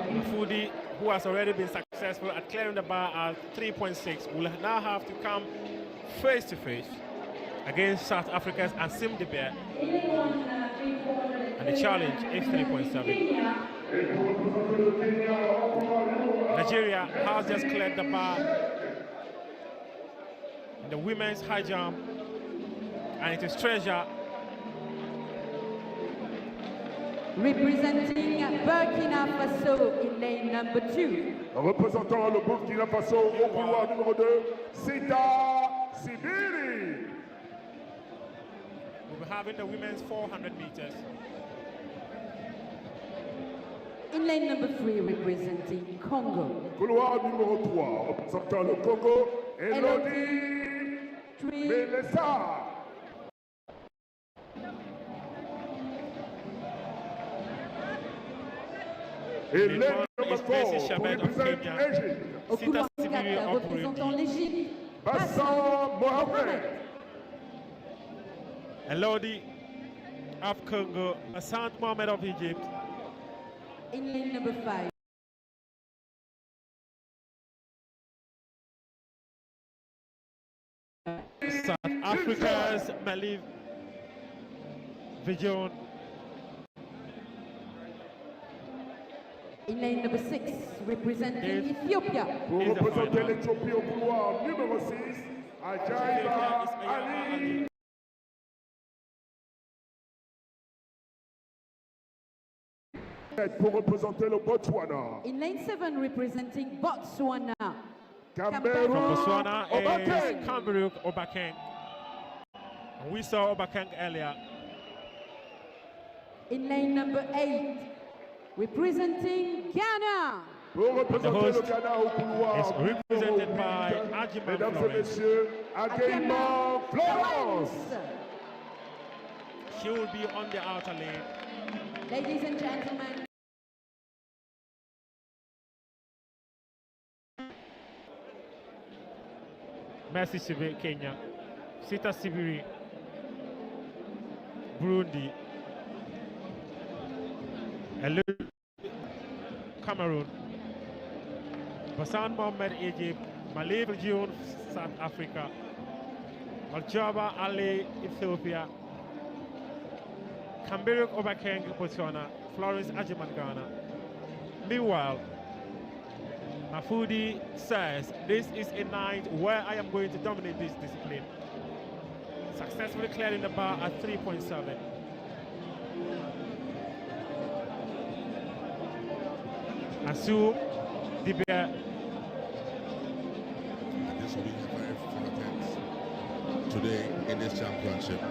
Mufudi, who has already been successful at clearing the bar at 3.6, will now have to come face to face against South Africa's Asim De Beer. And the challenge is 3.7. Nigeria has just cleared the bar in the women's high jump, and it is Treasure representing Burkina Faso in lane number 2. Représentant le Burkina Faso au couloir numéro 2, Sita Sibiri. We'll be having the women's 400 meters. In lane number 3, representing Congo. Couloir numéro 3, représentant le Congo, Elodie Melessa. Et lane number 4, pour représenter l'Égypte. Au couloir 4, représentant l'Égypte, Bassam Mohamed. Elodie of Congo, Bassam Mohamed of Egypt. In lane number 5. South Africa's Maliv Vision. In lane number 6, representing Ethiopia. Pour représenter l'Éthiopie au couloir numéro 6, Ajaïba Ali. Pour représenter le Botswana. In lane 7, representing Botswana. Cameroon. From Botswana is Cameroon Obakeng. We saw Obakeng earlier. In lane number 8, representing Ghana. The host is represented by Ajiman Florence. Ajiman Florence. She will be on the outer lane. Ladies and gentlemen. Mercy Sibe, Kenya. Sita Sibiri, Burundi. Elu, Cameroon. Bassam Mohamed, Egypt. Maliv Region, South Africa. Aljaba Ali, Ethiopia. Kambiruk Obakeng, Botswana. Florence Ajiman, Ghana. Meanwhile, Mafudi says, this is a night where I am going to dominate this discipline. Successfully clearing the bar at 3.7. Asu Dibia. This will be a very full attempt today in this championship.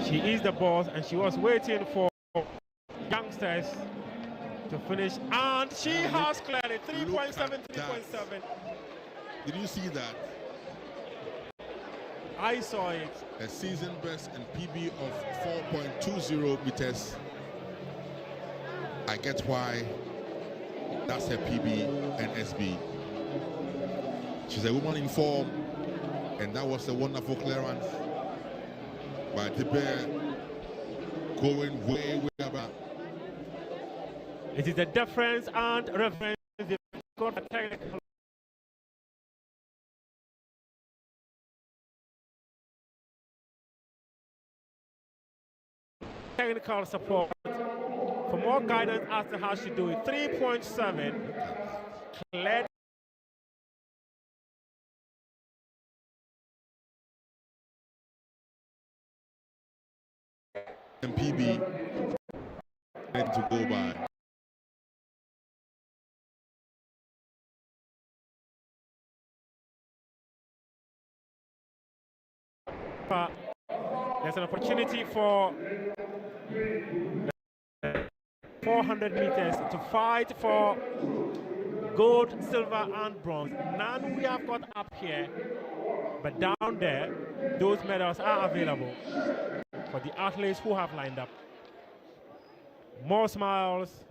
She is the boss, and she was waiting for youngsters to finish, and she has cleared it. 3.7, 3.7. Did you see that? I saw it. A season best and PB of 4.20 meters. I get why that's her PB and SB. She's a woman in form, and that was a wonderful clearance by the bear, going way back. It is the difference and reference. Got a technical. Technical support for more guidance as to how she do it. 3.7 cleared. PB to go by. There's an opportunity for 400 meters to fight for gold, silver, and bronze. None we have got up here, but down there, those medals are available for the athletes who have lined up. More smiles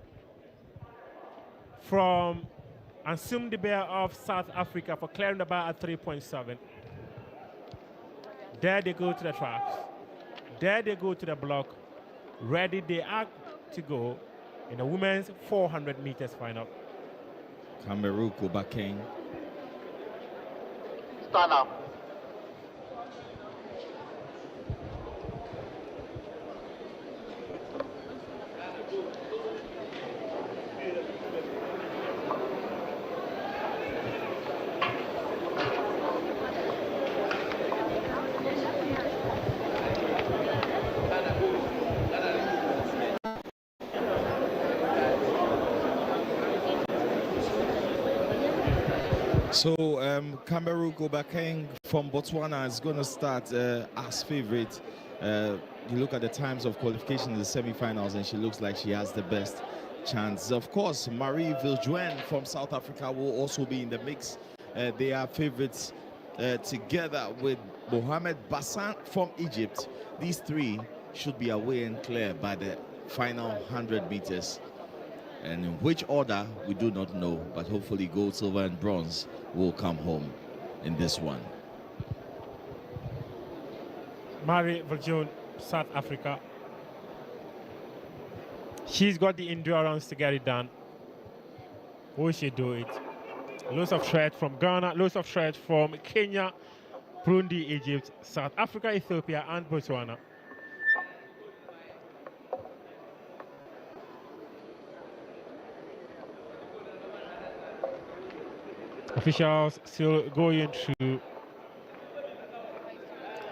from Ansum the Bear of South Africa for clearing the bar at 3.7. There they go to the tracks. There they go to the block. Ready they are to go in the women's 400 meters final. Cameroon Bakeng. Stand up. So Cameroon Bakeng from Botswana is going to start as favorite. You look at the times of qualification in the semi-finals and she looks like she has the best chance. Of course, Marie Viljoen from South Africa will also be in the mix. They are favorites together with Mohamed Bassan from Egypt. These three should be away and clear by the final 100 meters. And in which order, we do not know, but hopefully gold, silver, and bronze will come home in this one. Marie Viljoen, South Africa. She's got the endurance to get it done. Will she do it? Loads of threat from Ghana, loads of threat from Kenya, Burundi, Egypt, South Africa, Ethiopia, and Botswana. Officials still going through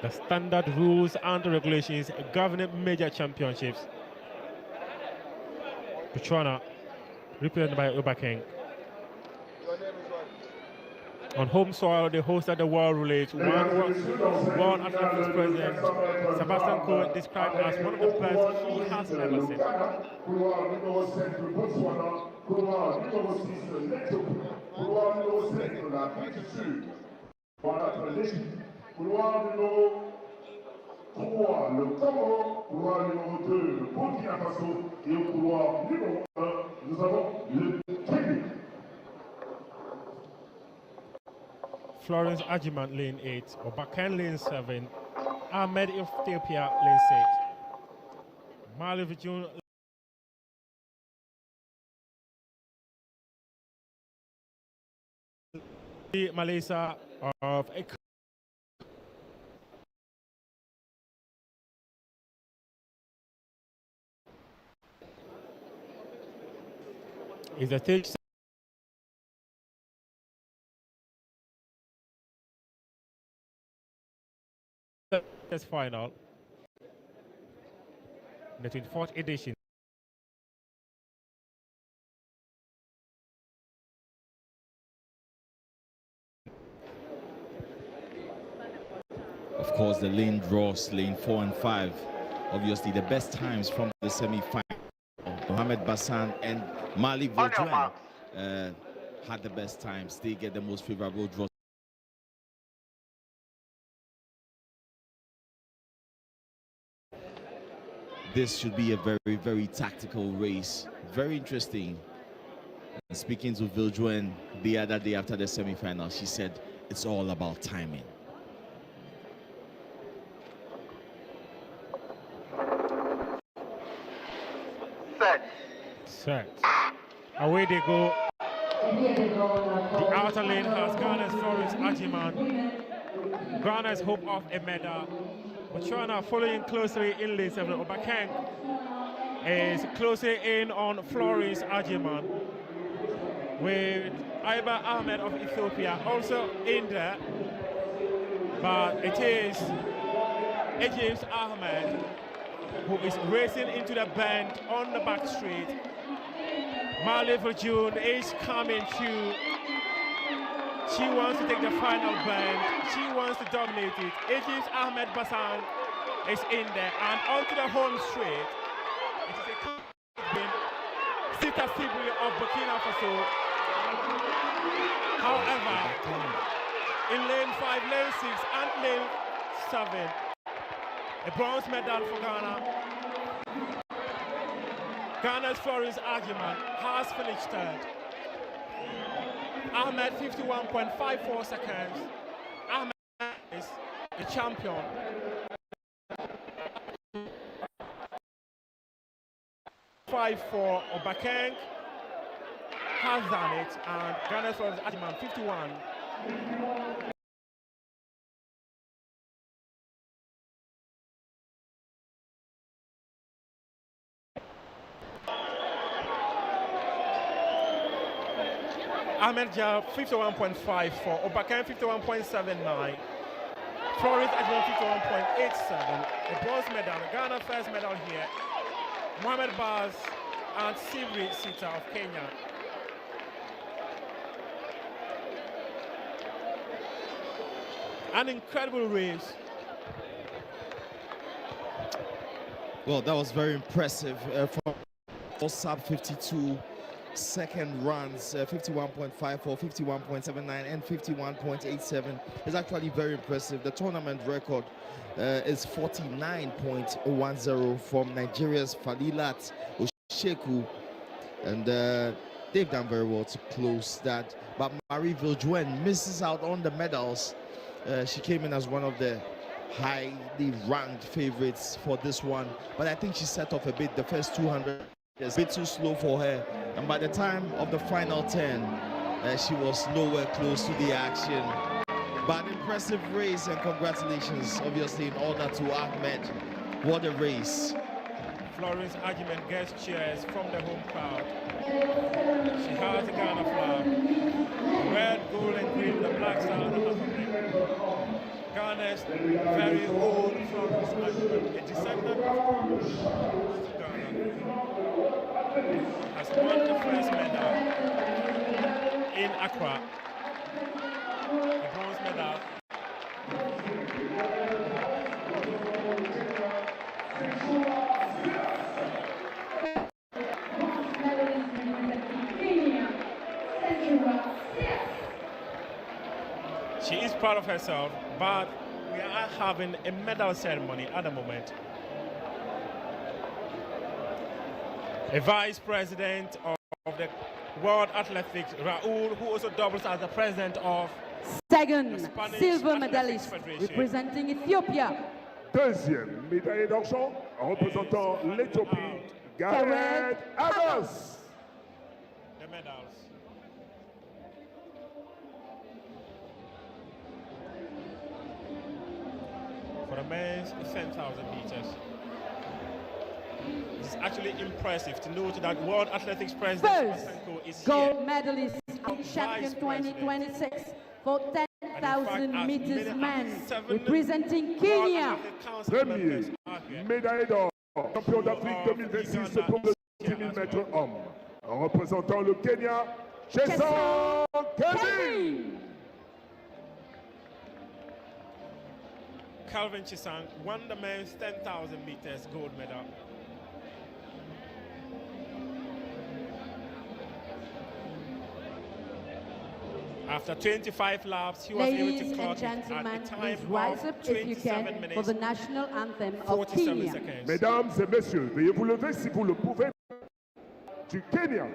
the standard rules and regulations governing major championships. Botswana, represented by Obakeng. On home soil, they hosted the World Relays. World Athletics President Sebastian Coe described as one of the best he has ever seen. Le Congo, couloir numéro 2, le Burkina Faso, et au couloir numéro 1, nous avons le Kenya. Florence Ajiman, lane 8, Obakeng, lane 7, Ahmed Ethiopia, lane 6. Marie Viljoen, Malaysia of is the stage final, the 24th edition. Of course, the lane draws, lane 4 and 5. Obviously, the best times from the semi-final. Mohamed Bassan and Marie Viljoen had the best times. They get the most favorable draws. This should be a very, very tactical race. Very interesting. And speaking to Viljoen the other day after the semi-final, she said it's all about timing. Set. Away they go. The outer lane has Ghana's Florence Ajiman. Ghana's hope of a medal. Botswana following closely in lane 7. Obakeng is closely in on Florence Ajiman, with Aiba Ahmed of Ethiopia also in there. But it is Egypt's Ahmed who is racing into the bend on the back straight. Marley June is coming through. She wants to take the final bend. She wants to dominate it. It is Ahmed Bassan is in there and onto the home straight. It is a win. Sita Sibri of Burkina Faso. However, in lane 5, lane 6, and lane 7, a bronze medal for Ghana. Ghana's Florence Agyeman has finished third. Ahmed 51.54 seconds. Ahmed is the champion. For Obakeng has done it, and Ghana's Florence Agyeman 51. Ahmed Jah 51.54, Obakeng 51.79, Florence Agyeman 51.87, a bronze medal, Ghana first medal here. Mohamed Baz and Sibri Sita of Kenya. An incredible race. Well, that was very impressive for sub 52 second runs, 51.54, 51.79, and 51.87 is actually very impressive. The tournament record is 49.10 from Nigeria's Falilat Osheku, and they've done very well to close that. But Marie Viljoen misses out on the medals. She came in as one of the highly ranked favorites for this one, but I think she set off a bit. The first 200 is a bit too slow for her, and by the time of the final 10, she was nowhere close to the action. But impressive race, and congratulations, obviously, in order to Ahmed. What a race. Florence Agyeman gets cheers from the home crowd. She has the Ghana flag. Red, gold, and green, the black star on the bottom. Ghana's very own Florence Agyeman, a descendant of Ghana, has won the first medal in Accra. The bronze medal. She is proud of herself, but we are having a medal ceremony at the moment. A vice president of the World Athletics, Raoul, who also doubles as the president of second silver medalist representing Ethiopia. Deuxième médaille d'argent représentant l'Éthiopie, Gareth Ados. The medals. For the men's 10,000 meters. It's actually impressive to note that World Athletics President Masenko is gold here. medalist in champion 2026 for 10,000 meters men representing Kenya. Premier médaille d'or, champion d'Afrique 2026 pour le 10 000 mètres hommes. En représentant le Kenya, Chesson Kevin. Calvin Chisang won the men's 10,000 meters gold medal. After 25 laps, he was able to clock at a time rise up of if you 27 can minutes, for the national anthem of 47 Kenya. seconds. Mesdames et messieurs, veuillez vous lever si vous le pouvez. Du Kenya.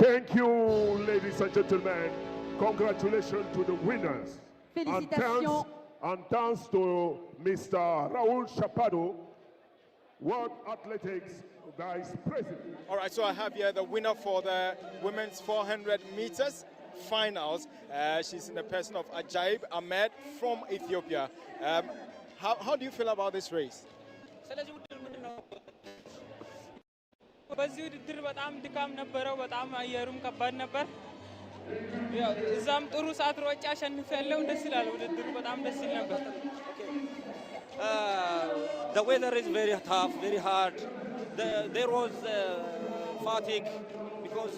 Thank you, ladies and gentlemen. Congratulations to the winners. Félicitations. And thanks to Mr. Raul Chapado, World Athletics Vice President. All right, so I have here the winner for the women's 400 meters finals. She's in the person of Ajaib Ahmed from Ethiopia. How do you feel about this race? በዚህ ውድድር በጣም ድካም ነበረው። በጣም አየሩም ከባድ ነበር። ያው እዛም ጥሩ ሰዓት ሮጬ አሸንፌያለሁ። ደስ ይላል። ውድድሩ በጣም ደስ ይል ነበር። The weather is very tough, very hard. There was fatigue because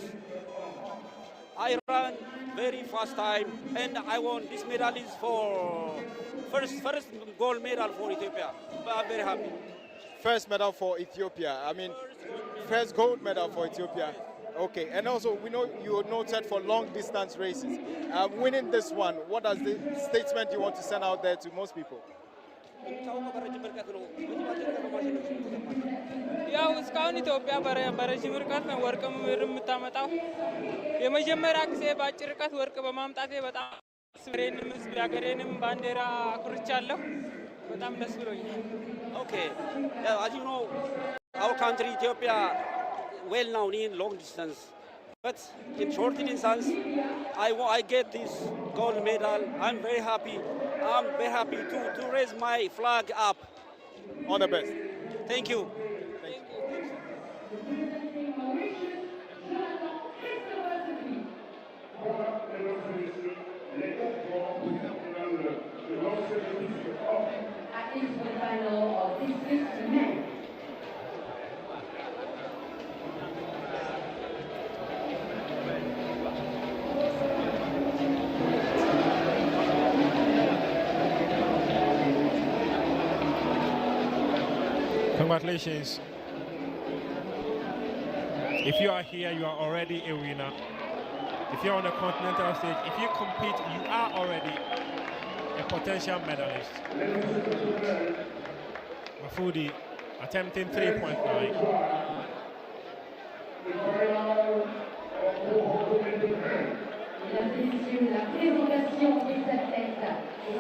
I ran very fast time and I won. This medal is for first gold medal for Ethiopia. But I'm very happy. First medal for Ethiopia. I mean, first gold medal for Ethiopia. Okay, and also we know you are noted for long distance races. Winning this one, what is the statement you want to send out there to most people? ያው እስካሁን ኢትዮጵያ በረጅም ርቀት ነው ወርቅ የምታመጣው። የመጀመሪያ ጊዜ በአጭር ርቀት ወርቅ በማምጣቴ በጣም ስሬንም ህዝብ ያገሬንም ባንዲራ አኩርቻለሁ። በጣም ደስ ብሎኛል። Okay, as you know, our country Ethiopia well known in long distance, but in short distance, I get this gold medal. I'm very happy. I'm very happy to raise my flag up. All the best. Thank you. Congratulations. If you are here, you are already a winner. If you're on the continental stage, if you compete, you are already a potential medalist. Mafudi attempting 3.9.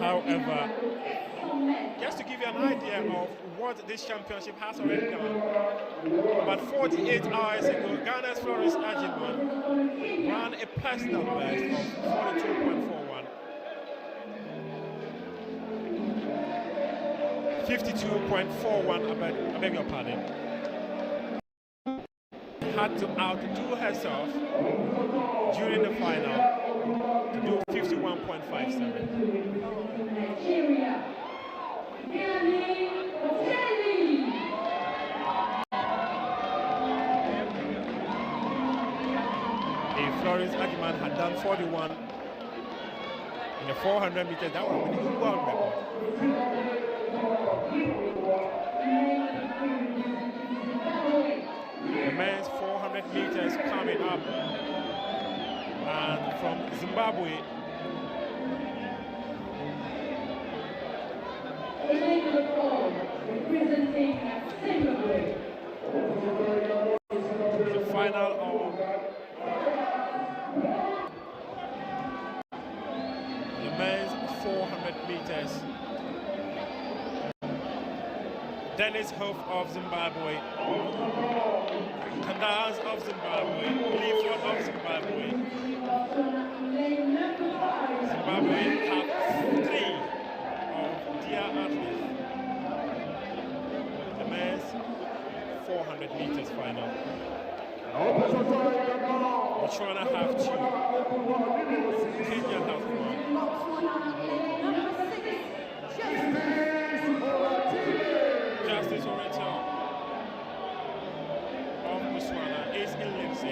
However, just to give you an idea of what this championship has already done, about 48 hours ago, Ghana's Florence Ajiman ran a personal best of 42.41. 52.41, I beg your pardon. Had to outdo herself during the final to do 51.57. If Florence Ajiman had done 41 in the 400 meters, that would have been a world record. The men's 400 meters coming up, and from Zimbabwe, the final of the men's 400 meters. Dennis Hope of Zimbabwe, Kandaz of Zimbabwe, Leaford of Zimbabwe. Zimbabwe have 3 of their athletes. The men's 400 meters final. Botswana have 2. Kenya have 1. Justice Oreto of Botswana is in lane 6.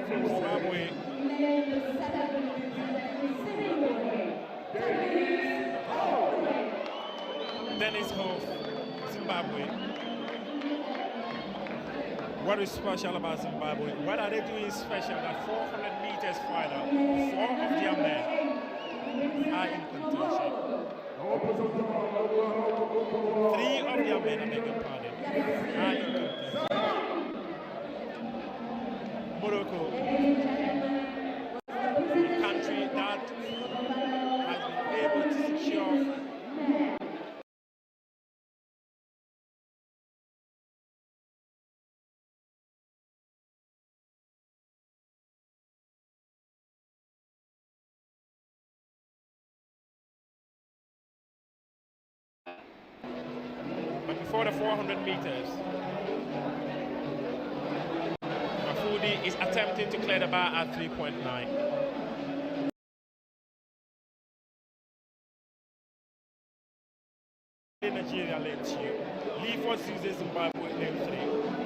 From Zimbabwe, Dennis Hope, Zimbabwe. What is special about Zimbabwe? What are they doing special? That 400 meters final, 4 of their men are in contention. 3 of their men, I beg your pardon, Morocco, a country that has been able to secure but before the 400 meters, Mafoudi is attempting to clear the bar at 3.9. Nigeria lane 2, Leaford uses Zimbabwe lane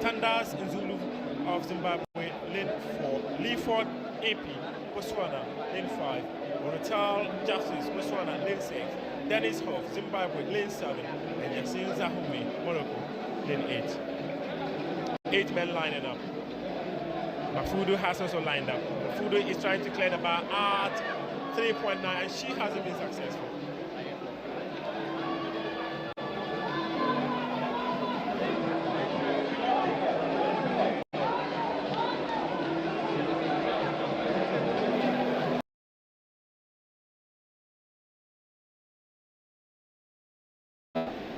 3, Tandas in Zulu of Zimbabwe lane 4, Leaford AP Botswana lane 5, Orotal Justice Botswana lane 6, Dennis Hoff Zimbabwe lane 7, and Yasin Zahoumi Morocco lane 8. 8 men lining up. Mafoudi has also lined up. Mafoudi is trying to clear the bar at 3.9 and she hasn't been successful.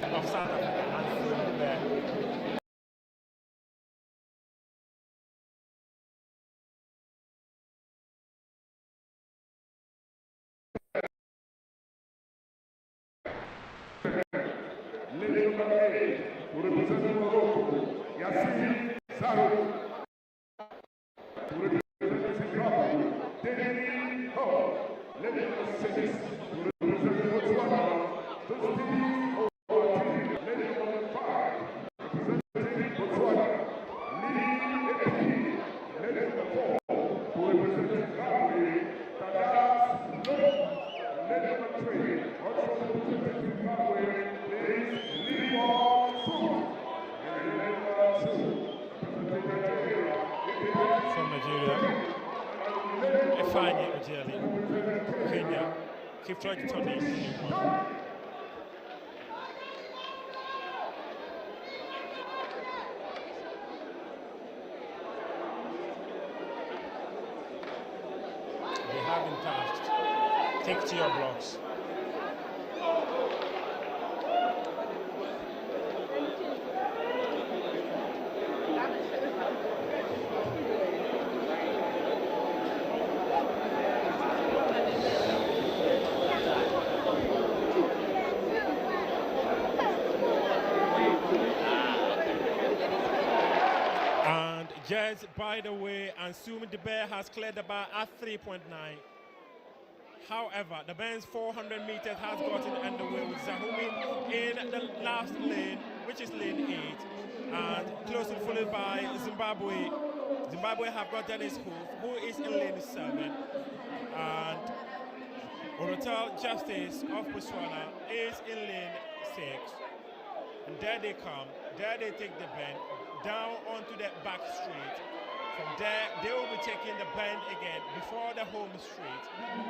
Of South Africa and filmed there. Lady number 8, who represents Morocco, Yassine Sarou. Who represents Zimbabwe, Denny Ho. Lady number 6, who represents Botswana, Justine Owatin. Lady number 5, representing Botswana, Lee Epi. Lady number 4, who represents Zimbabwe, Tadas Lo. Lady number 3, also representing Zimbabwe, from Nigeria, Efanye Ojeli, Kenya, Kipchoge Tony. They have been tasked. Take to your blocks. Just by the way, assuming the bear has cleared the bar at 3.9. However, the men's 400 meters has gotten underway with Zahoumi in the last lane, which is lane 8, and closely followed by Zimbabwe. Zimbabwe have got Dennis Hoof, who is in lane 7, and Orotal Justice of Botswana is in lane 6. And there they come, there they take the bend, down onto the back street. From there, they will be taking the bend again before the home street.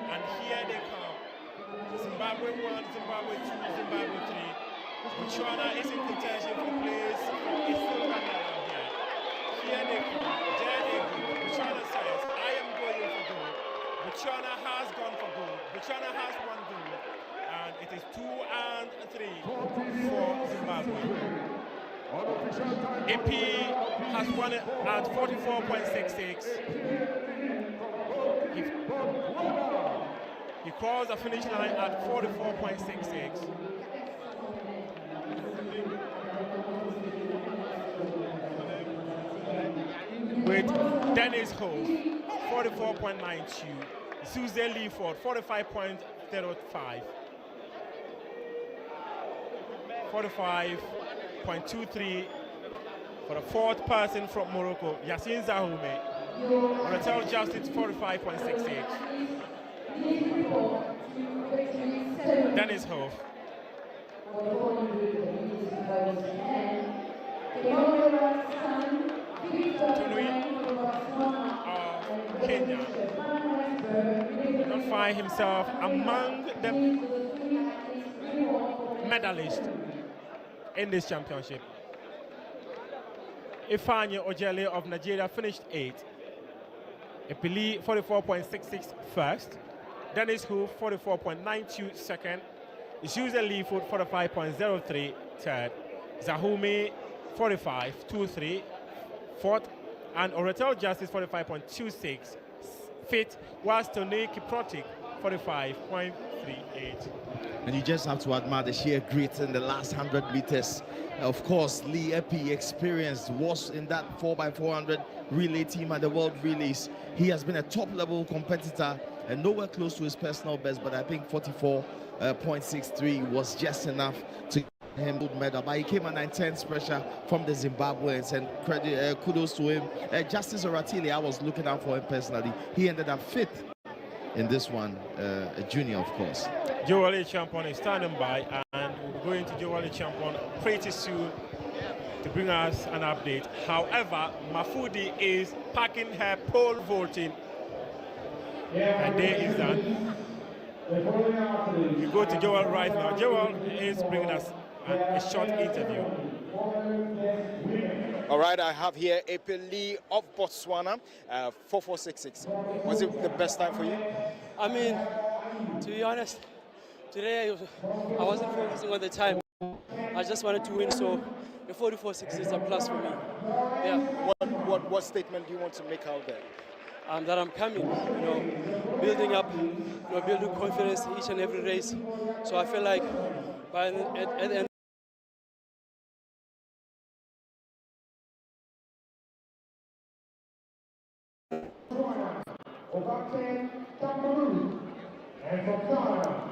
And here they come. Zimbabwe 1, Zimbabwe 2, Zimbabwe 3. Botswana is in contention for place for a silver medal here. Here they come, there they go. Botswana says, I am going for gold. Botswana has gone for gold. Botswana has won gold. And it is 2 and 3 for Zimbabwe. AP has won it at 44.66. He crossed the finish line at 44.66. With Dennis Hope, 44.92. Suze Leaford, 45.05. 45.23 for the fourth person from Morocco, Yassine Zahoumi. Orotal Justice, 45.68. Dennis Hof. Tunui of Kenya did not find himself among the medalists in this championship. Ifeanyi Ojele of Nigeria finished 8th. Epili 44.66 first. Dennis Hu 44.92 second. Isuze Leefoot 45.03 third. Zahumi 45.23 fourth. And Oretel Justice 45.26 fifth. Whilst Tony Kiprotic 45.38. And you just have to admire the sheer grit in the last 100 meters. Of course, Lee Epi experienced, was in that 4x400 relay team at the World Relays. He has been a top-level competitor and nowhere close to his personal best, but I think 44.63 was just enough to get him gold medal. But he came under intense pressure from the Zimbabweans, and kudos to him. Justice Oratili, I was looking out for him personally. He ended up 5th in this one, a junior, of course. Joe Champion is standing by, and we'll be going to Joe Champion pretty soon to bring us an update. However, Mafudi is packing her pole vaulting. Her day is done. We go to Joel right now. Joel is bringing us a short interview. All right, I have here Epeli of Botswana, 4466. Was it the best time for you? I mean, to be honest, today I wasn't focusing on the time. I just wanted to win, so the 44.6 is a plus for me. Yeah. What statement do you want to make out there? That I'm coming, building up, building confidence each and every race. So I feel like by at the end.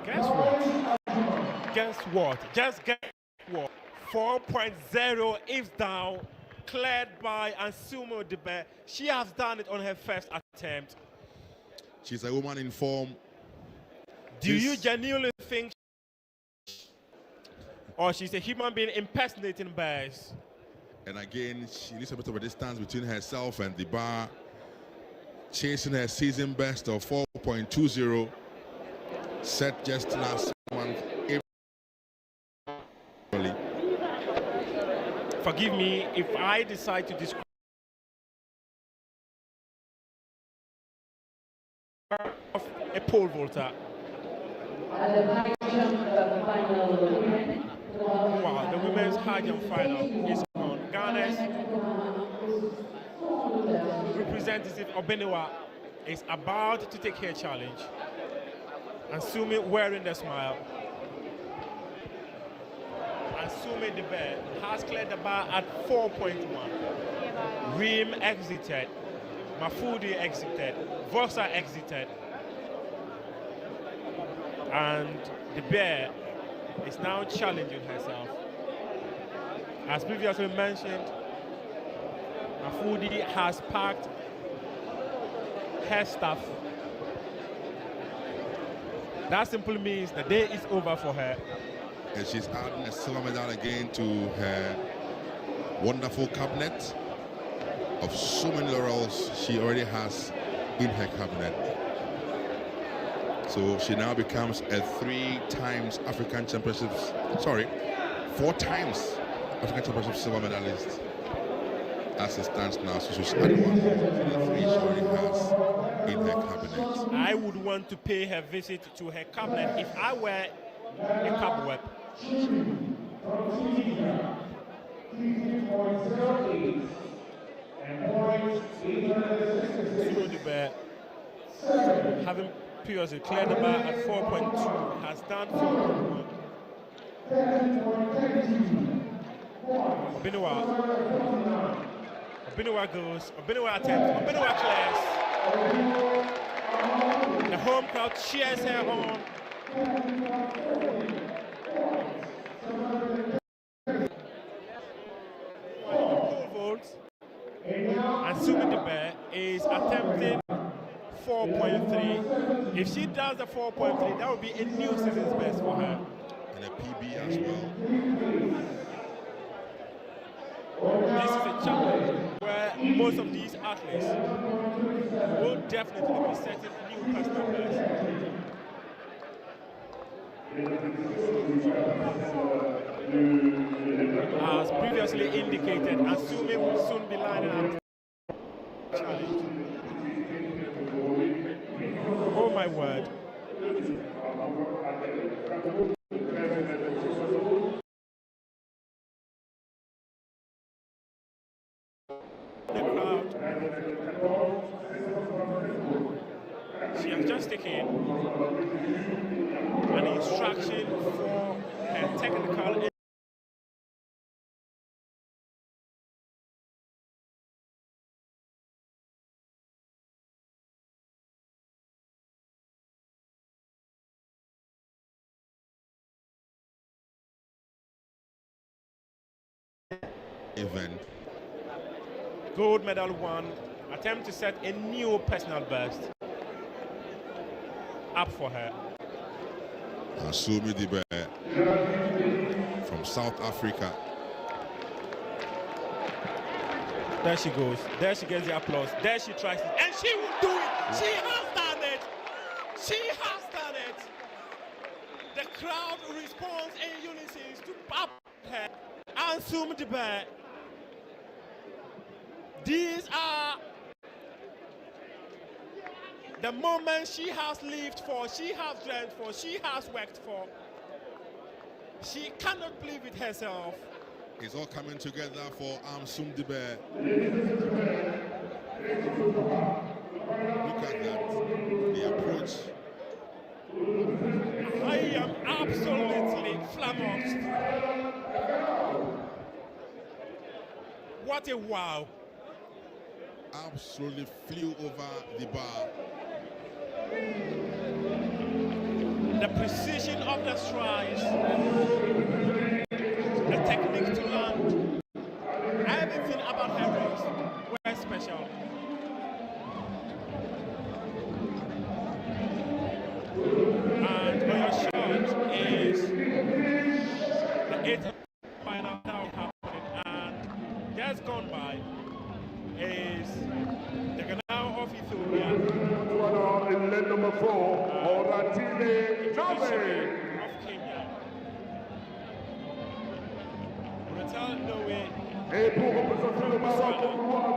Guess what? Guess what? Just guess what? 4.0 is down, cleared by Ansumo Debe. She has done it on her first attempt. She's a woman in form. Do you genuinely think, or she's a human being impersonating bears? And again, she needs a bit of a distance between herself and the bar, chasing her season best of 4.20, set just last month. Forgive me if I decide to describe a pole vaulter. Wow, the women's high jump final is on. Ghana's representative Obenewa is about to take her challenge. And Sumi wearing the smile. And Sumi the bear has cleared the bar at 4.1. Reem exited. Mafudi exited. Vosa exited. And the bear is now challenging herself. As previously mentioned, Mafudi has packed her stuff. That simply means the day is over for her. And she's adding a silver medal again to her wonderful cabinet of so many laurels she already has in her cabinet. So she now becomes a 3 times African Championships, 4 times African Championship silver medalist as it stands now. So she's adding one to the 3 she already has in her cabinet. I would want to pay her visit to her cabinet if I were a cobweb. Having previously cleared the bar at 4.2, has done 4.1. Obenewa goes, Obenewa attempts, Obenewa clears. The home crowd cheers her on. Pole vault. And Sumi the Bear is attempting 4.3. If she does the 4.3, that would be a new season's best for her. And a PB as well. This is a challenge where most of these athletes will definitely be setting new personal bests. As previously indicated, Asumi will soon be lining up the challenge. Oh my word. The crowd. She has just taken an instruction for her technical event. Gold medal won. Attempt to set a new personal best. Up for her. Asumi Dibe from South Africa. There she goes. There she gets the applause. There she tries it. And she will do it. She has done it. She has done it. The crowd responds in unison to pop her. Asumi Dibe. These are the moments she has lived for, she has dreamt for, she has worked for. She cannot believe it herself. It's all coming together for Asumi Dibe. Look at that, the approach. I am absolutely flummoxed. What a wow. Absolutely flew over the bar. The precision of the strides, the technique to land, everything about her race was special. And your shot is the 8th final now happening, and just gone by is the Ghana of Ethiopia. Number 4, Oratile of Kenya. Oratile Noe. Et pour représenter le Maroc,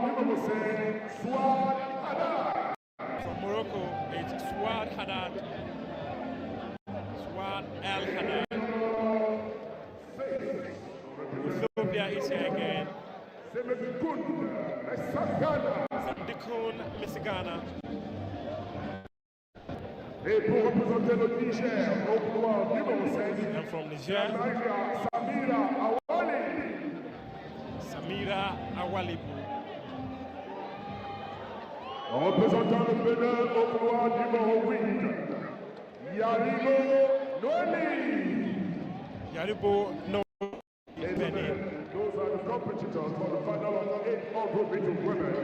numéro 5, Swad Haddad. From Morocco, it's Swad Haddad. Swad El Haddad. Ethiopia is here again. Samdikun Misigana. Et pour représenter le Niger, au couloir numéro 16, and from Niger, Samira Awali. Samira Awalibu. En représentant le Bénin, au couloir numéro 8, Yaribo Noeli. Yaribo Noeli. Those are the competitors for the final of the 8 all-group between women.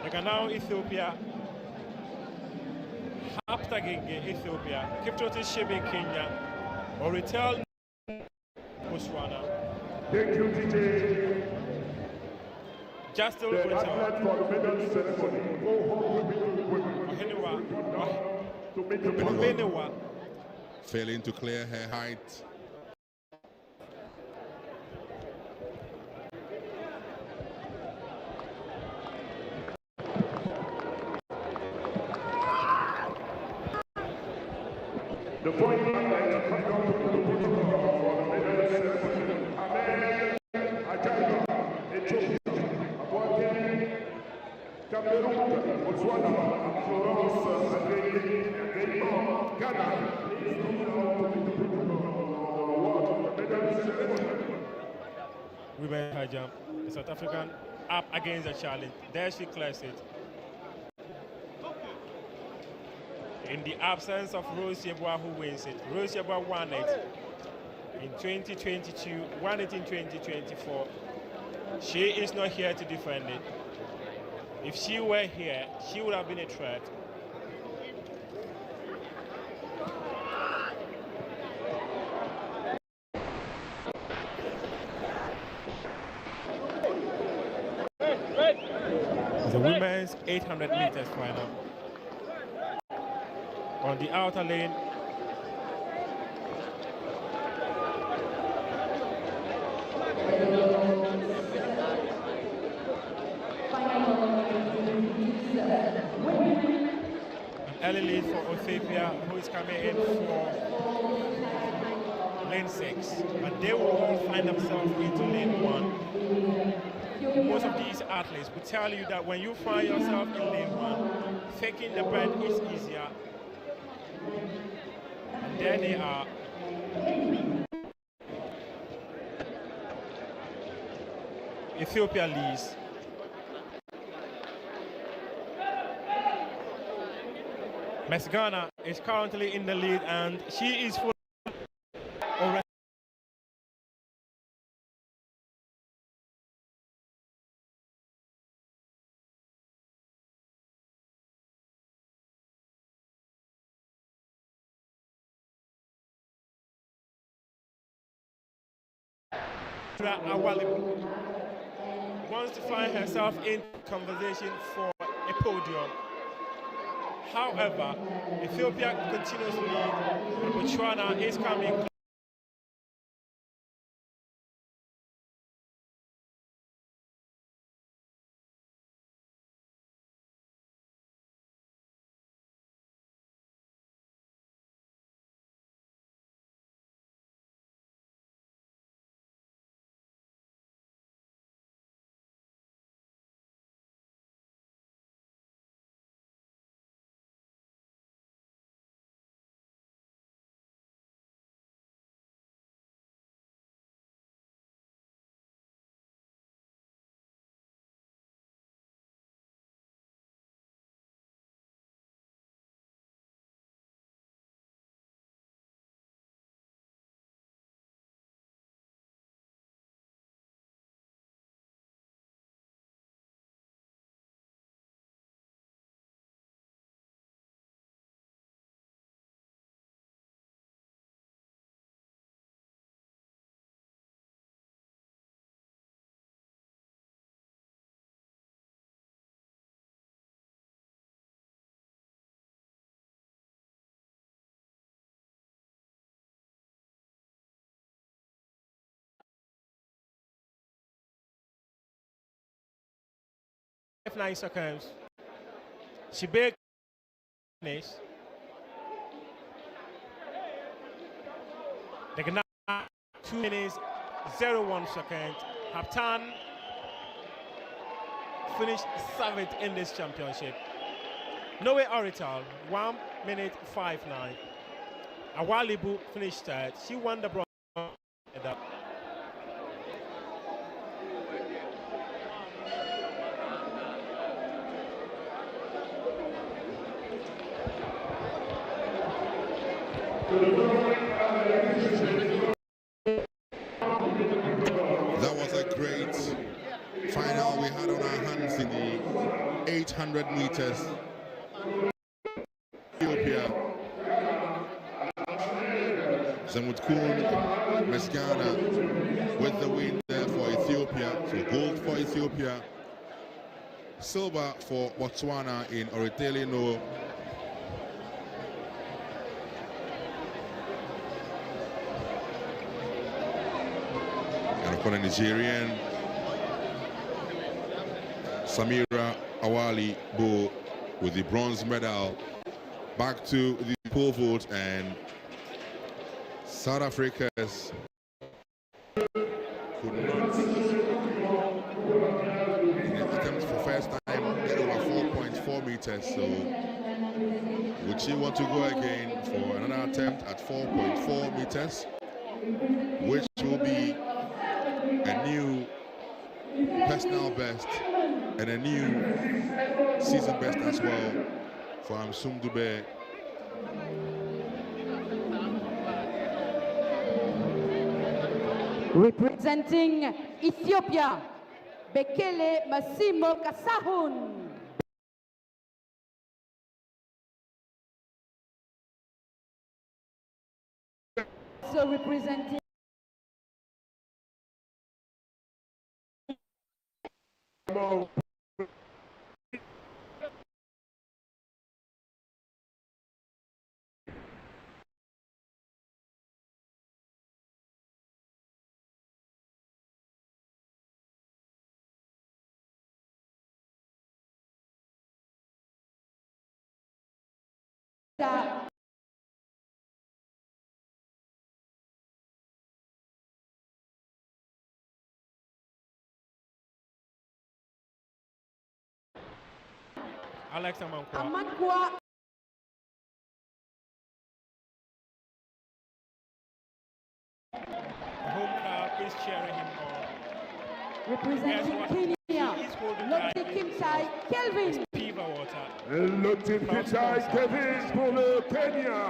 The Ghana Ethiopia. Heptathlon Ethiopia, Kipchoge Shebe Kenya, Oritel Botswana. Thank you, DJ. Justin the athlete for the medal ceremony. Ohenewa. Failing to clear her height. The point is to come down to the protocol for the medal ceremony. Ahmed Ajaga, Ethiopia, Aboakene, Cameroon, Botswana, Florence, Ghana. Please come down to the protocol for the medal ceremony. Women high jump. The South African up against the challenge. There she clears it. In the absence of Rose Yeboah, who wins it. Rose Yeboah won it in 2022, won it in 2024. She is not here to defend it. If she were here, she would have been a threat. The women's 800 meters final. On the outer lane, An early lead for Ethiopia, who is coming in for lane 6. But they will all find themselves into lane 1. Most of these athletes will tell you that when you find yourself in lane 1, faking the bend is easier. And there they are. Ethiopia leads. Miss Ghana is currently in the lead, and she is full already. Awali wants to find herself in conversation for a podium. However, Ethiopia continues to lead, and Botswana is coming. F9 seconds. She big finish. The Ghana 2 minutes 01 seconds. Heptathlon finished 7th in this championship. Noe Orital 1 minute 59. Awalibu finished 3rd. She won the bronze. That was a great final we had on our hands in the 800 meters. Ethiopia. Zemutkun Mesgana with the win there for Ethiopia. So gold for Ethiopia. Silver for Botswana in Oritelino. For the Nigerian, Samira Awali Bo with the bronze medal. Back to the pole vault, and South Africa's could not, in an attempt for first time, get over 4.4 meters. So would she want to go again for another attempt at 4.4 meters, which will be a new personal best and a new season best as well for Amsum Dube. Representing Ethiopia, Bekele Massimo Kasahun. So representing Alex Amankwa. Amankwa. The home crowd is cheering him on. Representing Kenya, Lotte Kimtai, Kelvin. Piva water. Lotte Kimtai, Kelvin pour le Kenya.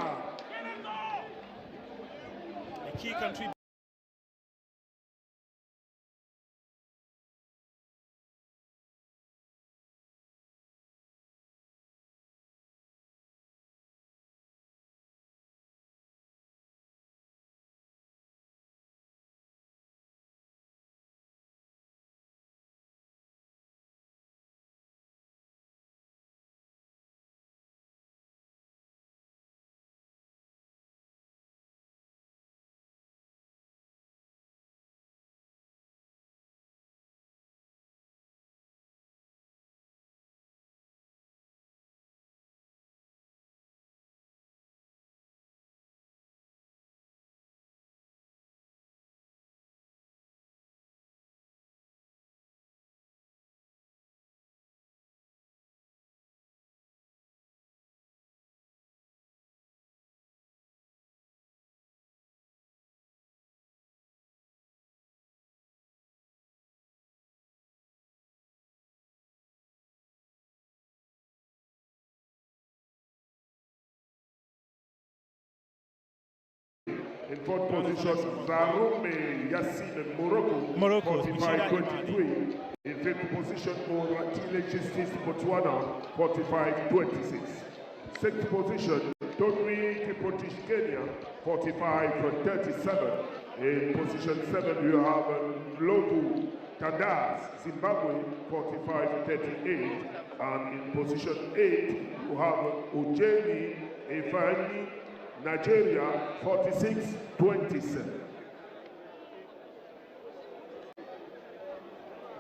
A key country. In fourth position, Zaroume Yassine Morocco, 45-23. In fifth position, Oratile Justice Botswana, 45-26. Sixth position, Tonwi Kipotish Kenya, 45-37. In position 7, you have Lobu Tadas, Zimbabwe, 45-38. And in position 8, you have Ujeni Efani, Nigeria, 46-27.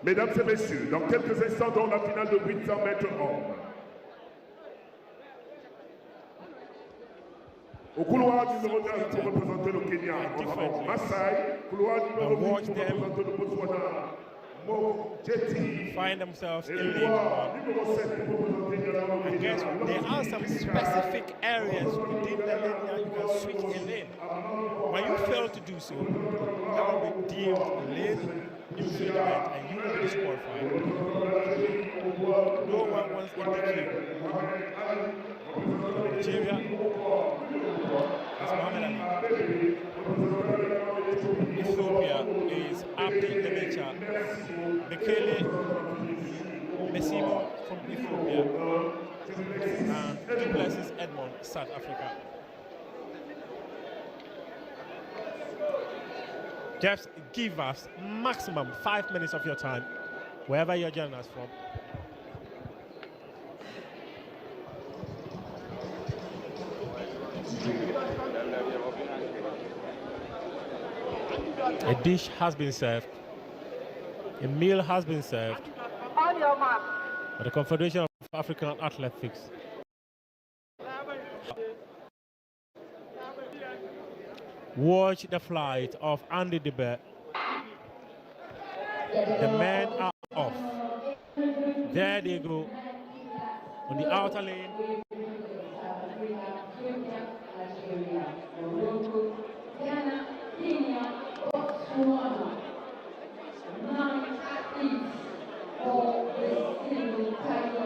Mesdames et messieurs, dans quelques instants, dans la finale de 800 mètres hommes. Au couloir numéro 9 pour représenter le Kenya, on va Maasai. Couloir numéro 8 pour représenter le Botswana, Mokjeti. Find themselves in lane 1. And guess what? There are some specific areas within the lane that you can switch a lane. When you fail to do so, that will be deemed lane infringement and you will be disqualified. No one wants in the queue. Nigeria, that's Mohamed Ali. Ethiopia is Abdi Demecha, Bekele Mesimo from Ethiopia, and Duplessis Edmond, South Africa. Just give us maximum 5 minutes of your time, wherever you're joining us from. A dish has been served. A meal has been served. By the Confederation of African Athletics. Watch the flight of Andy Debet. The men are off. There they go. On the outer lane.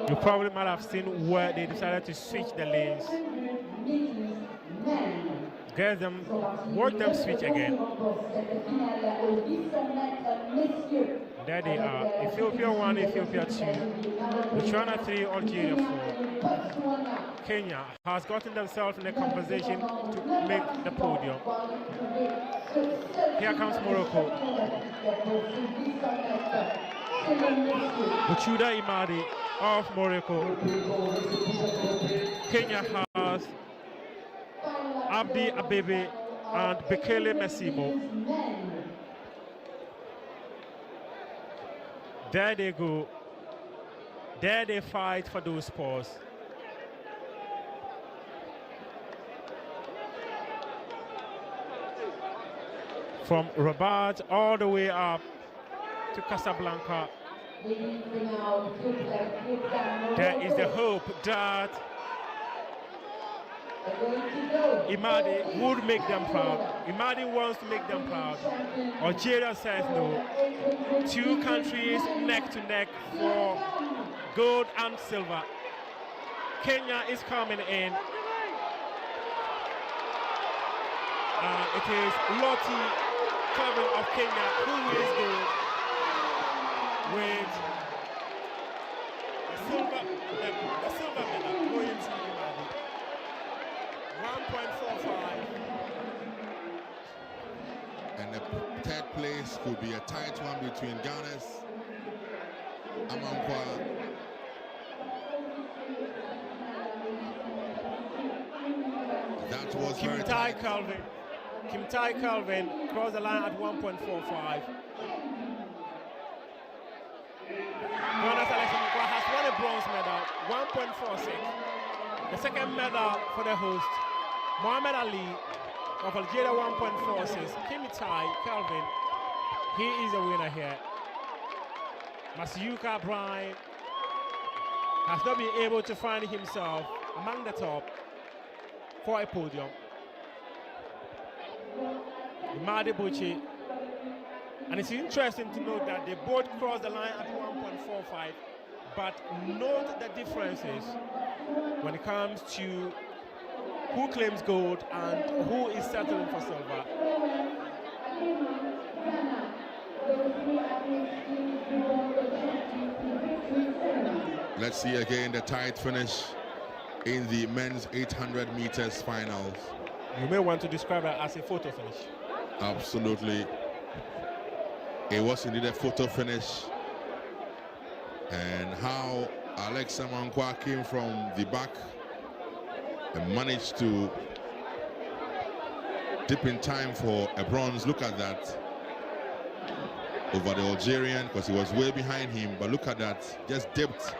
You probably might have seen where they decided to switch the lanes. Get them, watch them switch again. There they are. Ethiopia 1, Ethiopia 2. Botswana 3, Algeria 4. Kenya has gotten themselves in a conversation to make the podium. Here comes Morocco. Buchuda Imadi of Morocco. Kenya has Abdi Abebe and Bekele Mesimo. There they go. There they fight for those spots. from Rabat all the way up to Casablanca. There is the hope that Imadi would make them proud. Imadi wants to make them proud. Algeria says no. Two countries neck to neck for gold and silver. Kenya is coming in. It is Lottie Clement of Kenya who is gold with the silver medal going to Imadi. 1.45. And the third place could be a tight one between Ghana's Amankwa that was very tight. Kim Tai Calvin crossed the line at 1.45. Ghana selection has won a bronze medal, 1.46. The second medal for the host, Mohamed Ali of Algeria, 1.46. Kim Tai Calvin, he is a winner here. Masayuka Brian has not been able to find himself among the top for a podium. Imadi Buchi. And it's interesting to note that they both crossed the line at 1.45, but note the differences when it comes to who claims gold and who is settling for silver. Let's see again the tight finish in the men's 800 meters finals. You may want to describe it as a photo finish. Absolutely. It was indeed a photo finish. And how Alex Amankwa came from the back and managed to dip in time for a bronze. Look at that. Over the Algerian, because he was way behind him. But look at that. Just dipped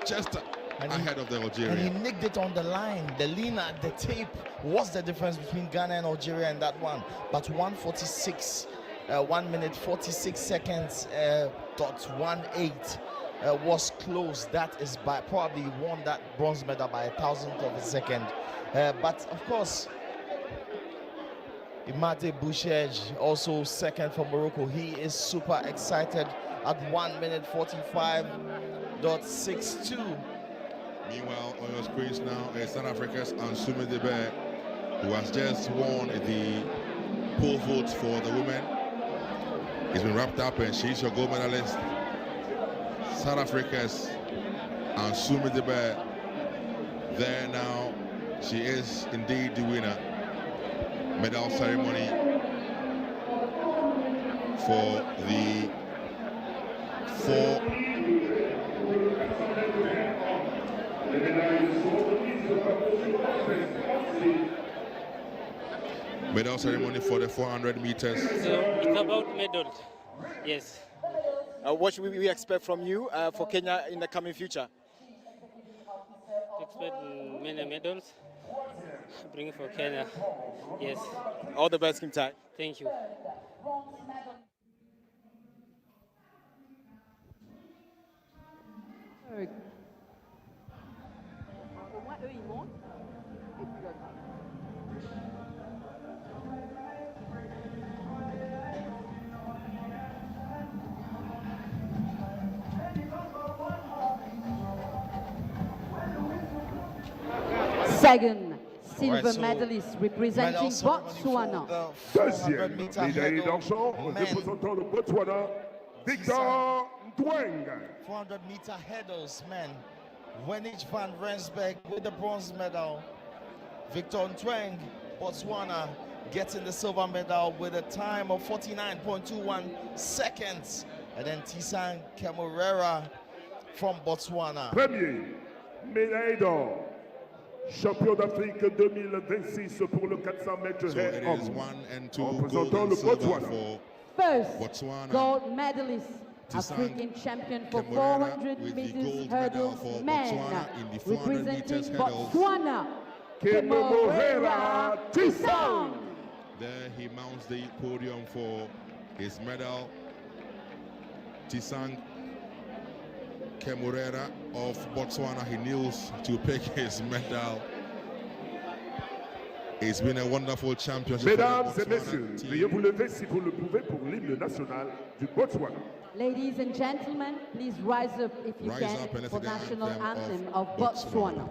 just ahead of the Algerian. And he nicked it on the line. The lean at the tape. What's the difference between Ghana and Algeria in that one? But 1:46, 1 minute 46 seconds, .18 was close. That is by probably won that bronze medal by 1,000th of a second. But of course, Imade Bouchej, also second for Morocco. He is super excited at 1 minute 45.62. Meanwhile, on your screens now is South Africa's Ansume Debe, who has just won the pole vault for the women. He's been wrapped up and she's your gold medalist. South Africa's Ansume Debe there now. She is indeed the winner. Medal ceremony for the four medal ceremony for the 400 meters. So it's about medals, yes. What should we expect from you for Kenya in the coming future? Expect many medals. Bring for Kenya, yes. All the best, Kim Tai. Thank you. Second silver Right, so medalist representing Botswana. Deuxième médaille d'argent représentant le Botswana, Victor Ntweng. 400 meter hurdles, men. Wenich van Rensburg with the bronze medal. Victor Ntweng, Botswana, getting the silver medal with a time of 49.21 seconds. And then Tisang Kemurera from Botswana. Premier, médaille d'or. Champion d'Afrique 2026 pour le 400 mètres haies hommes. Représentant le Botswana. First Botswana. gold medalist, African champion for 400 meters hurdles men, representing Botswana, Kemurera Tisang. There he mounts the podium for his medal. Tisang Kemurera of Botswana, he kneels to pick his medal. It's been a wonderful championship. Mesdames et messieurs, veuillez vous lever si vous le pouvez pour l'hymne national du Botswana. Ladies and gentlemen, please rise up if you Rise can up and for let's sing the national anthem anthem of of Botswana.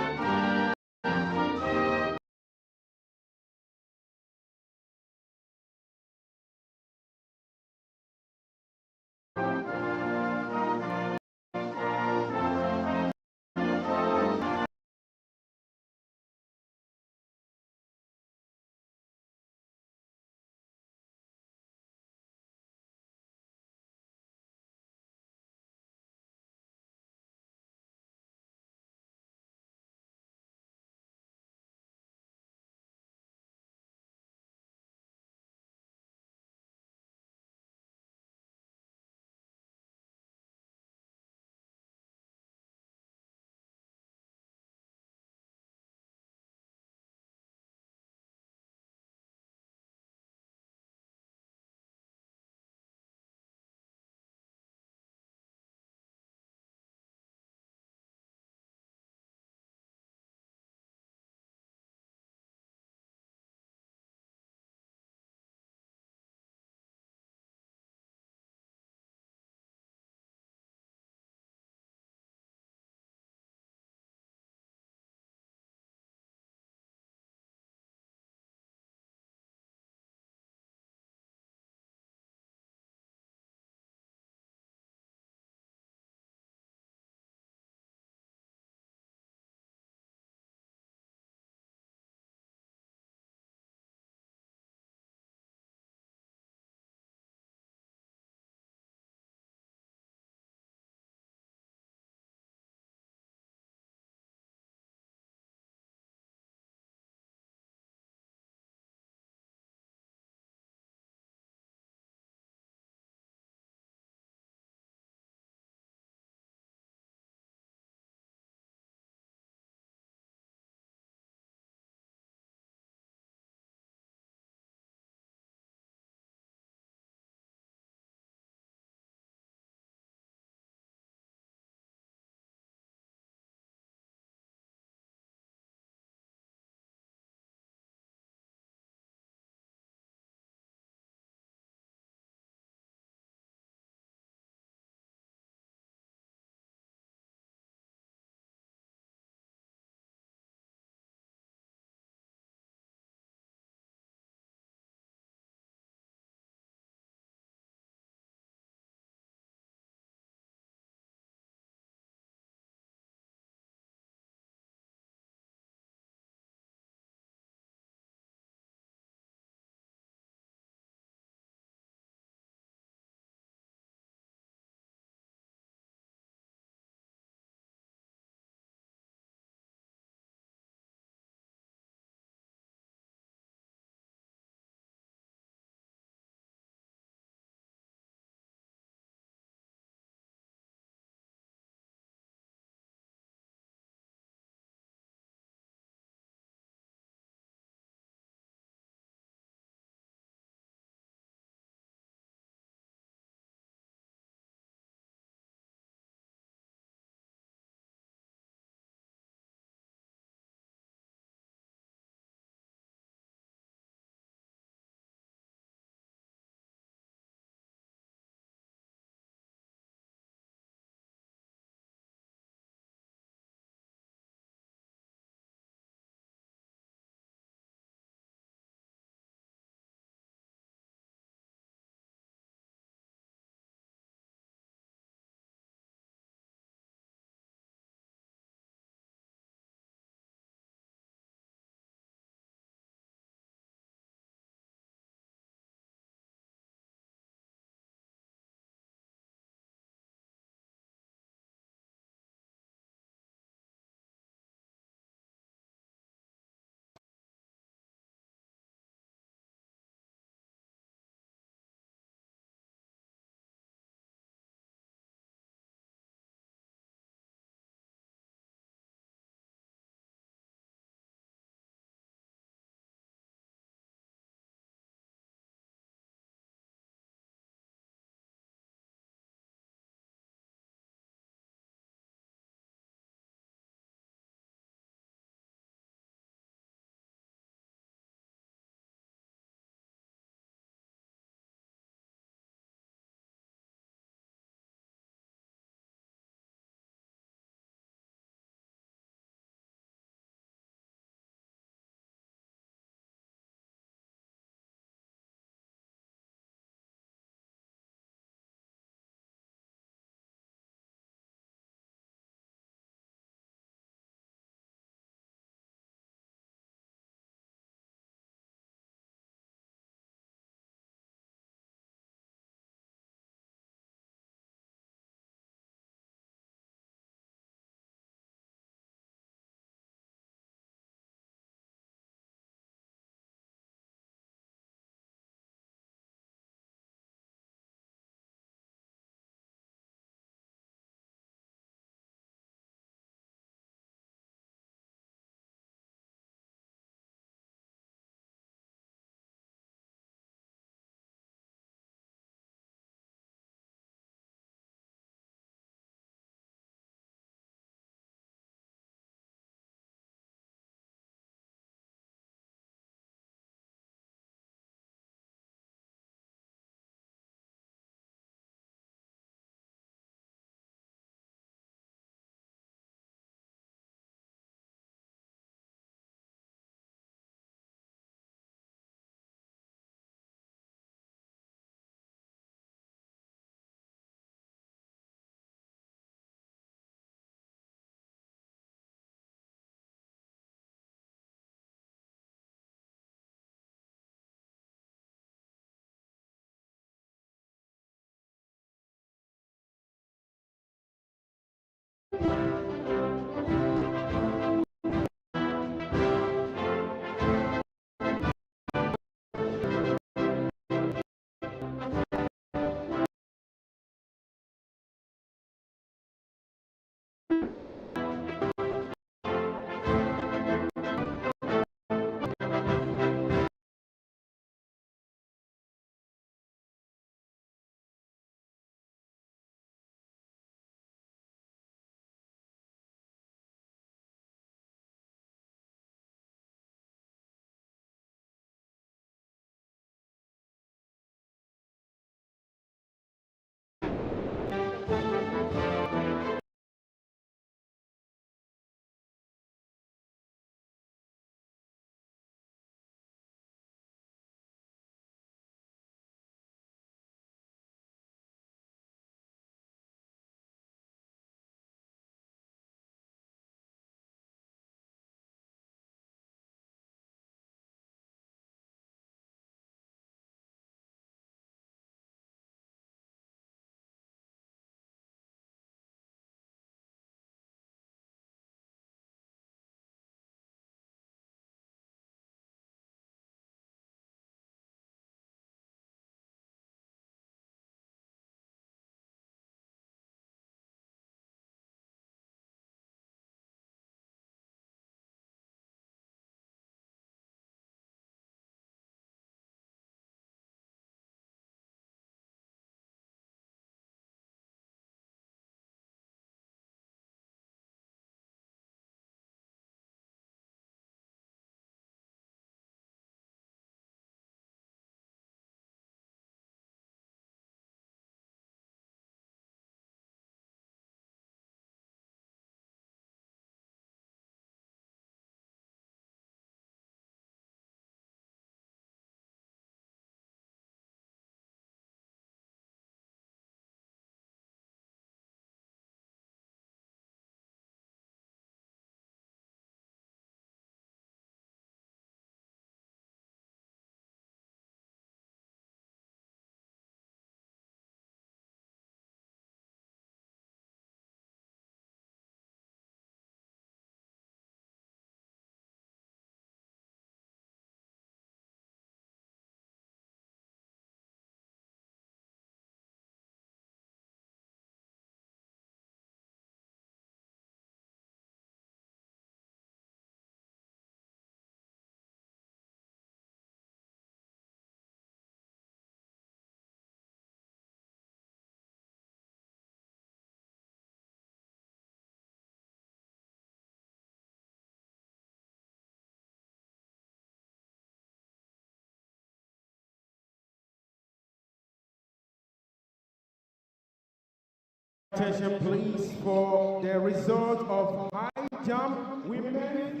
Attention please for the result of high jump women.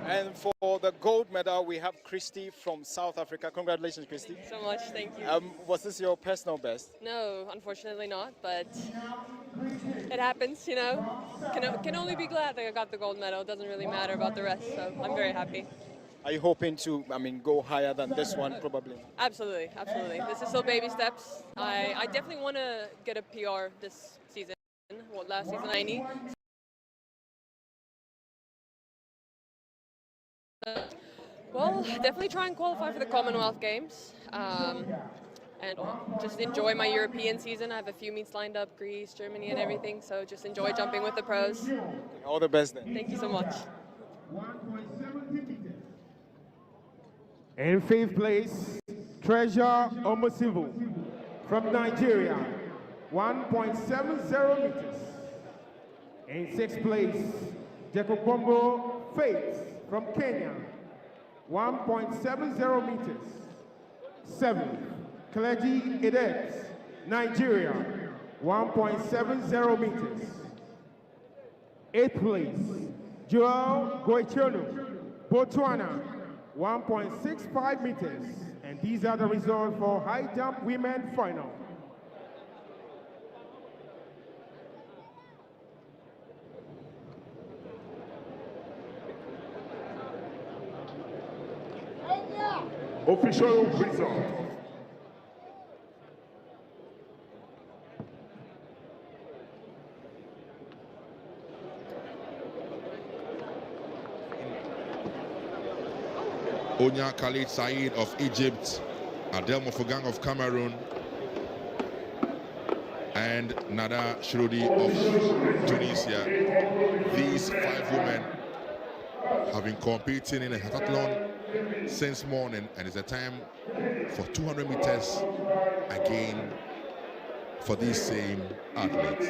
And for the gold medal, we have Christy from South Africa. Congratulations, Christy. So much, thank you. Was this your personal best? No, unfortunately not, but it happens, you know. Can only be glad that I got the gold medal. It doesn't really matter about the rest, so I'm very happy. Are you hoping to, go higher than this one, probably? Absolutely, absolutely. This is still baby steps. I definitely want to get a PR this season. Well, last season 90. Well, definitely try and qualify for the Commonwealth Games. And just enjoy my European season. I have a few meets lined up, Greece, Germany, and everything. So just enjoy jumping with the pros. All the best then. Thank you so much. In 5th place, Treasure Omosivu from Nigeria, 1.70 meters. In 6th place, Jekobombo Faith from Kenya, 1.70 meters. 7th, Kleji Edet, Nigeria, 1.70 meters. 8th place, Joel Goichonu, Botswana, 1.65 meters. And these are the results for high jump women final. Official result. Onya Khalid Said of Egypt, Adel Mofogang of Cameroon, and Nada Shrodi of Tunisia. These 5 women have been competing in a heptathlon since morning, and it's a time for 200 meters again for these same athletes.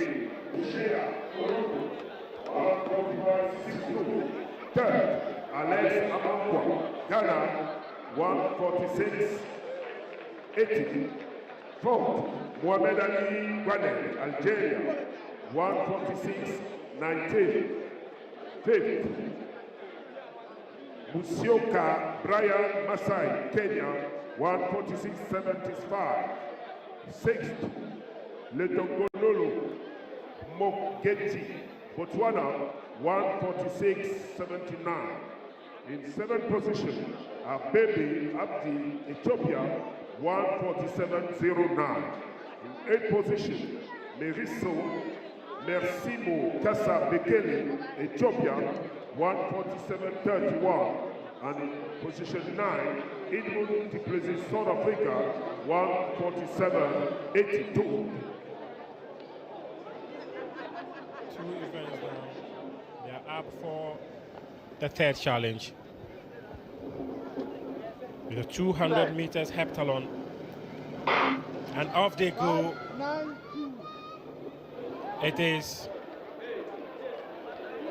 Third, Alex Amankwa, Ghana, 146.80. Fourth, Mohamed Ali Gwanem, Algeria, 146.19. Fifth, Musioka Brian Masai, Kenya, 146.75. Sixth, Letongololo Mogeti, Botswana, 146.79. In 7th position, Abebe Abdi, Ethiopia, 147.09. In 8th position, Meriso Mersimo Kassa Bekele, Ethiopia, 147.31. And in position 9, Edmund Tiplesi, South Africa, 147.82. 2 events now. They are up for the 3rd challenge. With the 200 meters heptathlon. And off they go. It is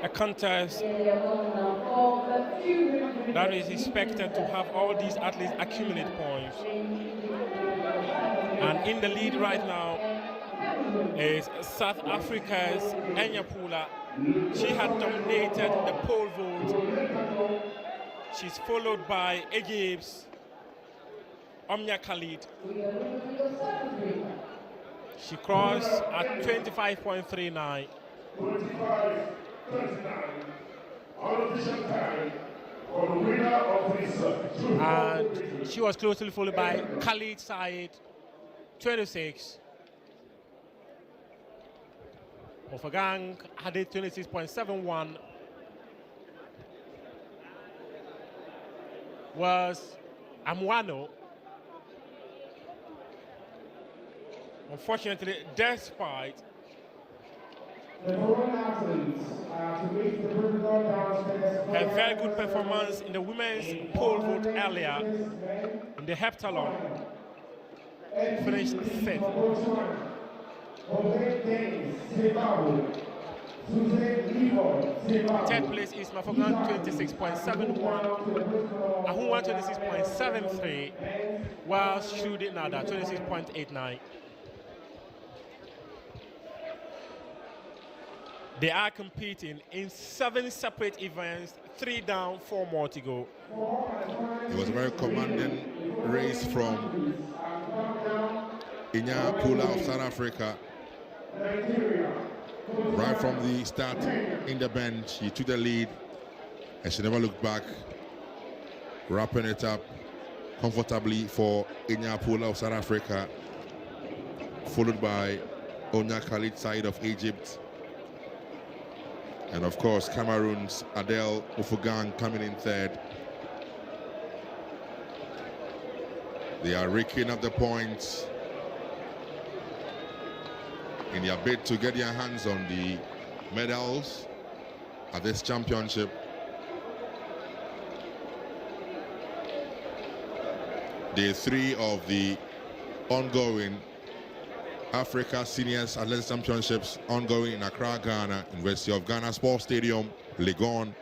a contest that is expected to have all these athletes accumulate points. And in the lead right now is South Africa's Enya Pula. She had dominated the pole vault. She's followed by Egypt's Omnia Khalid. She crossed at 25.39. And she was closely followed by Khalid Said, 26. Mofogang had it 26.71. Was Amwano. Unfortunately, despite a very good performance in the women's pole vault earlier in the heptathlon, finished 5th. 3rd place is Mafogan, 26.71, Ahunwa 26.73, whilst Shudi Nada 26.89. They are competing in 7 separate events, 3 down, 4 more to go. It was a very commanding race from Inya Pula of South Africa. Right from the start in the bench, she took the lead and she never looked back, wrapping it up comfortably for Inya Pula of South Africa, followed by Onya Khalid Said of Egypt. And of course, Cameroon's Adele Ufugang coming in third. They are raking up the points in their bid to get their hands on the medals at this championship. Day 3 of the ongoing Africa Seniors Athletics Championships ongoing in Accra, Ghana, University of Ghana Sports Stadium, Legon.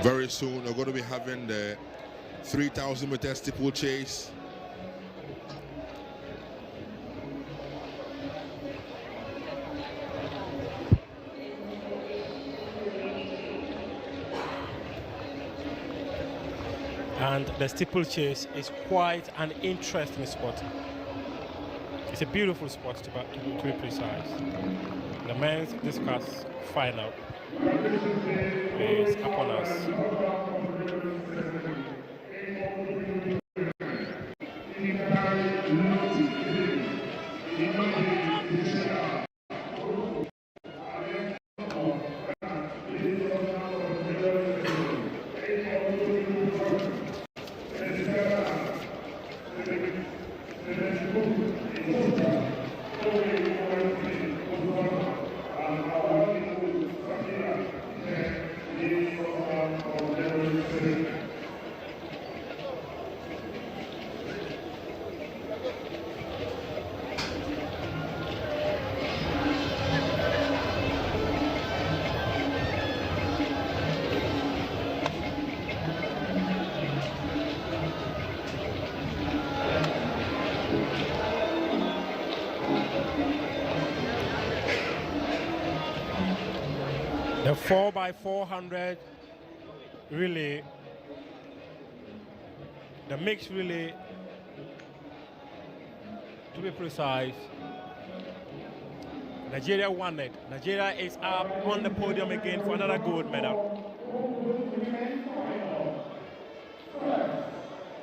Very soon we're going to be having the 3,000 meter steeplechase. And the steeplechase is quite an interesting sport. It's a beautiful sport to be precise. The men's discus final is upon us. The 4x400 relay, the mixed relay, to be precise, Nigeria won it. Nigeria is up on the podium again for another gold medal.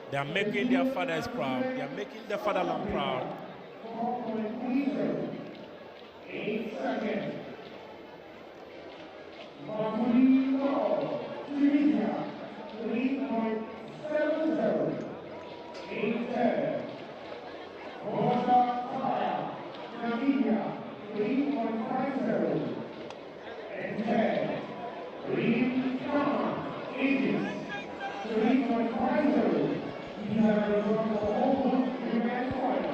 They are making their fathers proud. They are making their fatherland proud. 8 seconds. Tunisia, 3.70. 8-10. Namibia, 3.50. And 10. Green Ghana, Egypt, 3.50. These are the results of all women's final.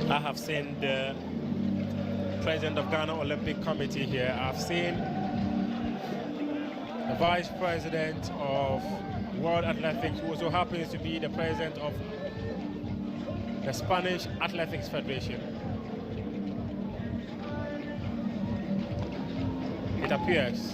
I have seen the president of Ghana Olympic Committee here. I've seen the vice president of World Athletics, who also happens to be the president of the Spanish Athletics Federation. it appears.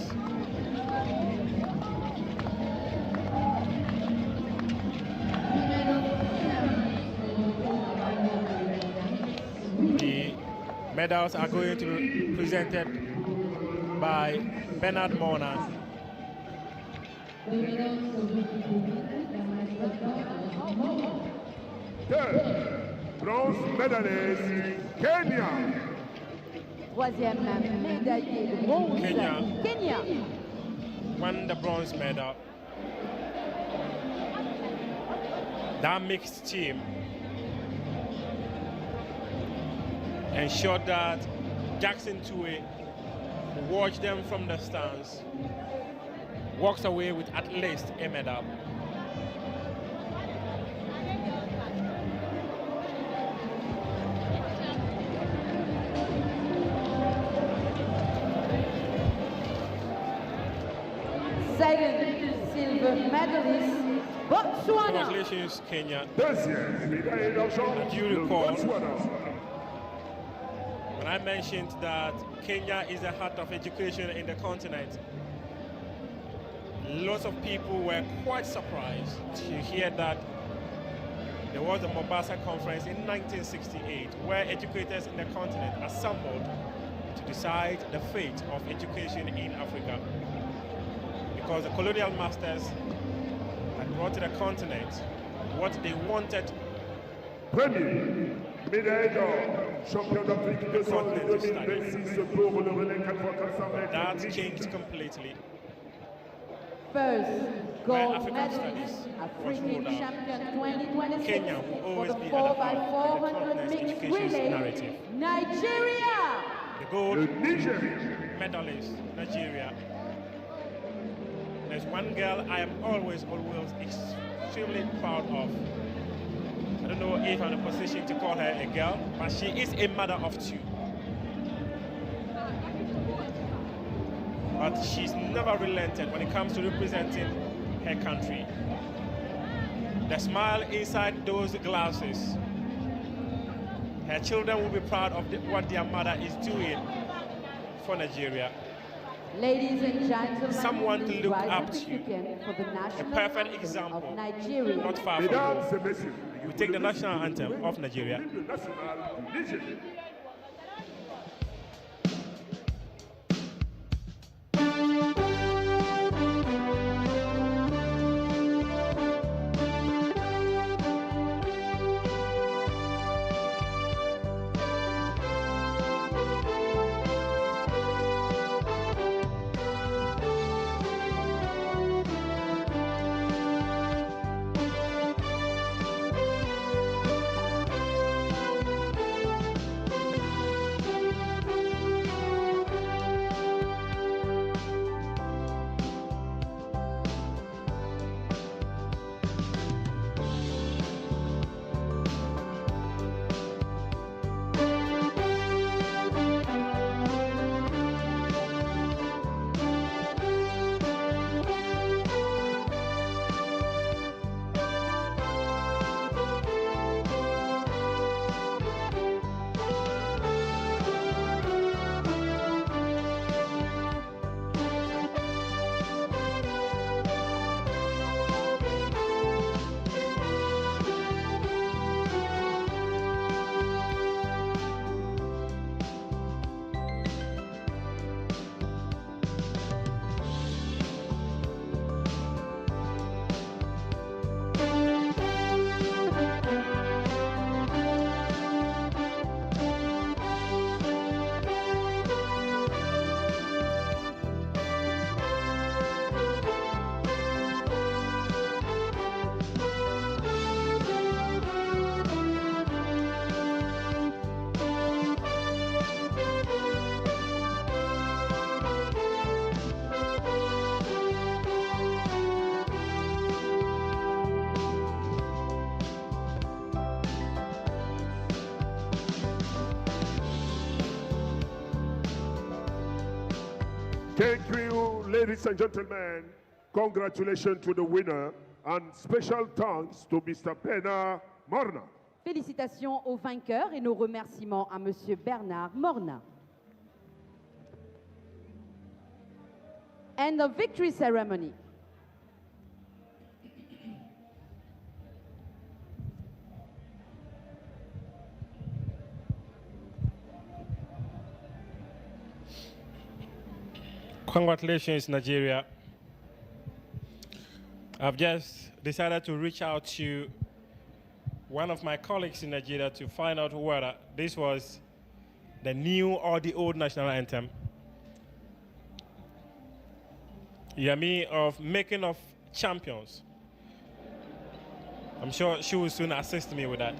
The medals are going to be presented by Bernard Mona. Third, bronze medalist, Kenya. Troisième médaillé de bronze, Kenya. Won the bronze medal. That mixed team ensured that Jackson Tue, who watched them from the stands, walks away with at least a medal. Second silver medalist, Botswana. Congratulations, Kenya. Deuxième médaille d'argent, As you le recall, Botswana. when I mentioned that Kenya is the heart of education in the continent, lots of people were quite surprised to hear that there was a Mombasa conference in 1968 where educators in the continent assembled to decide the fate of education in Africa. Because the colonial masters had brought to the continent what they wanted. Premier, médaille d'or, champion d'Afrique 200 2026 pour le relais 4x400 mètres. That changed completely. First gold African medalist, studies African champion 2026 Kenya will for always the be 4x400 mixed education relay, narrative. Nigeria. The gold medalist, Nigeria. There's one girl I am always extremely proud of. I don't know if I'm in a position to call her a girl, but she is a mother of two. But she's never relented when it comes to representing her country. The smile inside those glasses. Her children will be proud of what their mother is doing for Nigeria. Ladies and gentlemen, Someone to please look rise up at the to. podium for the A national perfect anthem example, of Nigeria. not far from home. We take the national anthem of Nigeria. Thank you, ladies and gentlemen. Congratulations to the winner and special thanks to Mr. Bernard Morna. Félicitations aux vainqueurs et nos remerciements à Monsieur Bernard Morna. and the victory ceremony. Congratulations, Nigeria. I've just decided to reach out to one of my colleagues in Nigeria to find out whether this was the new or the old national anthem. Yami of Making of Champions. I'm sure she will soon assist me with that.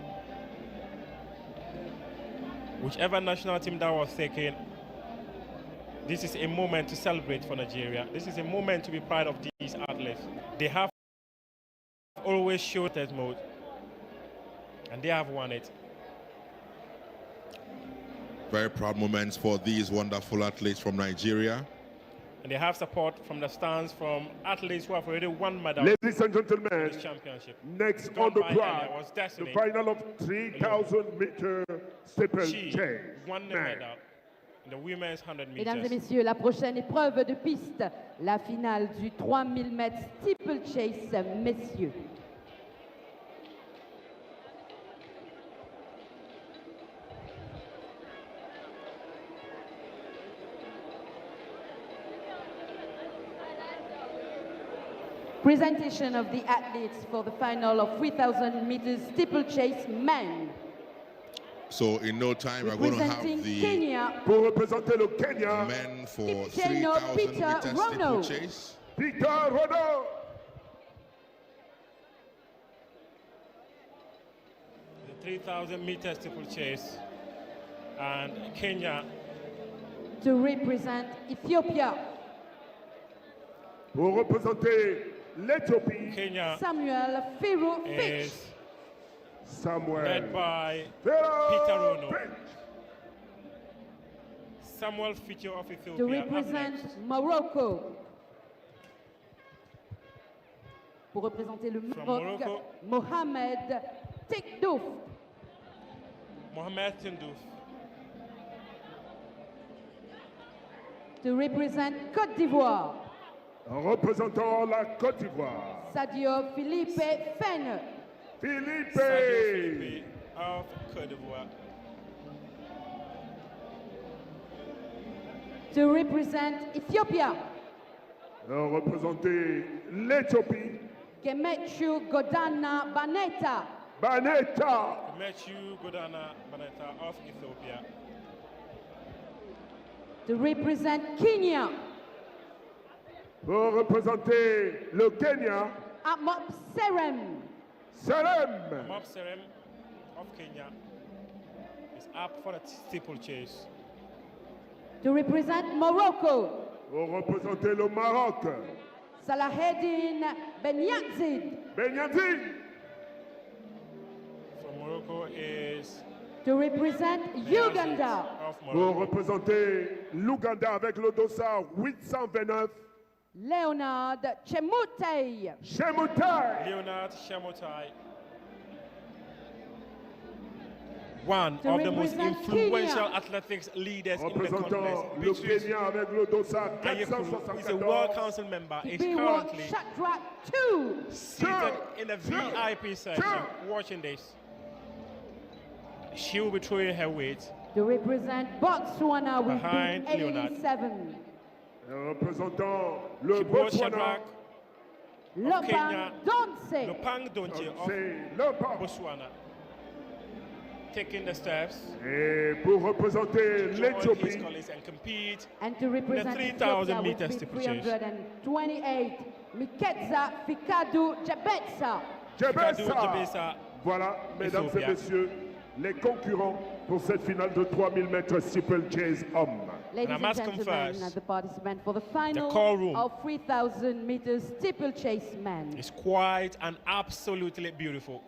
Whichever national team that was taken, this is a moment to celebrate for Nigeria. This is a moment to be proud of these athletes. They have always showed that mode, and they have won it. Very proud moments for these wonderful athletes from Nigeria. And they have support from the stands from athletes who have already won medals. Ladies and gentlemen, in this championship. Next on the track, the final of 3,000 meter steeplechase. Won the medal in the women's 100 meters. Mesdames et messieurs, la prochaine épreuve de piste, la finale du 3000 mètres steeplechase, messieurs. Presentation of the athletes for the final of 3,000 meters steeplechase men. So in no time we're going to have the Kenya, pour représenter le Kenya, men for Kipcheno 3,000 Peter meters Rono. steeplechase. Peter Rono. The 3,000 meters steeplechase, and Kenya to represent Ethiopia. Pour représenter l'Éthiopie, Kenya Samuel Firu Fitch. is Samuel led by Firu Peter Rono. Fitch. Samuel Fitch of Ethiopia. To represent Morocco. Pour représenter le Maroc, Mohamed Tekdouf. Mohamed Tindouf. To represent Côte d'Ivoire. Représentant la Côte d'Ivoire, Sadio Philippe Fenne. Philippe. Sadio Philippe of Côte d'Ivoire. To represent Ethiopia. Représenter l'Éthiopie, Kemechu Godana Baneta. Baneta. Mechu Godana Baneta of Ethiopia. To represent Kenya. Pour représenter le Kenya, Amop Serem. Serem. Mob Serem of Kenya is up for the steeplechase. To represent Morocco. Pour représenter le Maroc, Salaheddin Benyazid. Benyazid. From Morocco is To represent Uganda. of Pour Morocco. représenter l'Ouganda avec le dossard 829, Leonard Chemutei. Chemutai. Leonard Shemotai. One To of the most represent influential Kenya. athletics leaders in the Représentant continent. le Beatrice Kenya avec le dossard Ayekuru, who is a World 474. Council member, is Biwott currently Shadrach 2. seated in a VIP section watching this. She will be throwing her weight To represent Botswana with Behind bid Leonard. 87. Représentant le Kibo Botswana, Shadrach of Lopang Kenya, Donse. Lopang Donche of c'est Lopang. Botswana, taking the steps Et pour représenter to join his l'Éthiopie, colleagues and compete And to represent 3,000 Ethiopia with meters bid steeplechase. 328. Miketza Fikadu Jabetsa. Fikadu Jebesa. Jebesa, Voilà, mesdames et Ethiopia. messieurs, les concurrents pour cette finale de 3000 mètres steeplechase hommes. Ladies I and must gentlemen, confess, the participant for the final call room of 3,000 meters steeplechase men. it's quite and absolutely beautiful.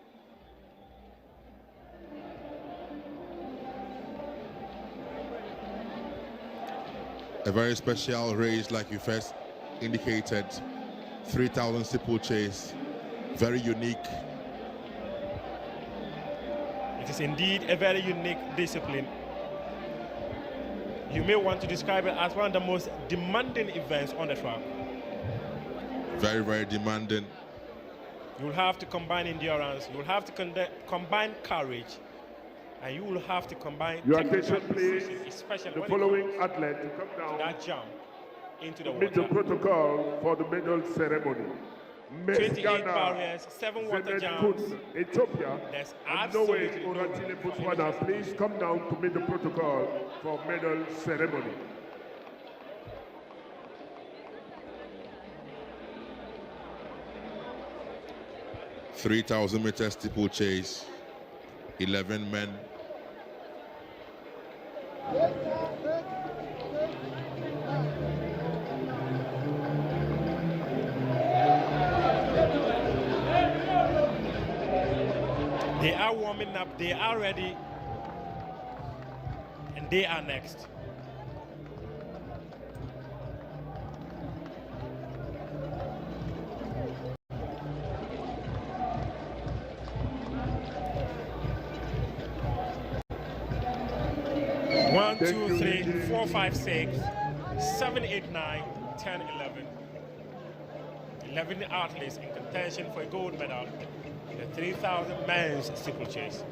A very special race, like you first indicated. 3,000 steeplechase, very unique. It is indeed a very unique discipline. You may want to describe it as one of the most demanding events on the track. Very, very demanding. You'll have to combine endurance, you'll have to combine courage, and you will have to combine Your technical attention, please. precision, especially The when following it comes athlete to come to down that jump into the to meet the water. protocol for the medal ceremony. 28 barriers, 7 water jumps. Ethiopia, There's and Norway, absolutely no Oratile, Botswana, please come down to meet the protocol for medal ceremony. $3,000-meter steeplechase, 11 men. They are warming up, they are ready, and they are next. One, two, 3, 4, 5, 6, 7, 8, 9, 10, 11. 11 athletes in contention for a gold medal in the 3,000 men's steeplechase.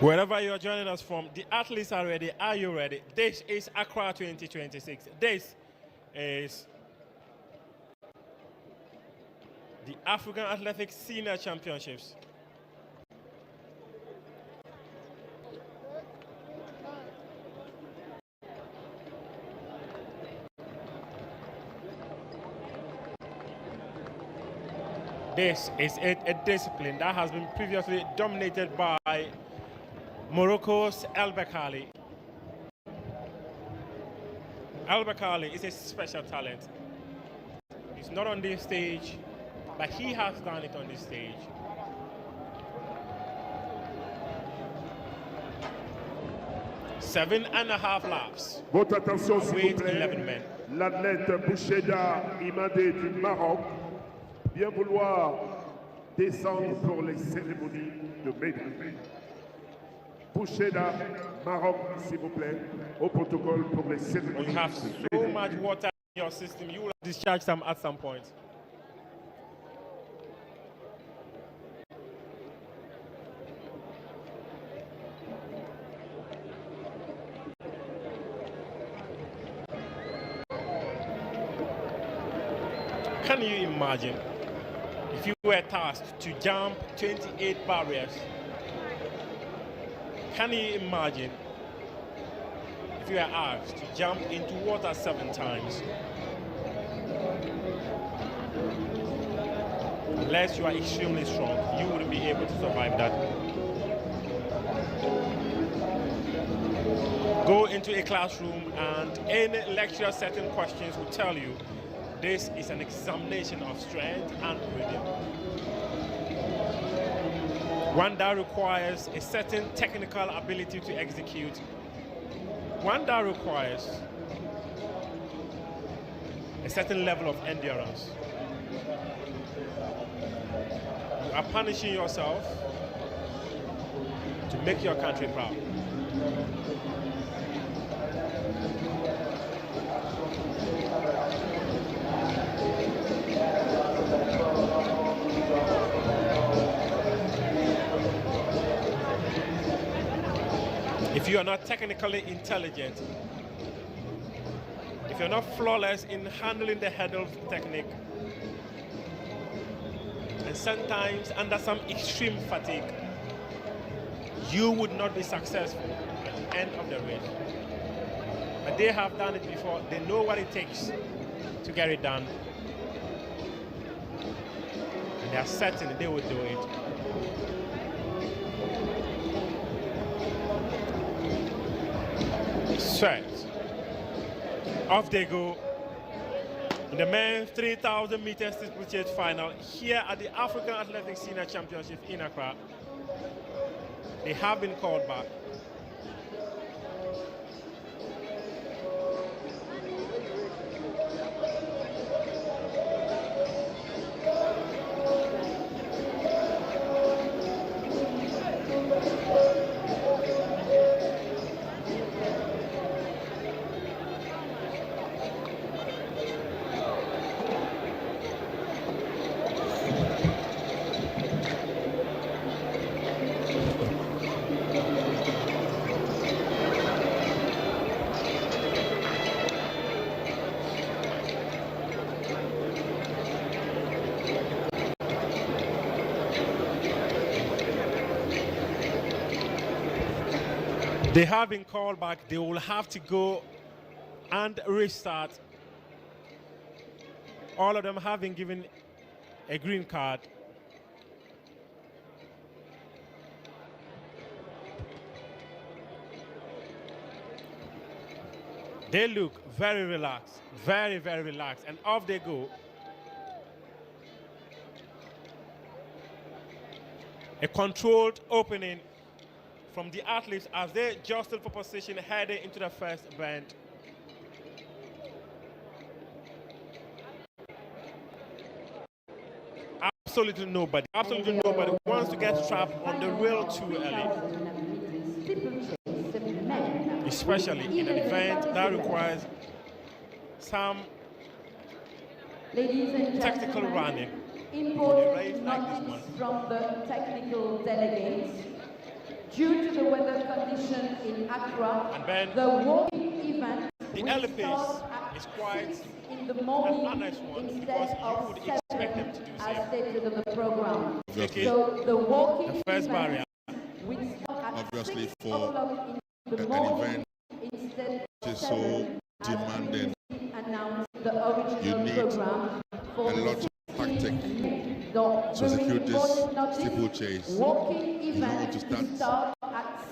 Wherever you're joining us from, the athletes are ready. Are you ready? This is Accra 2026. This is the African Athletics Senior Championships. This is a discipline that has been previously dominated by Morocco's El Bakali. El Bakali is a special talent. He's not on this stage, but he has done it on this stage. Seven and a half laps. Votre attention, s'il vous With plaît. 11 men. L'athlète Boucheda Imadé du Maroc vient vouloir descendre pour les cérémonies de médailles. Boucheda, Maroc, s'il vous plaît, au protocole pour les When cérémonies. you have so much water in your system, you will discharge some at some point. Can you imagine if you were tasked to jump 28 barriers? Can you imagine if you were asked to jump into water 7 times? Unless you are extremely strong, you wouldn't be able to survive that. Go into a classroom and any lecturer setting questions will tell you this is an examination of strength and rhythm. One that requires a certain technical ability to execute. One that requires a certain level of endurance. You are punishing yourself to make your country proud. If you are not technically intelligent, if you're not flawless in handling the hurdle technique, and sometimes under some extreme fatigue, you would not be successful at the end of the race. But they have done it before, they know what it takes to get it done. And they are certain they will do it. Set. Off they go. In the men's 3,000 meters steeplechase final here at the African Athletics Senior Championship in Accra, they have been called back. They have been called back. They will have to go and restart. All of them have been given a green card. They look very relaxed, very, very relaxed, and off they go. A controlled opening from the athletes as they jostle for position heading into the first bend. Absolutely nobody wants to get trapped on the rail too early. Especially in an event that requires some technical running. Important notice from the technical delegates. Due to the weather condition in Accra, the walking event will start at 6 in the morning instead of 7 as stated on the program. So the walking event will start at 6 o'clock in the morning instead of 7 demanding. The original program for a lot of tactic to execute this steeplechase. You don't want to start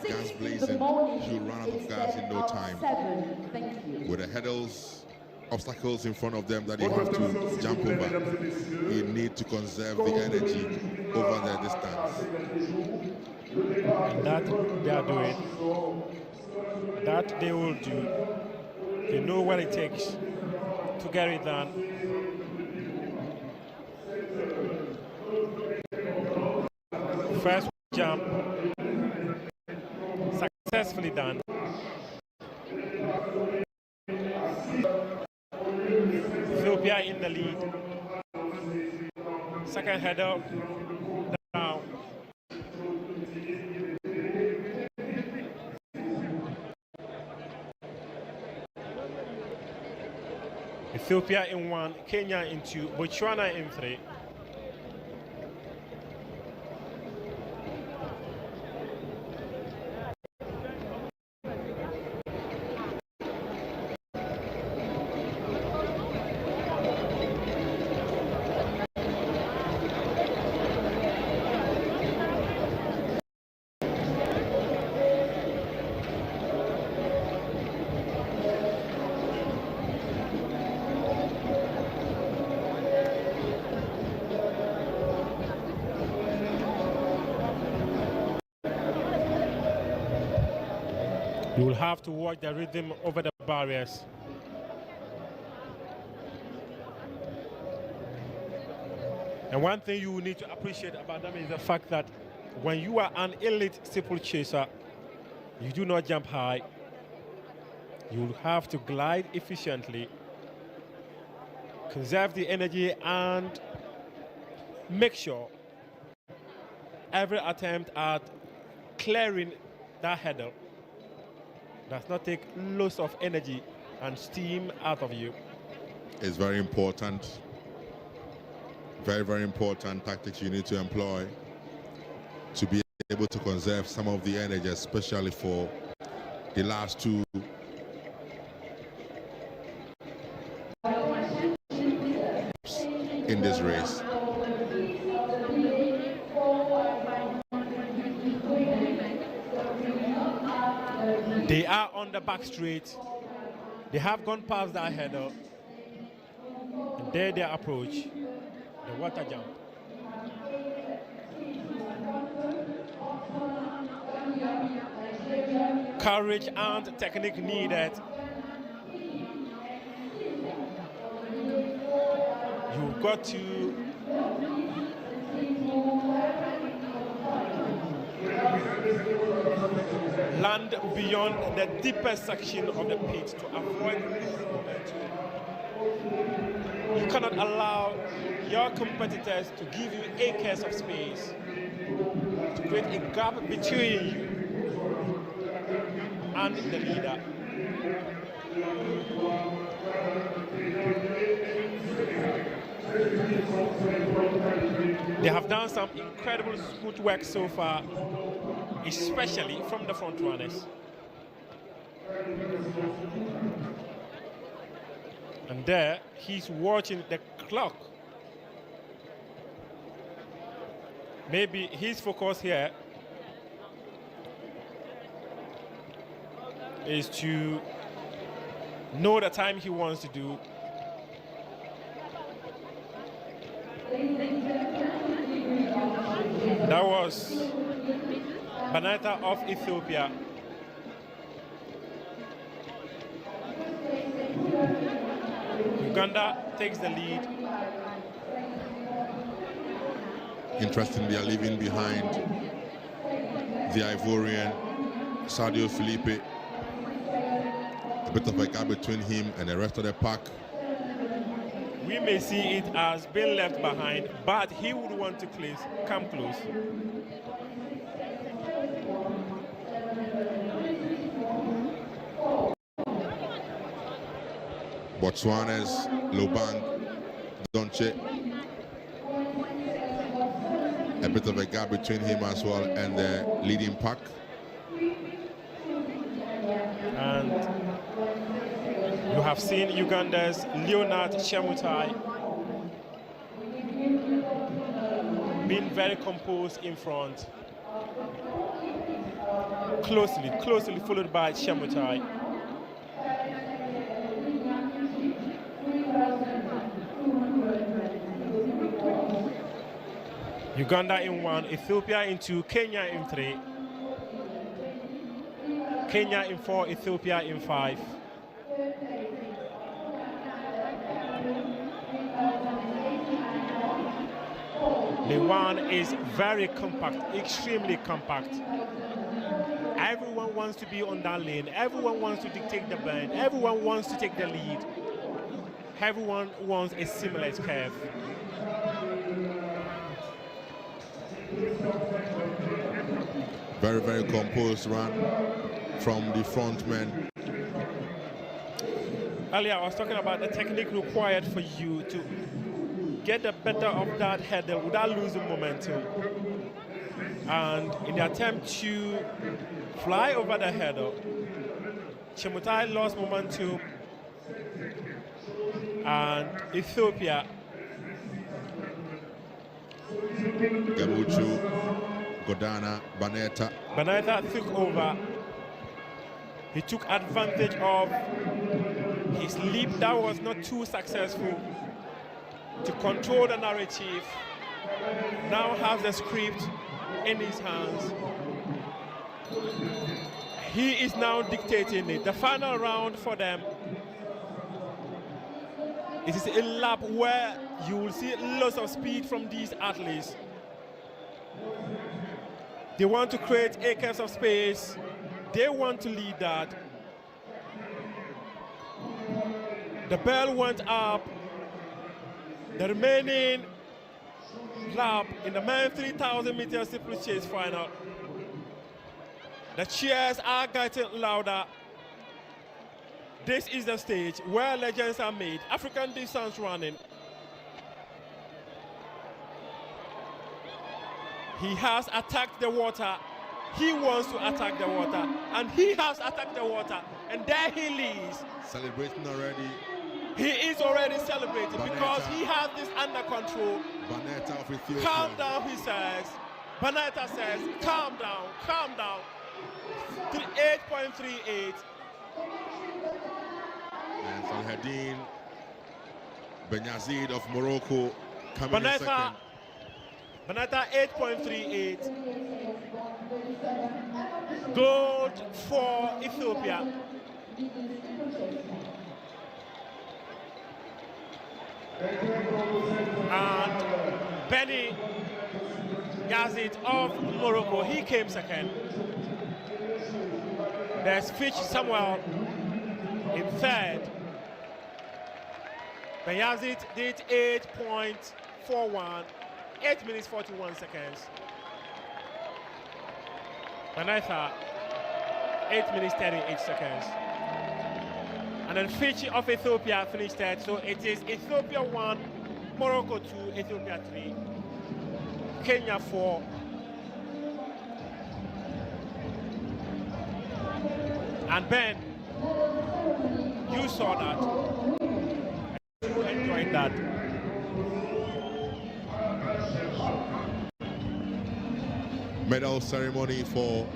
gas blazing. You'll run out of gas in no time. With the hurdles, obstacles in front of them that you have to jump over, you need to conserve the energy over the distance. And that they are doing. That they will do. They know what it takes to get it done. First jump successfully done. Ethiopia in the lead. Second header down. Ethiopia in 1, Kenya in 2, Botswana in 3. You will have to watch the rhythm over the barriers. And one thing you need to appreciate about them is the fact that when you are an elite steeplechaser, you do not jump high. You will have to glide efficiently, conserve the energy, and make sure every attempt at clearing that hurdle does not take loads of energy and steam out of you. It's very important. Very, very important tactics you need to employ to be able to conserve some of the energy, especially for the last two. In this race. They are on the back straight. They have gone past that header. And there they approach the water jump. Courage and technique needed. You've got to land beyond the deepest section of the pit to avoid losing momentum. You cannot allow your competitors to give you acres of space, to create a gap between you and the leader. They have done some incredible smooth work so far, especially from the front runners. And there, he's watching the clock. Maybe his focus here is to know the time he wants to do. That was Banata of Ethiopia. Uganda takes the lead. Interesting, they are leaving behind the Ivorian, Sadio Felipe. A bit of a gap between him and the rest of the pack. We may see it as being left behind, but he would want to come close. Botswana's Lobang Donche. A bit of a gap between him as well and the leading pack. And you have seen Uganda's Leonard Chemutai being very composed in front. Closely followed by Chemutai. Uganda in 1, Ethiopia in 2, Kenya in 3. Kenya in 4, Ethiopia in 5. Legon is very compact, extremely compact. Everyone wants to be on that lane. Everyone wants to dictate the bend. Everyone wants to take the lead. Everyone wants a seamless curve. Very, very composed run from the front men. Earlier, I was talking about the technique required for you to get the better of that hurdle without losing momentum. And in the attempt to fly over the hurdle, Chemutai lost momentum, and Ethiopia Gamuchu, Godana, Baneta took over. He took advantage of his leap that was not too successful to control the narrative. Now has the script in his hands. He is now dictating it. The final round for them, it is a lap where you will see lots of speed from these athletes. They want to create acres of space. They want to lead that. The bell went up. The remaining lap in the men's 3,000 meter steeplechase final. The cheers are getting louder. This is the stage where legends are made. African distance running. He has attacked the water. He wants to attack the water. And he has attacked the water. And there he leads. Celebrating already. He is already celebrating because he has this under control. Baneta of Ethiopia. Calm down, he says. Baneta says, calm down, calm down. 8.38. And Salhadin Ben Yazid of Morocco coming in second. Banata 8.38. Gold for Ethiopia. And Benny Yazid of Morocco, he came second. There's Fitch Samuel in third. Ben Yazid did 8.41, 8 minutes 41 seconds. Banatha, 8 minutes 38 seconds. And then Fitch of Ethiopia finished third. So it is Ethiopia 1, Morocco 2, Ethiopia 3, Kenya 4. And Ben, you saw that. You enjoyed that. Medal ceremony for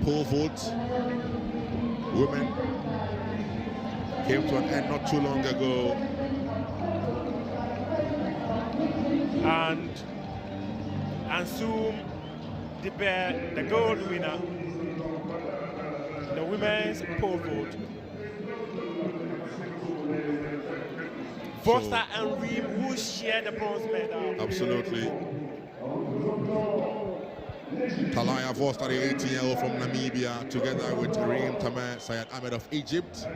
pole vault. Women came to an end not too long ago. And Ansum Diber, the gold winner, the women's pole vault. Foster and Reem, who shared the bronze medal. Absolutely. Talaya Foster, the 18-year-old from Namibia, together with Reem Tamer Sayed Ahmed of Egypt,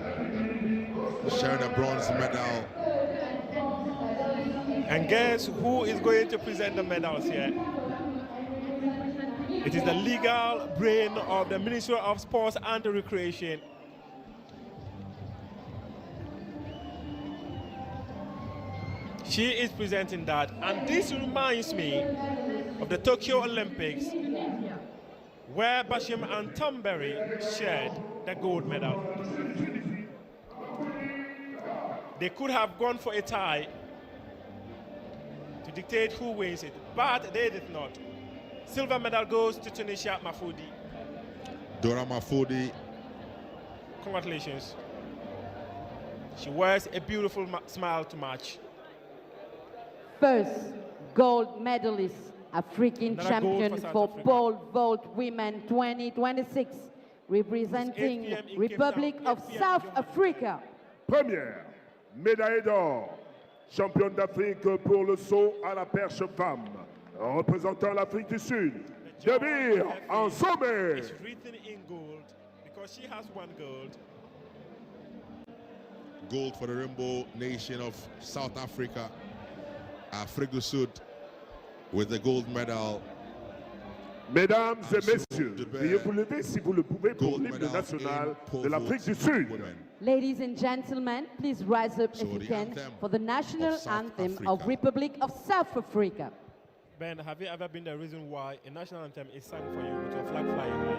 sharing a bronze medal. And guess who is going to present the medals here? It is the legal brain of the Ministry of Sports and Recreation. She is presenting that, and this reminds me of the Tokyo Olympics, where Bashim and Thornberry shared the gold medal. They could have gone for a tie to dictate who wins it, but they did not. Silver medal goes to Tunisia Mafoudi. Dora Mafoudi. Congratulations. She wears a beautiful smile to match. First gold medalist, African Another champion gold for for South Africa. pole vault women 2026, representing Republic of South Africa. Première médaille d'or, championne d'Afrique pour le saut à la perche femme, représentant l'Afrique du Sud, Debir Ensome. It's written in gold because she has one gold. Gold for the Rainbow Nation of South Africa. Afrique du Sud with the gold medal. Mesdames et messieurs, veuillez vous lever si vous le pouvez pour l'hymne national de l'Afrique du Sud. Ladies and gentlemen, please rise up if you can for the national anthem of Republic of South Africa. Ben, have you ever been the reason why a national anthem is sung for you with your flag flying high?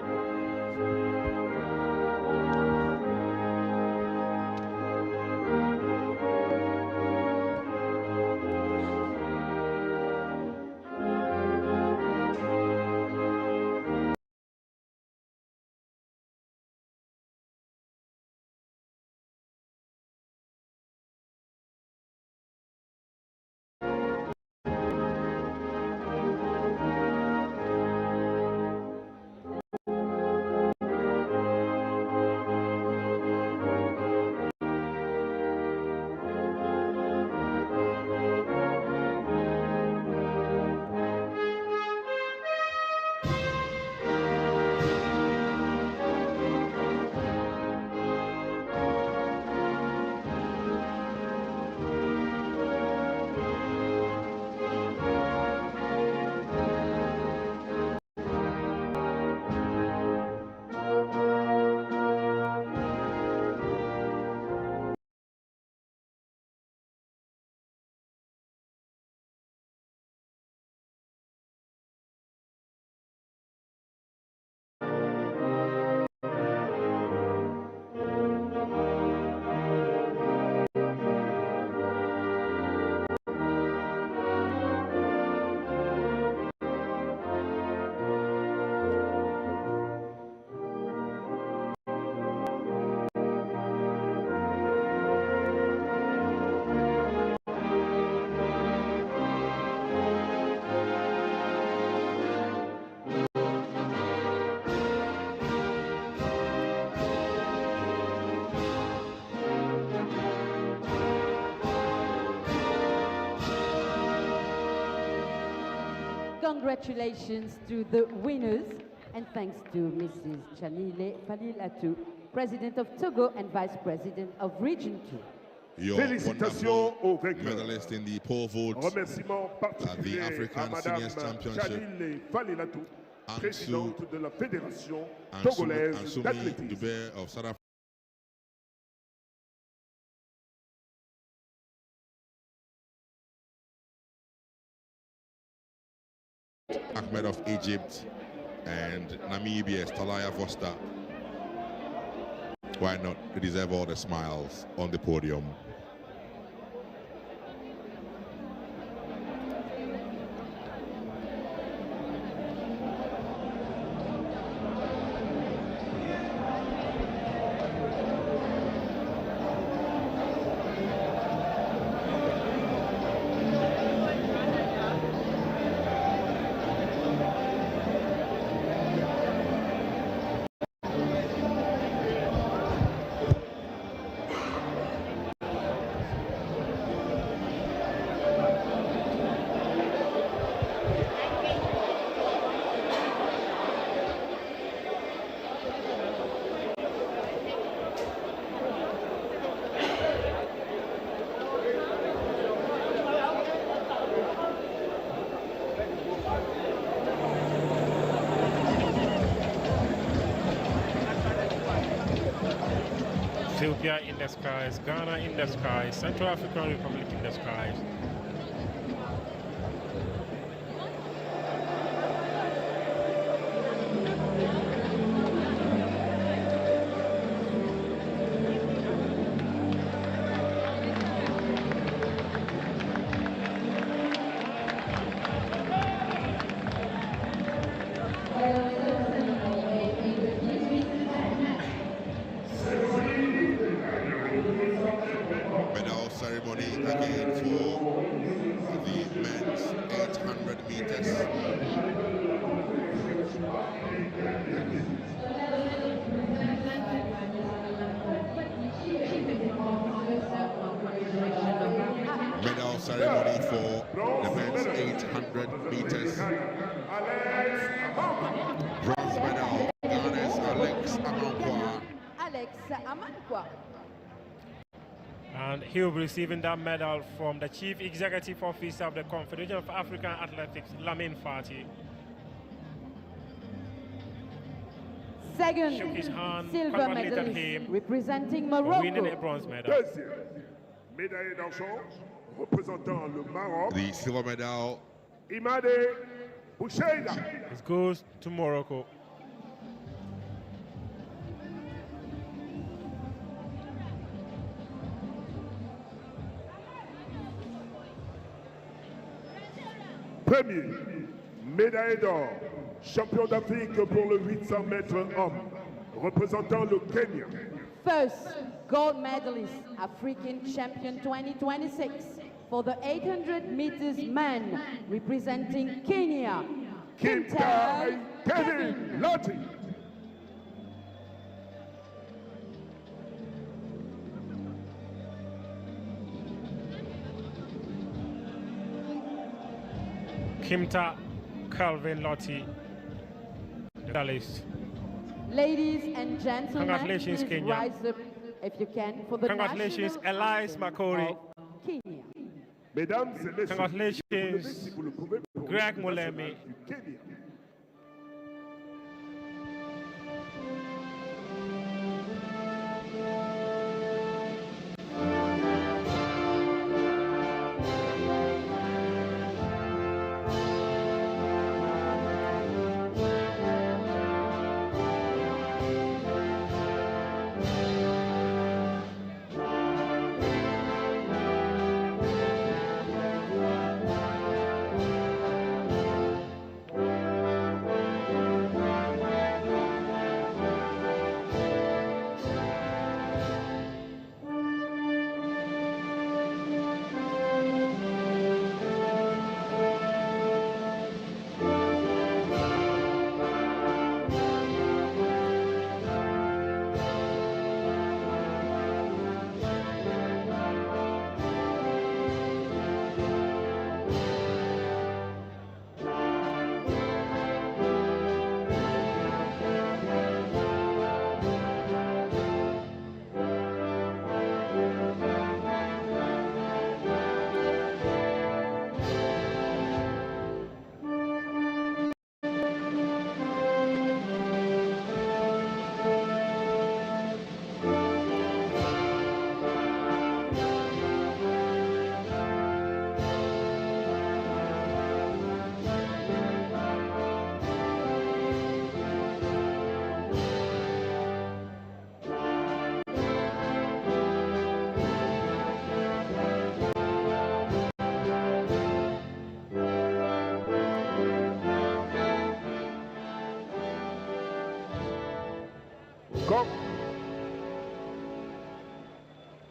Congratulations to the winners, and thanks to Mrs. Chanile Falilatu, President of Togo and Vice President of Region 2. Your Félicitations aux wonderful vainqueurs. medalist in the pole vault Remerciements at the particuliers à African Madame Seniors Championship. Chanile Falilatu, présidente de la Fédération And togolaise Sumi d'athlétisme. Dube of South Africa. Ahmed of Egypt and Namibia's Talaya Foster. Why not? They deserve all the smiles on the podium. Ethiopia in the skies, Ghana in the skies, Central African Republic in the skies. Medal ceremony again for the men's 800 meters. Medal ceremony for the men's 800 meters. Bronze medal, Ghana's Alex Amankwa. Alex Amankwa. And he will be receiving that medal from the Chief Executive Officer of the Confederation of African Athletics, Lamin Fati. Second, Shook his hand, silver congratulated medalist him representing for Morocco. winning a bronze medal. Deuxième, médaille d'argent représentant le Maroc, The silver medal Imade Boucheida. It goes to Morocco. Premier, médaille d'or, champion d'Afrique pour le 800 mètres hommes, représentant le Kenya. First, gold medalist, African champion 2026 for the 800 meters man representing Kenya, Kimtai Kevin Lottie. Kimta Calvin Lottie, the medalist. Ladies and gentlemen, Congratulations, please Kenya. rise up if you can for the Congratulations, national Elias anthem Makori. of Kenya. Mesdames et messieurs, Congratulations, si vous le pouvez, pour Greg l'équipe nationale Mulemi. du Kenya.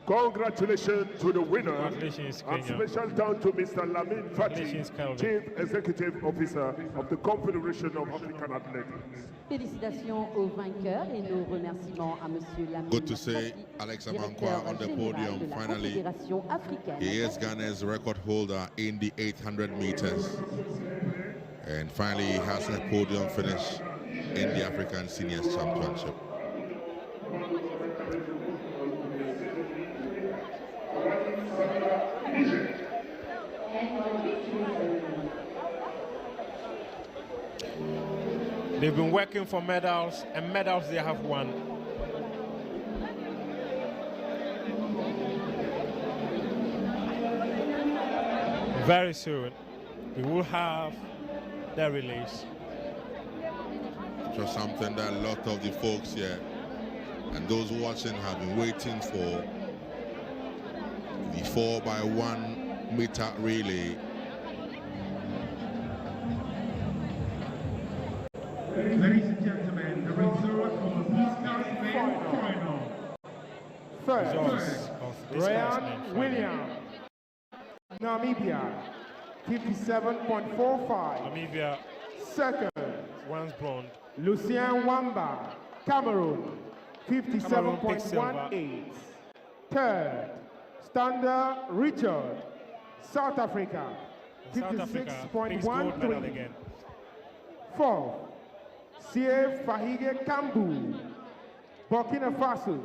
Congratulations to the winner. Congratulations, And Kenya. special thanks to Mr. Lamin Fati, Congratulations, Calvin. Chief Executive Officer of the Confederation of African Athletics. Félicitations aux vainqueurs et nos remerciements à Monsieur Lamine Good to see Fati, Alex directeur Amankwa on the général podium de la finally. Confédération africaine. He is Ghana's record holder in the 800 meters. And finally, he has a podium finish in the African Seniors Championship. They've been working for medals, and medals they have won. Very soon, we will have their release. It was something that a lot of the folks here and those watching have been waiting for. The 4x1 meter relay. Ladies and gentlemen, the result of the discus men final. First, Ryan Williams, Namibia, 57.45. Namibia. Second, Once blonde. Lucien Wamba, Cameroon, 57.18. Third, Stander Richard, South Africa, South Africa picks gold medal 56.13. again. Fourth, Sief Fahige Kambu, Burkina Faso,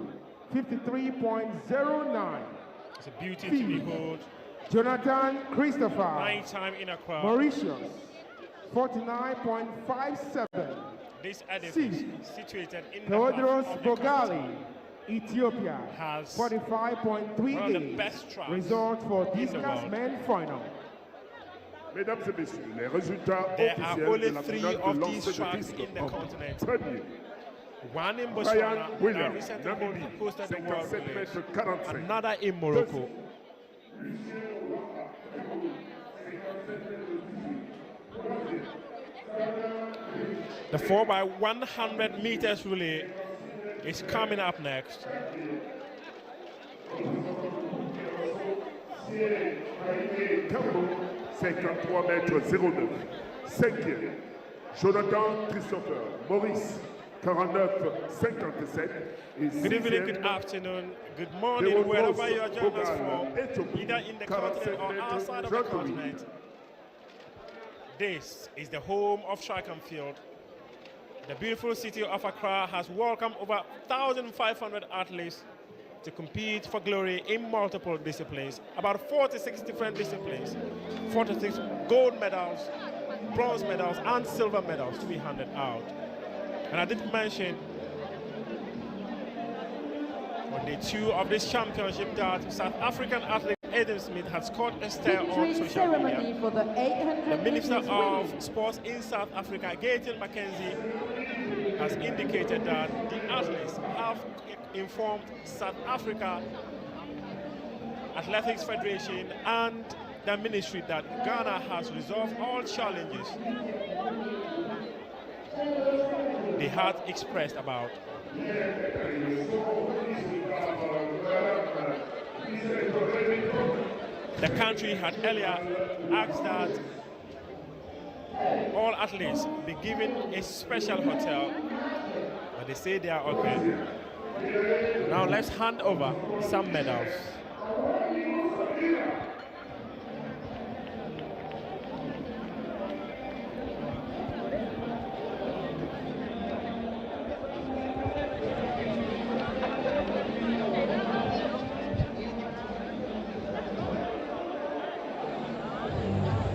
53.09. It's a beauty to behold. Jonathan Christopher, 9-time in a crowd. Mauritius, 49.57. This edifice, situated in the Theodros heart of the Bogali, continent, Ethiopia, has 45.38. one of the best tracks Result for in the discus world. men final. Mesdames et messieurs, les résultats There are officiels only de la 3 finale de of lancer these de tracks disque in the en continent. premier. One in Ryan Botswana that Williams, recently Namibie, hosted the world 57 release. mètres 45. Another in Morocco. The 4x100 meters relay is coming up next. Cambo, 53 mètres 09. Cinquième, Jonathan Christopher, Maurice, 49 57. Et Good evening, sixième, good afternoon, good morning, Theodros wherever you are joining us Bogali, from, Ethiopia, either in the continent or 47 outside of the mètres 38. continent. This is the home of track and field. The beautiful city of Accra has welcomed over 1,500 athletes to compete for glory in multiple disciplines, about 46 different disciplines, 46 gold medals, bronze medals, and silver medals to be handed out. And I did mention on day 2 of this championship that South African athlete Adam Smith has scored a star on Victory social ceremony media. for the 800 The Minister meters of relay. Sports in South Africa, Gaten McKenzie, has indicated that the athletes have informed South Africa Athletics Federation and the ministry that Ghana has resolved all challenges they had expressed about. The country had earlier asked that all athletes be given a special hotel, but they say they are okay. Now let's hand over some medals.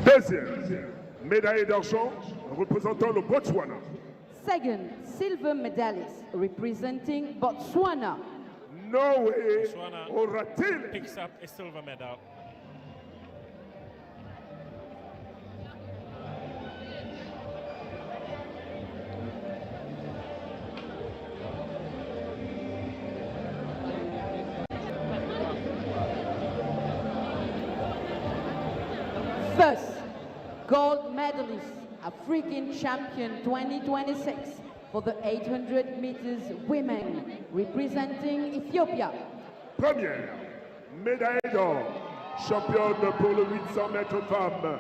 Deuxième, médaille d'argent représentant le Botswana. Second, silver medalist representing Botswana. Norway Botswana aura-t-il picks up a silver medal. First, gold medalist, African champion 2026, for the 800 meters women representing Ethiopia. Première médaille d'or, championne pour le 800 mètres femmes.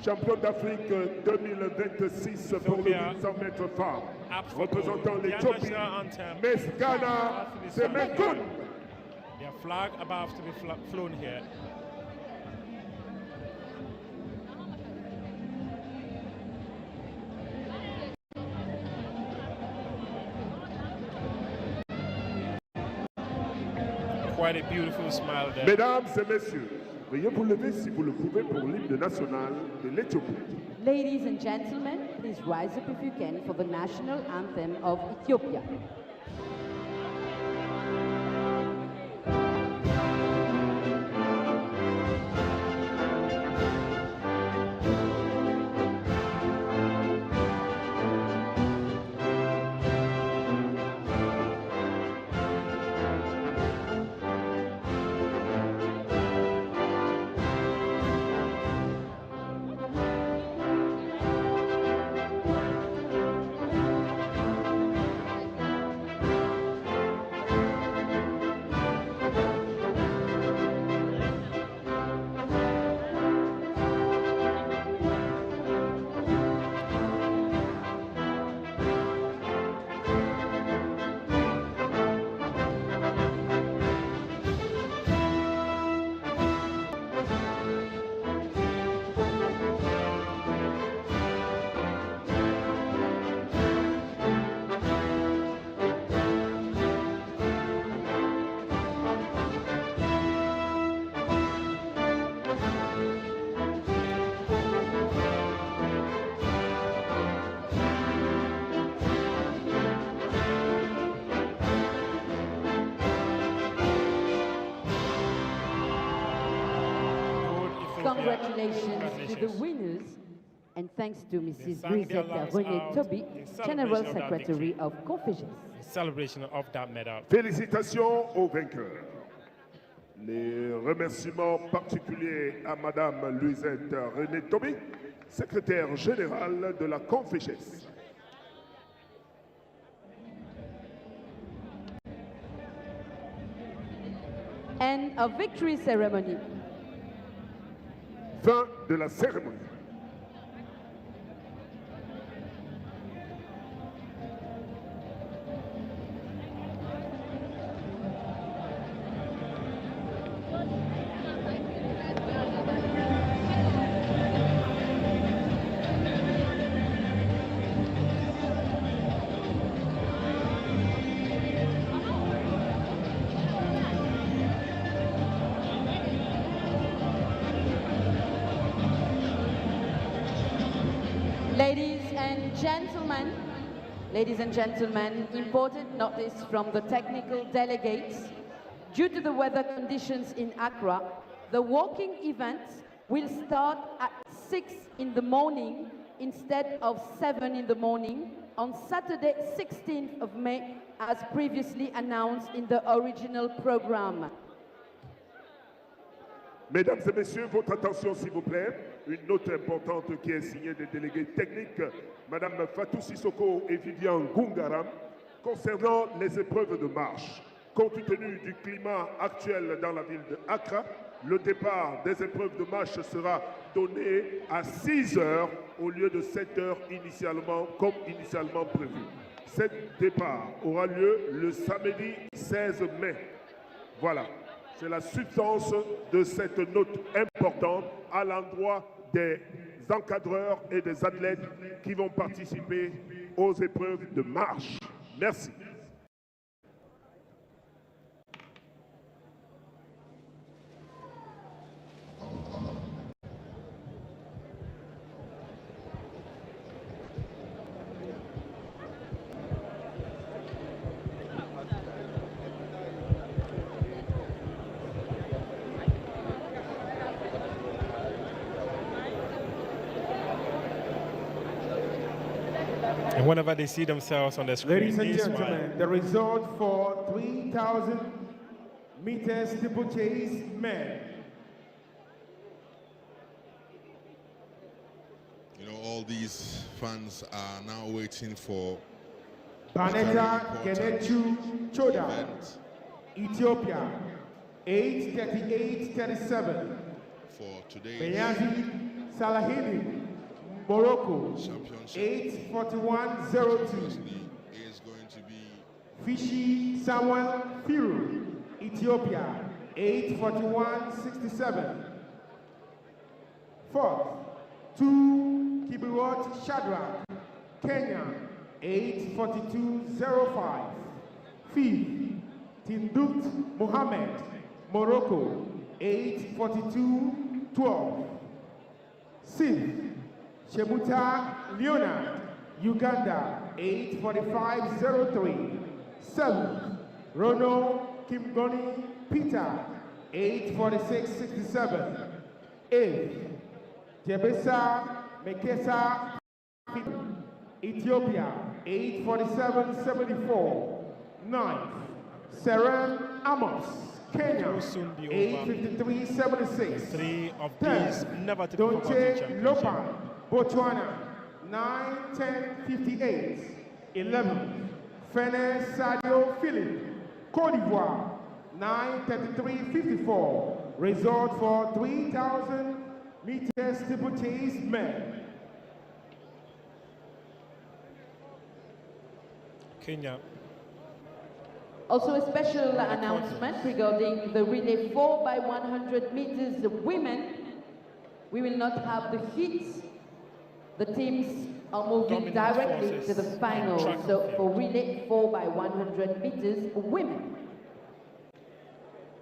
Championne d'Afrique 2026 pour le 800 mètres femmes. Représentant l'Éthiopie, Miss Ghana, Semenkun. Their flag about to be flown here. Quite a beautiful smile there. Mesdames et messieurs, veuillez vous lever si vous le pouvez pour l'hymne national de l'Éthiopie. Ladies and gentlemen, please rise up if you can for the national anthem of Ethiopia. Congratulations to the winners, and thanks to Mrs. Grisette René Toby, General Secretary of Conféges. Celebration of that medal. Félicitations aux vainqueurs. Les remerciements particuliers à Madame Louisette René Toby, secrétaire générale de la Conféges. And a victory ceremony. Fin de la cérémonie. Ladies and gentlemen, important notice from the technical delegates. Due to the weather conditions in Accra, the walking events will start at 6 in the morning instead of 7 in the morning on Saturday, 16th of May, as previously announced in the original program. Mesdames et messieurs, votre attention s'il vous plaît. Une note importante qui est signée des délégués techniques, Madame Fatou Sissoko et Vivian Gungaram, concernant les épreuves de marche. Compte tenu du climat actuel dans la ville de Accra, le départ des épreuves de marche sera donné à 6 heures au lieu de 7 heures initialement, comme initialement prévu. Cet départ aura lieu le samedi 16 mai. Voilà. C'est la substance de cette note importante à l'endroit des encadreurs et des athlètes qui vont participer aux épreuves de marche. Merci. And whenever they see themselves on the screen, Ladies and they gentlemen, smile. the result for 3,000 meters steeplechase men. You know, all all these fans are now waiting for Baneta Genechu Choda, Ethiopia, 8:38:37. for today's Beyazi Salahini, Morocco, 8:41:02. is going to be Fishi Samuel Firu, Ethiopia, 8:41:67. Fourth, 2 Kibiwot Shadrach, Kenya, 8:42:05. Fifth, Tindut Mohammed, Morocco, 8:42:12. Sixth, Shemuta Leonard, Uganda, 8:45:03. Seventh, Rono Kimgoni Peter, 8:46:67. Eighth, Jebesa Mekesa, Ethiopia, 8:47:74. Ninth, Serem Amos, Kenya, 8:53:76. Three of these never to be forgotten Donche championships. Lopan, Botswana, 9:10:58. 11th, Fene Sadio Philip, Côte d'Ivoire, 9:33:54. Result for 3,000 meters steeplechase men. Kenya. Also a special announcement regarding the relay 4x100 meters women. We will not have the heats. The teams are moving directly to the final. So for relay 4x100 meters women.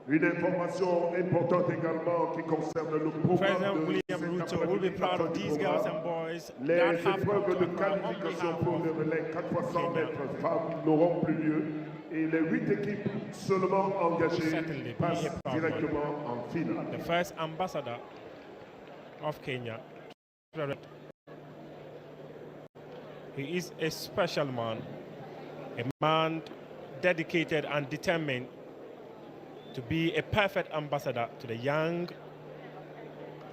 Une information importante également qui concerne le programme President de William cet Ruto will be après-midi proud of partant du these girls programme. and boys Les that have épreuves de come to Accra on qualification behalf pour le of relais 4 fois 100 Kenya. mètres femmes n'auront plus lieu et les 8 équipes seulement engagées passent directement en finale. The first ambassador of Kenya. He is a special man, a man dedicated and determined to be a perfect ambassador to the young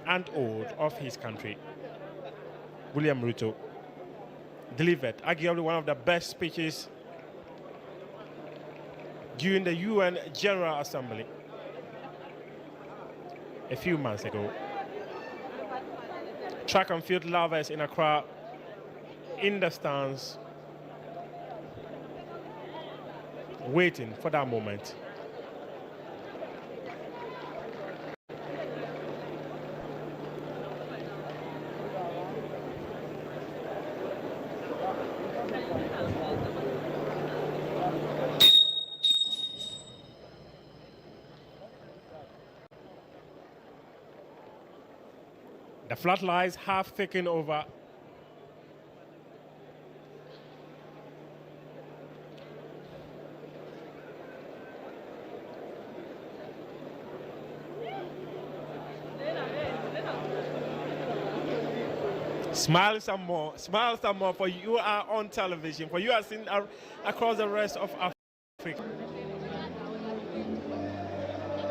and old of his country. William Ruto delivered arguably one of the best speeches during the UN General Assembly a few months ago. Track and field lovers in Accra in the stands waiting for that moment. The floodlights have taken over. Smile some more, for you are on television, for you are seen across the rest of Africa.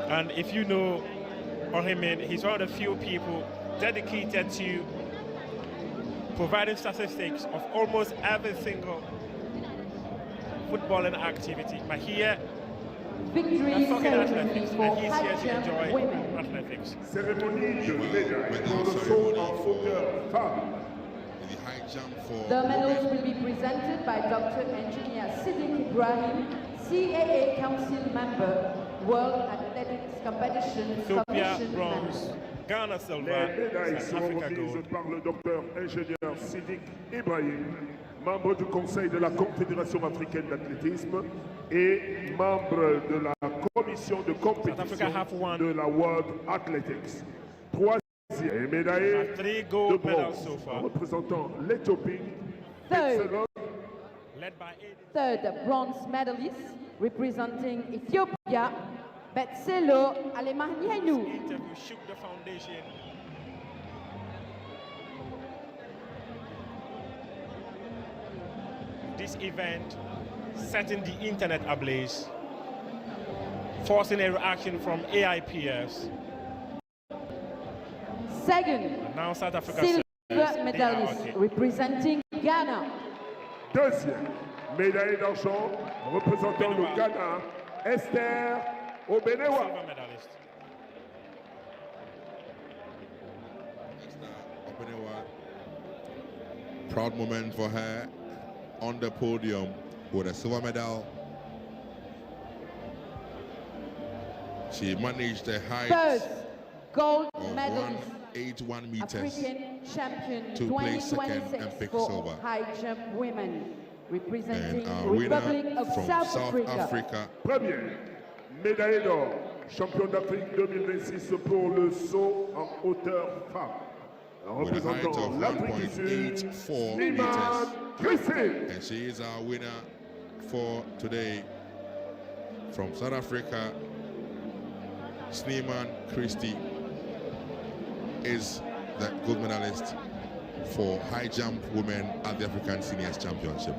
And if you know Ohemen, he's one of the few people dedicated to providing statistics of almost every single footballing activity. But here, we're talking athletics, and he's here to enjoy athletics. Cérémonie de médailles pour le saut en hauteur femme. The medals will be presented by Dr. Engineer Siddiq Ibrahim, CAA Council Member, World Athletics Competition Ethiopia Commission bronze, Member. Ghana silver, Les médailles South seront Africa remises gold. par le docteur ingénieur Siddiq Ibrahim, membre du conseil de la Confédération africaine d'athlétisme et membre de la commission de compétition de la World Athletics. Troisième médaillé de bronze représentant l'Éthiopie. Third bronze medalist representing Ethiopia, Betselo Alemanielu. Interview shook the foundation. This event setting the internet ablaze, forcing a reaction from AIPS. Second, And now South Africa Silver medalist representing Ghana. Deuxième médaille d'argent représentant le Ghana, Esther Obenewa. Proud moment for her on the podium with a silver medal. She managed the height First gold of medalist, 181 meters African champion to place second 2026 and pick for silver. high jump women, representing And our Republic winner of from South Africa. Première médaille d'or, champion d'Afrique 2026 pour le saut en hauteur femme. With a height of Représentant l'Afrique du Sud, 1.84 Slimane meters. Christine. And she is our winner for today from South Africa. Slimane Christie is the gold medalist for high jump women at the African Seniors Championship.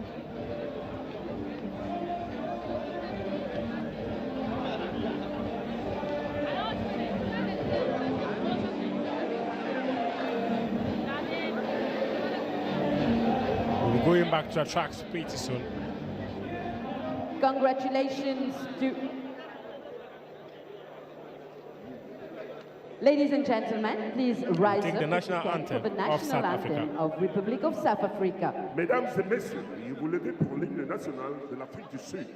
We'll be going back to our tracks pretty soon. Congratulations to... Ladies and gentlemen, please rise Take up the national if you can anthem for the of national South anthem Africa. of Republic of South Africa. Mesdames et messieurs, veuillez vous lever pour l'hymne national de l'Afrique du Sud.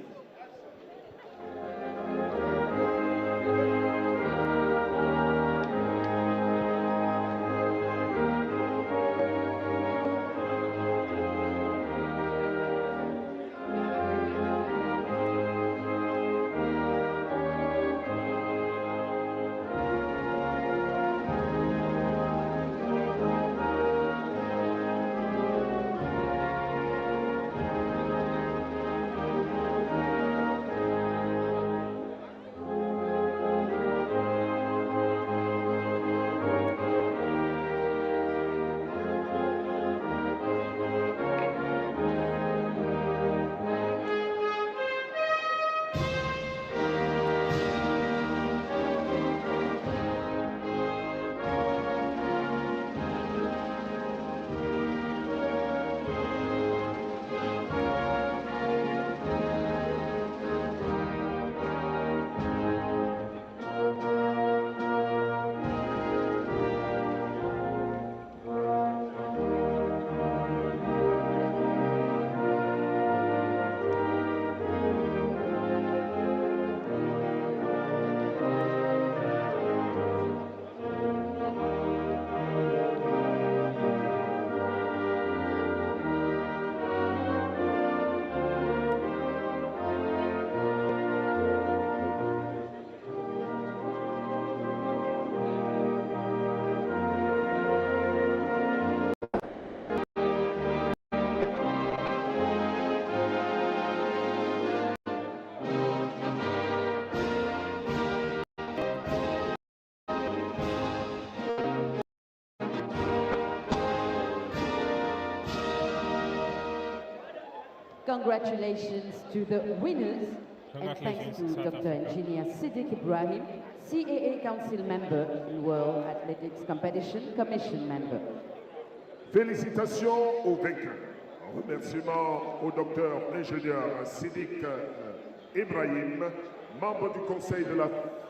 Congratulations to the winners, and thanks Congratulations, to South Dr. Engineer Siddiq Ibrahim, CAA Council member and World Athletics Competition Commission member. Félicitations aux vainqueurs. Remerciements au docteur ingénieur Siddiq Ibrahim, membre du Conseil de la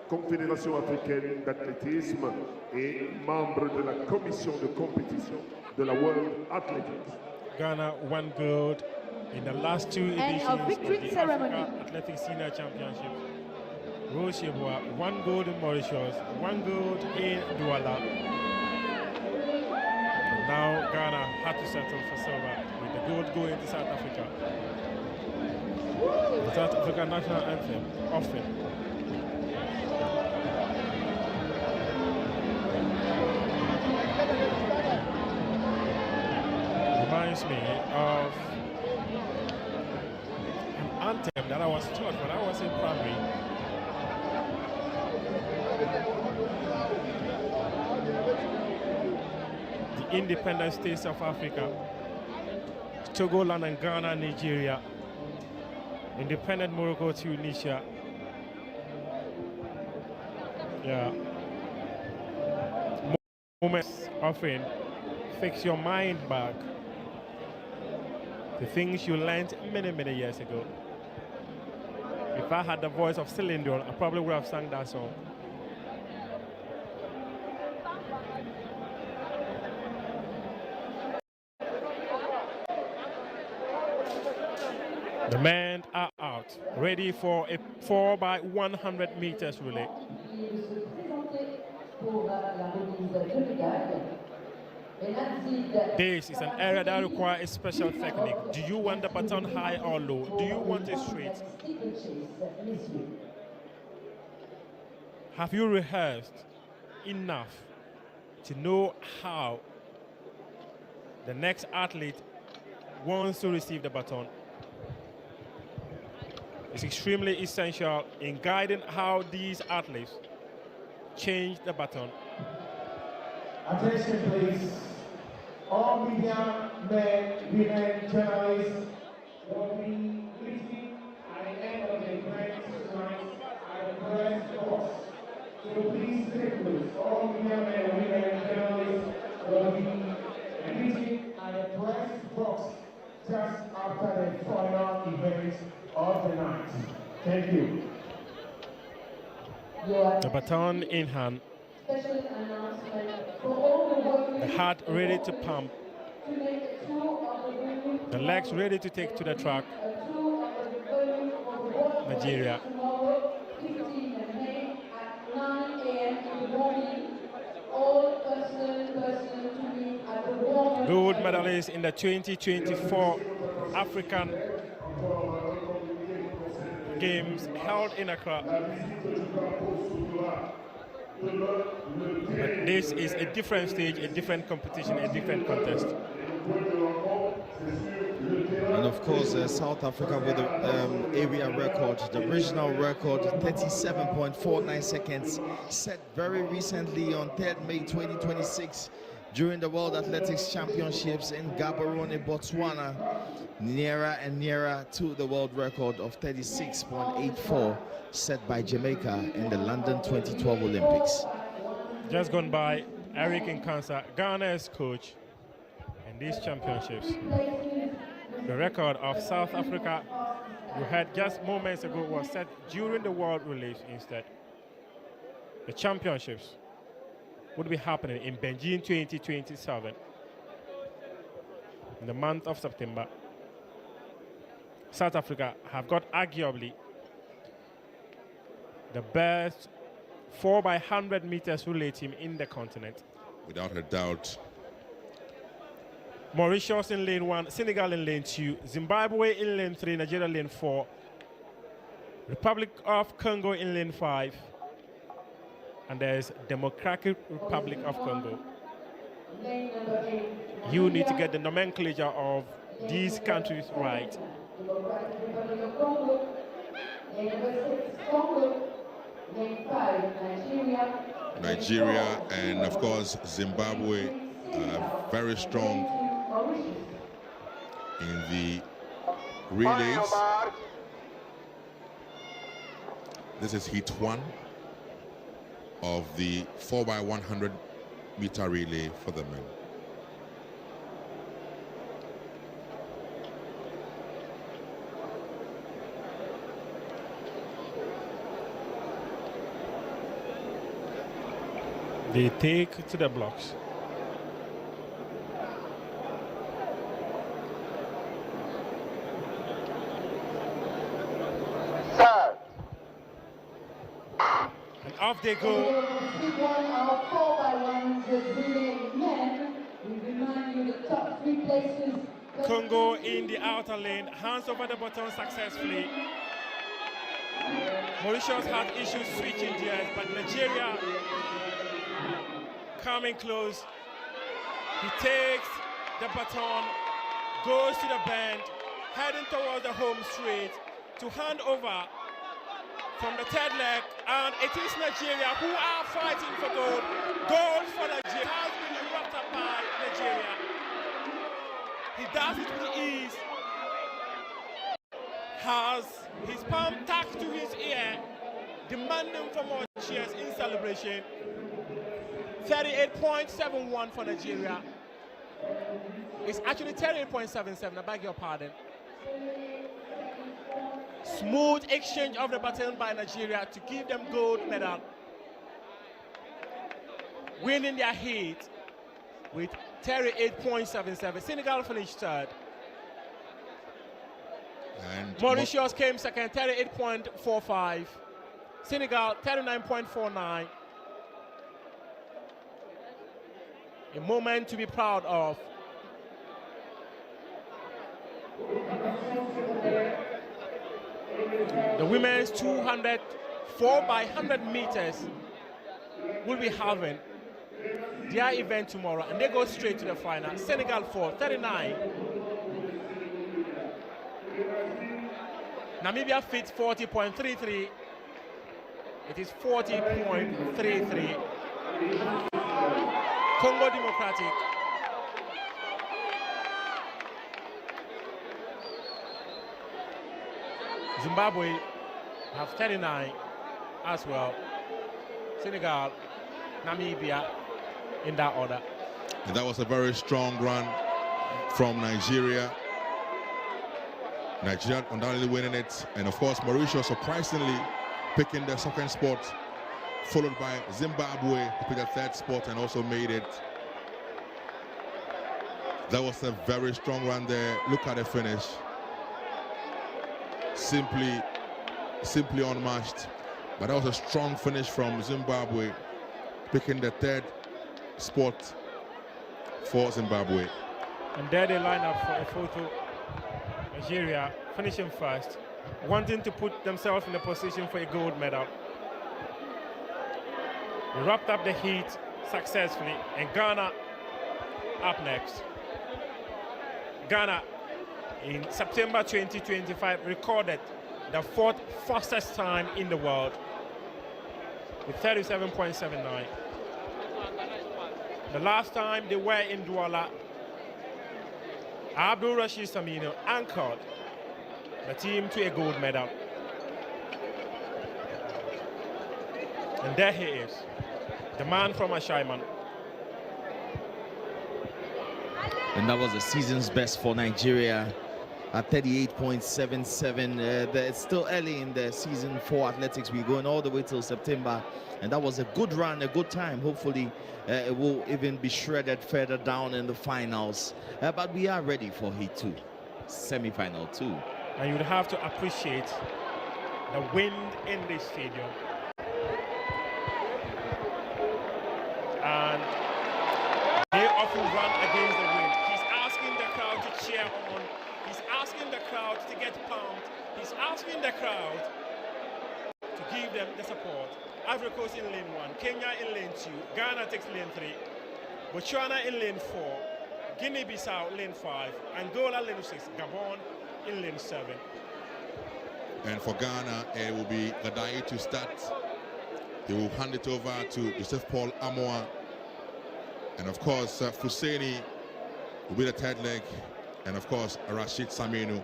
Confédération africaine d'athlétisme et membre de la commission de compétition de la World Athletics. Ghana won gold in the last two editions And a of victory the ceremony. Africa Athletics Senior Championship. Rose Yeboah, 1 gold in Mauritius, 1 gold in Douala. And now Ghana had to settle for silver with the gold going to South Africa. The South African national anthem, often. Reminds me of an anthem that I was taught when I was in primary. The independent states of Africa, Togoland and Ghana, Nigeria, independent Morocco, Tunisia. Yeah. Moments often fix your mind back to things you learned many, many years ago. If I had the voice of Celine Dion, I probably would have sung that song. The men are out, ready for a 4x100 meters relay. This is an area that requires a special technique. Do you want the baton high or low? Do you want it straight? Have you rehearsed enough to know how the next athlete wants to receive the baton? It's extremely essential in guiding how these athletes change the baton. Attention please. All media, men, women, journalists will be meeting at the end of the event tonight at the press box. So please take place. All media, men, women, journalists will be meeting at the press box just after the final event of the night. Thank you. The baton in hand, the heart ready to pump, the legs ready to take to the track. Nigeria. Gold medalist in the 2024 African Games held in Accra. But this is a different stage, a different competition, a different contest. And of course, South Africa with the area record, the regional record, 37.49 seconds, set very recently on 3rd May 2026 during the World Athletics Championships in Gaborone, Botswana, nearer and nearer to the world record of 36.84 set by Jamaica in the London 2012 Olympics. Just gone by, Eric Nkansa, Ghana's coach in these championships. The record of South Africa, you heard just moments ago, was set during the World Relays instead. The championships would be happening in Beijing 2027 in the month of September. South Africa have got arguably the best 4x100 meters relay team in the continent. Without a doubt. Mauritius in lane 1, Senegal in lane 2, Zimbabwe in lane 3, Nigeria in lane 4, Republic of Congo in lane 5, and there's Democratic Republic of Congo. You need to get the nomenclature of these countries right. Nigeria and of course Zimbabwe very strong in the relays. This is heat 1 of the 4x100 meter relay for the men. They take to the blocks. And off they go. Congo in the outer lane, hands over the baton successfully. Mauritius had issues switching gears, but Nigeria coming close. He takes the baton, goes to the bend, heading towards the home straight to hand over from the third leg, and it is Nigeria who are fighting for gold. Gold for Nigeria has been erupted by Nigeria. He does it with ease. Has his palm tacked to his ear, demanding for more cheers in celebration. 38.71 for Nigeria. It's actually 38.77, I beg your pardon. Smooth exchange of the baton by Nigeria to give them gold medal. Winning their heat with 38.77. Senegal finished third. And Mauritius came second, 38.45. Senegal, 39.49. A moment to be proud of. The women's 200 4x100 meters will be having their event tomorrow, and they go straight to the final. Senegal 4, 39. Namibia fits 40.33. It is 40.33. Congo Democratic. Zimbabwe have 39 as well. Senegal, Namibia in that order. And that was a very strong run from Nigeria. Nigeria undoubtedly winning it. And of course, Mauritius surprisingly picking the second spot, followed by Zimbabwe, who picked the third spot and also made it. That was a very strong run there. Look at the finish. Simply unmatched. But that was a strong finish from Zimbabwe, picking the third spot for Zimbabwe. And there they line up for a photo. Nigeria finishing first, wanting to put themselves in a position for a gold medal. We wrapped up the heat successfully, and Ghana up next. Ghana in September 2025 recorded the fourth fastest time in the world with 37.79. The last time they were in Douala, Abdul Rashid Samino anchored the team to a gold medal. And there he is, the man from Ashaiman. And that was the season's best for Nigeria at 38.77. It's still early in the season for athletics. We're going all the way till September. And that was a good run, a good time. Hopefully, it will even be shredded further down in the finals. But we are ready for Heat 2, semi-final 2. And you'd have to appreciate the wind in this stadium. And they often run against the wind. He's asking the crowd to cheer on. He's asking the crowd to get pumped. He's asking the crowd to give them the support. Ivory Coast in lane 1, Kenya in lane 2, Ghana takes lane 3, Botswana in lane 4, Guinea-Bissau lane 5, Angola lane 6, Gabon in lane 7. And for Ghana, it will be Gadai to start. They will hand it over to Joseph Paul Amoa. And of course, Fuseni will be the third leg. And of course, Rashid Saminu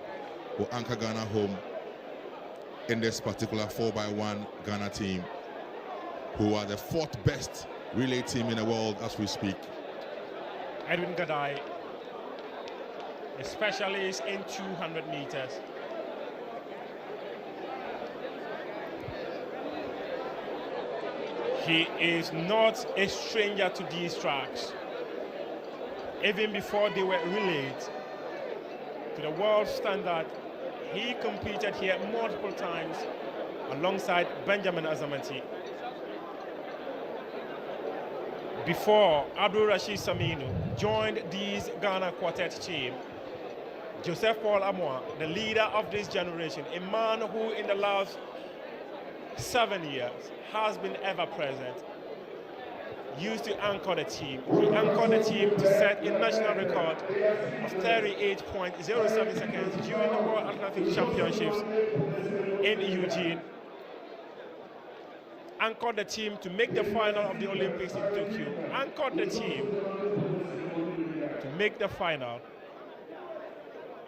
will anchor Ghana home in this particular 4x1 Ghana team, who are the fourth best relay team in the world as we speak. Edwin Gadai, a specialist in 200 meters. He is not a stranger to these tracks. Even before they were relayed to the world standard, he competed here multiple times alongside Benjamin Azamanti. Before Abdul Rashid Saminu joined this Ghana quartet team, Joseph Paul Amoa, the leader of this generation, a man who in the last 7 years has been ever present, used to anchor the team. He anchored the team to set a national record of 38.07 seconds during the World Athletics Championships in Eugene. Anchored the team to make the final of the Olympics in Tokyo. Anchored the team to make the final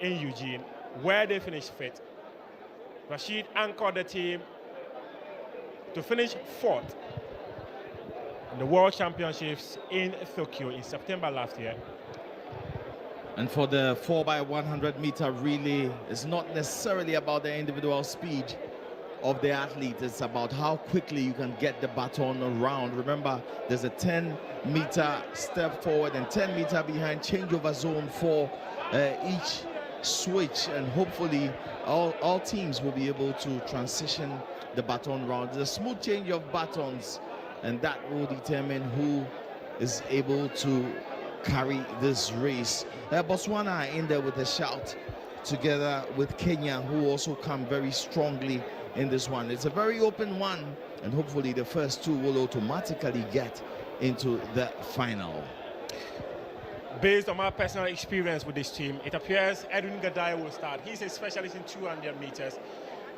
in Eugene, where they finished fifth. Rashid anchored the team to finish fourth in the World Championships in Tokyo in September last year. And for the 4x100 meter relay, it's not necessarily about the individual speed of the athlete. It's about how quickly you can get the baton around. Remember, there's a 10-meter step forward and 10-meter behind changeover zone for each switch, and hopefully all teams will be able to transition the baton round. There's a smooth change of batons, and that will determine who is able to carry this race. Botswana in there with a shout, together with Kenya, who also come very strongly in this one. It's a very open one, and hopefully the first two will automatically get into the final. Based on my personal experience with this team, it appears Edwin Gadai will start. He's a specialist in 200 meters.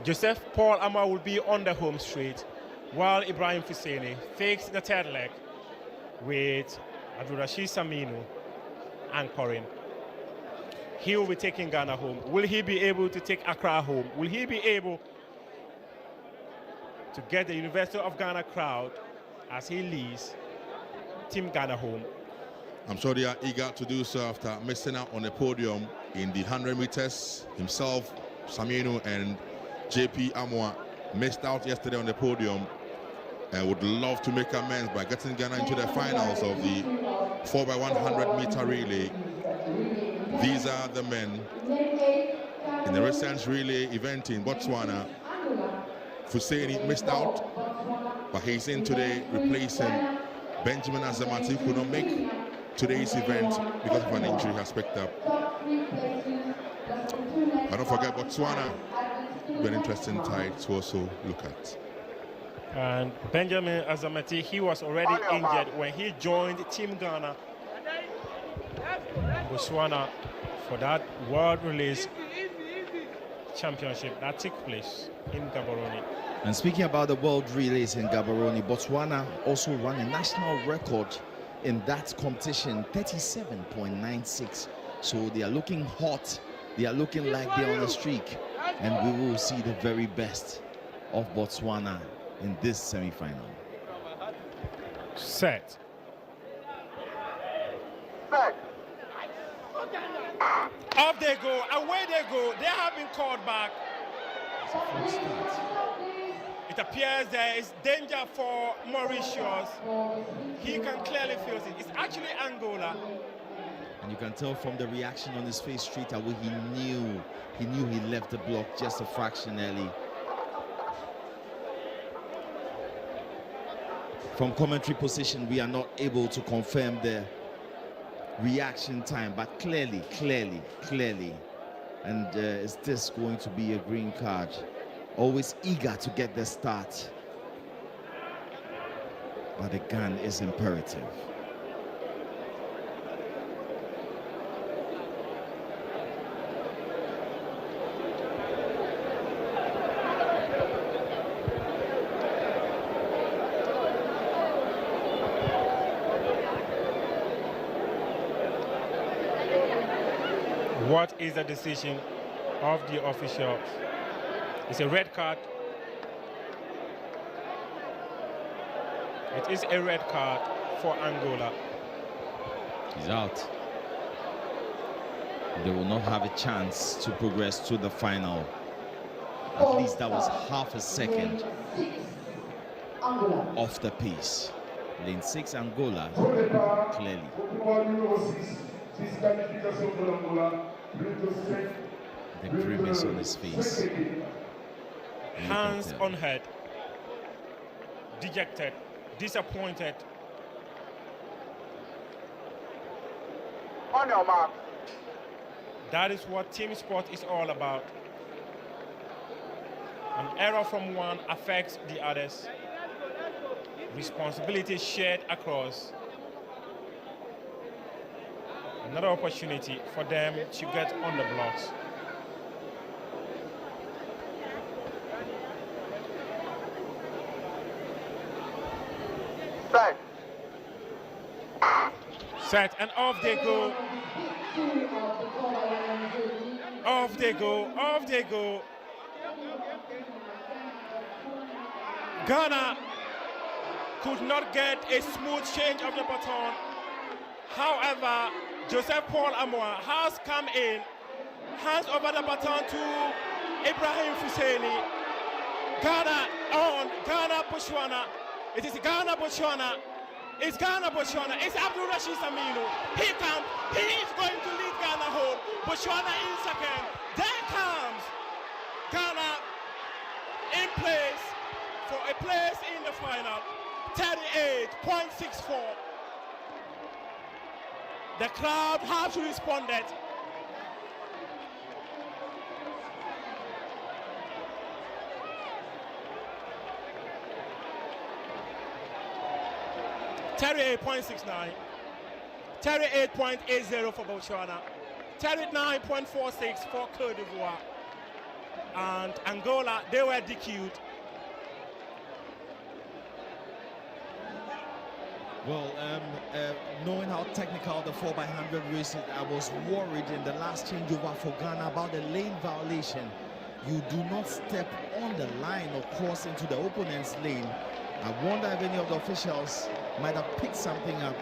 Joseph Paul Amar will be on the home straight, while Ibrahim Fuseni fakes the third leg with Abdulrashid Saminu anchoring. He will be taking Ghana home. Will he be able to take Accra home? Will he be able to get the University of Ghana crowd as he leads Team Ghana home? I'm sure they are eager to do so after missing out on the podium in the 100 meters. Himself, Saminu, and JP Amwa missed out yesterday on the podium and would love to make amends by getting Ghana into the finals of the 4x100 meter relay. These are the men in the recent relay event in Botswana. Fuseni missed out, but he's in today replacing Benjamin Azamati, who could not make today's event because of an injury he has picked up. But don't forget Botswana, very interesting tie to also look at. And Benjamin Azamati, he was already injured when he joined Team Ghana, Botswana, for that World Relays Championship that took place in Gaborone. And speaking about the World Relays in Gaborone, Botswana also ran a national record in that competition, 37.96. So they are looking hot. They are looking like they're on a streak. And we will see the very best of Botswana in this semi-final. Set. Off they go, away they go. They have been called back. It appears there is danger for Mauritius. He can clearly feel it. It's actually Angola. And you can tell from the reaction on his face straight away, he knew he left the block just a fraction early. From commentary position, we are not able to confirm the reaction time, but clearly. And is this going to be a green card? Always eager to get the start, but the gun is imperative. What is the decision of the officials? It's a red card. It is a red card for Angola. He's out. They will not have a chance to progress to the final. At least that was half a second off the pace. Lane 6 Angola, clearly. The grimace on his face. Hands on head. Dejected, disappointed. On your mark. That is what team sport is all about. An error from one affects the others. Responsibility shared across. Another opportunity for them to get on the blocks. Set, and off they go. Off they go, off they go. Ghana could not get a smooth change of the baton. However, Joseph Paul Amoa has come in, hands over the baton to Ibrahim Fuseni. Ghana on, Ghana Botswana. It is Ghana Botswana. It's Ghana Botswana. It's Abdul Rashid Saminu. He comes. He is going to lead Ghana home. Botswana in second. There comes Ghana in place for a place in the final. 38.64. The crowd has responded. .69, 38.80 for Botswana, 39.46 for Cote d'Ivoire, and Angola, they were DQ'd. Well, knowing how technical the 4x100 race is, I was worried in the last changeover for Ghana about the lane violation. You do not step on the line or cross into the opponent's lane. I wonder if any of the officials might have picked something up,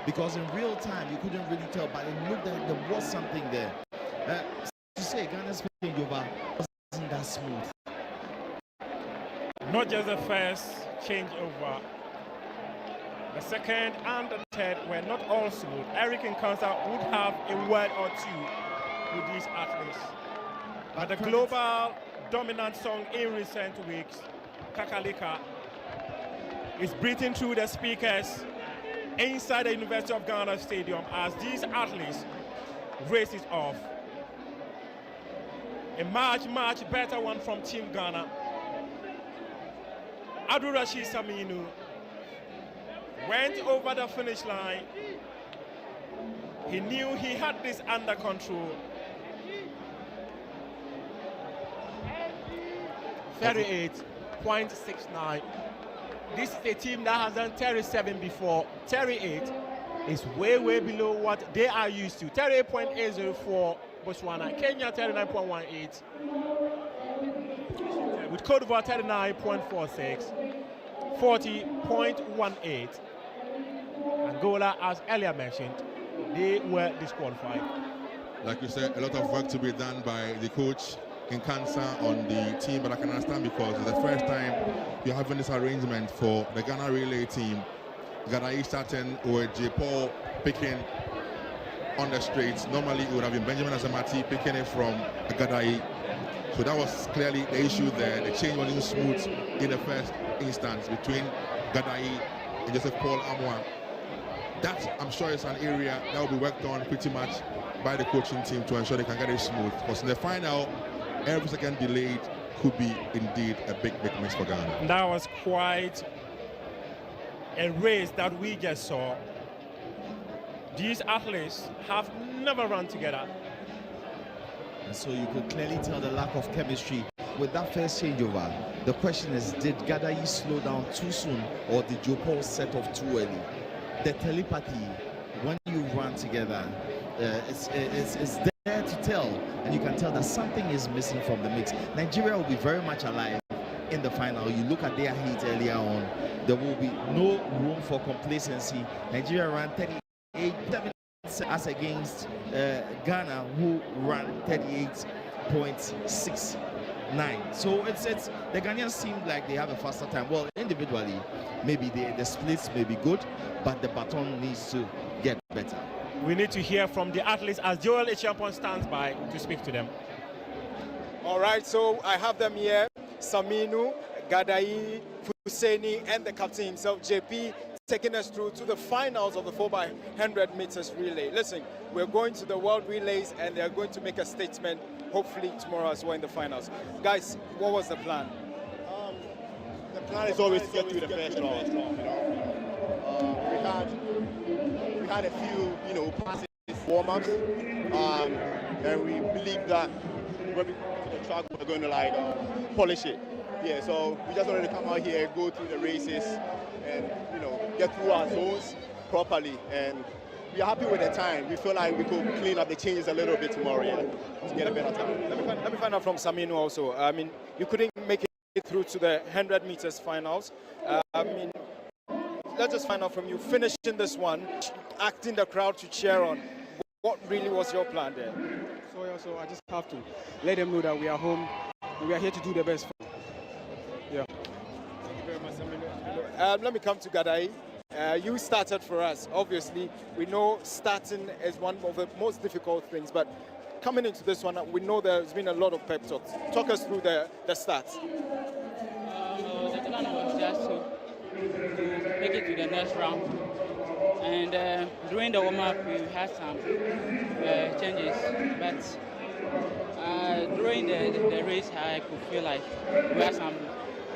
because in real time you couldn't really tell, but it looked like there was something there. To say Ghana's changeover wasn't that smooth. Not just the first changeover, the second and the third were not all smooth. Eric Nkansa would have a word or two with these athletes. But the global dominant song in recent weeks, Kakalika, is breathing through the speakers inside the University of Ghana Stadium as these athletes race it off. A much better one from Team Ghana. Abdul Rashid Saminu went over the finish line. He knew he had this under control. 38.69. This is a team that has done 37 before. 38 is way below what they are used to. 38.80 for Botswana. Kenya 39.18. With Cote d'Ivoire 39.46. 40.18. Angola, as earlier mentioned, they were disqualified. Like you said, a lot of work to be done by the coach in cancer on the team, but I can understand because it's the first time you're having this arrangement for the Ghana relay team. Gadai starting with J. Paul picking on the straights. Normally it would have been Benjamin Azamati picking it from Gadai. So that was clearly the issue there. The change wasn't smooth in the first instance between Gadai and Joseph Paul Amoa. That, I'm sure, is an area that will be worked on pretty much by the coaching team to ensure they can get it smooth. Because in the final, every second delayed could be indeed a big miss for Ghana. That was quite a race that we just saw. These athletes have never run together. And so you could clearly tell the lack of chemistry with that first changeover. The question is, did Gadai slow down too soon, or did Joe Paul set off too early? The telepathy, when you run together, it's there to tell, and you can tell that something is missing from the mix. Nigeria will be very much alive in the final. You look at their heat earlier on, there will be no room for complacency. Nigeria ran 38 as against Ghana, who ran 38.69. So it's the Ghanaians seem like they have a faster time. Well, individually, maybe the splits may be good, but the baton needs to get better. We need to hear from the athletes as Joel Echiampong stands by to speak to them. All right, so I have them here. Saminu, Gadai, Fuseni, and the captain himself, JP, taking us through to the finals of the 4x100 meters relay. Listen, we're going to the World Relays, and they're going to make a statement, hopefully tomorrow as well in the finals. Guys, what was the plan? The plan is always to get through the first round. We had a few, passes, warm-ups, and we believe that when we go to the track, we're going to polish it. Yeah, so we just wanted to come out here, go through the races, and get through our zones properly. And we are happy with the time. We feel like we could clean up the changes a little bit tomorrow, to get a better time. Let me find out from Saminu also. I mean, you couldn't make it through to the 100 meters finals. Let's just find out from you, finishing this one, acting the crowd to cheer on. What really was your plan there? So I just have to let them know that we are home and we are here to do the best. Yeah. Thank you very much, Saminu. Let me come to Gadai. You started for us. Obviously, we know starting is one of the most difficult things, but coming into this one, we know there's been a lot of pep talks. Talk us through the start. The plan was just to make it to the next round. And during the warm-up, we had some changes. But during the race, I could feel like we had some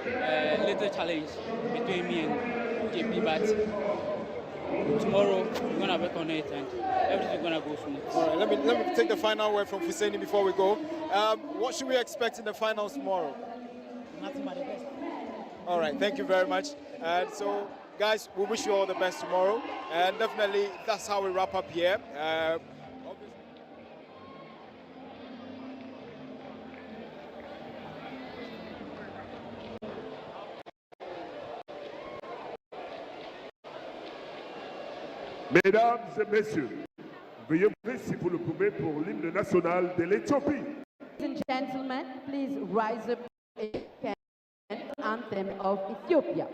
little challenge between me and JP. But tomorrow, we're going to work on it and everything's going to go smooth. All right, let me take the final word from Fuseni before we go. What should we expect in the finals tomorrow? Nothing but the best. All right, thank you very much. And so, guys, we wish you all the best tomorrow. And definitely, that's how we wrap up here. Mesdames et messieurs, veuillez vous lever si vous le pouvez pour l'hymne national de l'Éthiopie. Ladies and gentlemen, please rise up and anthem of Ethiopia.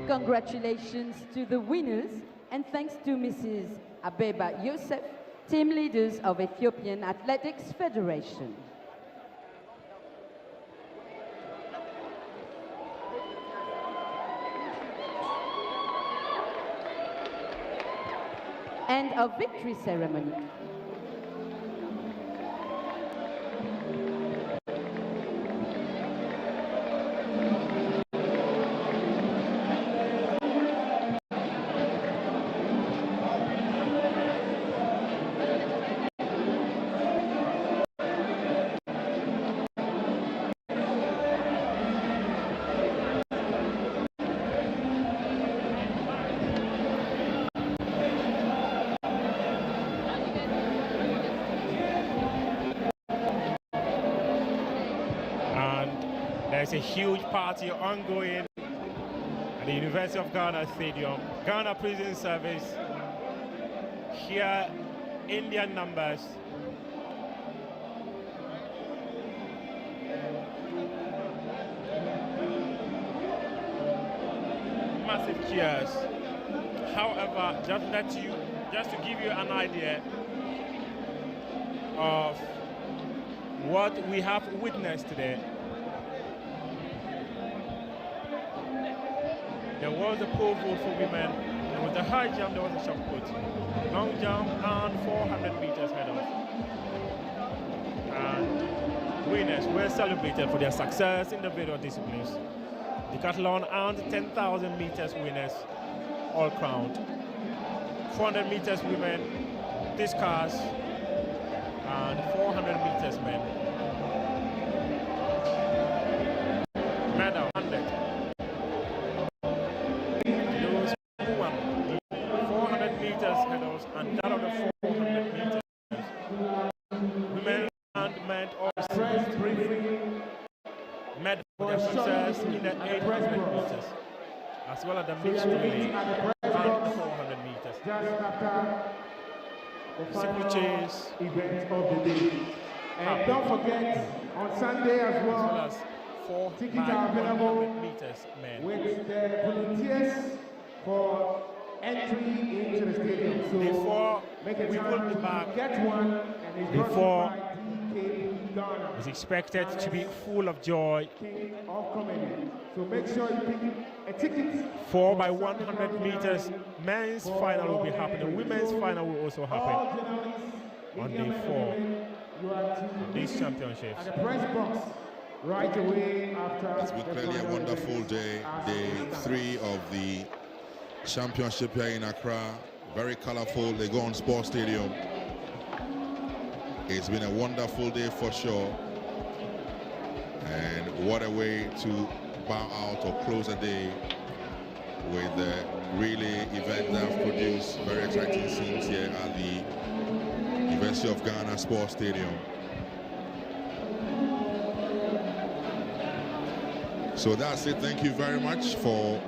Congratulations to the winners, and thanks to Mrs. Abeba Youssef, team leaders of Ethiopian Athletics Federation. And a victory ceremony. There's a huge party ongoing at the University of Ghana Stadium. Ghana Prison Service. Here, Indian numbers. Massive cheers. However, just to give you an idea of what we have witnessed today. There was a pole vault for women, there was a high jump, there was a shot put, long jump, and 400 meters hurdles. And winners were celebrated for their success in the various disciplines. Decathlon and 10,000 meters winners, all crowned. 400 meters women, discus, and 400 meters men. Medal 100. 400 meters hurdles and that of the 400 meters. Women and men all received meters, in the 800 meters, as well as the mixed relay and the 400 meters. Just after the Steeplechase event of the day. And don't forget, on Sunday as well, as 4 tickets by are available 100 meters, men. with the volunteers for entry into the stadium. So Before make a we time will be to back, get one, and it's brought before to you by DK Ghana, is expected to be full of joy. King of Comedy. So make sure you pick a ticket. 4 by 100 meters, men's final will be happening. Women's final will also happen on day 4 of these championships. At the press box right away after. It's been clearly a wonderful day, day 3 of the championship here in Accra. Very colorful Legon Sports Stadium. It's been a wonderful day for sure. And what a way to bow out or close a day with the relay event that have produced very exciting scenes here at the University of Ghana Sports Stadium. So that's it. Thank you very much for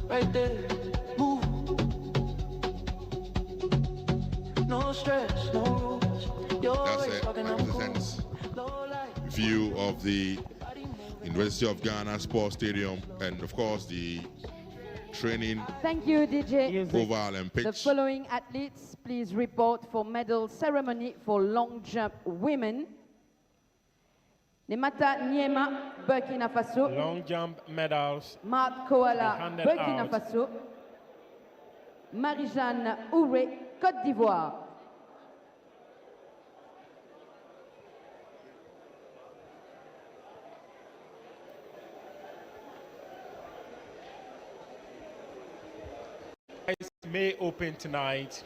right there, move. No stress, no rules. that's a magnificent view of the University of Ghana Sports Stadium and of course the training Thank you, DJ. oval and pitch. The following athletes, please report for medal ceremony for long jump women. Nemata Niema, Burkina Faso. Long jump medals. Mark Koala, handed Burkina out. Faso. Marie-Jeanne Ouré, Côte d'Ivoire. May open tonight.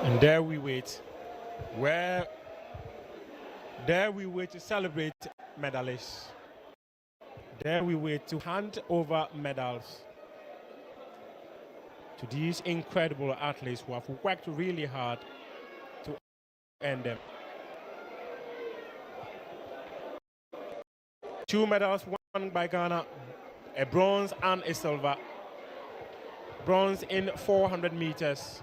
And there we wait. There we wait to celebrate medalists. There we wait to hand over medals to these incredible athletes who have worked really hard to earn them. 2 medals won by Ghana, a bronze and a silver. Bronze in 400 meters.